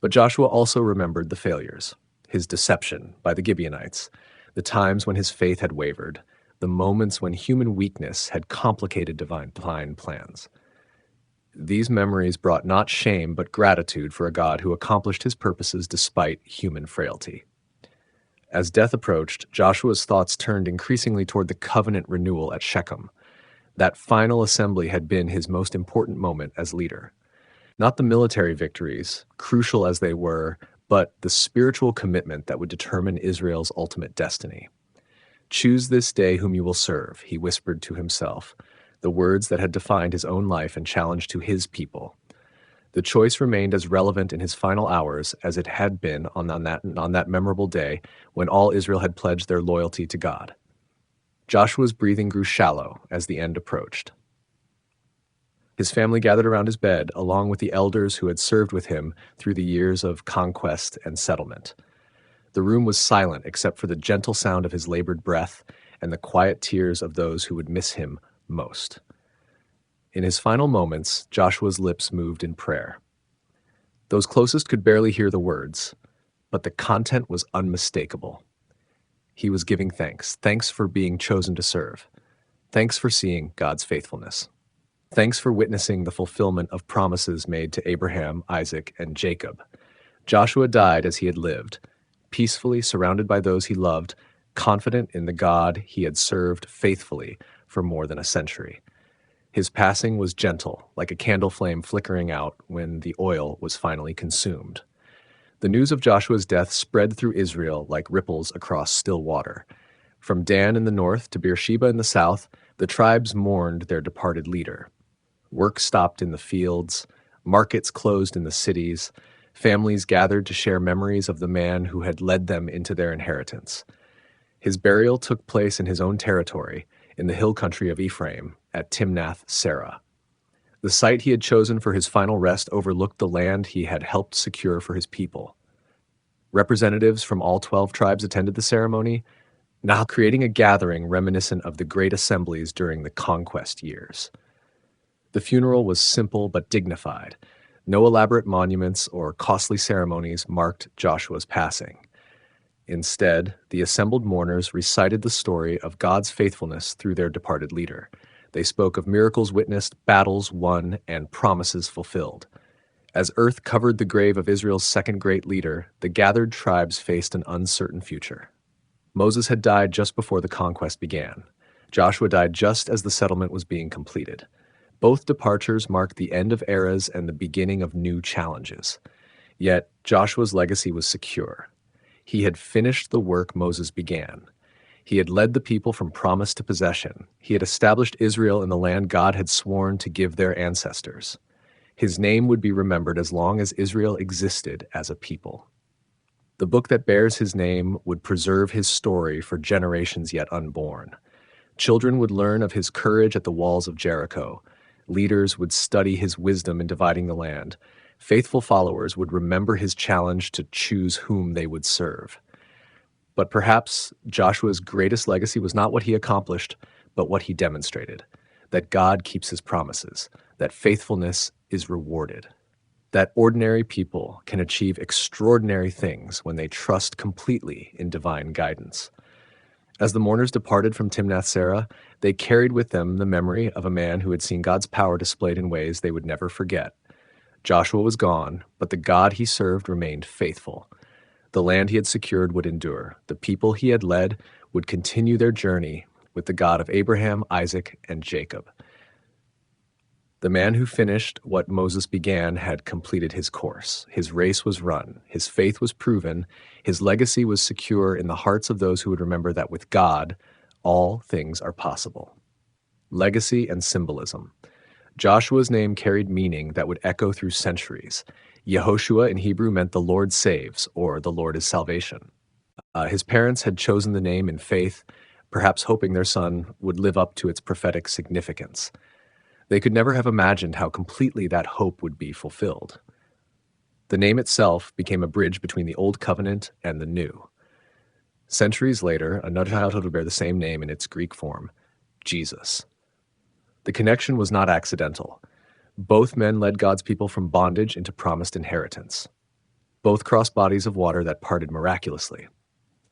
But Joshua also remembered the failures, his deception by the Gibeonites, the times when his faith had wavered, the moments when human weakness had complicated divine plans. These memories brought not shame but gratitude for a God who accomplished his purposes despite human frailty. As death approached, Joshua's thoughts turned increasingly toward the covenant renewal at Shechem. That final assembly had been his most important moment as leader. Not the military victories, crucial as they were, but the spiritual commitment that would determine Israel's ultimate destiny. "Choose this day whom you will serve," he whispered to himself, the words that had defined his own life and challenged to his people. The choice remained as relevant in his final hours as it had been on that memorable day when all Israel had pledged their loyalty to God. Joshua's breathing grew shallow as the end approached. His family gathered around his bed, along with the elders who had served with him through the years of conquest and settlement. The room was silent except for the gentle sound of his labored breath and the quiet tears of those who would miss him most. In his final moments, Joshua's lips moved in prayer. Those closest could barely hear the words, but the content was unmistakable. He was giving thanks. Thanks for being chosen to serve. Thanks for seeing God's faithfulness. Thanks for witnessing the fulfillment of promises made to Abraham, Isaac, and Jacob. Joshua died as he had lived, peacefully surrounded by those he loved, confident in the God he had served faithfully for more than a century. His passing was gentle, like a candle flame flickering out when the oil was finally consumed. The news of Joshua's death spread through Israel like ripples across still water. From Dan in the north to Beersheba in the south, the tribes mourned their departed leader. Work stopped in the fields, markets closed in the cities, families gathered to share memories of the man who had led them into their inheritance. His burial took place in his own territory, in the hill country of Ephraim, at Timnath Serah. The site he had chosen for his final rest overlooked the land he had helped secure for his people. Representatives from all 12 tribes attended the ceremony, now creating a gathering reminiscent of the great assemblies during the conquest years. The funeral was simple but dignified. No elaborate monuments or costly ceremonies marked Joshua's passing. Instead, the assembled mourners recited the story of God's faithfulness through their departed leader. They spoke of miracles witnessed, battles won, and promises fulfilled. As earth covered the grave of Israel's second great leader, the gathered tribes faced an uncertain future. Moses had died just before the conquest began. Joshua died just as the settlement was being completed. Both departures marked the end of eras and the beginning of new challenges. Yet, Joshua's legacy was secure. He had finished the work Moses began. He had led the people from promise to possession. He had established Israel in the land God had sworn to give their ancestors. His name would be remembered as long as Israel existed as a people. The book that bears his name would preserve his story for generations yet unborn. Children would learn of his courage at the walls of Jericho. Leaders would study his wisdom in dividing the land. Faithful followers would remember his challenge to choose whom they would serve. But perhaps Joshua's greatest legacy was not what he accomplished, but what he demonstrated, that God keeps his promises, that faithfulness is rewarded, that ordinary people can achieve extraordinary things when they trust completely in divine guidance. As the mourners departed from Timnath Serah, they carried with them the memory of a man who had seen God's power displayed in ways they would never forget. Joshua was gone, but the God he served remained faithful. The land he had secured would endure. The people he had led would continue their journey with the God of Abraham, Isaac, and Jacob. The man who finished what Moses began had completed his course. His race was run. His faith was proven. His legacy was secure in the hearts of those who would remember that with God, all things are possible. Legacy and symbolism. Joshua's name carried meaning that would echo through centuries. Yehoshua in Hebrew meant the Lord saves, or the Lord is salvation. His parents had chosen the name in faith, perhaps hoping their son would live up to its prophetic significance. They could never have imagined how completely that hope would be fulfilled. The name itself became a bridge between the Old Covenant and the New. Centuries later, another child would bear the same name in its Greek form, Jesus. The connection was not accidental. Both men led God's people from bondage into promised inheritance. Both crossed bodies of water that parted miraculously.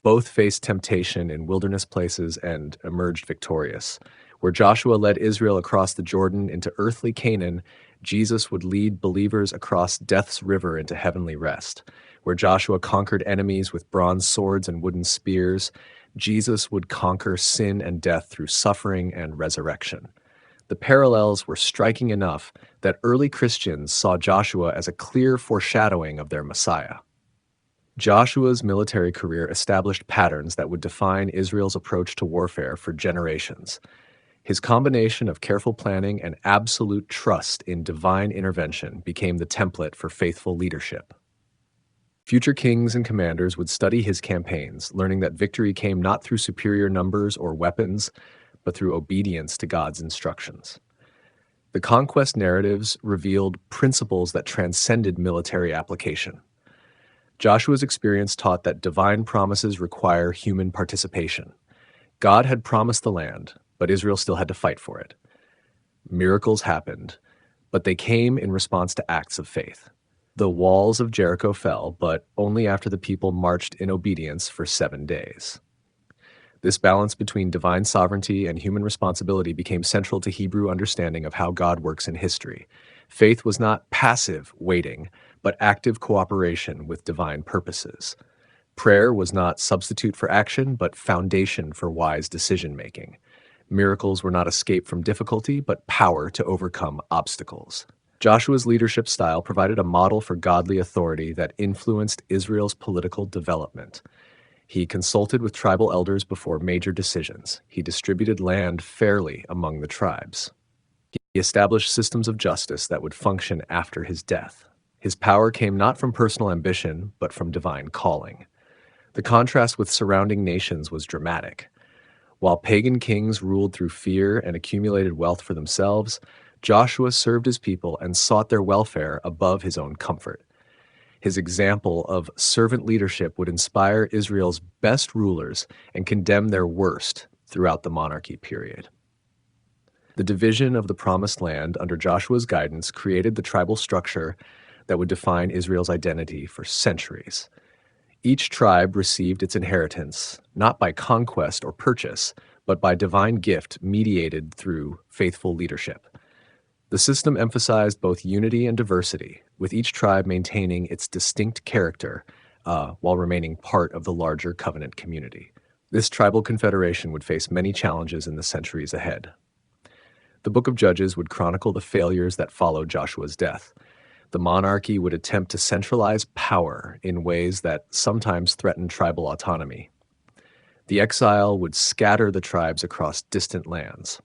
Both faced temptation in wilderness places and emerged victorious. Where Joshua led Israel across the Jordan into earthly Canaan, Jesus would lead believers across death's river into heavenly rest. Where Joshua conquered enemies with bronze swords and wooden spears, Jesus would conquer sin and death through suffering and resurrection. The parallels were striking enough that early Christians saw Joshua as a clear foreshadowing of their Messiah. Joshua's military career established patterns that would define Israel's approach to warfare for generations. His combination of careful planning and absolute trust in divine intervention became the template for faithful leadership. Future kings and commanders would study his campaigns, learning that victory came not through superior numbers or weapons, but through obedience to God's instructions. The conquest narratives revealed principles that transcended military application. Joshua's experience taught that divine promises require human participation. God had promised the land, but Israel still had to fight for it. Miracles happened, but they came in response to acts of faith. The walls of Jericho fell, but only after the people marched in obedience for 7 days. This balance between divine sovereignty and human responsibility became central to Hebrew understanding of how God works in history. Faith was not passive waiting, but active cooperation with divine purposes. Prayer was not substitute for action, but foundation for wise decision-making. Miracles were not escape from difficulty, but power to overcome obstacles. Joshua's leadership style provided a model for godly authority that influenced Israel's political development. He consulted with tribal elders before major decisions. He distributed land fairly among the tribes. He established systems of justice that would function after his death. His power came not from personal ambition, but from divine calling. The contrast with surrounding nations was dramatic. While pagan kings ruled through fear and accumulated wealth for themselves, Joshua served his people and sought their welfare above his own comfort. His example of servant leadership would inspire Israel's best rulers and condemn their worst throughout the monarchy period. The division of the Promised Land under Joshua's guidance created the tribal structure that would define Israel's identity for centuries. Each tribe received its inheritance not by conquest or purchase, but by divine gift mediated through faithful leadership. The system emphasized both unity and diversity, with each tribe maintaining its distinct character while remaining part of the larger covenant community. This tribal confederation would face many challenges in the centuries ahead. The Book of Judges would chronicle the failures that followed Joshua's death. The monarchy would attempt to centralize power in ways that sometimes threatened tribal autonomy. The exile would scatter the tribes across distant lands.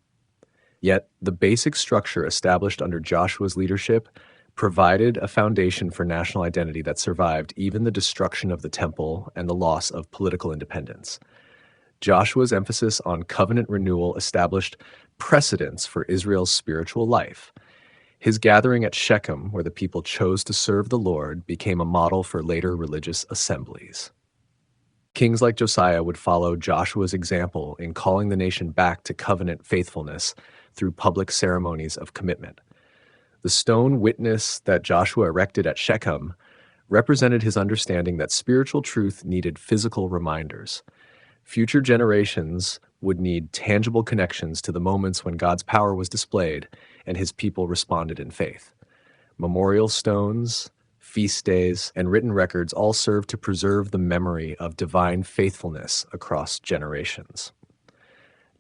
Yet, the basic structure established under Joshua's leadership provided a foundation for national identity that survived even the destruction of the temple and the loss of political independence. Joshua's emphasis on covenant renewal established precedents for Israel's spiritual life. His gathering at Shechem, where the people chose to serve the Lord, became a model for later religious assemblies. Kings like Josiah would follow Joshua's example in calling the nation back to covenant faithfulness through public ceremonies of commitment. The stone witness that Joshua erected at Shechem represented his understanding that spiritual truth needed physical reminders. Future generations would need tangible connections to the moments when God's power was displayed and his people responded in faith. Memorial stones, feast days, and written records all serve to preserve the memory of divine faithfulness across generations.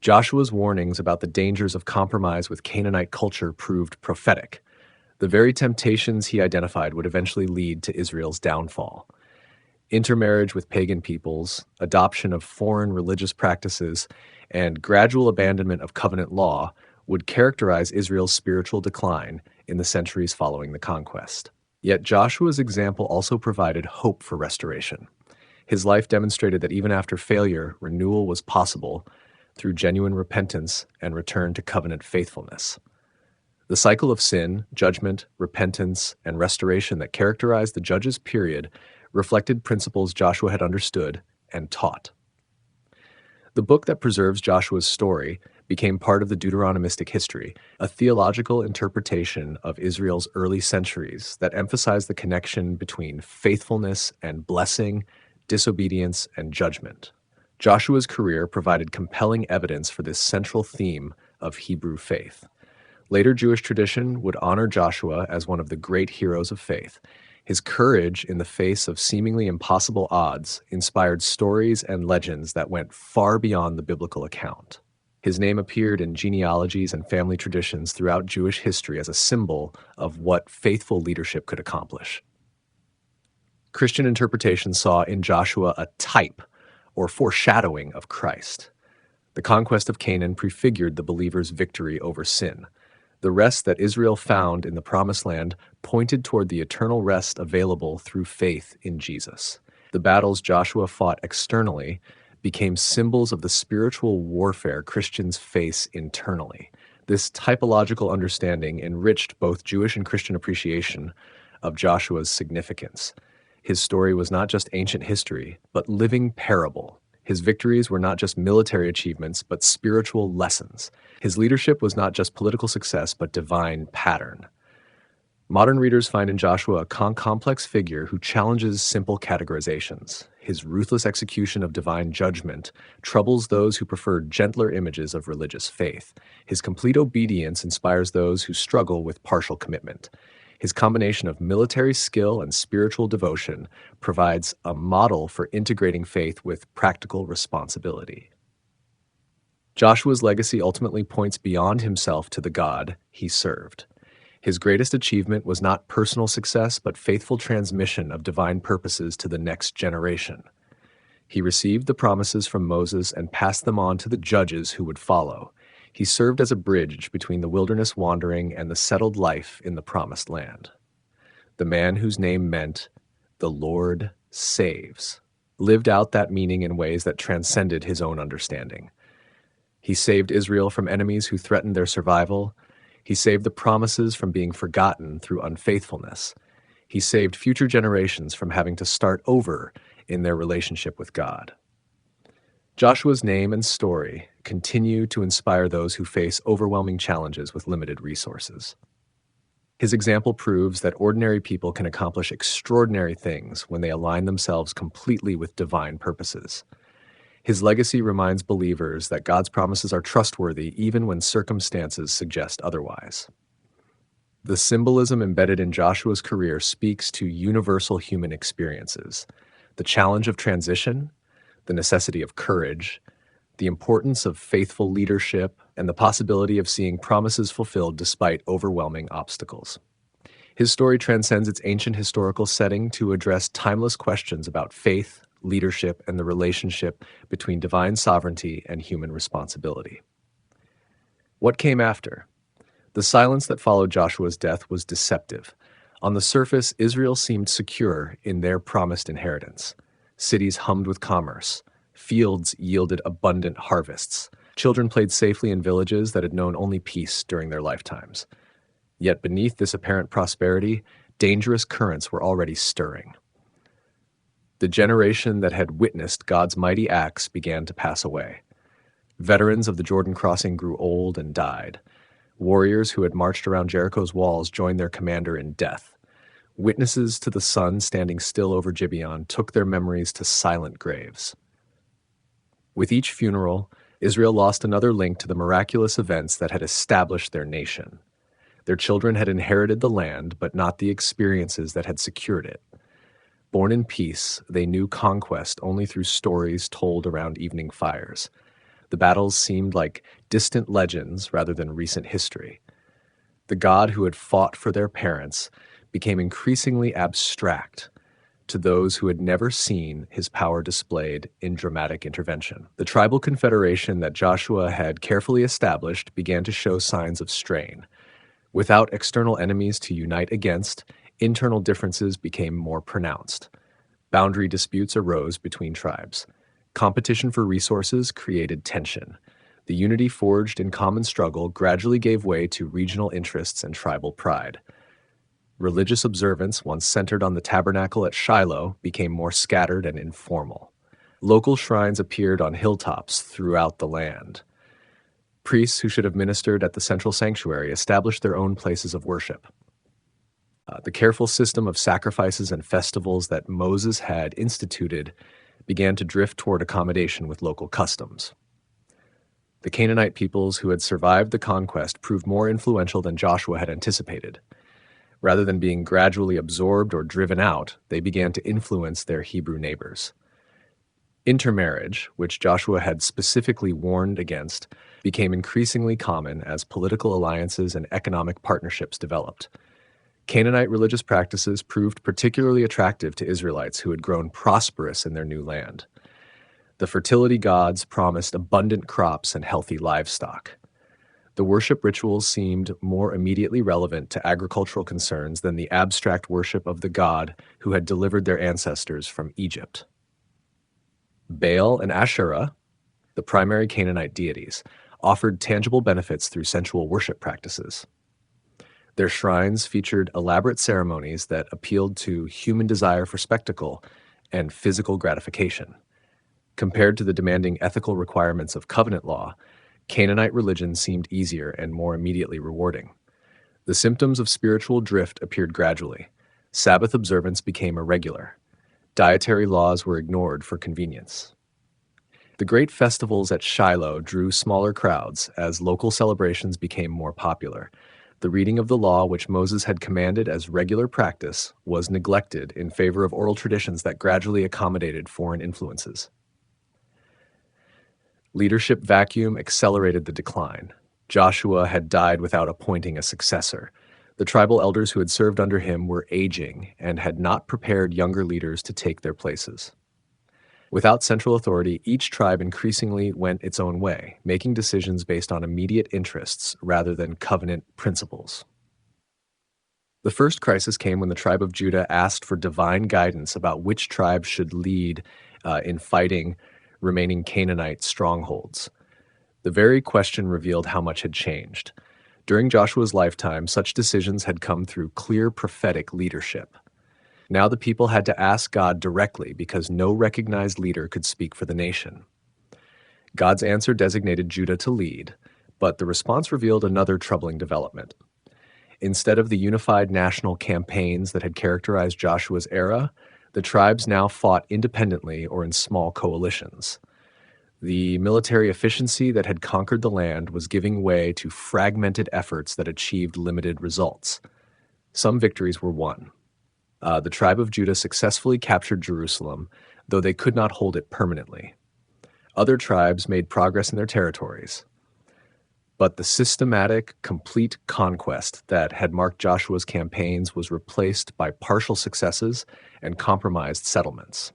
Joshua's warnings about the dangers of compromise with Canaanite culture proved prophetic. The very temptations he identified would eventually lead to Israel's downfall. Intermarriage with pagan peoples, adoption of foreign religious practices, and gradual abandonment of covenant law would characterize Israel's spiritual decline in the centuries following the conquest. Yet Joshua's example also provided hope for restoration. His life demonstrated that even after failure, renewal was possible through genuine repentance and return to covenant faithfulness. The cycle of sin, judgment, repentance, and restoration that characterized the Judges period reflected principles Joshua had understood and taught. The book that preserves Joshua's story became part of the Deuteronomistic history, a theological interpretation of Israel's early centuries that emphasized the connection between faithfulness and blessing, disobedience and judgment. Joshua's career provided compelling evidence for this central theme of Hebrew faith. Later Jewish tradition would honor Joshua as one of the great heroes of faith. His courage in the face of seemingly impossible odds inspired stories and legends that went far beyond the biblical account. His name appeared in genealogies and family traditions throughout Jewish history as a symbol of what faithful leadership could accomplish. Christian interpretation saw in Joshua a type or foreshadowing of Christ. The conquest of Canaan prefigured the believer's victory over sin. The rest that Israel found in the Promised Land pointed toward the eternal rest available through faith in Jesus. The battles Joshua fought externally became symbols of the spiritual warfare Christians face internally. This typological understanding enriched both Jewish and Christian appreciation of Joshua's significance. His story was not just ancient history, but living parable. His victories were not just military achievements, but spiritual lessons. His leadership was not just political success, but divine pattern. Modern readers find in Joshua a complex figure who challenges simple categorizations. His ruthless execution of divine judgment troubles those who prefer gentler images of religious faith. His complete obedience inspires those who struggle with partial commitment. His combination of military skill and spiritual devotion provides a model for integrating faith with practical responsibility. Joshua's legacy ultimately points beyond himself to the God he served. His greatest achievement was not personal success, but faithful transmission of divine purposes to the next generation. He received the promises from Moses and passed them on to the judges who would follow. He served as a bridge between the wilderness wandering and the settled life in the promised land. The man whose name meant, "The Lord saves," lived out that meaning in ways that transcended his own understanding. He saved Israel from enemies who threatened their survival. He saved the promises from being forgotten through unfaithfulness. He saved future generations from having to start over in their relationship with God. Joshua's name and story continue to inspire those who face overwhelming challenges with limited resources. His example proves that ordinary people can accomplish extraordinary things when they align themselves completely with divine purposes. His legacy reminds believers that God's promises are trustworthy even when circumstances suggest otherwise. The symbolism embedded in Joshua's career speaks to universal human experiences: the challenge of transition, the necessity of courage, the importance of faithful leadership, and the possibility of seeing promises fulfilled despite overwhelming obstacles. His story transcends its ancient historical setting to address timeless questions about faith, leadership, and the relationship between divine sovereignty and human responsibility. What came after? The silence that followed Joshua's death was deceptive. On the surface, Israel seemed secure in their promised inheritance. Cities hummed with commerce. Fields yielded abundant harvests. Children played safely in villages that had known only peace during their lifetimes. Yet beneath this apparent prosperity, dangerous currents were already stirring. The generation that had witnessed God's mighty acts began to pass away. Veterans of the Jordan crossing grew old and died. Warriors who had marched around Jericho's walls joined their commander in death. Witnesses to the sun standing still over Gibeon took their memories to silent graves. With each funeral, Israel lost another link to the miraculous events that had established their nation. Their children had inherited the land, but not the experiences that had secured it. Born in peace, they knew conquest only through stories told around evening fires. The battles seemed like distant legends rather than recent history. The God who had fought for their parents became increasingly abstract to those who had never seen his power displayed in dramatic intervention. The tribal confederation that Joshua had carefully established began to show signs of strain. Without external enemies to unite against, internal differences became more pronounced. Boundary disputes arose between tribes. Competition for resources created tension. The unity forged in common struggle gradually gave way to regional interests and tribal pride. Religious observance, once centered on the tabernacle at Shiloh, became more scattered and informal. Local shrines appeared on hilltops throughout the land. Priests who should have ministered at the central sanctuary established their own places of worship. The careful system of sacrifices and festivals that Moses had instituted began to drift toward accommodation with local customs. The Canaanite peoples who had survived the conquest proved more influential than Joshua had anticipated. Rather than being gradually absorbed or driven out, they began to influence their Hebrew neighbors. Intermarriage, which Joshua had specifically warned against, became increasingly common as political alliances and economic partnerships developed. Canaanite religious practices proved particularly attractive to Israelites who had grown prosperous in their new land. The fertility gods promised abundant crops and healthy livestock. The worship rituals seemed more immediately relevant to agricultural concerns than the abstract worship of the God who had delivered their ancestors from Egypt. Baal and Asherah, the primary Canaanite deities, offered tangible benefits through sensual worship practices. Their shrines featured elaborate ceremonies that appealed to human desire for spectacle and physical gratification. Compared to the demanding ethical requirements of covenant law, Canaanite religion seemed easier and more immediately rewarding. The symptoms of spiritual drift appeared gradually. Sabbath observance became irregular. Dietary laws were ignored for convenience. The great festivals at Shiloh drew smaller crowds as local celebrations became more popular. The reading of the law, which Moses had commanded as regular practice, was neglected in favor of oral traditions that gradually accommodated foreign influences. Leadership vacuum accelerated the decline. Joshua had died without appointing a successor. The tribal elders who had served under him were aging and had not prepared younger leaders to take their places. Without central authority, each tribe increasingly went its own way, making decisions based on immediate interests rather than covenant principles. The first crisis came when the tribe of Judah asked for divine guidance about which tribe should lead in fighting remaining Canaanite strongholds. The very question revealed how much had changed. During Joshua's lifetime, such decisions had come through clear prophetic leadership. Now the people had to ask God directly because no recognized leader could speak for the nation. God's answer designated Judah to lead, but the response revealed another troubling development. Instead of the unified national campaigns that had characterized Joshua's era, the tribes now fought independently or in small coalitions. The military efficiency that had conquered the land was giving way to fragmented efforts that achieved limited results. Some victories were won. The tribe of Judah successfully captured Jerusalem, though they could not hold it permanently. Other tribes made progress in their territories. But the systematic, complete conquest that had marked Joshua's campaigns was replaced by partial successes and compromised settlements.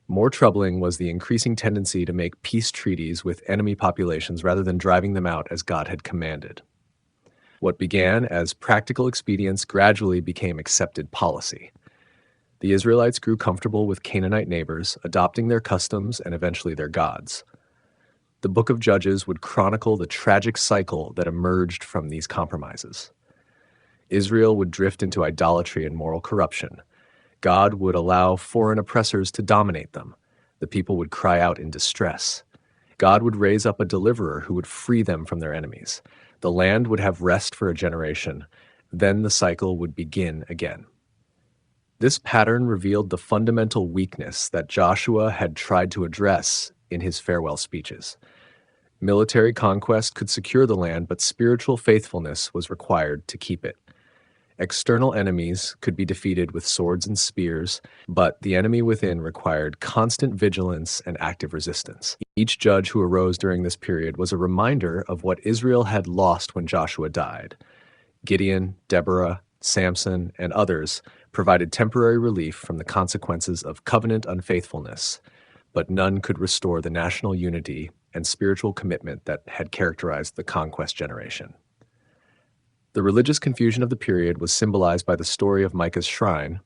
More troubling was the increasing tendency to make peace treaties with enemy populations rather than driving them out as God had commanded. What began as practical expedience gradually became accepted policy. The Israelites grew comfortable with Canaanite neighbors, adopting their customs and eventually their gods. The book of Judges would chronicle the tragic cycle that emerged from these compromises. Israel would drift into idolatry and moral corruption. God would allow foreign oppressors to dominate them. The people would cry out in distress. God would raise up a deliverer who would free them from their enemies. The land would have rest for a generation. Then the cycle would begin again. This pattern revealed the fundamental weakness that Joshua had tried to address in his farewell speeches. Military conquest could secure the land, but spiritual faithfulness was required to keep it. External enemies could be defeated with swords and spears, but the enemy within required constant vigilance and active resistance. Each judge who arose during this period was a reminder of what Israel had lost when Joshua died. Gideon, Deborah, Samson, and others provided temporary relief from the consequences of covenant unfaithfulness, but none could restore the national unity and spiritual commitment that had characterized the conquest generation. The religious confusion of the period was symbolized by the story of Micah's shrine,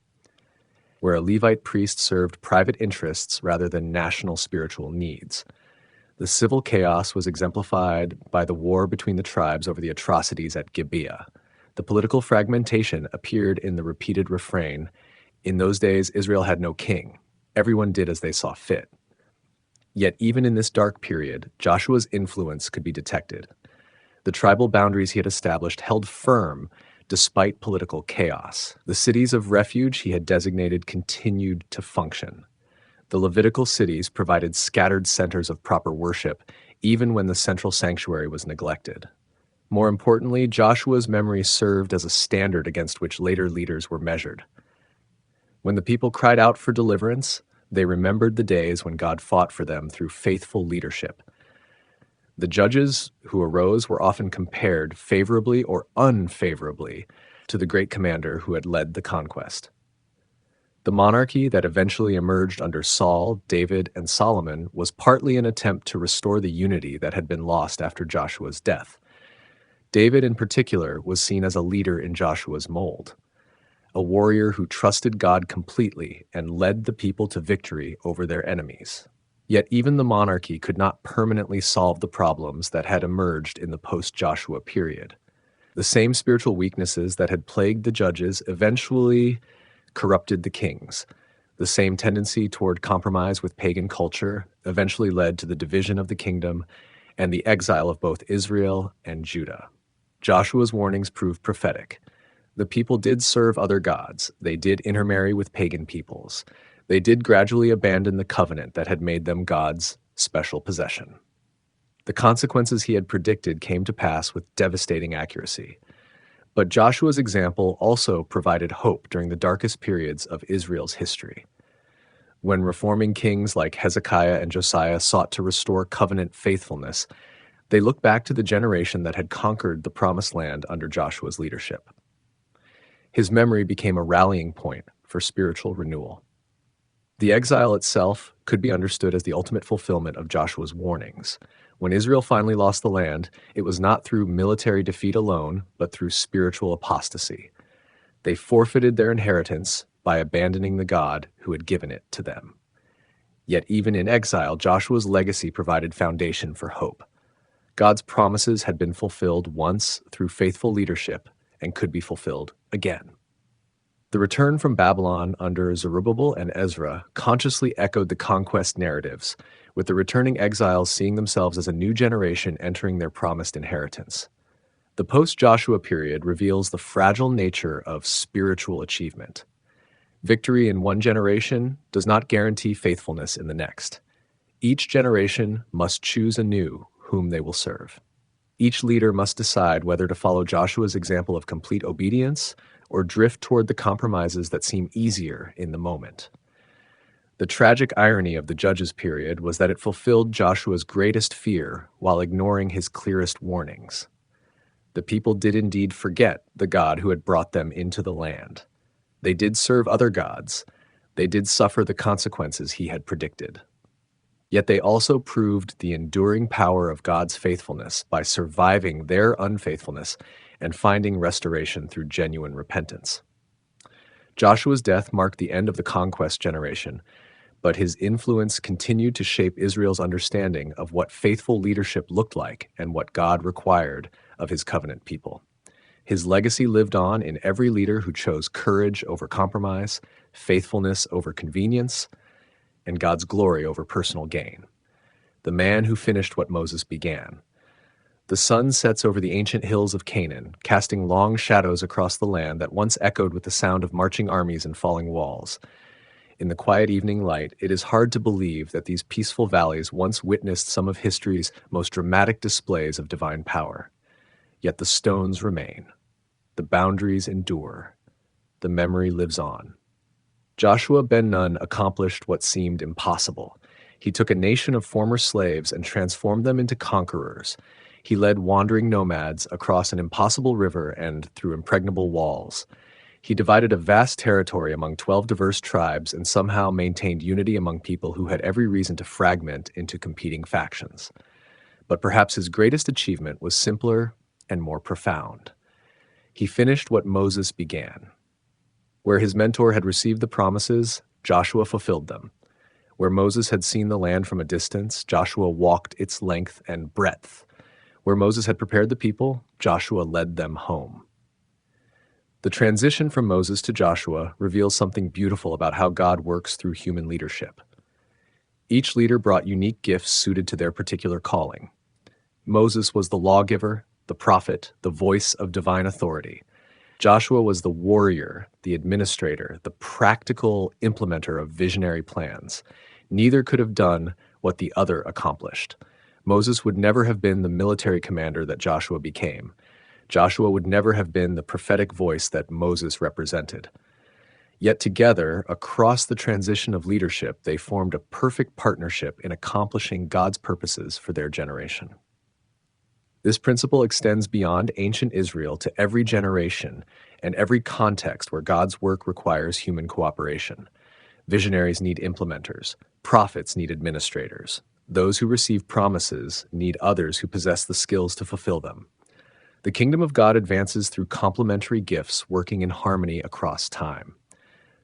where a Levite priest served private interests rather than national spiritual needs. The civil chaos was exemplified by the war between the tribes over the atrocities at Gibeah. The political fragmentation appeared in the repeated refrain, "In those days Israel had no king. Everyone did as they saw fit." Yet even in this dark period, Joshua's influence could be detected. The tribal boundaries he had established held firm despite political chaos. The cities of refuge he had designated continued to function. The Levitical cities provided scattered centers of proper worship, even when the central sanctuary was neglected. More importantly, Joshua's memory served as a standard against which later leaders were measured. When the people cried out for deliverance, they remembered the days when God fought for them through faithful leadership. The judges who arose were often compared favorably or unfavorably to the great commander who had led the conquest. The monarchy that eventually emerged under Saul, David, and Solomon was partly an attempt to restore the unity that had been lost after Joshua's death. David, in particular, was seen as a leader in Joshua's mold, a warrior who trusted God completely and led the people to victory over their enemies. Yet even the monarchy could not permanently solve the problems that had emerged in the post-Joshua period. The same spiritual weaknesses that had plagued the judges eventually corrupted the kings. The same tendency toward compromise with pagan culture eventually led to the division of the kingdom and the exile of both Israel and Judah. Joshua's warnings proved prophetic. The people did serve other gods. They did intermarry with pagan peoples. They did gradually abandon the covenant that had made them God's special possession. The consequences he had predicted came to pass with devastating accuracy. But Joshua's example also provided hope during the darkest periods of Israel's history. When reforming kings like Hezekiah and Josiah sought to restore covenant faithfulness, they looked back to the generation that had conquered the promised land under Joshua's leadership. His memory became a rallying point for spiritual renewal. The exile itself could be understood as the ultimate fulfillment of Joshua's warnings. When Israel finally lost the land, it was not through military defeat alone, but through spiritual apostasy. They forfeited their inheritance by abandoning the God who had given it to them. Yet even in exile, Joshua's legacy provided foundation for hope. God's promises had been fulfilled once through faithful leadership and could be fulfilled again. The return from Babylon under Zerubbabel and Ezra consciously echoed the conquest narratives, with the returning exiles seeing themselves as a new generation entering their promised inheritance. The post-Joshua period reveals the fragile nature of spiritual achievement. Victory in one generation does not guarantee faithfulness in the next. Each generation must choose anew whom they will serve. Each leader must decide whether to follow Joshua's example of complete obedience or drift toward the compromises that seem easier in the moment. The tragic irony of the Judges period was that it fulfilled Joshua's greatest fear while ignoring his clearest warnings. The people did indeed forget the God who had brought them into the land. They did serve other gods. They did suffer the consequences he had predicted. Yet they also proved the enduring power of God's faithfulness by surviving their unfaithfulness and finding restoration through genuine repentance. Joshua's death marked the end of the conquest generation, but his influence continued to shape Israel's understanding of what faithful leadership looked like and what God required of his covenant people. His legacy lived on in every leader who chose courage over compromise, faithfulness over convenience, and God's glory over personal gain. The man who finished what Moses began. The sun sets over the ancient hills of Canaan, casting long shadows across the land that once echoed with the sound of marching armies and falling walls. In the quiet evening light, it is hard to believe that these peaceful valleys once witnessed some of history's most dramatic displays of divine power. Yet the stones remain. The boundaries endure. The memory lives on. Joshua ben Nun accomplished what seemed impossible. He took a nation of former slaves and transformed them into conquerors. He led wandering nomads across an impossible river and through impregnable walls. He divided a vast territory among 12 diverse tribes and somehow maintained unity among people who had every reason to fragment into competing factions. But perhaps his greatest achievement was simpler and more profound. He finished what Moses began. Where his mentor had received the promises, Joshua fulfilled them. Where Moses had seen the land from a distance, Joshua walked its length and breadth. Where Moses had prepared the people, Joshua led them home. The transition from Moses to Joshua reveals something beautiful about how God works through human leadership. Each leader brought unique gifts suited to their particular calling. Moses was the lawgiver, the prophet, the voice of divine authority. Joshua was the warrior, the administrator, the practical implementer of visionary plans. Neither could have done what the other accomplished. Moses would never have been the military commander that Joshua became. Joshua would never have been the prophetic voice that Moses represented. Yet together, across the transition of leadership, they formed a perfect partnership in accomplishing God's purposes for their generation. This principle extends beyond ancient Israel to every generation and every context where God's work requires human cooperation. Visionaries need implementers. Prophets need administrators. Those who receive promises need others who possess the skills to fulfill them. The kingdom of God advances through complementary gifts working in harmony across time.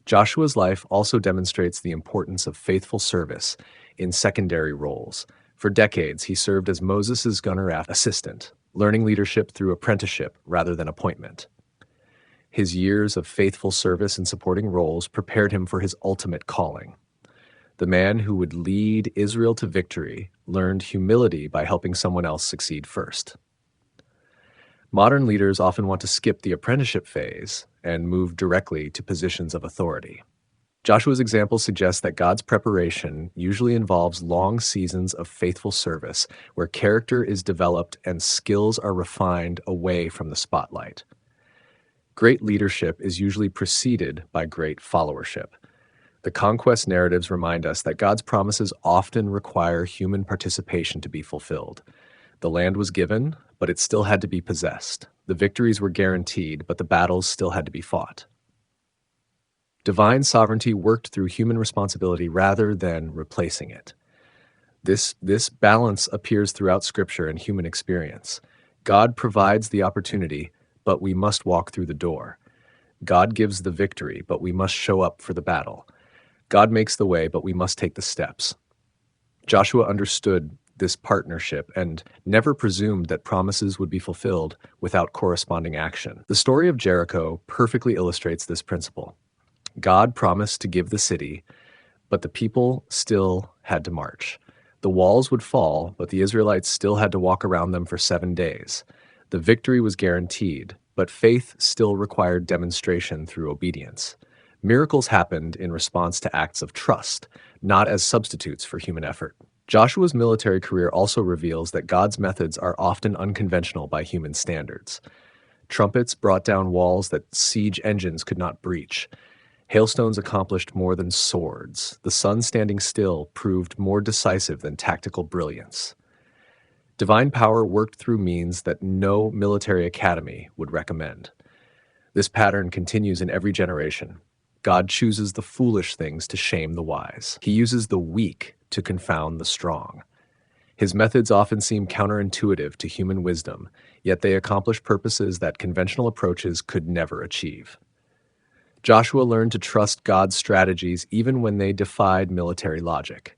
Joshua's life also demonstrates the importance of faithful service in secondary roles. For decades, he served as Moses' gunner-aft assistant, learning leadership through apprenticeship rather than appointment. His years of faithful service in supporting roles prepared him for his ultimate calling. The man who would lead Israel to victory learned humility by helping someone else succeed first. Modern leaders often want to skip the apprenticeship phase and move directly to positions of authority. Joshua's example suggests that God's preparation usually involves long seasons of faithful service, where character is developed and skills are refined away from the spotlight. Great leadership is usually preceded by great followership. The conquest narratives remind us that God's promises often require human participation to be fulfilled. The land was given, but it still had to be possessed. The victories were guaranteed, but the battles still had to be fought. Divine sovereignty worked through human responsibility rather than replacing it. This balance appears throughout Scripture and human experience. God provides the opportunity, but we must walk through the door. God gives the victory, but we must show up for the battle. God makes the way, but we must take the steps. Joshua understood this partnership and never presumed that promises would be fulfilled without corresponding action. The story of Jericho perfectly illustrates this principle. God promised to give the city, but the people still had to march. The walls would fall, but the Israelites still had to walk around them for 7 days. The victory was guaranteed, but faith still required demonstration through obedience. Miracles happened in response to acts of trust, not as substitutes for human effort. Joshua's military career also reveals that God's methods are often unconventional by human standards. Trumpets brought down walls that siege engines could not breach. Hailstones accomplished more than swords. The sun standing still proved more decisive than tactical brilliance. Divine power worked through means that no military academy would recommend. This pattern continues in every generation. God chooses the foolish things to shame the wise. He uses the weak to confound the strong. His methods often seem counterintuitive to human wisdom, yet they accomplish purposes that conventional approaches could never achieve. Joshua learned to trust God's strategies even when they defied military logic.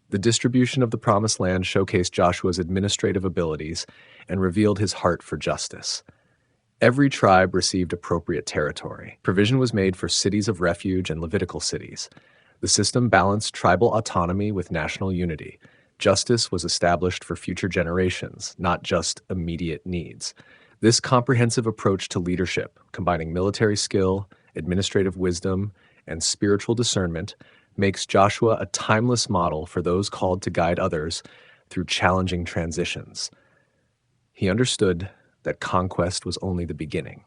The distribution of the Promised Land showcased Joshua's administrative abilities and revealed his heart for justice. Every tribe received appropriate territory. Provision was made for cities of refuge and Levitical cities. The system balanced tribal autonomy with national unity. Justice was established for future generations, not just immediate needs. This comprehensive approach to leadership, combining military skill, administrative wisdom, and spiritual discernment, makes Joshua a timeless model for those called to guide others through challenging transitions. He understood that conquest was only the beginning.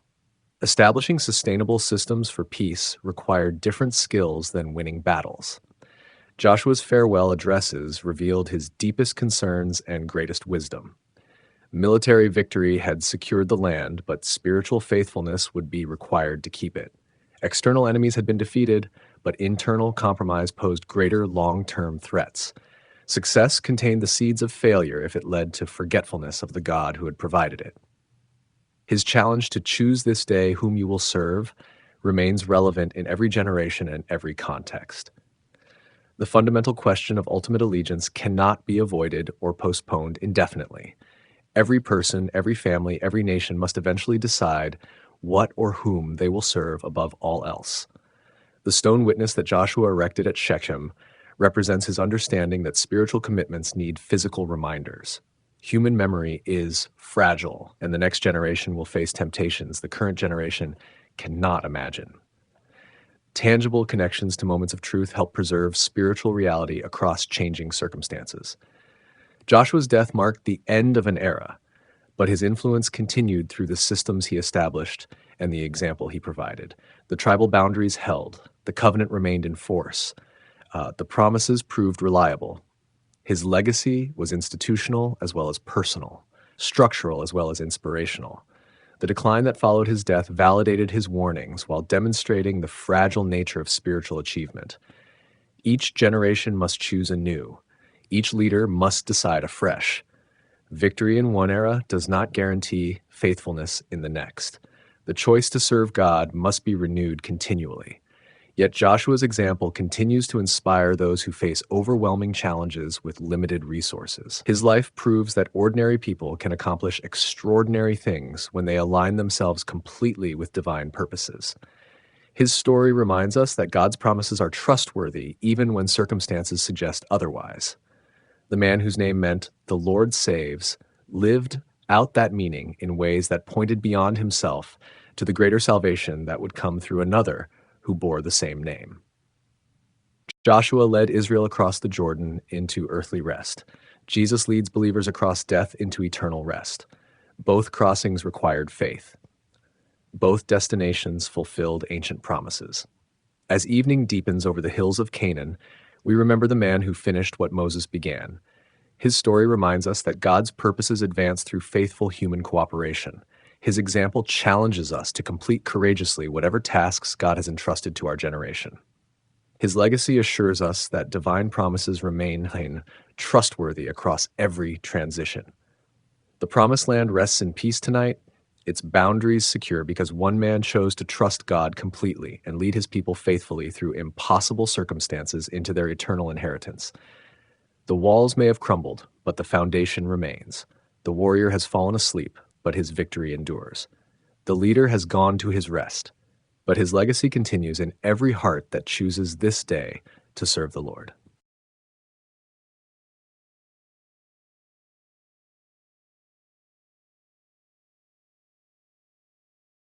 Establishing sustainable systems for peace required different skills than winning battles. Joshua's farewell addresses revealed his deepest concerns and greatest wisdom. Military victory had secured the land, but spiritual faithfulness would be required to keep it. External enemies had been defeated, but internal compromise posed greater long-term threats. Success contained the seeds of failure if it led to forgetfulness of the God who had provided it. His challenge to choose this day whom you will serve remains relevant in every generation and every context. The fundamental question of ultimate allegiance cannot be avoided or postponed indefinitely. Every person, every family, every nation must eventually decide what or whom they will serve above all else. The stone witness that Joshua erected at Shechem represents his understanding that spiritual commitments need physical reminders. Human memory is fragile, and the next generation will face temptations the current generation cannot imagine. Tangible connections to moments of truth help preserve spiritual reality across changing circumstances. Joshua's death marked the end of an era, but his influence continued through the systems he established and the example he provided. The tribal boundaries held, the covenant remained in force, the promises proved reliable. His legacy was institutional as well as personal, structural as well as inspirational. The decline that followed his death validated his warnings while demonstrating the fragile nature of spiritual achievement. Each generation must choose anew. Each leader must decide afresh. Victory in one era does not guarantee faithfulness in the next. The choice to serve God must be renewed continually. Yet Joshua's example continues to inspire those who face overwhelming challenges with limited resources. His life proves that ordinary people can accomplish extraordinary things when they align themselves completely with divine purposes. His story reminds us that God's promises are trustworthy even when circumstances suggest otherwise. The man whose name meant "the Lord saves" lived out that meaning in ways that pointed beyond himself to the greater salvation that would come through another who bore the same name. Joshua led Israel across the Jordan into earthly rest. Jesus leads believers across death into eternal rest. Both crossings required faith. Both destinations fulfilled ancient promises. As evening deepens over the hills of Canaan, we remember the man who finished what Moses began. His story reminds us that God's purposes advance through faithful human cooperation. His example challenges us to complete courageously whatever tasks God has entrusted to our generation. His legacy assures us that divine promises remain trustworthy across every transition. The Promised Land rests in peace tonight, its boundaries secure because one man chose to trust God completely and lead his people faithfully through impossible circumstances into their eternal inheritance. The walls may have crumbled, but the foundation remains. The warrior has fallen asleep, but his victory endures. The leader has gone to his rest, but his legacy continues in every heart that chooses this day to serve the Lord.